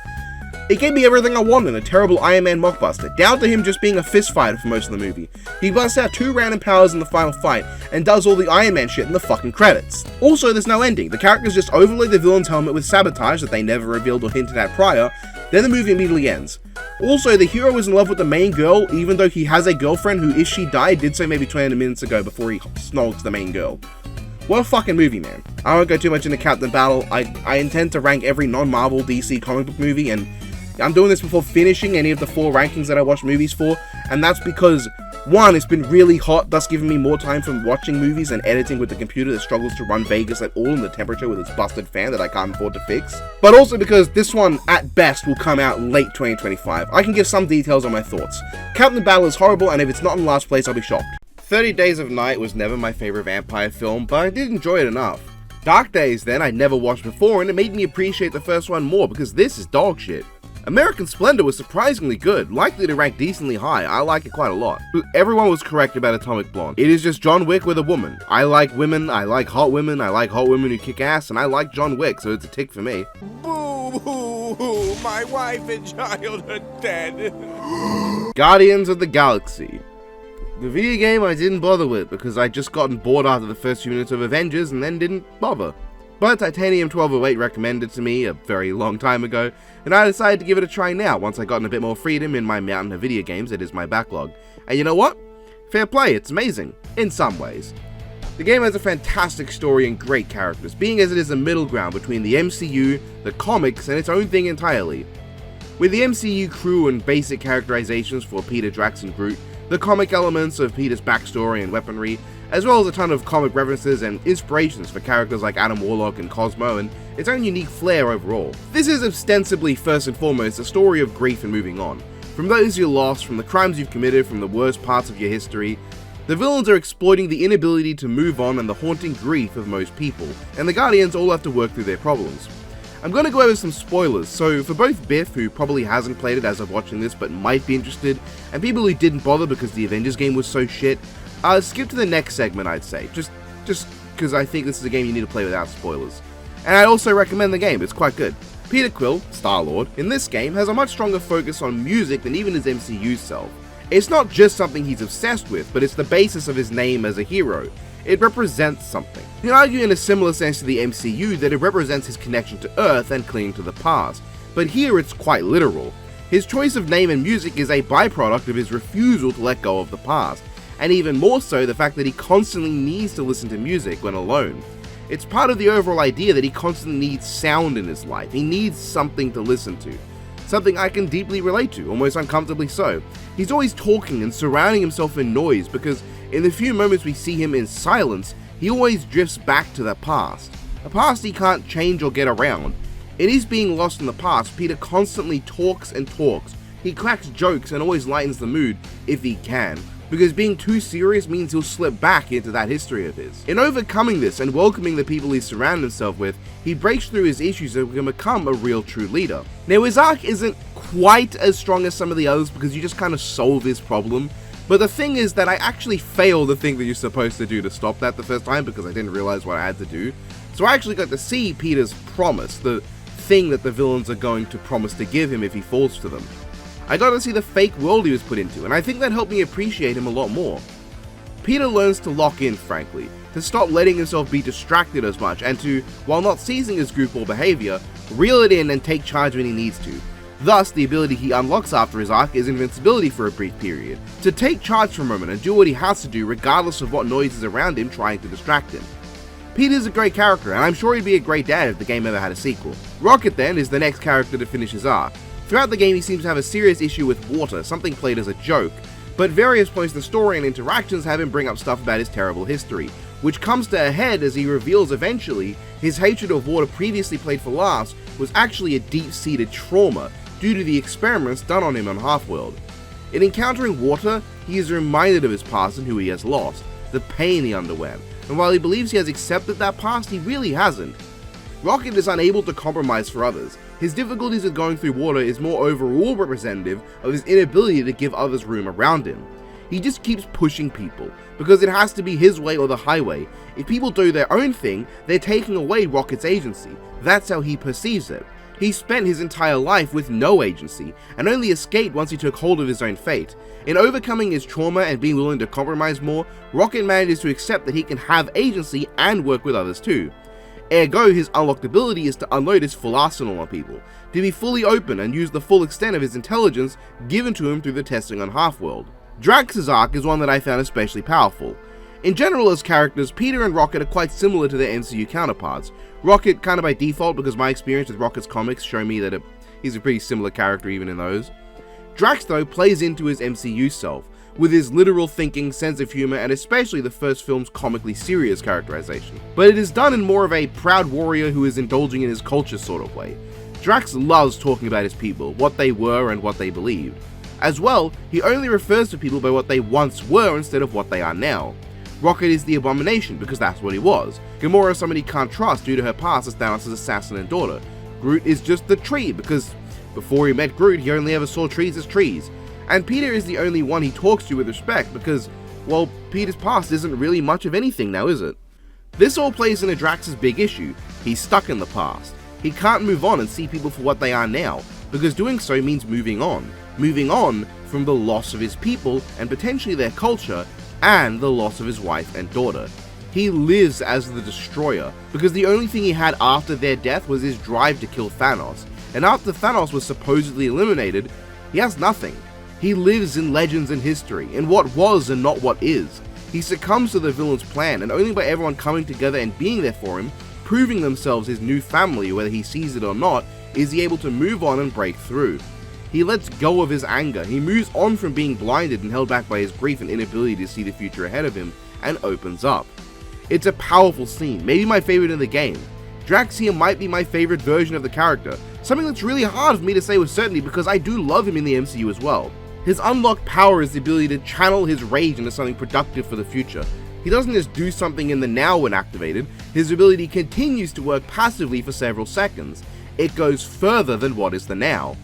It gave me everything I wanted in a terrible Iron Man mockbuster, down to him just being a fist fighter for most of the movie. He busts out 2 random powers in the final fight, and does all the Iron Man shit in the fucking credits. Also, there's no ending, the characters just overlay the villain's helmet with sabotage that they never revealed or hinted at prior, then the movie immediately ends. Also, the hero is in love with the main girl, even though he has a girlfriend who, if she died, did so maybe 20 minutes ago before he snogs the main girl. What a fucking movie, man. I won't go too much into Captain Battle. I intend to rank every non-Marvel DC comic book movie, and I'm doing this before finishing any of the 4 rankings that I watch movies for, and that's because, 1, it's been really hot, thus giving me more time for watching movies and editing with the computer that struggles to run Vegas at all in the temperature with its busted fan that I can't afford to fix. But also because this one, at best, will come out late 2025. I can give some details on my thoughts. Captain Battle is horrible, and if it's not in last place, I'll be shocked. 30 Days of Night was never my favorite vampire film, but I did enjoy it enough. Dark Days, then, I'd never watched before, and it made me appreciate the first one more, because this is dog shit. American Splendor was surprisingly good, likely to rank decently high. I like it quite a lot. Everyone was correct about Atomic Blonde. It is just John Wick with a woman. I like women, I like hot women who kick ass, and I like John Wick, so it's a tick for me. Boo hoo hoo, my wife and child are dead. Guardians of the Galaxy. The video game I didn't bother with because I'd just gotten bored after the first few minutes of Avengers and then didn't bother. But Titanium 1208 recommended it to me a very long time ago, and I decided to give it a try now once I gotten a bit more freedom in my mountain of video games that is my backlog. And you know what? Fair play, it's amazing, in some ways. The game has a fantastic story and great characters, being as it is a middle ground between the MCU, the comics, and its own thing entirely. With the MCU crew and basic characterizations for Peter, Drax, and Groot, the comic elements of Peter's backstory and weaponry, as well as a ton of comic references and inspirations for characters like Adam Warlock and Cosmo, and its own unique flair overall. This is ostensibly first and foremost a story of grief and moving on. From those you lost, from the crimes you've committed, from the worst parts of your history, the villains are exploiting the inability to move on and the haunting grief of most people, and the Guardians all have to work through their problems. I'm going to go over some spoilers, so for both Biff, who probably hasn't played it as of watching this but might be interested, and people who didn't bother because the Avengers game was so shit, skip to the next segment, I'd say, just because I think this is a game you need to play without spoilers. And I also recommend the game, it's quite good. Peter Quill, Star-Lord, in this game has a much stronger focus on music than even his MCU self. It's not just something he's obsessed with, but it's the basis of his name as a hero. It represents something. You can argue in a similar sense to the MCU that it represents his connection to Earth and clinging to the past, but here it's quite literal. His choice of name and music is a byproduct of his refusal to let go of the past, and even more so the fact that he constantly needs to listen to music when alone. It's part of the overall idea that he constantly needs sound in his life. He needs something to listen to. Something I can deeply relate to, almost uncomfortably so. He's always talking and surrounding himself in noise because in the few moments we see him in silence, he always drifts back to that past, a past he can't change or get around. In his being lost in the past, Peter constantly talks and talks. He cracks jokes and always lightens the mood if he can, because being too serious means he'll slip back into that history of his. In overcoming this and welcoming the people he's surrounded himself with, he breaks through his issues and can become a real true leader. Now his arc isn't quite as strong as some of the others because you just kind of solve his problem, but the thing is that I actually failed the thing that you're supposed to do to stop that the first time because I didn't realize what I had to do. So I actually got to see Peter's promise, the thing that the villains are going to promise to give him if he falls to them. I got to see the fake world he was put into, and I think that helped me appreciate him a lot more. Peter learns to lock in, frankly, to stop letting himself be distracted as much, and to, while not seizing his goofball behavior, reel it in and take charge when he needs to. Thus, the ability he unlocks after his arc is invincibility for a brief period, to take charge for a moment and do what he has to do regardless of what noise is around him trying to distract him. Peter's a great character, and I'm sure he'd be a great dad if the game ever had a sequel. Rocket then is the next character to finish his arc. Throughout the game he seems to have a serious issue with water, something played as a joke, but various points in the story and interactions have him bring up stuff about his terrible history, which comes to a head as he reveals eventually his hatred of water previously played for laughs was actually a deep-seated trauma due to the experiments done on him on Half-World. In encountering water, he is reminded of his past and who he has lost, the pain he underwent, and while he believes he has accepted that past, he really hasn't. Rocket is unable to compromise for others. His difficulties with going through water is more overall representative of his inability to give others room around him. He just keeps pushing people, because it has to be his way or the highway. If people do their own thing, they're taking away Rocket's agency. That's how he perceives it. He spent his entire life with no agency, and only escaped once he took hold of his own fate. In overcoming his trauma and being willing to compromise more, Rocket manages to accept that he can have agency and work with others too. Ergo, his unlocked ability is to unload his full arsenal on people, to be fully open and use the full extent of his intelligence given to him through the testing on Half-World. Drax's arc is one that I found especially powerful. In general as characters, Peter and Rocket are quite similar to their MCU counterparts. Rocket kind of by default because my experience with Rocket's comics show me that he's a pretty similar character even in those. Drax though plays into his MCU self, with his literal thinking, sense of humor, and especially the first film's comically serious characterization. But it is done in more of a proud warrior who is indulging in his culture sort of way. Drax loves talking about his people, what they were and what they believed. As well, he only refers to people by what they once were instead of what they are now. Rocket is the abomination because that's what he was. Gamora is someone he can't trust due to her past as Thanos' assassin and daughter. Groot is just the tree because before he met Groot he only ever saw trees as trees. And Peter is the only one he talks to with respect because, well, Peter's past isn't really much of anything now, is it? This all plays into Drax's big issue. He's stuck in the past. He can't move on and see people for what they are now, because doing so means moving on. Moving on from the loss of his people and potentially their culture and the loss of his wife and daughter. He lives as the Destroyer because the only thing he had after their death was his drive to kill Thanos, and after Thanos was supposedly eliminated, he has nothing. He lives in legends and history, in what was and not what is. He succumbs to the villain's plan, and only by everyone coming together and being there for him, proving themselves his new family whether he sees it or not, is he able to move on and break through. He lets go of his anger, he moves on from being blinded and held back by his grief and inability to see the future ahead of him, and opens up. It's a powerful scene, maybe my favorite in the game. Drax here might be my favorite version of the character, something that's really hard for me to say with certainty because I do love him in the MCU as well. His unlocked power is the ability to channel his rage into something productive for the future. He doesn't just do something in the now when activated, his ability continues to work passively for several seconds. It goes further than what is the now.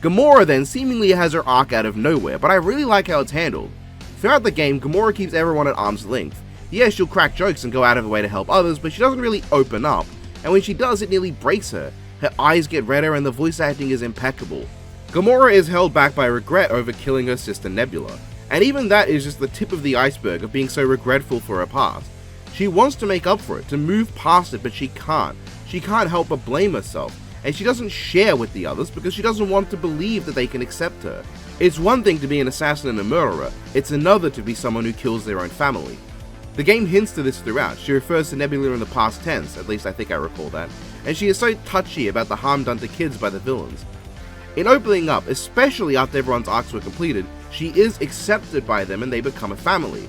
Gamora then seemingly has her arc out of nowhere, but I really like how it's handled. Throughout the game, Gamora keeps everyone at arm's length. Yes, she'll crack jokes and go out of her way to help others, but she doesn't really open up, and when she does, it nearly breaks her. Her eyes get redder and the voice acting is impeccable. Gamora is held back by regret over killing her sister Nebula, and even that is just the tip of the iceberg of being so regretful for her past. She wants to make up for it, to move past it, but she can't. She can't help but blame herself, and she doesn't share with the others because she doesn't want to believe that they can accept her. It's one thing to be an assassin and a murderer, it's another to be someone who kills their own family. The game hints to this throughout. She refers to Nebula in the past tense, at least I think I recall that, and she is so touchy about the harm done to kids by the villains. In opening up, especially after everyone's arcs were completed, she is accepted by them and they become a family.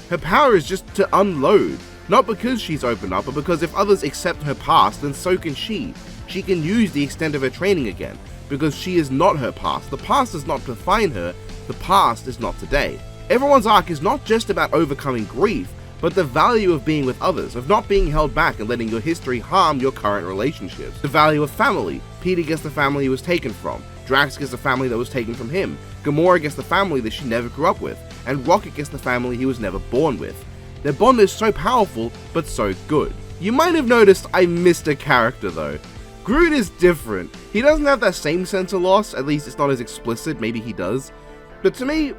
Her power is just to unload. Not because she's opened up, but because if others accept her past, then so can she. She can use the extent of her training again, because she is not her past. The past does not define her, the past is not today. Everyone's arc is not just about overcoming grief, but the value of being with others, of not being held back and letting your history harm your current relationships. The value of family. Peter gets the family he was taken from, Drax gets the family that was taken from him, Gamora gets the family that she never grew up with, and Rocket gets the family he was never born with. Their bond is so powerful, but so good. You might have noticed I missed a character though. Groot is different. He doesn't have that same sense of loss, at least it's not as explicit, maybe he does. But to me,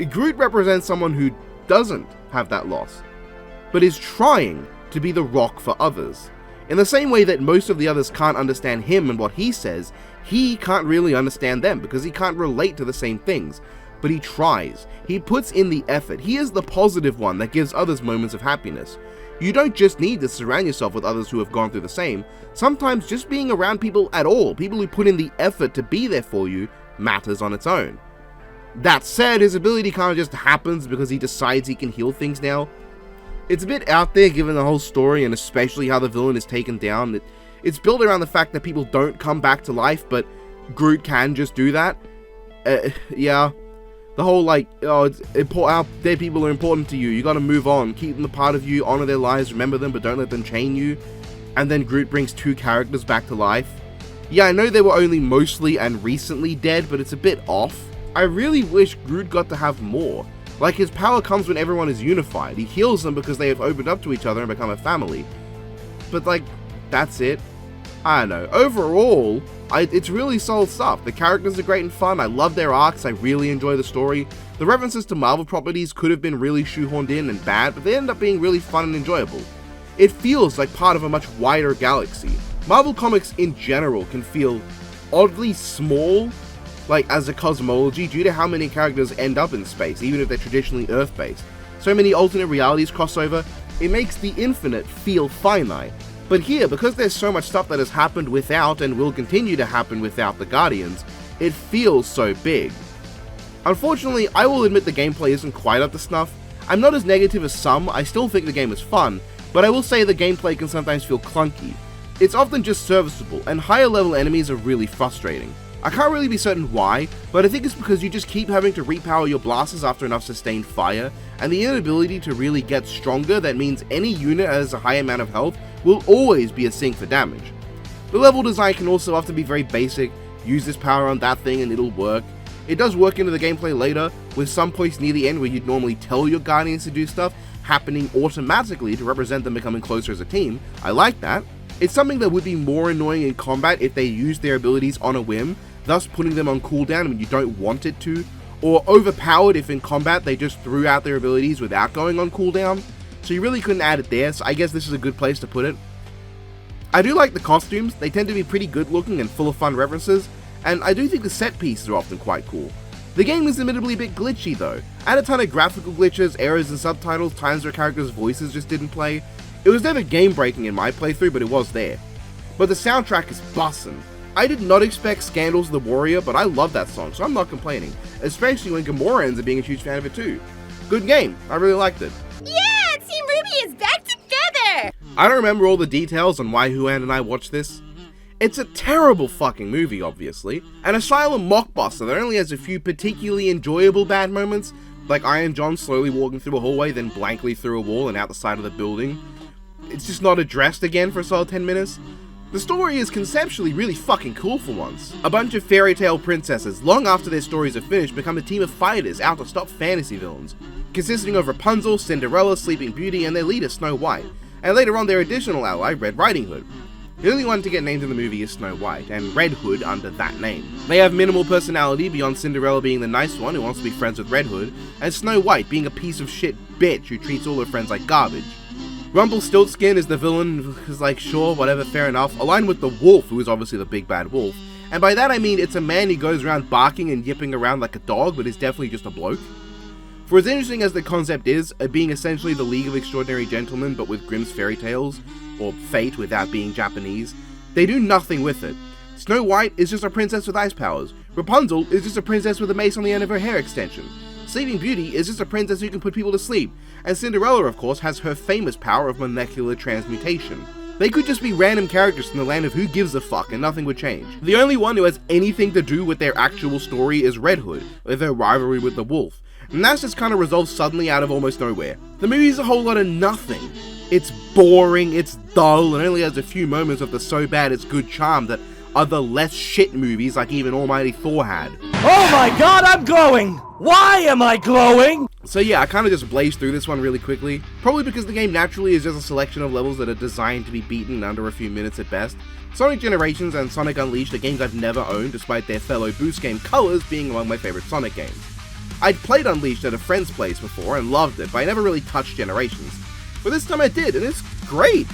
Groot represents someone who doesn't have that loss, but is trying to be the rock for others. In the same way that most of the others can't understand him and what he says, he can't really understand them because he can't relate to the same things. But he tries. He puts in the effort. He is the positive one that gives others moments of happiness. You don't just need to surround yourself with others who have gone through the same. Sometimes just being around people at all, people who put in the effort to be there for you, matters on its own. That said, his ability kind of just happens because he decides he can heal things now. It's a bit out there given the whole story and especially how the villain is taken down. It's built around the fact that people don't come back to life, but Groot can just do that. Yeah. The whole like, oh, our dead people are important to you, you gotta move on, keep them a part of you, honor their lives, remember them, but don't let them chain you. And then Groot brings two characters back to life. Yeah, I know they were only mostly and recently dead, but it's a bit off. I really wish Groot got to have more. Like, his power comes when everyone is unified. He heals them because they have opened up to each other and become a family. But like, that's it. I don't know. Overall, it's really solid stuff. The characters are great and fun. I love their arcs. I really enjoy the story. The references to Marvel properties could have been really shoehorned in and bad, but they end up being really fun and enjoyable. It feels like part of a much wider galaxy. Marvel Comics in general can feel oddly small, like as a cosmology, due to how many characters end up in space, even if they're traditionally Earth-based. So many alternate realities cross over, it makes the infinite feel finite. But here, because there's so much stuff that has happened without and will continue to happen without the Guardians, it feels so big. Unfortunately, I will admit the gameplay isn't quite up to snuff. I'm not as negative as some, I still think the game is fun, but I will say the gameplay can sometimes feel clunky. It's often just serviceable, and higher level enemies are really frustrating. I can't really be certain why, but I think it's because you just keep having to repower your blasters after enough sustained fire, and the inability to really get stronger that means any unit that has a high amount of health will always be a sink for damage. The level design can also often be very basic, use this power on that thing and it'll work. It does work into the gameplay later, with some points near the end where you'd normally tell your Guardians to do stuff, happening automatically to represent them becoming closer as a team. I like that. It's something that would be more annoying in combat if they used their abilities on a whim, thus putting them on cooldown when you don't want it to, or overpowered if in combat they just threw out their abilities without going on cooldown. So you really couldn't add it there, so I guess this is a good place to put it. I do like the costumes, they tend to be pretty good looking and full of fun references, and I do think the set pieces are often quite cool. The game is admittedly a bit glitchy though. I had a ton of graphical glitches, errors in subtitles, times where characters' voices just didn't play. It was never game breaking in my playthrough, but it was there. But the soundtrack is bussin'. I did not expect Scandals of the Warrior, but I love that song, so I'm not complaining, especially when Gamora ends up being a huge fan of it too. Good game, I really liked it. Yeah, Team Ruby is back together! I don't remember all the details on why Huan and I watched this. It's a terrible fucking movie, obviously, an asylum mockbuster that only has a few particularly enjoyable bad moments, like Iron John slowly walking through a hallway, then blankly through a wall and out the side of the building. It's just not addressed again for a solid 10 minutes. The story is conceptually really fucking cool for once. A bunch of fairy tale princesses, long after their stories are finished, become a team of fighters out to stop fantasy villains, consisting of Rapunzel, Cinderella, Sleeping Beauty, and their leader Snow White, and later on their additional ally, Red Riding Hood. The only one to get named in the movie is Snow White, and Red Hood under that name. They have minimal personality beyond Cinderella being the nice one who wants to be friends with Red Hood, and Snow White being a piece of shit bitch who treats all her friends like garbage. Rumpelstiltskin is the villain who's like, sure, whatever, fair enough, aligned with the wolf, who is obviously the big bad wolf, and by that I mean it's a man who goes around barking and yipping around like a dog, but is definitely just a bloke. For as interesting as the concept is, being essentially the League of Extraordinary Gentlemen but with Grimm's fairy tales, or fate without being Japanese, they do nothing with it. Snow White is just a princess with ice powers, Rapunzel is just a princess with a mace on the end of her hair extension, Sleeping Beauty is just a princess who can put people to sleep, and Cinderella of course has her famous power of molecular transmutation. They could just be random characters from the land of who gives a fuck and nothing would change. The only one who has anything to do with their actual story is Red Hood, with their rivalry with the Wolf, and that's just kind of resolved suddenly out of almost nowhere. The movie's a whole lot of nothing. It's boring, it's dull, and only has a few moments of the so bad it's good charm that other less shit movies like even Almighty Thor had. Oh my god, I'm glowing! Why am I glowing? So yeah, I kind of just blazed through this one really quickly, probably because the game naturally is just a selection of levels that are designed to be beaten in under a few minutes at best. Sonic Generations and Sonic Unleashed are games I've never owned, despite their fellow Boost game Colors being among my favorite Sonic games. I'd played Unleashed at a friend's place before and loved it, but I never really touched Generations. But this time I did, and it's great!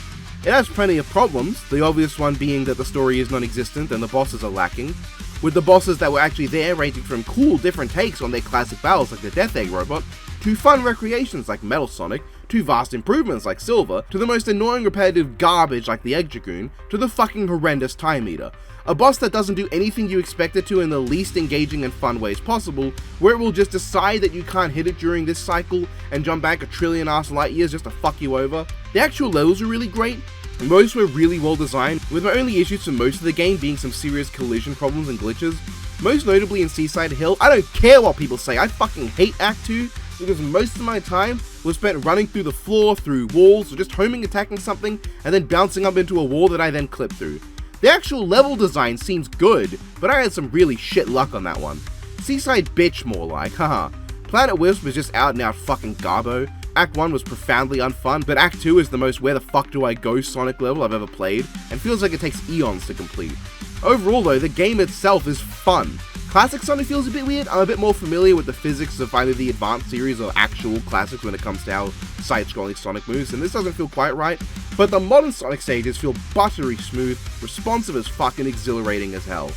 It has plenty of problems, the obvious one being that the story is non-existent and the bosses are lacking, with the bosses that were actually there ranging from cool different takes on their classic battles like the Death Egg Robot, to fun recreations like Metal Sonic, to vast improvements like Silver, to the most annoying repetitive garbage like the Egg Dragoon, to the fucking horrendous Time Eater. A boss that doesn't do anything you expect it to in the least engaging and fun ways possible, where it will just decide that you can't hit it during this cycle and jump back a trillion ass light years just to fuck you over. The actual levels are really great, most were really well designed, with my only issues for most of the game being some serious collision problems and glitches. Most notably in Seaside Hill, I don't care what people say, I fucking hate Act 2, because most of my time was spent running through the floor, through walls, or just homing attacking something, and then bouncing up into a wall that I then clip through. The actual level design seems good, but I had some really shit luck on that one. Seaside bitch more like, haha. Planet Wisp was just out and out fucking garbo. Act 1 was profoundly unfun, but Act 2 is the most where the fuck do I go Sonic level I've ever played, and feels like it takes eons to complete. Overall though, the game itself is fun. Classic Sonic feels a bit weird. I'm a bit more familiar with the physics of either the advanced series or actual classics when it comes to how side-scrolling Sonic moves, and this doesn't feel quite right, but the modern Sonic stages feel buttery smooth, responsive as fuck, and exhilarating as hell.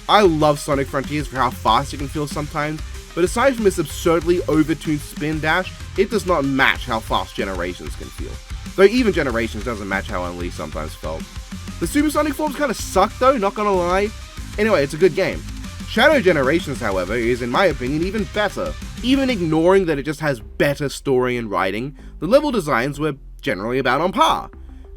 I love Sonic Frontiers for how fast it can feel sometimes, but aside from its absurdly overtuned spin dash, it does not match how fast Generations can feel. Though even Generations doesn't match how Unleashed sometimes felt. The Supersonic forms kinda suck though, not gonna lie. Anyway, it's a good game. Shadow Generations, however, is in my opinion even better. Even ignoring that it just has better story and writing, the level designs were generally about on par.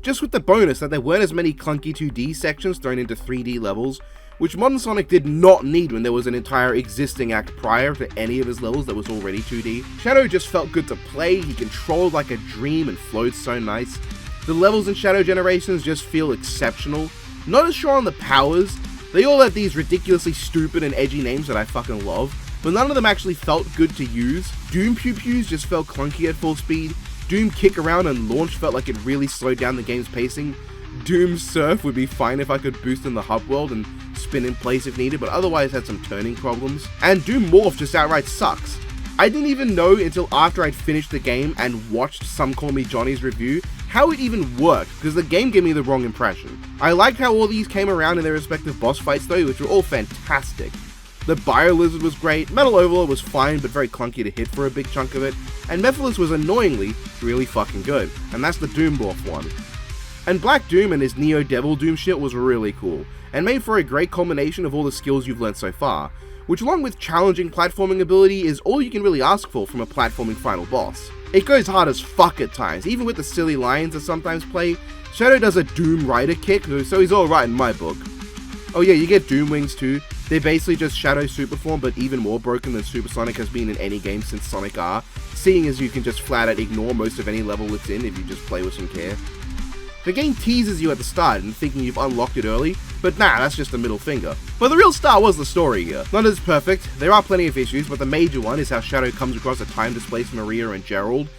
Just with the bonus that there weren't as many clunky 2D sections thrown into 3D levels, which modern Sonic did not need when there was an entire existing act prior to any of his levels that was already 2D. Shadow just felt good to play, he controlled like a dream and flowed so nice. The levels in Shadow Generations just feel exceptional. Not as sure on the powers, they all have these ridiculously stupid and edgy names that I fucking love, but none of them actually felt good to use. Doom Pew Pews just felt clunky at full speed. Doom Kick Around and Launch felt like it really slowed down the game's pacing. Doom Surf would be fine if I could boost in the hub world and spin in place if needed, but otherwise had some turning problems. And Doom Morph just outright sucks. I didn't even know until after I'd finished the game and watched Some Call Me Johnny's review how it even worked, because the game gave me the wrong impression. I liked how all these came around in their respective boss fights though, which were all fantastic. The Bio Lizard was great, Metal Overlord was fine but very clunky to hit for a big chunk of it, and Mephiles was annoyingly really fucking good, and that's the Doom Morph one. And Black Doom and his Neo Devil Doom shit was really cool, and made for a great culmination of all the skills you've learned so far, which along with challenging platforming ability is all you can really ask for from a platforming final boss. It goes hard as fuck at times, even with the silly lines that sometimes play. Shadow does a Doom Rider kick, so he's alright in my book. Oh yeah, you get Doom Wings too. They're basically just Shadow Superform, but even more broken than Supersonic has been in any game since Sonic R, seeing as you can just flat out ignore most of any level it's in if you just play with some care. The game teases you at the start and thinking you've unlocked it early, but nah, that's just a middle finger. But the real star was the story here. Not as perfect, there are plenty of issues, but the major one is how Shadow comes across a time-displaced Maria and Gerald.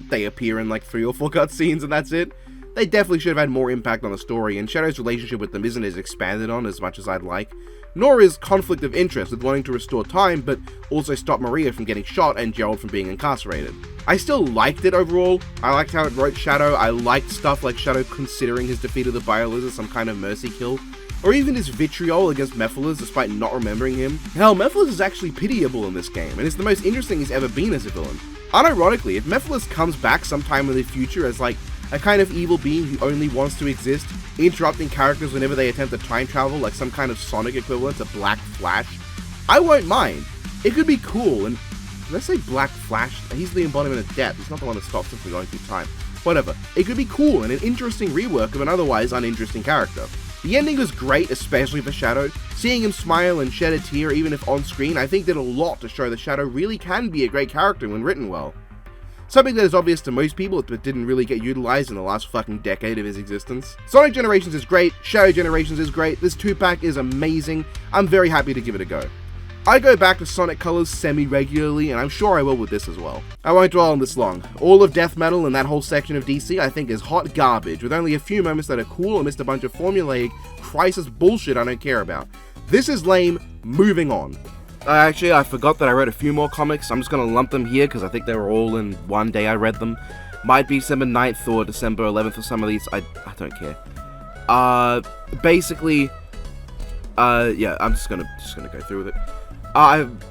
They appear in like 3 or 4 cutscenes and that's it. They definitely should have had more impact on the story, and Shadow's relationship with them isn't as expanded on as much as I'd like, nor is conflict of interest with wanting to restore time, but also stop Maria from getting shot and Gerald from being incarcerated. I still liked it overall. I liked how it wrote Shadow. I liked stuff like Shadow considering his defeat of the Bio Lizard some kind of mercy kill, or even his vitriol against Mephiles despite not remembering him. Hell, Mephiles is actually pitiable in this game, and it's the most interesting he's ever been as a villain. Unironically, if Mephiles comes back sometime in the future as like a kind of evil being who only wants to exist, interrupting characters whenever they attempt to time travel like some kind of Sonic equivalent to Black Flash, I won't mind. It could be cool, and let's say Black Flash, he's the embodiment of death, he's not the one that stops him from going through time. Whatever, it could be cool and an interesting rework of an otherwise uninteresting character. The ending was great, especially for Shadow. Seeing him smile and shed a tear even if on screen, I think did a lot to show that Shadow really can be a great character when written well. Something that is obvious to most people, but didn't really get utilized in the last fucking decade of his existence. Sonic Generations is great, Shadow Generations is great, this 2-pack is amazing, I'm very happy to give it a go. I go back to Sonic Colors semi-regularly, and I'm sure I will with this as well. I won't dwell on this long. All of Death Metal and that whole section of DC I think is hot garbage, with only a few moments that are cool amidst a bunch of formulaic, crisis bullshit I don't care about. This is lame, moving on. Actually, I forgot that I read a few more comics. I'm just going to lump them here because I think they were all in one day I read them. Might be December 9th or December 11th for some of these. I don't care. Basically, yeah, I'm just gonna go through with it.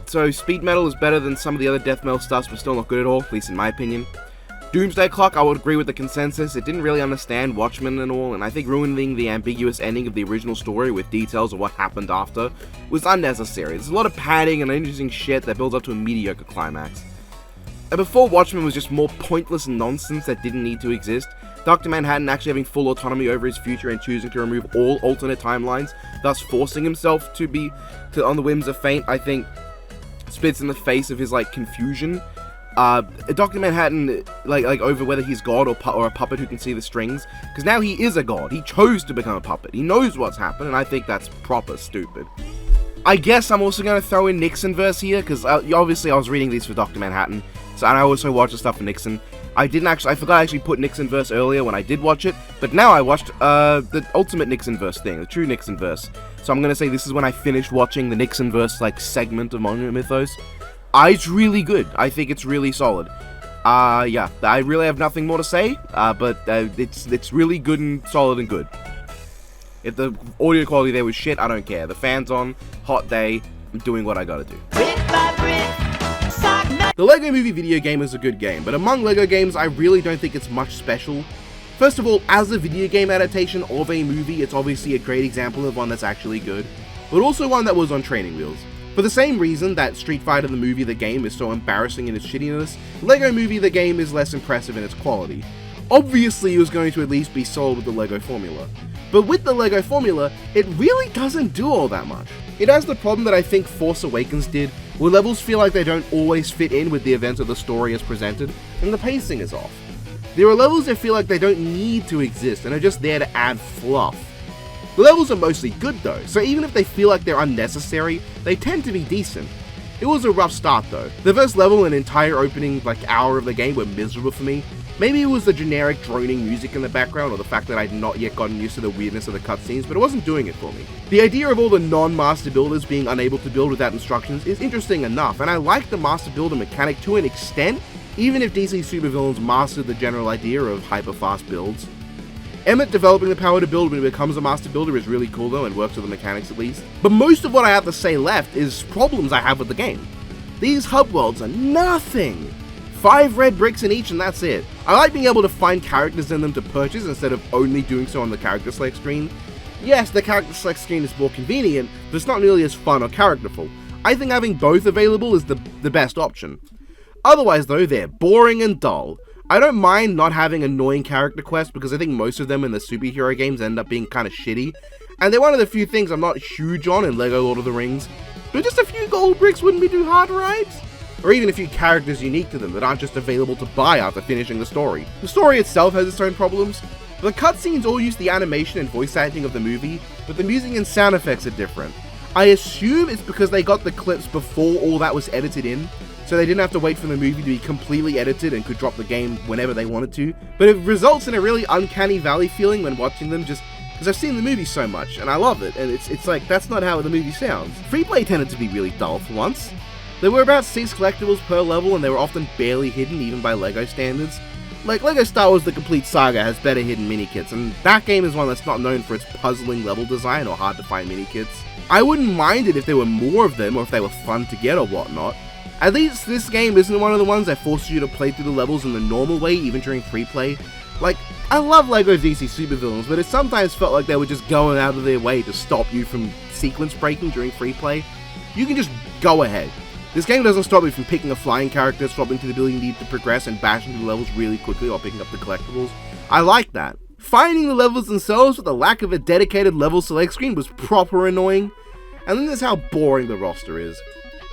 So Speed Metal is better than some of the other Death Metal stuff, but still not good at all, at least in my opinion. Doomsday Clock, I would agree with the consensus. It didn't really understand Watchmen and all, and I think ruining the ambiguous ending of the original story with details of what happened after was unnecessary. There's a lot of padding and interesting shit that builds up to a mediocre climax. And before Watchmen was just more pointless nonsense that didn't need to exist, Dr. Manhattan actually having full autonomy over his future and choosing to remove all alternate timelines, thus forcing himself to be on the whims of fate, I think spits in the face of his confusion. Dr. Manhattan, over whether he's God or a puppet who can see the strings, because now he is a god. He chose to become a puppet. He knows what's happened, and I think that's proper stupid. I guess I'm also going to throw in Nixonverse here, because obviously I was reading these for Dr. Manhattan, and I also watched the stuff for Nixon. I forgot I actually put Nixonverse earlier when I did watch it, but now I watched the ultimate Nixonverse thing, the true Nixonverse. So I'm going to say this is when I finished watching the Nixonverse segment of Monument Mythos. It's really good. I think it's really solid. Yeah, I really have nothing more to say, but it's really good and solid and good. If the audio quality there was shit, I don't care. The fan's on, hot day, I'm doing what I gotta do. The LEGO Movie video game is a good game, but among LEGO games, I really don't think it's much special. First of all, as a video game adaptation of a movie, it's obviously a great example of one that's actually good, but also one that was on training wheels. For the same reason that Street Fighter the movie the game is so embarrassing in its shittiness, LEGO Movie the game is less impressive in its quality. Obviously it was going to at least be sold with the LEGO formula. But with the LEGO formula, it really doesn't do all that much. It has the problem that I think Force Awakens did, where levels feel like they don't always fit in with the events of the story as presented, and the pacing is off. There are levels that feel like they don't need to exist and are just there to add fluff. The levels are mostly good though, so even if they feel like they're unnecessary, they tend to be decent. It was a rough start though. The first level and entire opening hour of the game were miserable for me. Maybe it was the generic droning music in the background or the fact that I'd not yet gotten used to the weirdness of the cutscenes, but it wasn't doing it for me. The idea of all the non-master builders being unable to build without instructions is interesting enough, and I like the master builder mechanic to an extent, even if DC supervillains mastered the general idea of hyper-fast builds. Emmett developing the power to build when he becomes a master builder is really cool though, and works with the mechanics at least. But most of what I have to say left is problems I have with the game. These hub worlds are nothing! 5 red bricks in each and that's it. I like being able to find characters in them to purchase instead of only doing so on the character select screen. Yes, the character select screen is more convenient, but it's not nearly as fun or characterful. I think having both available is the best option. Otherwise though, they're boring and dull. I don't mind not having annoying character quests because I think most of them in the superhero games end up being kind of shitty, and they're one of the few things I'm not huge on in LEGO Lord of the Rings, but just a few gold bricks wouldn't be too hard, right? Or even a few characters unique to them that aren't just available to buy after finishing the story. The story itself has its own problems. The cutscenes all use the animation and voice acting of the movie, but the music and sound effects are different. I assume it's because they got the clips before all that was edited in, so they didn't have to wait for the movie to be completely edited and could drop the game whenever they wanted to. But it results in a really uncanny valley feeling when watching them just because I've seen the movie so much and I love it, and it's like that's not how the movie sounds. Freeplay tended to be really dull for once. There were about 6 collectibles per level and they were often barely hidden even by LEGO standards. Like LEGO Star Wars The Complete Saga has better hidden mini-kits, and that game is one that's not known for its puzzling level design or hard to find mini-kits. I wouldn't mind it if there were more of them or if they were fun to get or whatnot. At least this game isn't one of the ones that forces you to play through the levels in the normal way, even during free play. Like, I love LEGO DC supervillains, but it sometimes felt like they were just going out of their way to stop you from sequence breaking during free play. You can just go ahead. This game doesn't stop me from picking a flying character, swapping to the ability needed to progress, and bashing through the levels really quickly while picking up the collectibles. I like that. Finding the levels themselves with the lack of a dedicated level select screen was proper annoying. And then there's how boring the roster is.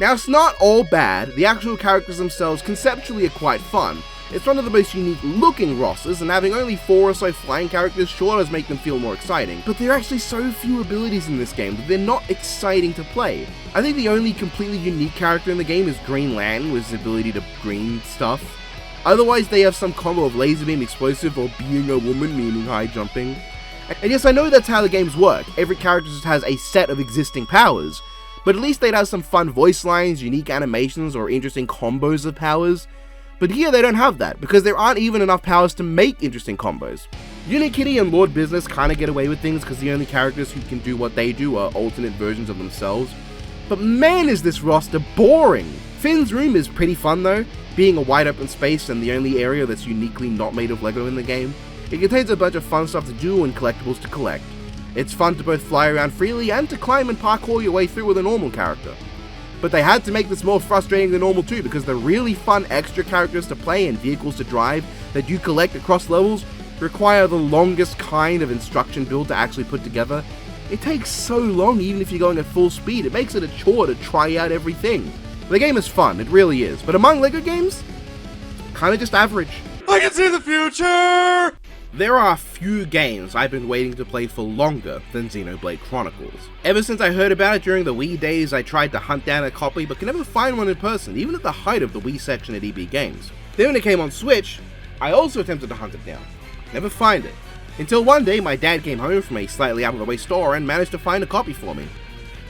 Now, it's not all bad. The actual characters themselves conceptually are quite fun. It's one of the most unique looking rosters, and having only 4 or so flying characters sure does make them feel more exciting, but there are actually so few abilities in this game that they're not exciting to play. I think the only completely unique character in the game is Green Lantern with his ability to green stuff. Otherwise, they have some combo of laser beam, explosive, or being a woman, meaning high jumping. And yes, I know that's how the games work. Every character just has a set of existing powers, but at least they'd have some fun voice lines, unique animations, or interesting combos of powers. But here they don't have that, because there aren't even enough powers to make interesting combos. Unikitty and Lord Business kinda get away with things because the only characters who can do what they do are alternate versions of themselves. But man, is this roster boring! Finn's room is pretty fun though, being a wide open space and the only area that's uniquely not made of Lego in the game. It contains a bunch of fun stuff to do and collectibles to collect. It's fun to both fly around freely and to climb and parkour your way through with a normal character. But they had to make this more frustrating than normal too, because the really fun extra characters to play and vehicles to drive that you collect across levels require the longest kind of instruction build to actually put together. It takes so long even if you're going at full speed, it makes it a chore to try out everything. The game is fun, it really is, but among LEGO games, kinda just average. I can see the future! There are a few games I've been waiting to play for longer than Xenoblade Chronicles. Ever since I heard about it during the Wii days, I tried to hunt down a copy but could never find one in person, even at the height of the Wii section at EB Games. Then when it came on Switch, I also attempted to hunt it down. Never find it. Until one day my dad came home from a slightly out of the way store and managed to find a copy for me.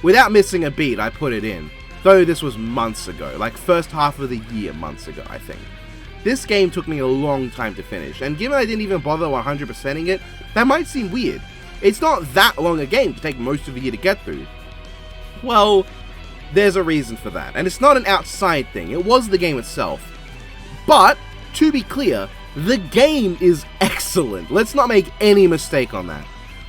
Without missing a beat, I put it in. Though this was months ago, like first half of the year months ago, I think. This game took me a long time to finish, and given I didn't even bother 100%ing it, that might seem weird. It's not that long a game to take most of a year to get through. Well, there's a reason for that, and it's not an outside thing, it was the game itself. But, to be clear, the game is excellent, let's not make any mistake on that.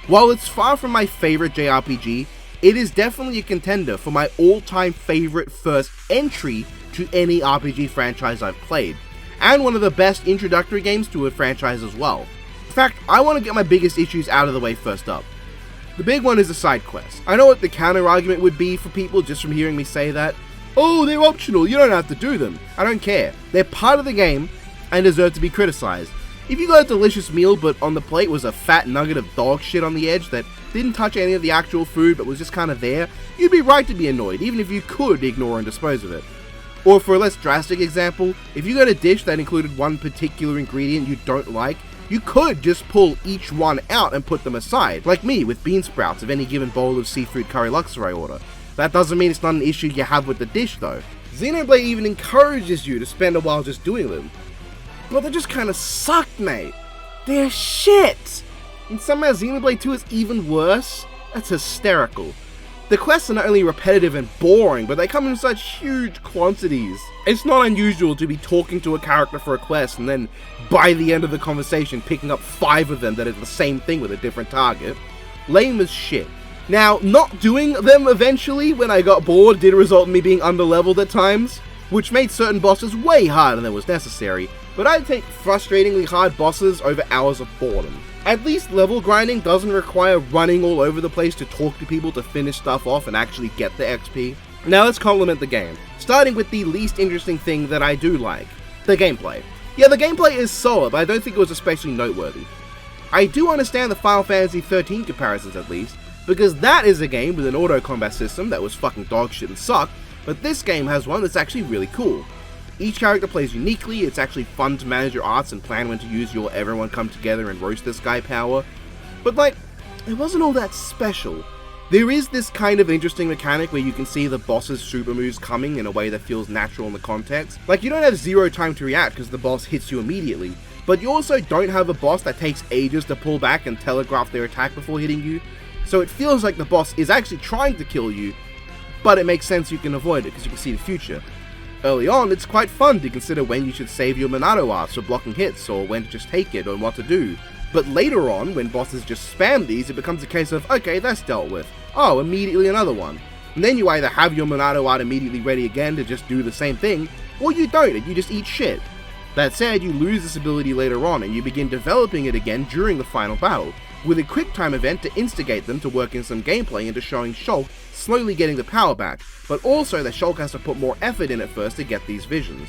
While it's far from my favorite JRPG, it is definitely a contender for my all-time favorite first entry to any RPG franchise I've played, and one of the best introductory games to a franchise as well. In fact, I want to get my biggest issues out of the way first up. The big one is the side quest. I know what the counter argument would be for people just from hearing me say that. Oh, they're optional, you don't have to do them. I don't care. They're part of the game and deserve to be criticized. If you got a delicious meal but on the plate was a fat nugget of dog shit on the edge that didn't touch any of the actual food but was just kind of there, you'd be right to be annoyed, even if you could ignore and dispose of it. Or for a less drastic example, if you got a dish that included one particular ingredient you don't like, you could just pull each one out and put them aside, like me with bean sprouts of any given bowl of seafood curry luxor I order. That doesn't mean it's not an issue you have with the dish though. Xenoblade even encourages you to spend a while just doing them. But they just kinda suck, mate. They're shit! And somehow Xenoblade 2 is even worse? That's hysterical. The quests are not only repetitive and boring, but they come in such huge quantities. It's not unusual to be talking to a character for a quest and then, by the end of the conversation, picking up 5 of them that are the same thing with a different target. Lame as shit. Now, not doing them eventually, when I got bored, did result in me being underleveled at times, which made certain bosses way harder than was necessary, but I'd take frustratingly hard bosses over hours of boredom. At least level grinding doesn't require running all over the place to talk to people to finish stuff off and actually get the XP. Now let's compliment the game, starting with the least interesting thing that I do like, the gameplay. Yeah, the gameplay is solid, but I don't think it was especially noteworthy. I do understand the Final Fantasy XIII comparisons at least, because that is a game with an auto combat system that was fucking dog shit and sucked, but this game has one that's actually really cool. Each character plays uniquely, it's actually fun to manage your arts and plan when to use your everyone come together and roast this guy power. But like, it wasn't all that special. There is this kind of interesting mechanic where you can see the boss's super moves coming in a way that feels natural in the context. Like, you don't have zero time to react because the boss hits you immediately, but you also don't have a boss that takes ages to pull back and telegraph their attack before hitting you. So it feels like the boss is actually trying to kill you, but it makes sense you can avoid it because you can see the future. Early on, it's quite fun to consider when you should save your Monado arts for blocking hits, or when to just take it, and what to do. But later on, when bosses just spam these, it becomes a case of, okay, that's dealt with. Oh, immediately another one. and then you either have your Monado art immediately ready again to just do the same thing, or you don't and you just eat shit. That said, you lose this ability later on and you begin developing it again during the final battle, with a quick time event to instigate them to work in some gameplay into showing Shulk slowly getting the power back, but also that Shulk has to put more effort in at first to get these visions.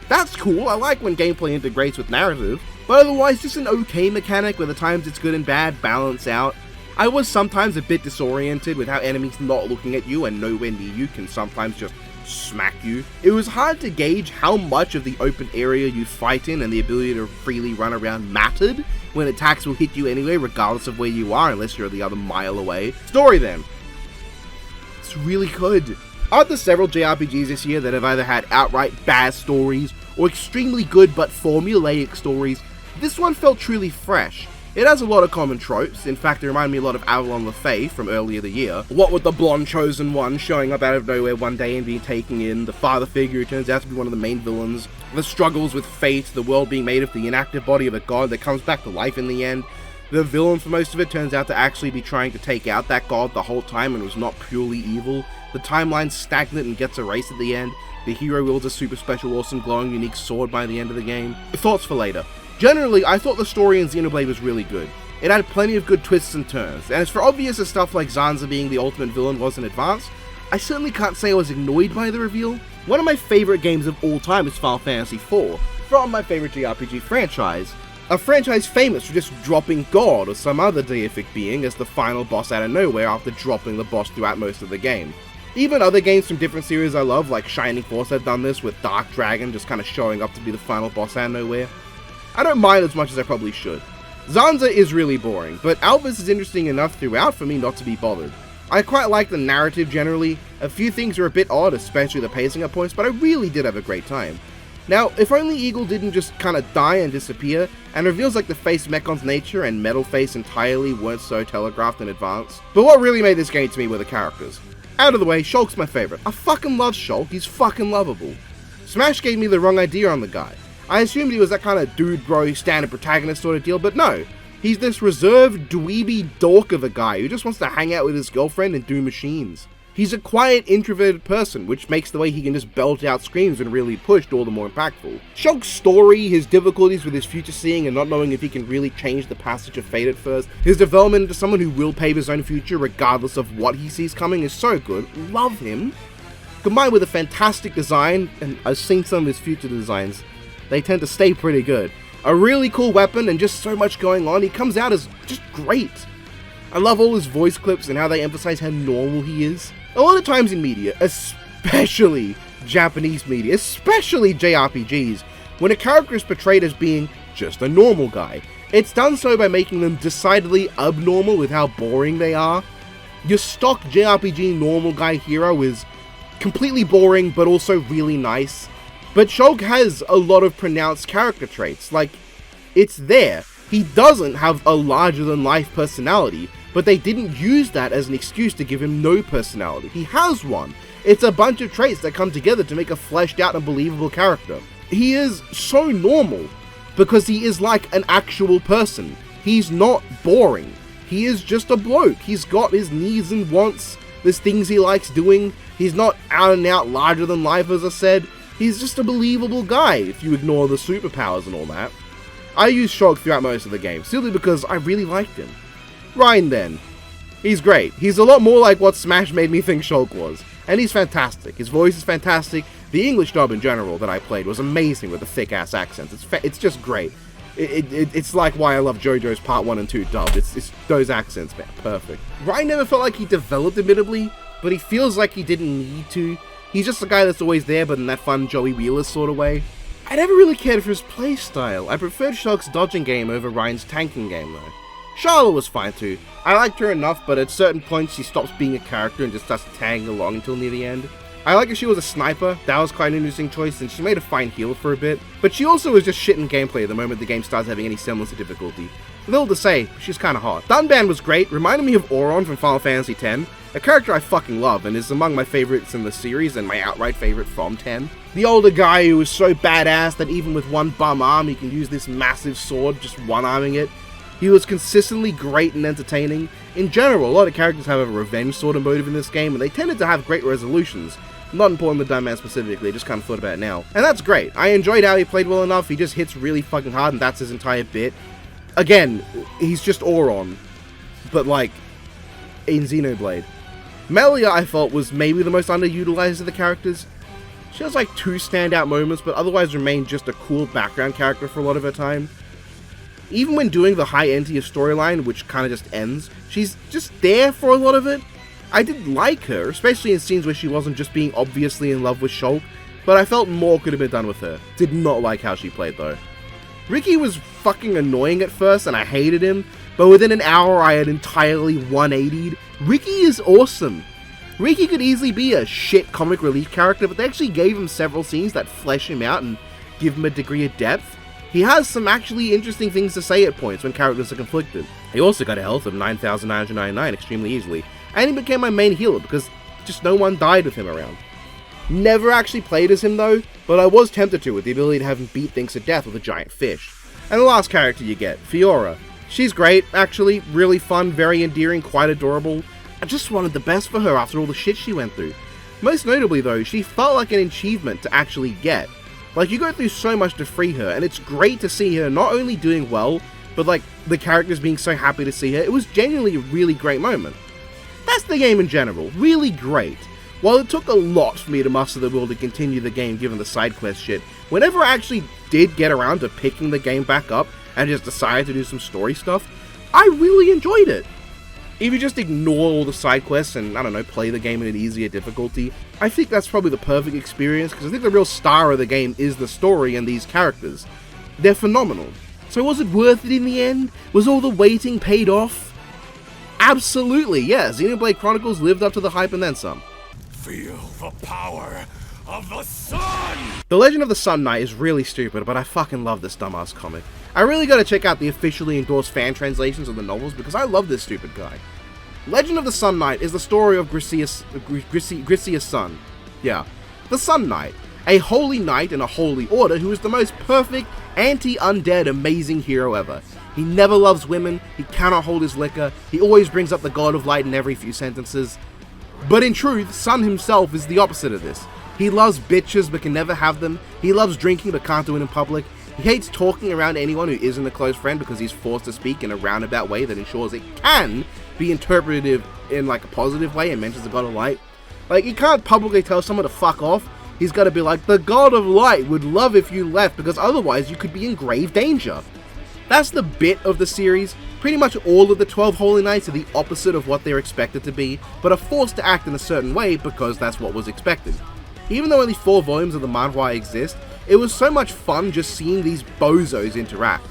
That's cool, I like when gameplay integrates with narrative, but otherwise just an okay mechanic where the times it's good and bad balance out. I was sometimes a bit disoriented with how enemies not looking at you and nowhere near you can sometimes just smack you. It was hard to gauge how much of the open area you fight in and the ability to freely run around mattered when attacks will hit you anyway regardless of where you are unless you're the other mile away. Story then. It's really good. Aren't there several JRPGs this year that have either had outright bad stories or extremely good but formulaic stories? This one felt truly fresh. It has a lot of common tropes. In fact, it reminded me a lot of Avalon LaFay from earlier the year. What with the blonde chosen one showing up out of nowhere one day and being taken in, the father figure who turns out to be one of the main villains, the struggles with fate, the world being made of the inactive body of a god that comes back to life in the end. The villain for most of it turns out to actually be trying to take out that god the whole time and was not purely evil. The timeline's stagnant and gets erased at the end. The hero wields a super special, awesome, glowing, unique sword by the end of the game. Thoughts for later. Generally, I thought the story in Xenoblade was really good. It had plenty of good twists and turns, and as for obvious as stuff like Zanza being the ultimate villain wasn't advanced, I certainly can't say I was annoyed by the reveal. One of my favourite games of all time is Final Fantasy IV, from my favourite JRPG franchise. A franchise famous for just dropping God or some other deific being as the final boss out of nowhere after dropping the boss throughout most of the game. Even other games from different series I love, like Shining Force, have done this with Dark Dragon just kind of showing up to be the final boss out of nowhere. I don't mind as much as I probably should. Zanza is really boring, but Alvis is interesting enough throughout for me not to be bothered. I quite like the narrative generally. A few things are a bit odd, especially the pacing at points, but I really did have a great time. Now, if only Eagle didn't just kinda die and disappear, and reveals like the face Mekon's nature and Metal Face entirely weren't so telegraphed in advance. But what really made this game to me were the characters. Out of the way, Shulk's my favorite. I fucking love Shulk, he's fucking lovable. Smash gave me the wrong idea on the guy. I assumed he was that kind of dude bro standard protagonist sort of deal, but no. He's this reserved dweeby dork of a guy who just wants to hang out with his girlfriend and do machines. He's a quiet, introverted person, which makes the way he can just belt out screams when really pushed all the more impactful. Shulk's story, his difficulties with his future seeing and not knowing if he can really change the passage of fate at first, his development into someone who will pave his own future regardless of what he sees coming is so good. Love him. Combined with a fantastic design, and I've seen some of his future designs, they tend to stay pretty good. A really cool weapon and just so much going on, he comes out as just great. I love all his voice clips and how they emphasize how normal he is. A lot of times in media, especially Japanese media, especially JRPGs, when a character is portrayed as being just a normal guy, it's done so by making them decidedly abnormal with how boring they are. Your stock JRPG normal guy hero is completely boring but also really nice. But Shulk has a lot of pronounced character traits, like, it's there. He doesn't have a larger-than-life personality, but they didn't use that as an excuse to give him no personality. He has one. It's a bunch of traits that come together to make a fleshed-out and believable character. He is so normal, because he is like an actual person. He's not boring. He is just a bloke. He's got his needs and wants, there's things he likes doing. He's not out-and-out larger-than-life, as I said. He's just a believable guy, if you ignore the superpowers and all that. I used Shulk throughout most of the game, simply because I really liked him. Ryan then. He's great. He's a lot more like what Smash made me think Shulk was. And he's fantastic. His voice is fantastic. The English dub in general that I played was amazing with the thick-ass accents. It's just great. It's like why I love JoJo's Part 1 and 2 dubbed. It's those accents, man, perfect. Ryan never felt like he developed, admittedly, but he feels like he didn't need to. He's just a guy that's always there, but in that fun Joey Wheeler sort of way. I never really cared for his playstyle. I preferred Shulk's dodging game over Ryan's tanking game though. Charlotte was fine too. I liked her enough, but at certain points she stops being a character and just starts tagging along until near the end. I like that she was a sniper, that was quite an interesting choice, and she made a fine heal for a bit, but she also was just shit in gameplay the moment the game starts having any semblance of difficulty. Little to say, she's kinda hot. Dunban was great, reminded me of Auron from Final Fantasy X, a character I fucking love and is among my favorites in the series and my outright favorite from 10. The older guy who is so badass that even with one bum arm he can use this massive sword, just one-arming it. He was consistently great and entertaining. In general, a lot of characters have a revenge sort of motive in this game, and they tended to have great resolutions. Not important to Dunman specifically, I just kind of thought about it now. And that's great. I enjoyed how he played well enough. He just hits really fucking hard, and that's his entire bit. Again, he's just Auron, but like, in Xenoblade. Melia, I felt, was maybe the most underutilized of the characters. She has like 2 standout moments, but otherwise remained just a cool background character for a lot of her time. Even when doing the high end tier storyline, which kind of just ends, she's just there for a lot of it. I did like her, especially in scenes where she wasn't just being obviously in love with Shulk, but I felt more could have been done with her. Did not like how she played though. Ricky was fucking annoying at first and I hated him, but within an hour I had entirely 180'd. Ricky is awesome. Ricky could easily be a shit comic relief character, but they actually gave him several scenes that flesh him out and give him a degree of depth. He has some actually interesting things to say at points when characters are conflicted. He also got a health of 9,999 extremely easily, and he became my main healer because just no one died with him around. Never actually played as him though, but I was tempted to with the ability to have him beat things to death with a giant fish. And the last character you get, Fiora. She's great, actually, really fun, very endearing, quite adorable. I just wanted the best for her after all the shit she went through. Most notably though, she felt like an achievement to actually get. Like, you go through so much to free her, and it's great to see her not only doing well, but like, the characters being so happy to see her. It was genuinely a really great moment. That's the game in general, really great. While it took a lot for me to muster the will to continue the game given the side quest shit, whenever I actually did get around to picking the game back up and just decided to do some story stuff, I really enjoyed it. If you just ignore all the side quests and, I don't know, play the game in an easier difficulty, I think that's probably the perfect experience, because I think the real star of the game is the story and these characters. They're phenomenal. So was it worth it in the end? Was all the waiting paid off? Absolutely, yeah. Xenoblade Chronicles lived up to the hype and then some. Feel the power of the sun! The Legend of the Sun Knight is really stupid, but I fucking love this dumbass comic. I really gotta check out the officially endorsed fan translations of the novels because I love this stupid guy. Legend of the Sun Knight is the story of Grisia's son. Yeah, the Sun Knight, a holy knight in a holy order who is the most perfect, anti-undead, amazing hero ever. He never loves women, he cannot hold his liquor, he always brings up the God of Light in every few sentences. But in truth, Sun himself is the opposite of this. He loves bitches but can never have them, he loves drinking but can't do it in public, he hates talking around anyone who isn't a close friend because he's forced to speak in a roundabout way that ensures it can be interpreted in like a positive way and mentions the God of Light. Like, you can't publicly tell someone to fuck off, he's gotta be like, the God of Light would love if you left because otherwise you could be in grave danger. That's the bit of the series. Pretty much all of the 12 Holy Knights are the opposite of what they're expected to be, but are forced to act in a certain way because that's what was expected. Even though only 4 volumes of the manhwa exist, it was so much fun just seeing these bozos interact.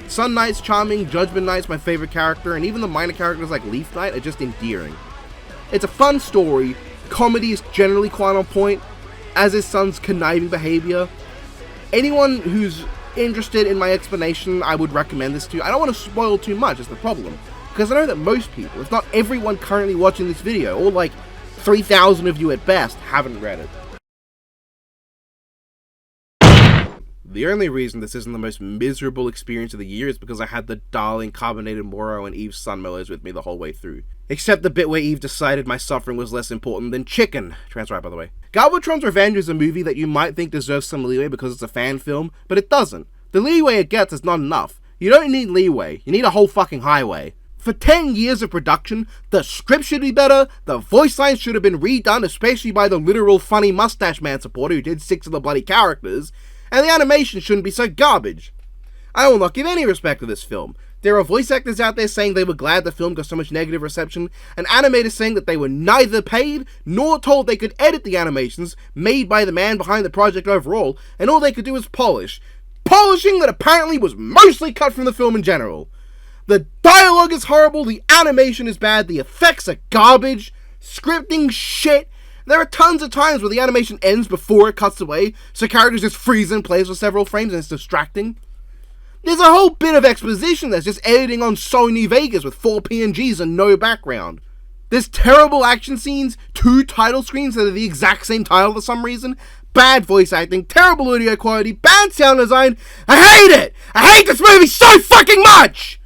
Sun Knight's charming, Judgment Knight's my favorite character, and even the minor characters like Leaf Knight are just endearing. It's a fun story, comedy is generally quite on point, as is Sun's conniving behavior. Anyone who's interested in my explanation, I would recommend this to. I don't want to spoil too much, is the problem, because I know that most people, if not everyone currently watching this video, or like 3,000 of you at best, haven't read it. The only reason this isn't the most miserable experience of the year is because I had the darling carbonated Moro and Eve's Sunmellows with me the whole way through. Except the bit where Eve decided my suffering was less important than chicken. Transcribe, by the way. Galvatron's Revenge is a movie that you might think deserves some leeway because it's a fan film, but it doesn't. The leeway it gets is not enough. You don't need leeway, you need a whole fucking highway. For 10 years of production, the script should be better, the voice lines should have been redone, especially by the literal funny mustache man supporter who did 6 of the bloody characters, and the animation shouldn't be so garbage. I will not give any respect to this film. There are voice actors out there saying they were glad the film got so much negative reception, and animators saying that they were neither paid nor told they could edit the animations made by the man behind the project overall, and all they could do was polish. Polishing that apparently was mostly cut from the film in general. The dialogue is horrible, the animation is bad, the effects are garbage, scripting shit. There are tons of times where the animation ends before it cuts away, so characters just freeze in place for several frames and it's distracting. There's a whole bit of exposition that's just editing on Sony Vegas with 4 PNGs and no background. There's terrible action scenes, 2 title screens that are the exact same title for some reason, bad voice acting, terrible audio quality, bad sound design. I hate it! I hate this movie so fucking much!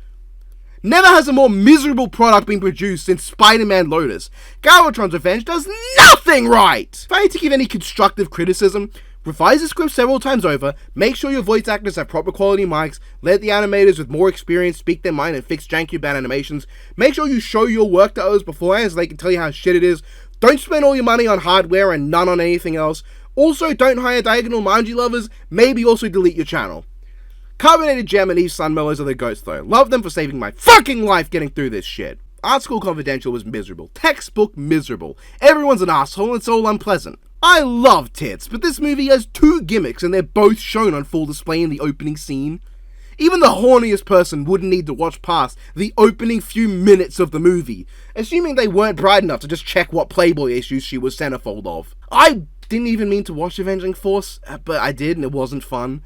Never has a more miserable product been produced since Spider-Man Lotus. Galvatron's Revenge does nothing right! If I had to give any constructive criticism, revise the script several times over, make sure your voice actors have proper quality mics, let the animators with more experience speak their mind and fix janky bad animations, make sure you show your work to others beforehand so they can tell you how shit it is, don't spend all your money on hardware and none on anything else, also don't hire diagonal manji lovers, maybe also delete your channel. Carbonated Gem and Eve Sunmellows are the goats though. Love them for saving my fucking life getting through this shit. Art School Confidential was miserable. Textbook miserable. Everyone's an asshole and it's all unpleasant. I love tits, but this movie has two gimmicks and they're both shown on full display in the opening scene. Even the horniest person wouldn't need to watch past the opening few minutes of the movie, assuming they weren't bright enough to just check what Playboy issues she was centerfold of. I didn't even mean to watch Avenging Force, but I did and it wasn't fun.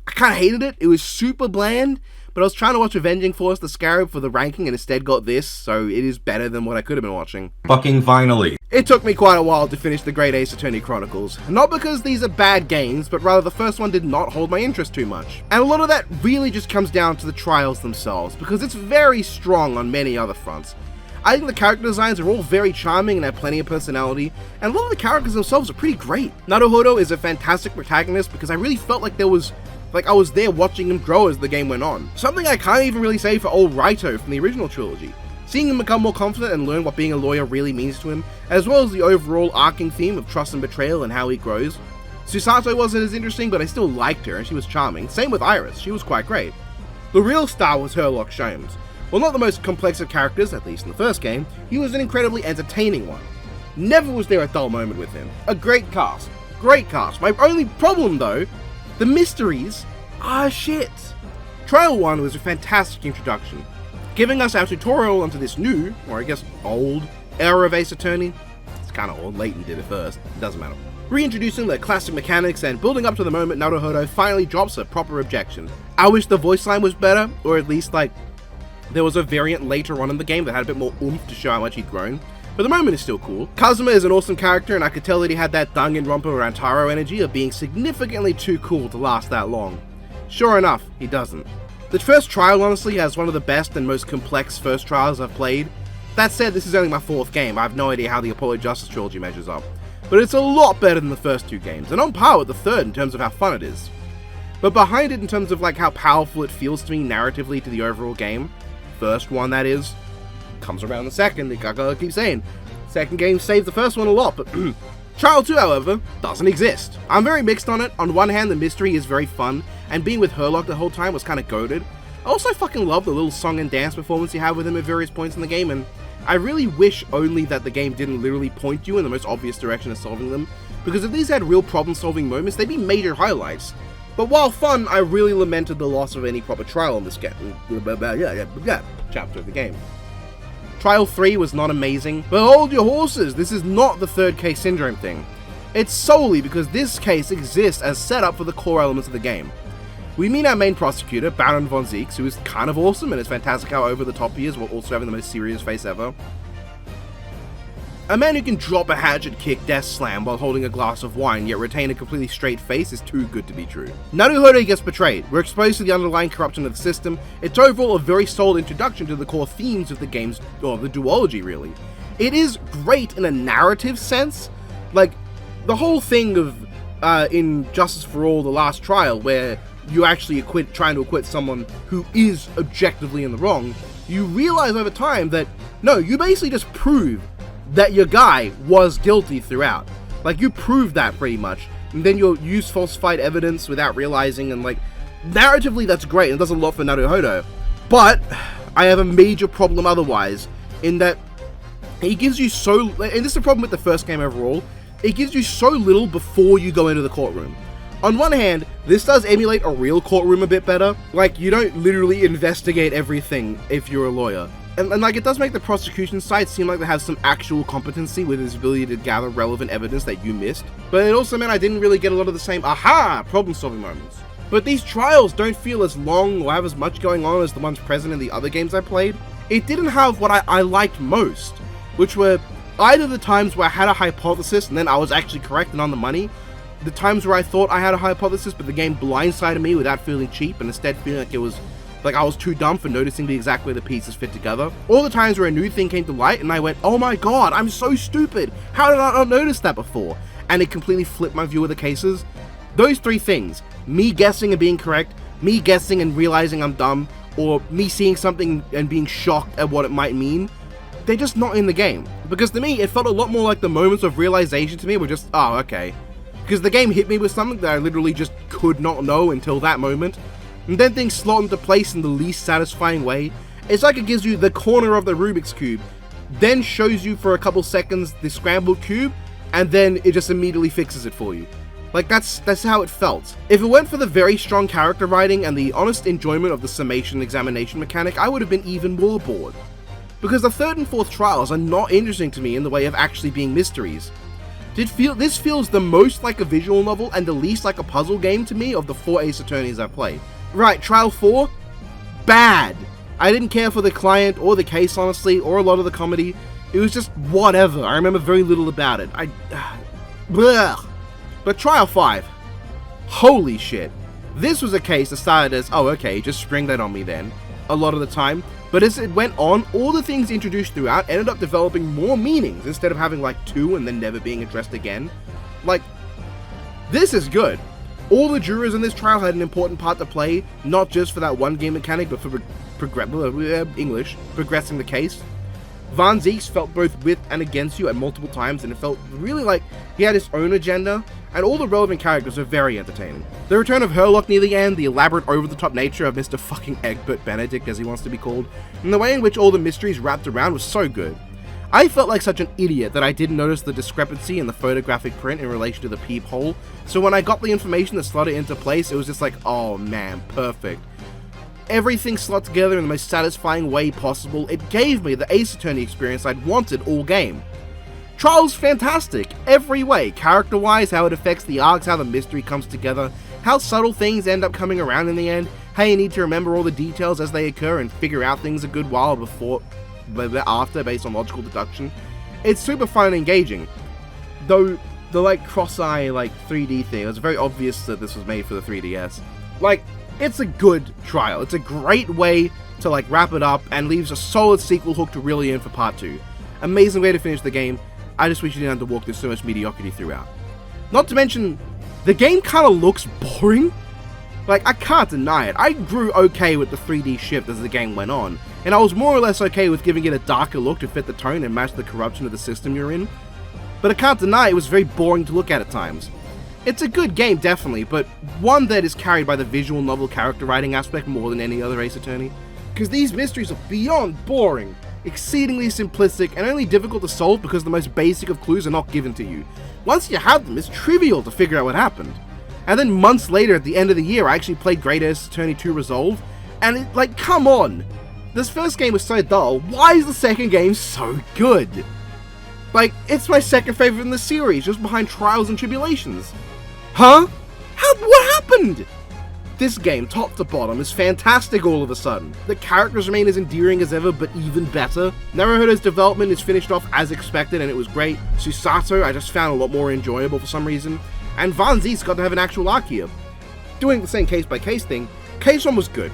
I kind of hated it. It was super bland, but I was trying to watch Avenging Force the Scarab for the ranking and instead got this, so it is better than what I could have been watching. Fucking finally. It took me quite a while to finish the great Ace Attorney Chronicles. Not because these are bad games, but rather the first one did not hold my interest too much. And a lot of that really just comes down to the trials themselves, because it's very strong on many other fronts. I think the character designs are all very charming and have plenty of personality, and a lot of the characters themselves are pretty great. Naruhodo is a fantastic protagonist because I really felt like I was there watching him grow as the game went on. Something I can't even really say for old Raito from the original trilogy. Seeing him become more confident and learn what being a lawyer really means to him, as well as the overall arcing theme of trust and betrayal and how he grows. Susato wasn't as interesting, but I still liked her and she was charming. Same with Iris, she was quite great. The real star was Herlock Sholmes. While not the most complex of characters, at least in the first game, he was an incredibly entertaining one. Never was there a dull moment with him. A great cast. Great cast. My only problem though, the mysteries are shit. Trial 1 was a fantastic introduction, giving us our tutorial onto this new, or I guess old, era of Ace Attorney. It's kinda old, Layton did it first, it doesn't matter. Reintroducing the classic mechanics and building up to the moment Naruhodo finally drops a proper objection. I wish the voice line was better, or at least there was a variant later on in the game that had a bit more oomph to show how much he'd grown. But the moment is still cool. Kazuma is an awesome character and I could tell that he had that Danganronpa Rantaro energy of being significantly too cool to last that long. Sure enough, he doesn't. The first trial honestly has one of the best and most complex first trials I've played. That said, this is only my fourth game, I have no idea how the Apollo Justice trilogy measures up. But it's a lot better than the first two games, and on par with the third in terms of how fun it is. But behind it in terms of how powerful it feels to me narratively to the overall game, first one that is, comes around the second, I gotta keep saying. Second game saved the first one a lot, but Trial 2, however, doesn't exist. I'm very mixed on it. On one hand, the mystery is very fun, and being with Herlock the whole time was kinda goated. I also fucking love the little song and dance performance you have with him at various points in the game, and I really wish only that the game didn't literally point you in the most obvious direction of solving them, because if these had real problem-solving moments, they'd be major highlights. But while fun, I really lamented the loss of any proper trial in this chapter of the game. Trial 3 was not amazing, but hold your horses, this is not the third case syndrome thing. It's solely because this case exists as setup for the core elements of the game. We meet our main prosecutor, Baron von Zieks, who is kind of awesome and it's fantastic how over the top he is while also having the most serious face ever. A man who can drop a hatchet kick death slam while holding a glass of wine yet retain a completely straight face is too good to be true. Naruhodo gets betrayed. We're exposed to the underlying corruption of the system. It's overall a very solid introduction to the core themes of the game's, or the duology really. It is great in a narrative sense. The whole thing of in Justice for All, the last trial, where you actually trying to acquit someone who is objectively in the wrong, you realize over time that, no, you basically just prove that your guy was guilty throughout. You proved that pretty much, and then you'll use falsified evidence without realizing, and narratively that's great, and does a lot for Naruhodo. But I have a major problem otherwise, in that he gives you so, and this is the problem with the first game overall, it gives you so little before you go into the courtroom. On one hand, this does emulate a real courtroom a bit better. You don't literally investigate everything if you're a lawyer. And it does make the prosecution side seem like they have some actual competency with its ability to gather relevant evidence that you missed. But it also meant I didn't really get a lot of the same aha problem-solving moments. But these trials don't feel as long or have as much going on as the ones present in the other games I played. It didn't have what I liked most, which were either the times where I had a hypothesis and then I was actually correct and on the money, the times where I thought I had a hypothesis but the game blindsided me without feeling cheap and instead feeling like it was Like, I was too dumb for noticing the exact way the pieces fit together. All the times where a new thing came to light and I went, oh my god, I'm so stupid. How did I not notice that before? And it completely flipped my view of the cases. Those three things, me guessing and being correct, me guessing and realizing I'm dumb, or me seeing something and being shocked at what it might mean, they're just not in the game. Because to me, it felt a lot more like the moments of realization to me were just, oh, okay. Because the game hit me with something that I literally just could not know until that moment. And then things slot into place in the least satisfying way. It's like it gives you the corner of the Rubik's Cube, then shows you for a couple seconds the scrambled cube, and then it just immediately fixes it for you. Like, that's how it felt. If it weren't for the very strong character writing and the honest enjoyment of the summation examination mechanic, I would have been even more bored. Because the third and fourth trials are not interesting to me in the way of actually being mysteries. This feels the most like a visual novel and the least like a puzzle game to me of the 4 Ace Attorneys I've played. Right, Trial 4? Bad! I didn't care for the client or the case, honestly, or a lot of the comedy. It was just whatever. I remember very little about it. Blech. But Trial 5. Holy shit. This was a case that started as, oh okay, just spring that on me then, a lot of the time. But as it went on, all the things introduced throughout ended up developing more meanings instead of having like 2 and then never being addressed again. Like, this is good. All the jurors in this trial had an important part to play, not just for that one game mechanic, but for progressing the case. Van Zieks felt both with and against you at multiple times, and it felt really like he had his own agenda, and all the relevant characters are very entertaining. The return of Herlock near the end, the elaborate over-the-top nature of Mr. fucking Egbert Benedict, as he wants to be called, and the way in which all the mysteries wrapped around was so good. I felt like such an idiot that I didn't notice the discrepancy in the photographic print in relation to the peephole, so when I got the information that slotted into place, it was just like, oh man, perfect. Everything slot together in the most satisfying way possible. It gave me the Ace Attorney experience I'd wanted all game. Trial's fantastic, every way, character-wise, how it affects the arcs, how the mystery comes together, how subtle things end up coming around in the end, how you need to remember all the details as they occur and figure out things a good while before, but after, based on logical deduction. It's super fun and engaging. Though, the like cross-eye, like 3D thing, it was very obvious that this was made for the 3DS. Like, it's a good trial. It's a great way to like wrap it up and leaves a solid sequel hook to really in for part 2. Amazing way to finish the game. I just wish you didn't have to walk through so much mediocrity throughout. Not to mention, the game kind of looks boring. Like, I can't deny it. I grew okay with the 3D shift as the game went on, and I was more or less okay with giving it a darker look to fit the tone and match the corruption of the system you're in. But I can't deny it was very boring to look at times. It's a good game, definitely, but one that is carried by the visual novel character writing aspect more than any other Ace Attorney. Because these mysteries are beyond boring, exceedingly simplistic, and only difficult to solve because the most basic of clues are not given to you. Once you have them, it's trivial to figure out what happened. And then months later, at the end of the year, I actually played Great Ace Attorney 2 Resolve, and it, like, come on! This first game was so dull, why is the second game so good? Like, it's my second favorite in the series, just behind Trials and Tribulations. Huh? What happened? This game, top to bottom, is fantastic all of a sudden. The characters remain as endearing as ever, but even better. Naruhodo's development is finished off as expected, and it was great. Susato I just found a lot more enjoyable for some reason. And Van Zieks got to have an actual arc here. Doing the same case-by-case thing, Case 1 was good.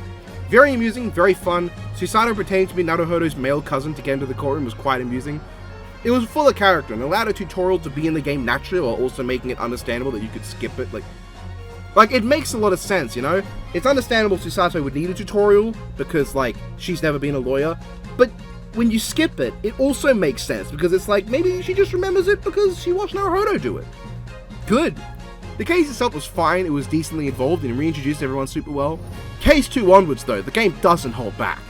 Very amusing, very fun. Susato pretending to be Naruhodo's male cousin to get into the courtroom was quite amusing. It was full of character and allowed a tutorial to be in the game naturally while also making it understandable that you could skip it. Like it makes a lot of sense, you know? It's understandable Susato would need a tutorial because, like, she's never been a lawyer, but when you skip it, it also makes sense because it's like, maybe she just remembers it because she watched Naruhodo do it. Good. The case itself was fine, it was decently involved and reintroduced everyone super well. Case 2 onwards though, the game doesn't hold back.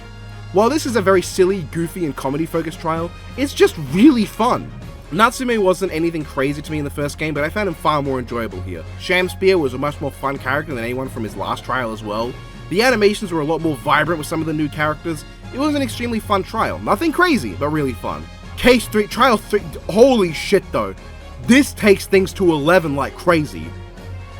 While this is a very silly, goofy, and comedy-focused trial, it's just really fun. Natsume wasn't anything crazy to me in the first game, but I found him far more enjoyable here. Shamspear was a much more fun character than anyone from his last trial as well. The animations were a lot more vibrant with some of the new characters. It was an extremely fun trial. Nothing crazy, but really fun. Case 3, Trial 3, holy shit though. This takes things to 11 like crazy.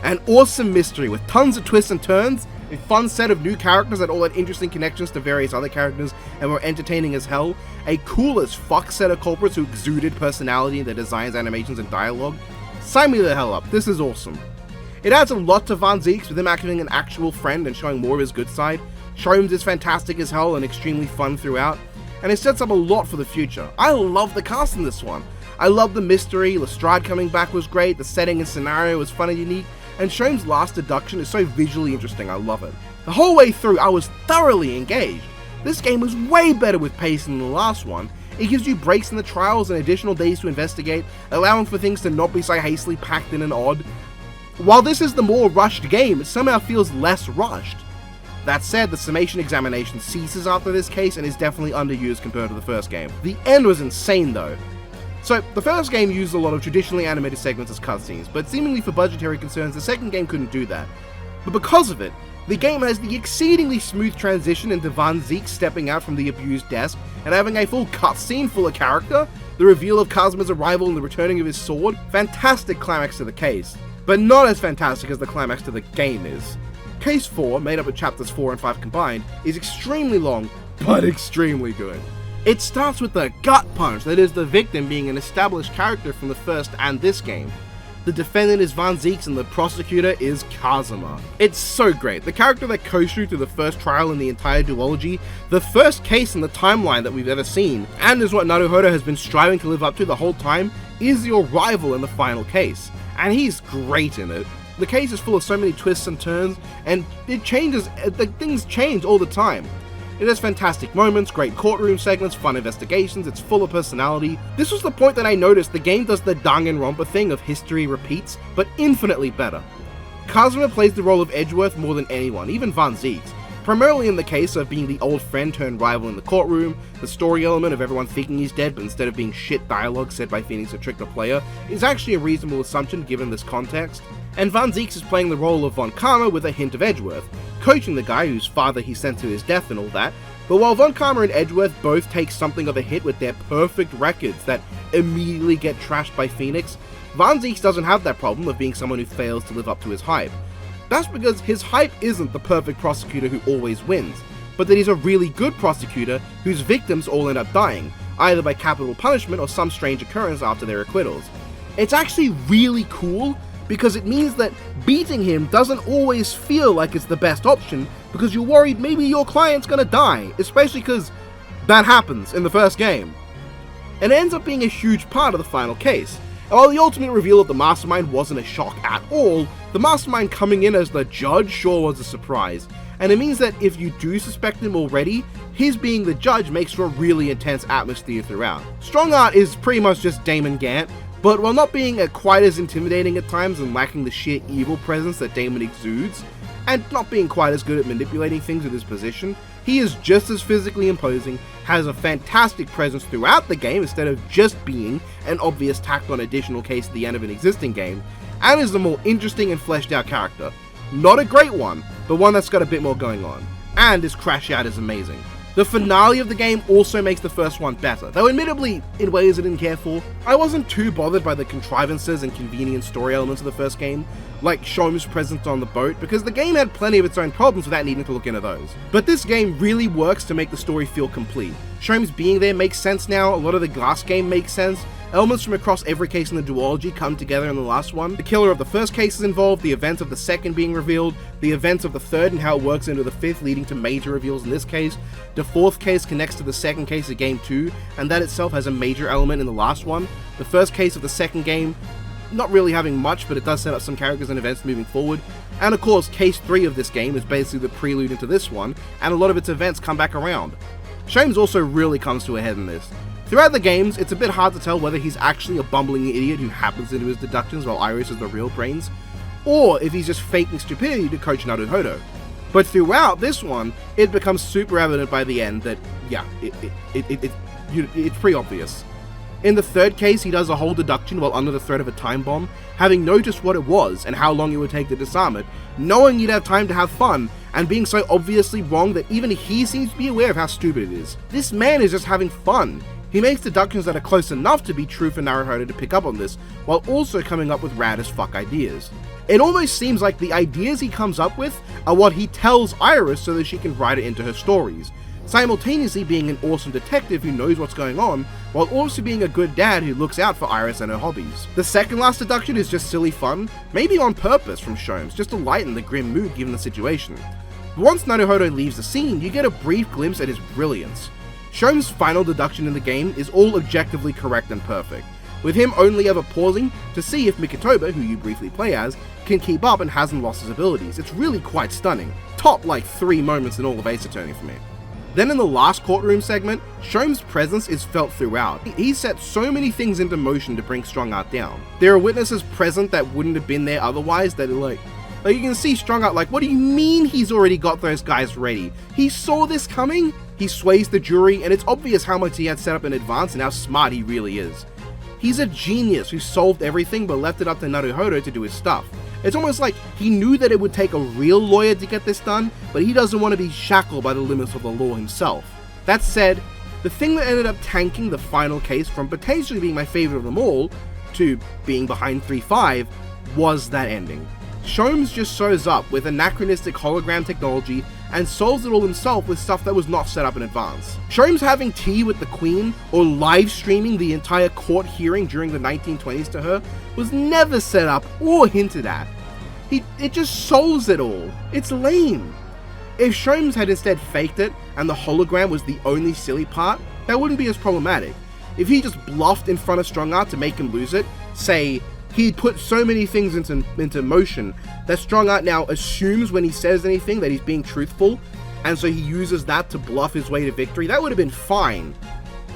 An awesome mystery with tons of twists and turns, a fun set of new characters that all had interesting connections to various other characters and were entertaining as hell, a cool as fuck set of culprits who exuded personality in their designs, animations, and dialogue. Sign me the hell up, this is awesome. It adds a lot to Van Zieks with him acting an actual friend and showing more of his good side, Sholmes is fantastic as hell and extremely fun throughout, and it sets up a lot for the future. I love the cast in this one. I love the mystery, Lestrade coming back was great, the setting and scenario was fun and unique, and Sholmes' last deduction is so visually interesting, I love it. The whole way through, I was thoroughly engaged. This game was way better with pacing than the last one. It gives you breaks in the trials and additional days to investigate, allowing for things to not be so hastily packed in and odd. While this is the more rushed game, it somehow feels less rushed. That said, the summation examination ceases after this case and is definitely underused compared to the first game. The end was insane though. So, the first game used a lot of traditionally animated segments as cutscenes, but seemingly for budgetary concerns, the second game couldn't do that. But because of it, the game has the exceedingly smooth transition into Van Ziek stepping out from the abused desk and having a full cutscene full of character, the reveal of Kazuma's arrival and the returning of his sword, fantastic climax to the case, but not as fantastic as the climax to the game is. Case 4, made up of chapters 4 and 5 combined, is extremely long, but extremely good. It starts with the gut punch that is the victim being an established character from the first and this game. The defendant is Van Zieks and the prosecutor is Kazuma. It's so great. The character that coached you through the first trial in the entire duology, the first case in the timeline that we've ever seen, and is what Naruhodo has been striving to live up to the whole time, is your rival in the final case. And he's great in it. The case is full of so many twists and turns, and it changes, things change all the time. It has fantastic moments, great courtroom segments, fun investigations, it's full of personality. This was the point that I noticed the game does the Danganronpa thing of history repeats, but infinitely better. Kazuma plays the role of Edgeworth more than anyone, even Van Zieks, primarily in the case of being the old friend turned rival in the courtroom. The story element of everyone thinking he's dead, but instead of being shit dialogue said by Phoenix to trick the player, is actually a reasonable assumption given this context. And Van Zieks is playing the role of Von Karma with a hint of Edgeworth, coaching the guy whose father he sent to his death and all that. But while Von Karma and Edgeworth both take something of a hit with their perfect records that immediately get trashed by Phoenix, Van Zieks doesn't have that problem of being someone who fails to live up to his hype. That's because his hype isn't the perfect prosecutor who always wins, but that he's a really good prosecutor whose victims all end up dying, either by capital punishment or some strange occurrence after their acquittals. It's actually really cool, because it means that beating him doesn't always feel like it's the best option because you're worried maybe your client's gonna die, especially because that happens in the first game. And it ends up being a huge part of the final case. And while the ultimate reveal of the mastermind wasn't a shock at all, the mastermind coming in as the judge sure was a surprise. And it means that if you do suspect him already, his being the judge makes for a really intense atmosphere throughout. Strong Art is pretty much just Damon Gant, but while not being quite as intimidating at times and lacking the sheer evil presence that Damon exudes, and not being quite as good at manipulating things with his position, he is just as physically imposing, has a fantastic presence throughout the game instead of just being an obvious tacked on additional case at the end of an existing game, and is the more interesting and fleshed out character. Not a great one, but one that's got a bit more going on. And his crash out is amazing. The finale of the game also makes the first one better, though admittedly, in ways I didn't care for. I wasn't too bothered by the contrivances and convenient story elements of the first game, like Sholmes' presence on the boat, because the game had plenty of its own problems without needing to look into those. But this game really works to make the story feel complete. Sholmes being there makes sense now, a lot of the Glass game makes sense, elements from across every case in the duology come together in the last one. The killer of the first case is involved, the events of the second being revealed, the events of the third and how it works into the fifth leading to major reveals in this case. The fourth case connects to the second case of game 2, and that itself has a major element in the last one. The first case of the second game, not really having much, but it does set up some characters and events moving forward. And of course, case 3 of this game is basically the prelude into this one, and a lot of its events come back around. Sholmes also really comes to a head in this. Throughout the games, it's a bit hard to tell whether he's actually a bumbling idiot who happens to do his deductions while Iris is the real brains, or if he's just faking stupidity to coach Naruhodo. But throughout this one, it becomes super evident by the end that, yeah, it's pretty obvious. In the third case, he does a whole deduction while under the threat of a time bomb, having noticed what it was and how long it would take to disarm it, knowing he'd have time to have fun, and being so obviously wrong that even he seems to be aware of how stupid it is. This man is just having fun. He makes deductions that are close enough to be true for Naruhodo to pick up on this, while also coming up with rad as fuck ideas. It almost seems like the ideas he comes up with are what he tells Iris so that she can write it into her stories, simultaneously being an awesome detective who knows what's going on, while also being a good dad who looks out for Iris and her hobbies. The second last deduction is just silly fun, maybe on purpose from Sholmes, just to lighten the grim mood given the situation. But once Naruhodo leaves the scene, you get a brief glimpse at his brilliance. Shoum's final deduction in the game is all objectively correct and perfect, with him only ever pausing to see if Mikotoba, who you briefly play as, can keep up and hasn't lost his abilities. It's really quite stunning. Top like 3 moments in all of Ace Attorney for me. Then in the last courtroom segment, Shoum's presence is felt throughout. He set so many things into motion to bring Strong Art down. There are witnesses present that wouldn't have been there otherwise that are like you can see Strong Art like, what do you mean he's already got those guys ready? He saw this coming? He sways the jury, and it's obvious how much he had set up in advance and how smart he really is. He's a genius who solved everything but left it up to Naruhodo to do his stuff. It's almost like he knew that it would take a real lawyer to get this done, but he doesn't want to be shackled by the limits of the law himself. That said, the thing that ended up tanking the final case from potentially being my favorite of them all to being behind 3-5 was that ending. Shoum's just shows up with anachronistic hologram technology and solves it all himself with stuff that was not set up in advance. Shoum's having tea with the Queen or live streaming the entire court hearing during the 1920s to her was never set up or hinted at. It just solves it all. It's lame. If Shoum's had instead faked it and the hologram was the only silly part, that wouldn't be as problematic. If he just bluffed in front of Strong Art to make him lose it, say, he'd put so many things into motion that Strong Art now assumes when he says anything that he's being truthful, and so he uses that to bluff his way to victory, that would have been fine.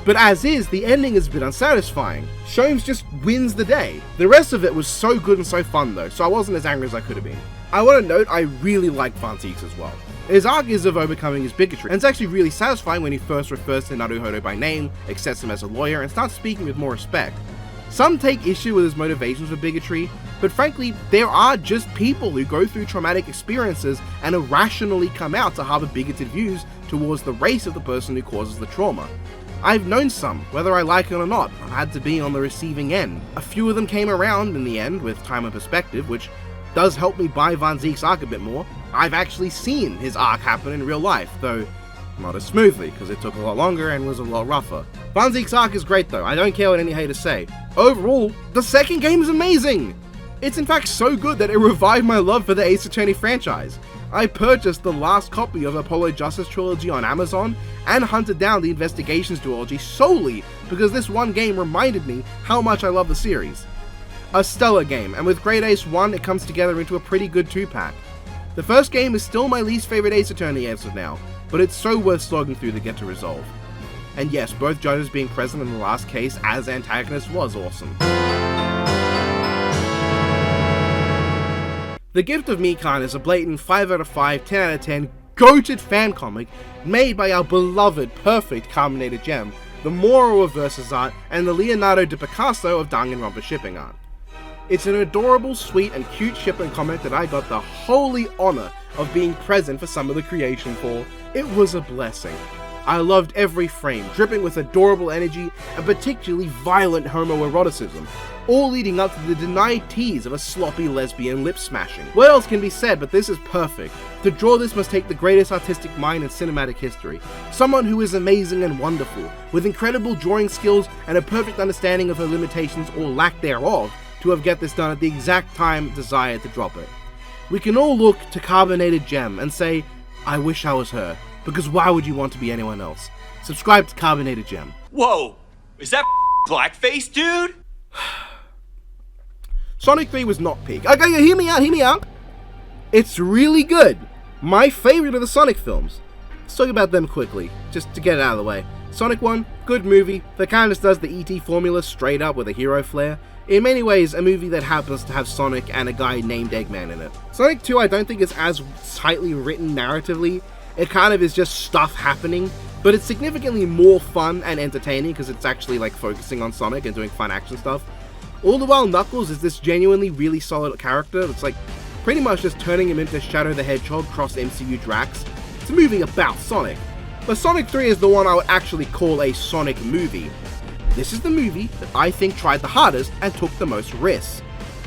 But as is, the ending has been unsatisfying. Shoum's just wins the day. The rest of it was so good and so fun though, so I wasn't as angry as I could have been. I want to note I really like Van Zieks as well. His arc is of overcoming his bigotry, and it's actually really satisfying when he first refers to Naruhodo by name, accepts him as a lawyer, and starts speaking with more respect. Some take issue with his motivations for bigotry, but frankly, there are just people who go through traumatic experiences and irrationally come out to harbor bigoted views towards the race of the person who causes the trauma. I've known some, whether I like it or not. I've had to be on the receiving end. A few of them came around in the end with time and perspective, which does help me buy Van Zieks' arc a bit more. I've actually seen his arc happen in real life, though not as smoothly, because it took a lot longer and was a lot rougher. Van Zieks' arc is great though, I don't care what any haters say. Overall, the second game is amazing! It's in fact so good that it revived my love for the Ace Attorney franchise. I purchased the last copy of Apollo Justice Trilogy on Amazon and hunted down the Investigations duology solely because this one game reminded me how much I love the series. A stellar game, and with Great Ace 1 it comes together into a pretty good 2-pack. The first game is still my least favorite Ace Attorney as of now, but it's so worth slogging through to get to resolve. And yes, both judges being present in the last case as antagonists was awesome. The Gift of Meen is a blatant 5 out of 5, 10 out of 10 goated fan comic made by our beloved perfect Kamen Rider Gem, the Moro of Versus art, and the Leonardo da Picasso of Danganronpa shipping art. It's an adorable, sweet, and cute shipping comic that I got the holy honor of being present for some of the creation for. It was a blessing. I loved every frame, dripping with adorable energy and particularly violent homoeroticism, all leading up to the denied tease of a sloppy lesbian lip smashing. What else can be said, but this is perfect. To draw this must take the greatest artistic mind in cinematic history. Someone who is amazing and wonderful, with incredible drawing skills and a perfect understanding of her limitations or lack thereof, to have get this done at the exact time desired to drop it. We can all look to Kamen Rider Gem and say, I wish I was her, because why would you want to be anyone else? Subscribe to Kamen Rider Gem. Whoa, is that blackface, dude? Sonic 3 was not peak. Okay, hear me out. It's really good. My favorite of the Sonic films. Let's talk about them quickly, just to get it out of the way. Sonic 1, good movie, that kind of does the E.T. formula straight up with a hero flair. In many ways, a movie that happens to have Sonic and a guy named Eggman in it. Sonic 2 I don't think is as tightly written narratively. It kind of is just stuff happening, but it's significantly more fun and entertaining because it's actually like focusing on Sonic and doing fun action stuff. All the while Knuckles is this genuinely really solid character that's like pretty much just turning him into Shadow the Hedgehog cross MCU Drax. It's a movie about Sonic. But Sonic 3 is the one I would actually call a Sonic movie. This is the movie that I think tried the hardest and took the most risks.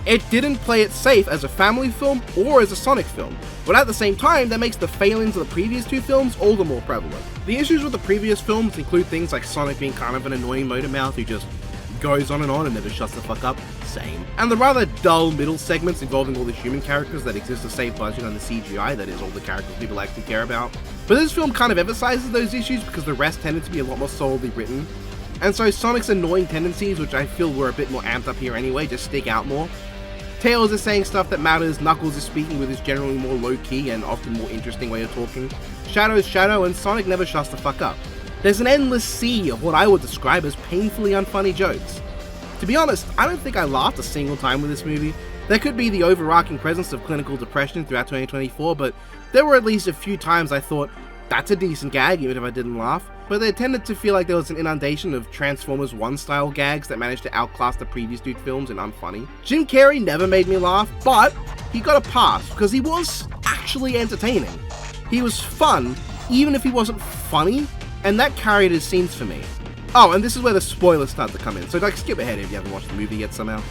It didn't play it safe as a family film or as a Sonic film, but at the same time that makes the failings of the previous two films all the more prevalent. The issues with the previous films include things like Sonic being kind of an annoying motor mouth who just goes on and never shuts the fuck up, same. And the rather dull middle segments involving all the human characters that exist to save budget on the CGI, that is all the characters people actually care about. But this film kind of emphasizes those issues because the rest tended to be a lot more solidly written. And so Sonic's annoying tendencies, which I feel were a bit more amped up here anyway, just stick out more. Tails is saying stuff that matters, Knuckles is speaking with his generally more low-key and often more interesting way of talking. Shadow is Shadow, and Sonic never shuts the fuck up. There's an endless sea of what I would describe as painfully unfunny jokes. To be honest, I don't think I laughed a single time with this movie. There could be the overarching presence of clinical depression throughout 2024, but there were at least a few times I thought, that's a decent gag, even if I didn't laugh. But they tended to feel like there was an inundation of Transformers 1 style gags that managed to outclass the previous two films in unfunny. Jim Carrey never made me laugh, but he got a pass because he was actually entertaining. He was fun, even if he wasn't funny, and that carried his scenes for me. Oh, and this is where the spoilers start to come in, so like skip ahead if you haven't watched the movie yet somehow.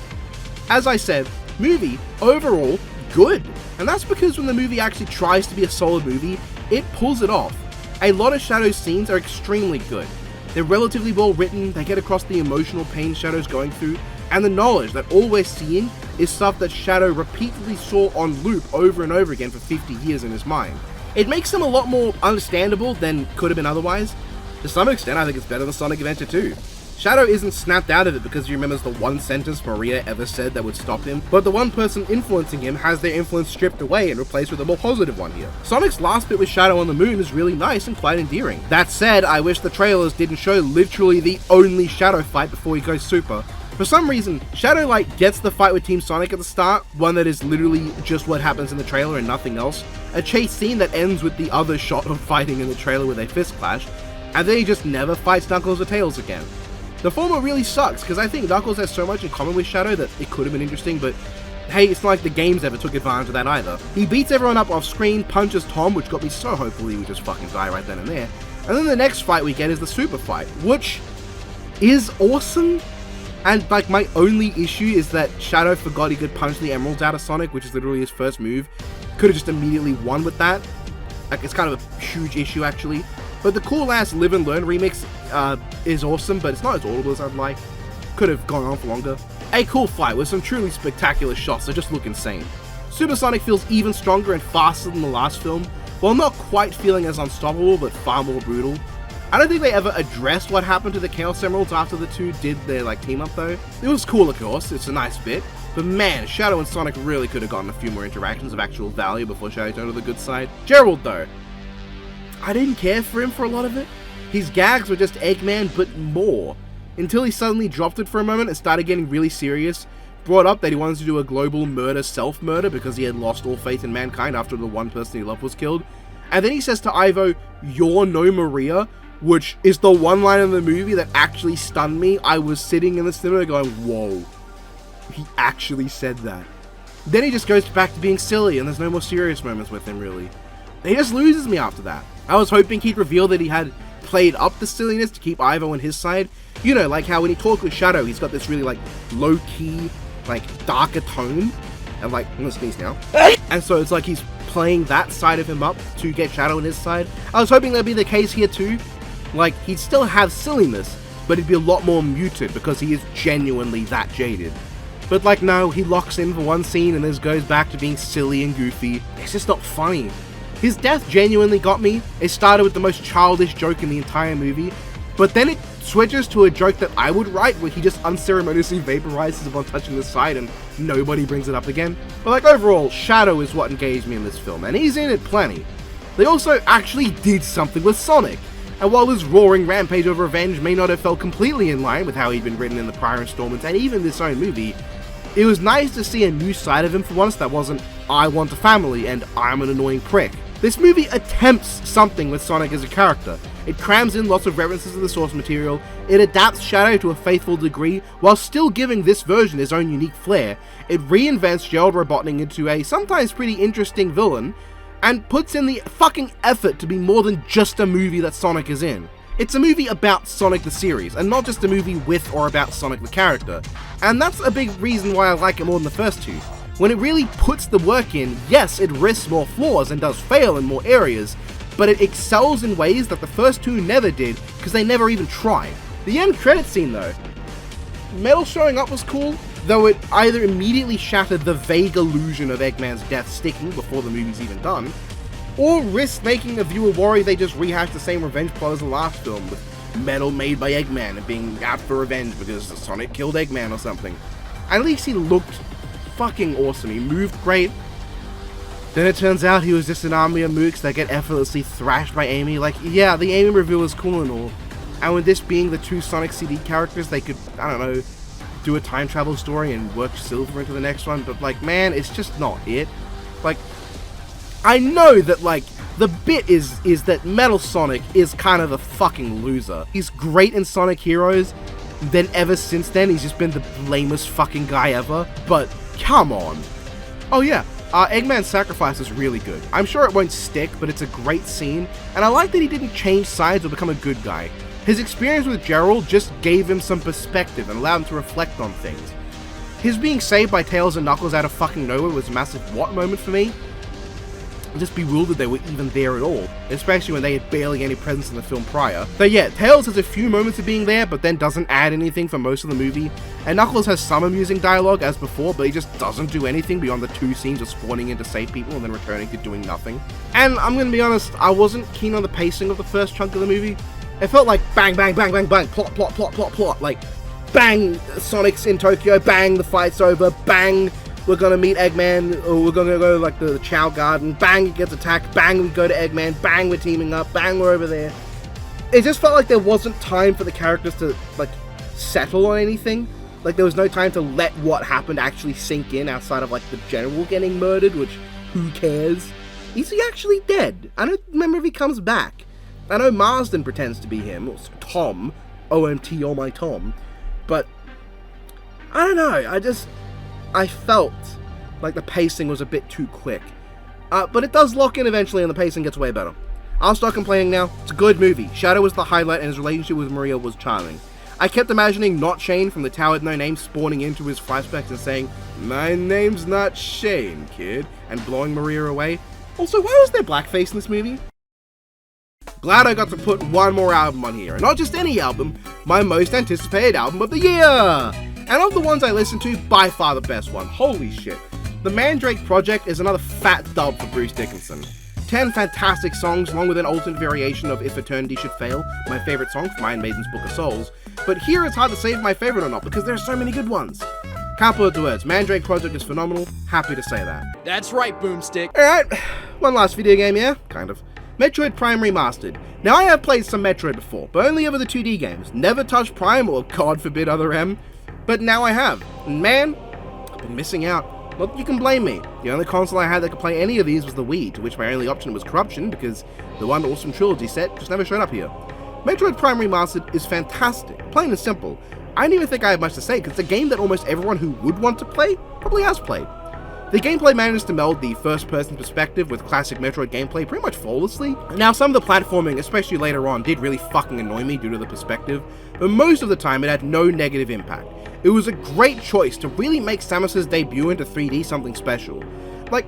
As I said, movie, overall, good. And that's because when the movie actually tries to be a solid movie, it pulls it off. A lot of Shadow's scenes are extremely good. They're relatively well written, they get across the emotional pain Shadow's going through, and the knowledge that all we're seeing is stuff that Shadow repeatedly saw on loop over and over again for 50 years in his mind. It makes them a lot more understandable than could have been otherwise. To some extent, I think it's better than Sonic Adventure 2. Shadow isn't snapped out of it because he remembers the one sentence Maria ever said that would stop him, but the one person influencing him has their influence stripped away and replaced with a more positive one here. Sonic's last bit with Shadow on the moon is really nice and quite endearing. That said, I wish the trailers didn't show literally the only Shadow fight before he goes super. For some reason, Shadow gets the fight with Team Sonic at the start, one that is literally just what happens in the trailer and nothing else, a chase scene that ends with the other shot of fighting in the trailer with a fist clash, and then he just never fights Knuckles or Tails again. The former really sucks, because I think Knuckles has so much in common with Shadow that it could have been interesting, but hey, it's not like the games ever took advantage of that either. He beats everyone up off screen, punches Tom, which got me so hopeful he would just fucking die right then and there, and then the next fight we get is the super fight, which is awesome, and my only issue is that Shadow forgot he could punch the emeralds out of Sonic, which is literally his first move. Could have just immediately won with that. It's kind of a huge issue actually. But the cool ass Live and Learn remix is awesome, but it's not as audible as I'd like. Could have gone on for longer. A cool fight with some truly spectacular shots that just look insane. Super Sonic feels even stronger and faster than the last film, while not quite feeling as unstoppable, but far more brutal. I don't think they ever addressed what happened to the Chaos Emeralds after the two did their team up though. It was cool of course, it's a nice bit, but man, Shadow and Sonic really could have gotten a few more interactions of actual value before Shadow turned to the good side. Gerald though, I didn't care for him for a lot of it. His gags were just Eggman, but more. Until he suddenly dropped it for a moment and started getting really serious, brought up that he wanted to do a global murder self-murder because he had lost all faith in mankind after the one person he loved was killed. And then he says to Ivo, "You're no Maria," which is the one line in the movie that actually stunned me. I was sitting in the cinema going, whoa, he actually said that. Then he just goes back to being silly and there's no more serious moments with him really. He just loses me after that. I was hoping he'd reveal that he had played up the silliness to keep Ivo on his side. You know, like how when he talks with Shadow, he's got this really low-key, darker tone. And I'm gonna sneeze now. And so it's like he's playing that side of him up to get Shadow on his side. I was hoping that'd be the case here too. He'd still have silliness, but it'd be a lot more muted because he is genuinely that jaded. But no, he locks in for one scene and then goes back to being silly and goofy. It's just not funny. His death genuinely got me. It started with the most childish joke in the entire movie, but then it switches to a joke that I would write where he just unceremoniously vaporizes upon touching the side and nobody brings it up again. But overall, Shadow is what engaged me in this film, and he's in it plenty. They also actually did something with Sonic, and while his roaring rampage of revenge may not have felt completely in line with how he'd been written in the prior installments and even this own movie, it was nice to see a new side of him for once that wasn't, I want a family and I'm an annoying prick. This movie attempts something with Sonic as a character. It crams in lots of references to the source material, it adapts Shadow to a faithful degree, while still giving this version his own unique flair. It reinvents Gerald Robotnik into a sometimes pretty interesting villain, and puts in the fucking effort to be more than just a movie that Sonic is in. It's a movie about Sonic the series, and not just a movie with or about Sonic the character. And that's a big reason why I like it more than the first two. When it really puts the work in, yes, it risks more flaws and does fail in more areas, but it excels in ways that the first two never did, because they never even tried. The end credit scene though, Metal showing up was cool, though it either immediately shattered the vague illusion of Eggman's death sticking before the movie's even done, or risked making the viewer worry they just rehashed the same revenge plot as the last film, with Metal made by Eggman and being out for revenge because Sonic killed Eggman or something. At least he looked fucking awesome, he moved great. Then it turns out he was just an army of mooks that get effortlessly thrashed by Amy. Like, yeah, the Amy reveal was cool and all, and with this being the two Sonic CD characters, they could, I don't know, do a time travel story and work Silver into the next one, but like, man, it's just not it. Like, I know that, like, the bit is that Metal Sonic is kind of a fucking loser. He's great in Sonic Heroes, then ever since then he's just been the lamest fucking guy ever, but come on. Oh yeah, Eggman's sacrifice is really good. I'm sure it won't stick, but it's a great scene, and I like that he didn't change sides or become a good guy. His experience with Gerald just gave him some perspective and allowed him to reflect on things. His being saved by Tails and Knuckles out of fucking nowhere was a massive what moment for me. I'm just bewildered they were even there at all, especially when they had barely any presence in the film prior. But yeah, Tails has a few moments of being there, but then doesn't add anything for most of the movie, and Knuckles has some amusing dialogue as before, but he just doesn't do anything beyond the 2 scenes of spawning in to save people and then returning to doing nothing. And I'm gonna be honest, I wasn't keen on the pacing of the first chunk of the movie. It felt like bang, bang, bang, bang, bang, plot, plot, plot, plot, plot, like bang, Sonic's in Tokyo, bang, the fight's over, bang, we're gonna meet Eggman, or we're gonna go like the Chou Garden, bang, it gets attacked, bang, we go to Eggman, bang, we're teaming up, bang, we're over there. It just felt like there wasn't time for the characters to, like, settle on anything. Like, there was no time to let what happened actually sink in outside of, like, the general getting murdered, which, who cares? Is he actually dead? I don't remember if he comes back. I know Marsden pretends to be him, or Tom, OMT, oh my Tom, but I don't know, I felt like the pacing was a bit too quick. But it does lock in eventually and the pacing gets way better. I'll start complaining now. It's a good movie. Shadow was the highlight and his relationship with Maria was charming. I kept imagining not Shane from the Tower with No Name spawning into his flashbacks and saying, "My name's not Shane, kid," and blowing Maria away. Also, why was there blackface in this movie? Glad I got to put one more album on here, and not just any album, my most anticipated album of the year! And of the ones I listened to, by far the best one, holy shit. The Mandrake Project is another fat dub for Bruce Dickinson. 10 fantastic songs, along with an alternate variation of If Eternity Should Fail, my favourite song from Iron Maiden's Book of Souls, but here it's hard to say if my favourite or not, because there are so many good ones. Can't put it to words, Mandrake Project is phenomenal, happy to say that. That's right, Boomstick. Alright, one last video game, yeah? Kind of. Metroid Prime Remastered. Now I have played some Metroid before, but only over the 2D games, never touched Prime or god forbid other M, but now I have, and man, I've been missing out. Not that you can blame me. The only console I had that could play any of these was the Wii, to which my only option was Corruption, because the one awesome trilogy set just never showed up here. Metroid Prime Remastered is fantastic, plain and simple. I don't even think I have much to say, because it's a game that almost everyone who would want to play probably has played. The gameplay manages to meld the first-person perspective with classic Metroid gameplay pretty much flawlessly. Now, some of the platforming, especially later on, did really fucking annoy me due to the perspective, but most of the time it had no negative impact. It was a great choice to really make Samus's debut into 3D something special. Like,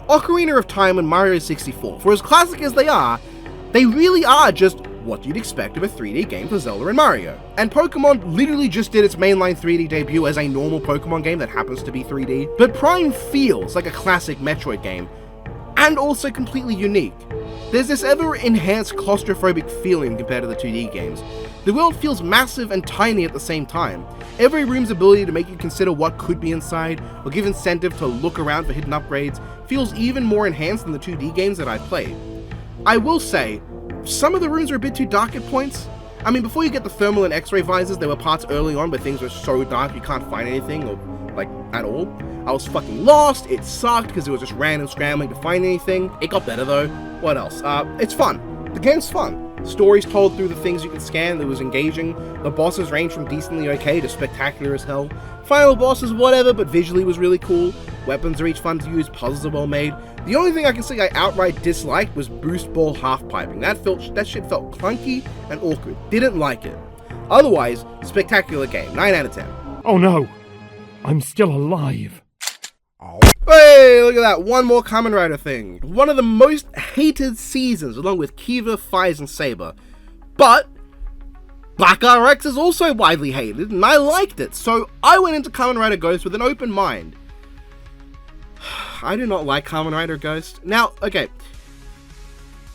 Ocarina of Time and Mario 64, for as classic as they really are just what you'd expect of a 3D game for Zelda and Mario. And Pokemon literally just did its mainline 3D debut as a normal Pokemon game that happens to be 3D, but Prime feels like a classic Metroid game, and also completely unique. There's this ever-enhanced claustrophobic feeling compared to the 2D games. The world feels massive and tiny at the same time. Every room's ability to make you consider what could be inside, or give incentive to look around for hidden upgrades, feels even more enhanced than the 2D games that I've played. I will say, some of the rooms are a bit too dark at points. I mean, before you get the thermal and x-ray visors, there were parts early on where things were so dark you can't find anything, or, like, at all. I was fucking lost, it sucked because it was just random scrambling to find anything. It got better though. What else? It's fun. The game's fun. Stories told through the things you can scan that was engaging. The bosses range from decently okay to spectacular as hell. Final boss is whatever, but visually was really cool. Weapons are each fun to use, puzzles are well made. The only thing I can say I outright disliked was boost ball half piping. That shit felt clunky and awkward. Didn't like it. Otherwise, spectacular game. 9 out of 10. Oh no, I'm still alive. Hey, look at that, one more Kamen Rider thing. One of the most hated seasons, along with Kiva, Fies, and Saber. But Black RX is also widely hated, and I liked it, so I went into Kamen Rider Ghost with an open mind. I do not like Kamen Rider Ghost. Now, okay,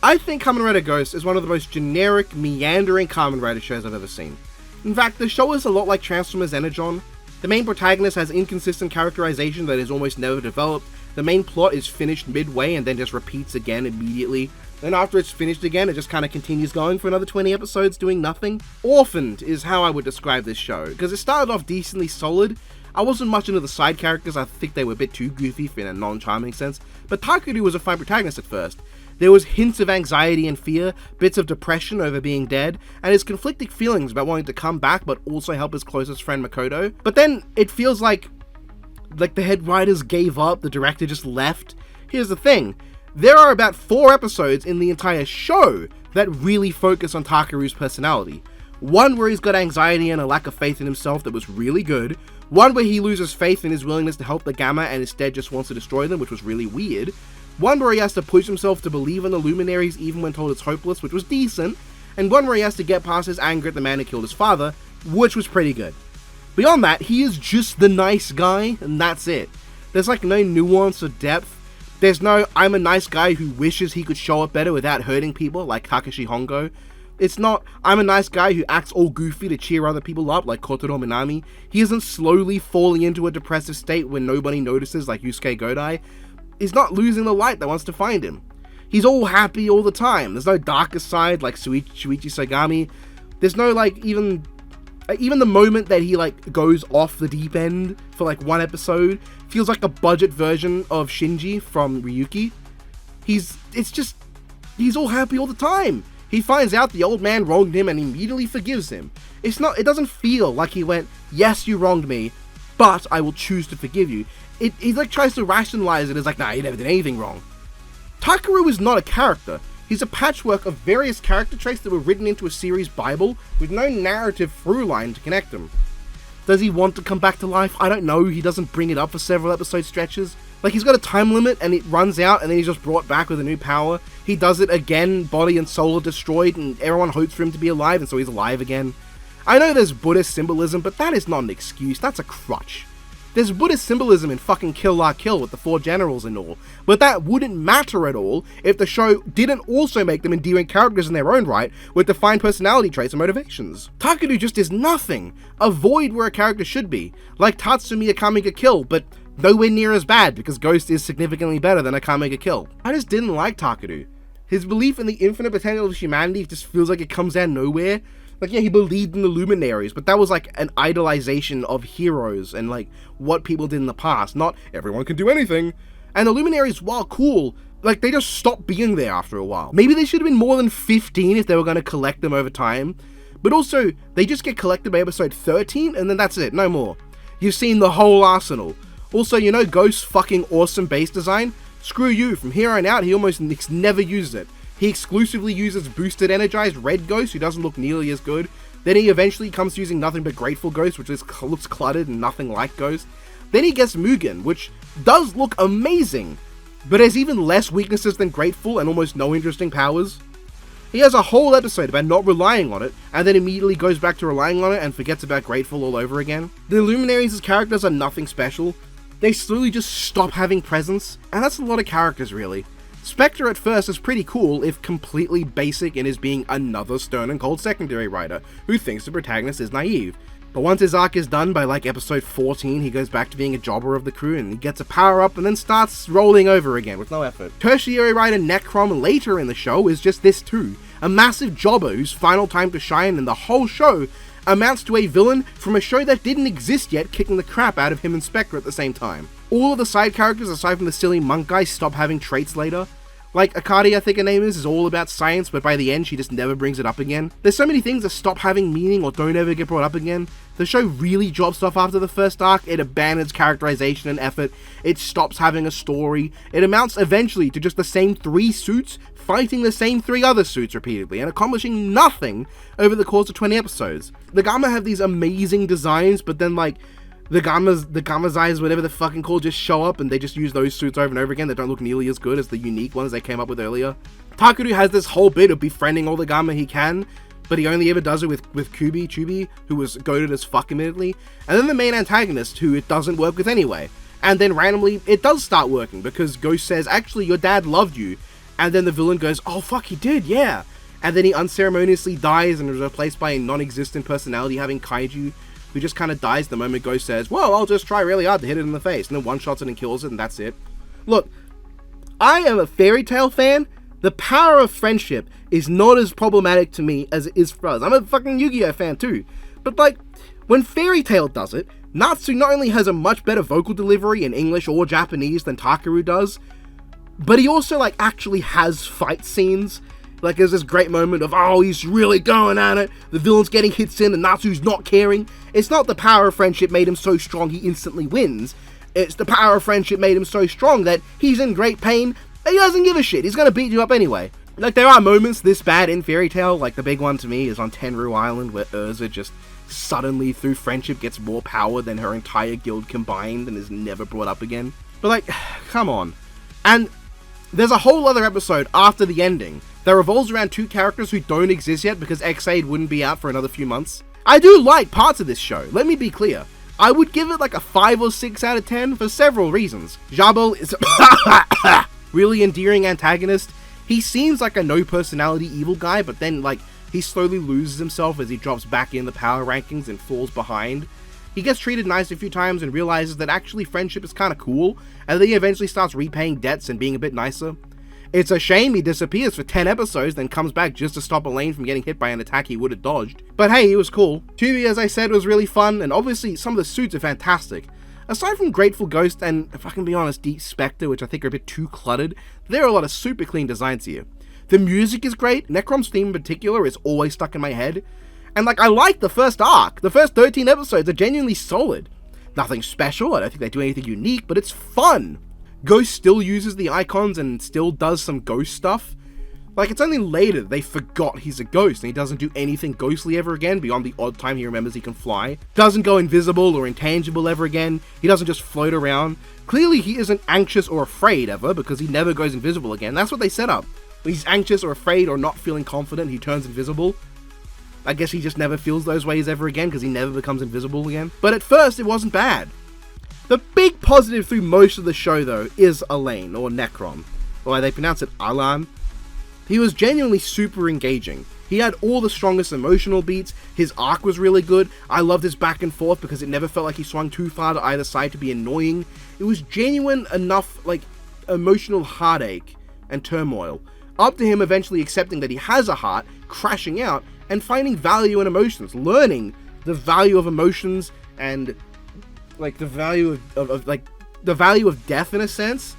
I think Kamen Rider Ghost is one of the most generic, meandering Kamen Rider shows I've ever seen. In fact, the show is a lot like Transformers Energon. The main protagonist has inconsistent characterization that is almost never developed. The main plot is finished midway and then just repeats again immediately. Then after it's finished again, it just kind of continues going for another 20 episodes doing nothing. Orphaned is how I would describe this show, because it started off decently solid. I wasn't much into the side characters, I think they were a bit too goofy in a non-charming sense, but Takeru was a fine protagonist at first. There was hints of anxiety and fear, bits of depression over being dead, and his conflicting feelings about wanting to come back but also help his closest friend Makoto. But then it feels like the head writers gave up, the director just left. Here's the thing, there are about 4 episodes in the entire show that really focus on Takeru's personality. One where he's got anxiety and a lack of faith in himself that was really good. One where he loses faith in his willingness to help the Gamma and instead just wants to destroy them, which was really weird. One where he has to push himself to believe in the Luminaries even when told it's hopeless, which was decent. And one where he has to get past his anger at the man who killed his father, which was pretty good. Beyond that, he is just the nice guy, and that's it. There's like no nuance or depth. There's no, I'm a nice guy who wishes he could show up better without hurting people, like Takashi Hongo. It's not, I'm a nice guy who acts all goofy to cheer other people up, like Kotaro Minami. He isn't slowly falling into a depressive state when nobody notices, like Yusuke Godai. He's not losing the light that wants to find him. He's all happy all the time. There's no darker side, like Shuichi Sagami. There's no, like, even the moment that he, like, goes off the deep end for, like, one episode feels like a budget version of Shinji from Ryuki. He's all happy all the time. He finds out the old man wronged him and immediately forgives him. It doesn't feel like he went, yes, you wronged me, but I will choose to forgive you. He like tries to rationalize it as like, nah, you never did anything wrong. Takeru is not a character. He's a patchwork of various character traits that were written into a series bible with no narrative through line to connect them. Does he want to come back to life? I don't know. He doesn't bring it up for several episode stretches. Like, he's got a time limit and it runs out and then he's just brought back with a new power. He does it again, body and soul are destroyed and everyone hopes for him to be alive and so he's alive again. I know there's Buddhist symbolism, but that is not an excuse, that's a crutch. There's Buddhist symbolism in fucking Kill La Kill with the 4 generals and all, but that wouldn't matter at all if the show didn't also make them endearing characters in their own right with defined personality traits and motivations. Takeru just is nothing, a void where a character should be, like Tatsumi Akame ga Kill, but nowhere near as bad because Ghost is significantly better than Akame ga Kill. I just didn't like Takeru. His belief in the infinite potential of humanity just feels like it comes out of nowhere. Like, yeah, he believed in the Luminaries, but that was like an idolization of heroes and like what people did in the past, not everyone can do anything. And the Luminaries, while cool, like they just stopped being there after a while. Maybe they should have been more than 15 if they were going to collect them over time. But also, they just get collected by episode 13 and then that's it, no more. You've seen the whole arsenal. Also, you know Ghost's fucking awesome base design? Screw you, from here on out he almost never uses it. He exclusively uses boosted energized Red Ghost, who doesn't look nearly as good. Then he eventually comes to using nothing but Grateful Ghost, which looks cluttered and nothing like Ghost. Then he gets Mugen, which does look amazing, but has even less weaknesses than Grateful and almost no interesting powers. He has a whole episode about not relying on it, and then immediately goes back to relying on it and forgets about Grateful all over again. The Luminaries as characters are nothing special. They slowly just stop having presence, and that's a lot of characters really. Spectre at first is pretty cool if completely basic in his being another stern and cold secondary writer who thinks the protagonist is naive. But once his arc is done by like episode 14, he goes back to being a jobber of the crew and he gets a power up and then starts rolling over again with no effort. Tertiary writer Necrom later in the show is just this too, a massive jobber whose final time to shine in the whole show amounts to a villain from a show that didn't exist yet kicking the crap out of him and Spectre at the same time. All of the side characters aside from the silly monk guy stop having traits later. Like, Akari, I think her name is all about science, but by the end, she just never brings it up again. There's so many things that stop having meaning or don't ever get brought up again. The show really drops off after the first arc, it abandons characterization and effort, it stops having a story, it amounts eventually to just the same 3 suits fighting the same 3 other suits repeatedly and accomplishing nothing over the course of 20 episodes. The Gamma have these amazing designs, but then like, the Gamma's eyes, whatever they're fucking called, just show up and they just use those suits over and over again that don't look nearly as good as the unique ones they came up with earlier. Takeru has this whole bit of befriending all the Gamma he can, but he only ever does it with Chubby, who was goated as fuck admittedly, and then the main antagonist, who it doesn't work with anyway. And then randomly, it does start working, because Ghost says, actually, your dad loved you, and then the villain goes, oh fuck, he did, yeah. And then he unceremoniously dies and is replaced by a non-existent personality having kaiju, who just kind of dies the moment Ghost says, well, I'll just try really hard to hit it in the face, and then one-shots it and kills it, and that's it. Look, I am a Fairy Tail fan. The power of friendship is not as problematic to me as it is for us. I'm a fucking Yu-Gi-Oh fan too. But like, when Fairy Tail does it, Natsu not only has a much better vocal delivery in English or Japanese than Takeru does, but he also like actually has fight scenes. Like there's this great moment of, oh, he's really going at it, the villain's getting hits in and Natsu's not caring. It's not the power of friendship made him so strong he instantly wins. It's the power of friendship made him so strong that he's in great pain and he doesn't give a shit. He's gonna beat you up anyway. Like there are moments this bad in Fairy Tail, like the big one to me is on Tenru Island where Urza just suddenly through friendship gets more power than her entire guild combined and is never brought up again. But like, come on. And there's a whole other episode after the ending that revolves around two characters who don't exist yet because X-Aid wouldn't be out for another few months. I do like parts of this show, let me be clear. I would give it like a 5 or 6 out of 10 for several reasons. Jabal is a really endearing antagonist. He seems like a no personality evil guy, but then like he slowly loses himself as he drops back in the power rankings and falls behind. He gets treated nice a few times and realizes that actually friendship is kind of cool, and then he eventually starts repaying debts and being a bit nicer. It's a shame he disappears for 10 episodes, then comes back just to stop Elaine from getting hit by an attack he would have dodged. But hey, he was cool. Tubi, as I said, was really fun, and obviously some of the suits are fantastic. Aside from Grateful Ghost and, if I can be honest, Deep Spectre, which I think are a bit too cluttered, there are a lot of super clean designs here. The music is great, Necrom's theme in particular is always stuck in my head, and like I like the first arc. The first 13 episodes are genuinely solid. Nothing special, I don't think they do anything unique, but it's fun. Ghost still uses the icons and still does some ghost stuff. Like, it's only later they forgot he's a ghost and he doesn't do anything ghostly ever again beyond the odd time he remembers he can fly. Doesn't go invisible or intangible ever again. He doesn't just float around. Clearly he isn't anxious or afraid ever because he never goes invisible again. That's what they set up. When he's anxious or afraid or not feeling confident, he turns invisible. I guess he just never feels those ways ever again because he never becomes invisible again. But at first it wasn't bad. The big positive through most of the show, though, is Elaine, or Necrom, or they pronounce it Alan. He was genuinely super engaging. He had all the strongest emotional beats, his arc was really good, I loved his back and forth because it never felt like he swung too far to either side to be annoying. It was genuine enough, like, emotional heartache and turmoil, up to him eventually accepting that he has a heart, crashing out, and finding value in emotions, learning the value of emotions and like the value the value of death in a sense.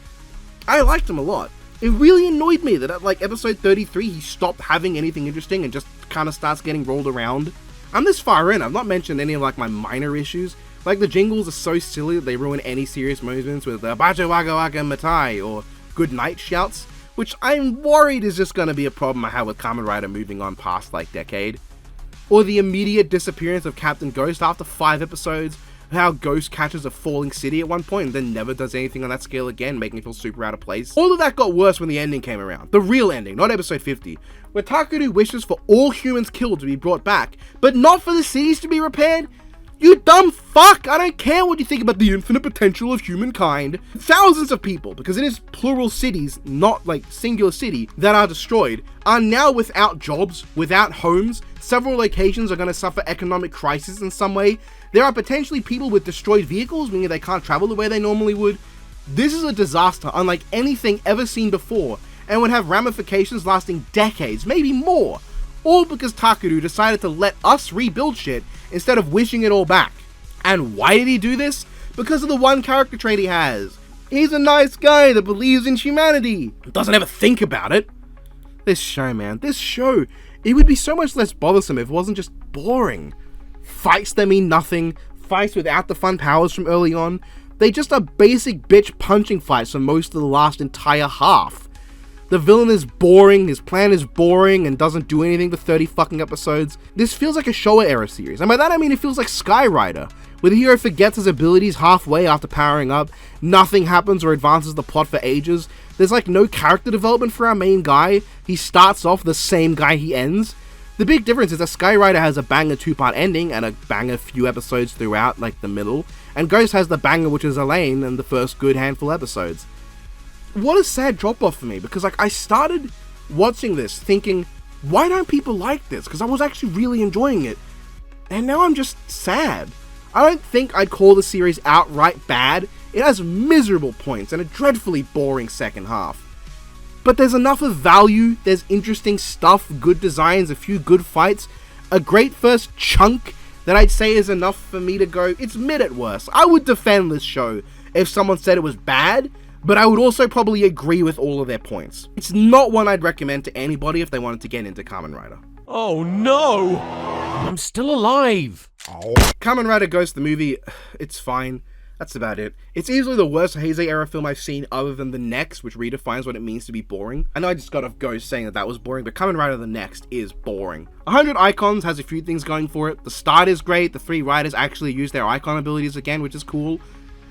I liked him a lot. It really annoyed me that at like episode 33 he stopped having anything interesting and just kind of starts getting rolled around. I'm this far in, I've not mentioned any of like my minor issues. Like the jingles are so silly that they ruin any serious moments with Baja Waga Waga Matai or good night shouts, which I'm worried is just gonna be a problem I have with Kamen Rider moving on past like decade. Or the immediate disappearance of Captain Ghost after 5 episodes, how Ghost catches a falling city at one point and then never does anything on that scale again, making me feel super out of place. All of that got worse when the ending came around. The real ending, not episode 50, where Takeru wishes for all humans killed to be brought back, but not for the cities to be repaired. You dumb fuck! I don't care what you think about the infinite potential of humankind. Thousands of people, because it is plural cities, not like singular city, that are destroyed, are now without jobs, without homes. Several locations are going to suffer economic crisis in some way. There are potentially people with destroyed vehicles, meaning they can't travel the way they normally would. This is a disaster unlike anything ever seen before, and would have ramifications lasting decades, maybe more. All because Takeru decided to let us rebuild shit instead of wishing it all back. And why did he do this? Because of the one character trait he has. He's a nice guy that believes in humanity, doesn't ever think about it. This show, man, this show, it would be so much less bothersome if it wasn't just boring. Fights that mean nothing, fights without the fun powers from early on, they just are basic bitch punching fights for most of the last entire half. The villain is boring, his plan is boring, and doesn't do anything for 30 fucking episodes. This feels like a Showa era series, and by that I mean it feels like Sky Rider, where the hero forgets his abilities halfway after powering up, nothing happens or advances the plot for ages, there's like no character development for our main guy, he starts off the same guy he ends. The big difference is that Sky Rider has a banger 2-part ending and a banger few episodes throughout, like the middle, and Ghost has the banger which is Elaine and the first good handful episodes. What a sad drop off for me, because like I started watching this thinking, why don't people like this? Because I was actually really enjoying it, and now I'm just sad. I don't think I'd call the series outright bad. It has miserable points and a dreadfully boring second half. But there's enough of value, there's interesting stuff, good designs, a few good fights, a great first chunk that I'd say is enough for me to go, it's mid at worst. I would defend this show if someone said it was bad, but I would also probably agree with all of their points. It's not one I'd recommend to anybody if they wanted to get into Kamen Rider. Oh no! I'm still alive! Kamen Rider Ghost the movie, it's fine. That's about it. It's easily the worst Heisei era film I've seen other than The Next, which redefines what it means to be boring. I know I just got off Ghost saying that was boring, but Kamen Rider The Next is boring. 100 Icons has a few things going for it. The start is great, the 3 riders actually use their icon abilities again, which is cool.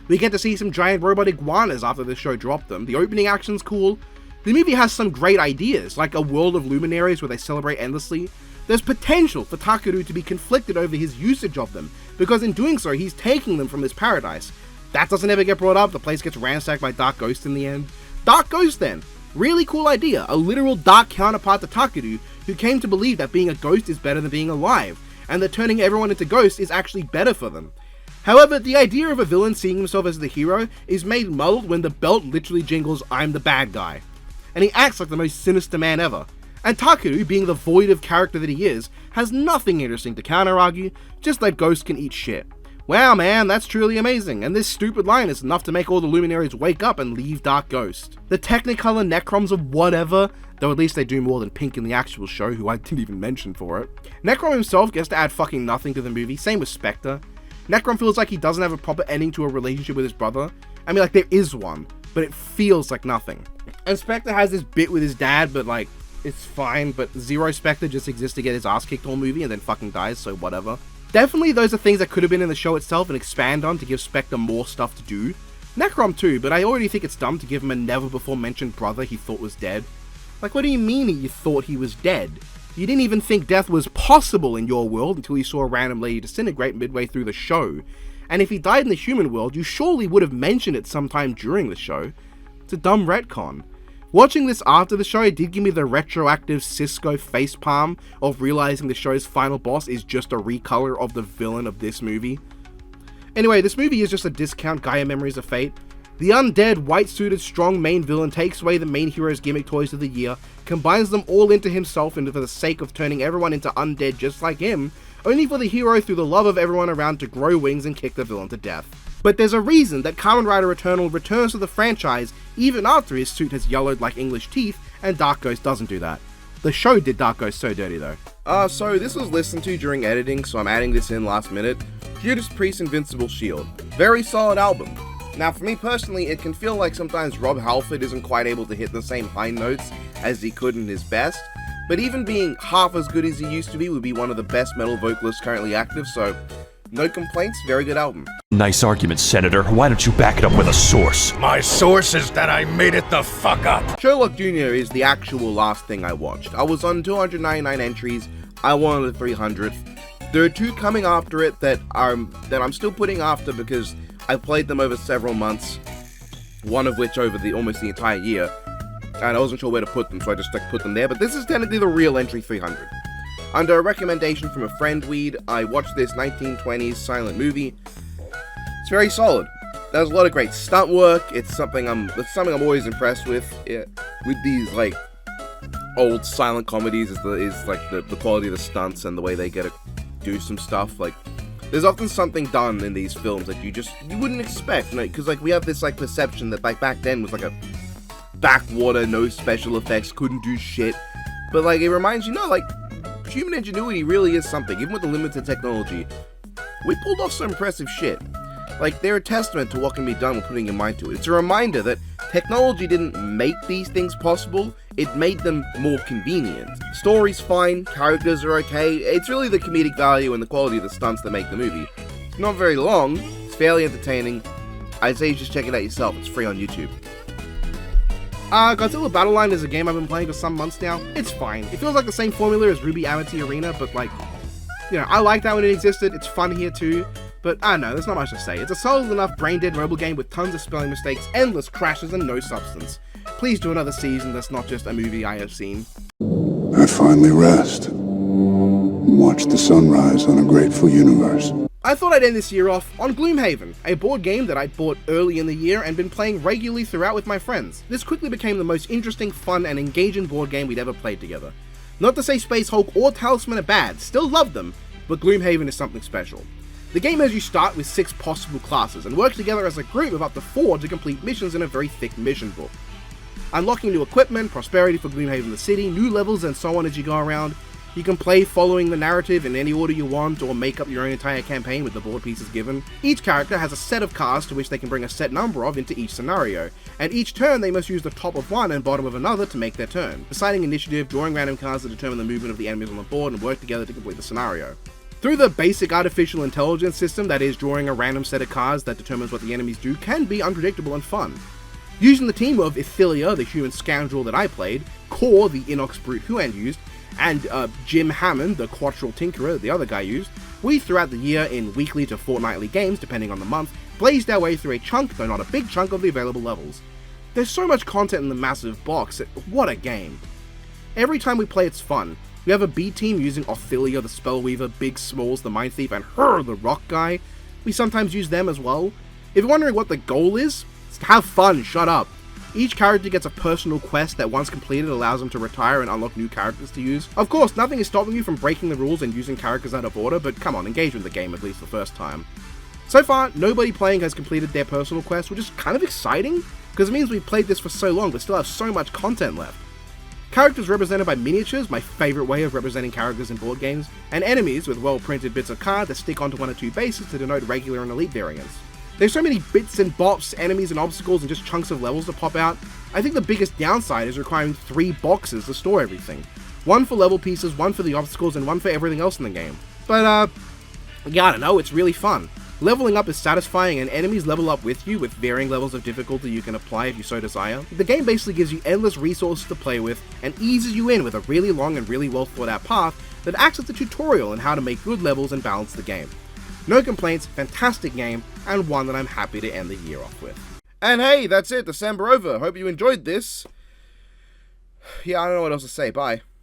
We get to see some giant robot iguanas after the show dropped them. The opening action's cool. The movie has some great ideas, like a world of luminaries where they celebrate endlessly. There's potential for Takeru to be conflicted over his usage of them, because in doing so, he's taking them from this paradise. That doesn't ever get brought up, the place gets ransacked by Dark Ghost in the end. Dark Ghost then. Really cool idea, a literal dark counterpart to Takeru, who came to believe that being a ghost is better than being alive, and that turning everyone into ghosts is actually better for them. However, the idea of a villain seeing himself as the hero is made muddled when the belt literally jingles, "I'm the bad guy." And he acts like the most sinister man ever. And Takeru, being the void of character that he is, has nothing interesting to counter-argue, just that Ghost can eat shit. Wow man, that's truly amazing, and this stupid line is enough to make all the luminaries wake up and leave Dark Ghost. The Technicolor Necroms of whatever, though at least they do more than Pink in the actual show, who I didn't even mention for it. Necrom himself gets to add fucking nothing to the movie, same with Spectre. Necrom feels like he doesn't have a proper ending to a relationship with his brother. I mean, like, there is one, but it feels like nothing. And Spectre has this bit with his dad, but like, it's fine, but Zero Spectre just exists to get his ass kicked all movie and then fucking dies, so whatever. Definitely those are things that could have been in the show itself and expand on to give Spectre more stuff to do. Necrom too, but I already think it's dumb to give him a never before mentioned brother he thought was dead. Like, what do you mean you thought he was dead? You didn't even think death was possible in your world until you saw a random lady disintegrate midway through the show. And if he died in the human world, you surely would have mentioned it sometime during the show. It's a dumb retcon. Watching this after the show did give me the retroactive Cisco facepalm of realizing the show's final boss is just a recolor of the villain of this movie. Anyway, this movie is just a discount Gaia Memories of Fate. The undead, white-suited, strong main villain takes away the main hero's gimmick toys of the year, combines them all into himself and for the sake of turning everyone into undead just like him, only for the hero through the love of everyone around to grow wings and kick the villain to death. But there's a reason that Kamen Rider Eternal returns to the franchise even after his suit has yellowed like English teeth, and Dark Ghost doesn't do that. The show did Dark Ghost so dirty though. So this was listened to during editing, so I'm adding this in last minute. Judas Priest's Invincible Shield. Very solid album. Now for me personally, it can feel like sometimes Rob Halford isn't quite able to hit the same high notes as he could in his best, but even being half as good as he used to be would be one of the best metal vocalists currently active, so no complaints, very good album. Nice argument, Senator. Why don't you back it up with a source? My source is that I made it the fuck up. Sherlock Jr. is the actual last thing I watched. I was on 299 entries, I wanted the 300th. There are 2 coming after it that I'm still putting after because I played them over several months, one of which over almost the entire year, and I wasn't sure where to put them, so I just put them there, but this is technically the real entry 300. Under a recommendation from a friend, Weed, I watched this 1920s silent movie. It's very solid. There's a lot of great stunt work. It's something I'm always impressed with. With these like old silent comedies, is the quality of the stunts and the way they get to do some stuff. Like, there's often something done in these films that you wouldn't expect, because like we have this like perception that like back then was like a backwater, no special effects, couldn't do shit. But like it reminds you, like, human ingenuity really is something. Even with the limited technology, we pulled off some impressive shit. Like, they're a testament to what can be done with putting your mind to it. It's a reminder that technology didn't make these things possible, it made them more convenient. Story's fine, characters are okay, it's really the comedic value and the quality of the stunts that make the movie. It's not very long, it's fairly entertaining. I'd say you just check it out yourself, it's free on YouTube. Godzilla Battle Line is a game I've been playing for some months now. It's fine. It feels like the same formula as Ruby Amity Arena, but like, you know, I liked that when it existed. It's fun here too. But I don't know, there's not much to say. It's a solid enough brain-dead mobile game with tons of spelling mistakes, endless crashes, and no substance. Please do another season that's not just a movie I have seen. I finally rest. Watch the sunrise on a grateful universe. I thought I'd end this year off on Gloomhaven, a board game that I'd bought early in the year and been playing regularly throughout with my friends. This quickly became the most interesting, fun, and engaging board game we'd ever played together. Not to say Space Hulk or Talisman are bad, still love them, but Gloomhaven is something special. The game has you start with 6 possible classes and work together as a group of up to 4 to complete missions in a very thick mission book. Unlocking new equipment, prosperity for Gloomhaven the city, new levels and so on as you go around. You can play following the narrative in any order you want, or make up your own entire campaign with the board pieces given. Each character has a set of cards to which they can bring a set number of into each scenario, and each turn they must use the top of one and bottom of another to make their turn, deciding initiative, drawing random cards to determine the movement of the enemies on the board, and work together to complete the scenario. Through the basic artificial intelligence system, that is, drawing a random set of cards that determines what the enemies do, can be unpredictable and fun. Using the team of Atelier, the human scoundrel that I played, Core, the Inox brute Huan used, and Jim Hammond, the Quattral Tinkerer that the other guy used, we throughout the year in weekly to fortnightly games, depending on the month, blazed our way through a chunk, though not a big chunk, of the available levels. There's so much content in the massive box, what a game. Every time we play it's fun. We have a B team using Ophelia the Spellweaver, Big Smalls the Mind Thief, and Her the Rock Guy. We sometimes use them as well. If you're wondering what the goal is, it's to have fun, shut up. Each character gets a personal quest that once completed allows them to retire and unlock new characters to use. Of course, nothing is stopping you from breaking the rules and using characters out of order, but come on, engage with the game at least the first time. So far, nobody playing has completed their personal quest, which is kind of exciting, because it means we've played this for so long but still have so much content left. Characters represented by miniatures, my favourite way of representing characters in board games, and enemies with well-printed bits of card that stick onto 1 or 2 bases to denote regular and elite variants. There's so many bits and bops, enemies and obstacles, and just chunks of levels to pop out. I think the biggest downside is requiring 3 boxes to store everything. 1 for level pieces, 1 for the obstacles, and 1 for everything else in the game. But, yeah, I don't know, it's really fun. Leveling up is satisfying, and enemies level up with you with varying levels of difficulty you can apply if you so desire. The game basically gives you endless resources to play with, and eases you in with a really long and really well thought out path that acts as a tutorial on how to make good levels and balance the game. No complaints, fantastic game, and one that I'm happy to end the year off with. And hey, that's it, December over. Hope you enjoyed this. Yeah, I don't know what else to say, bye.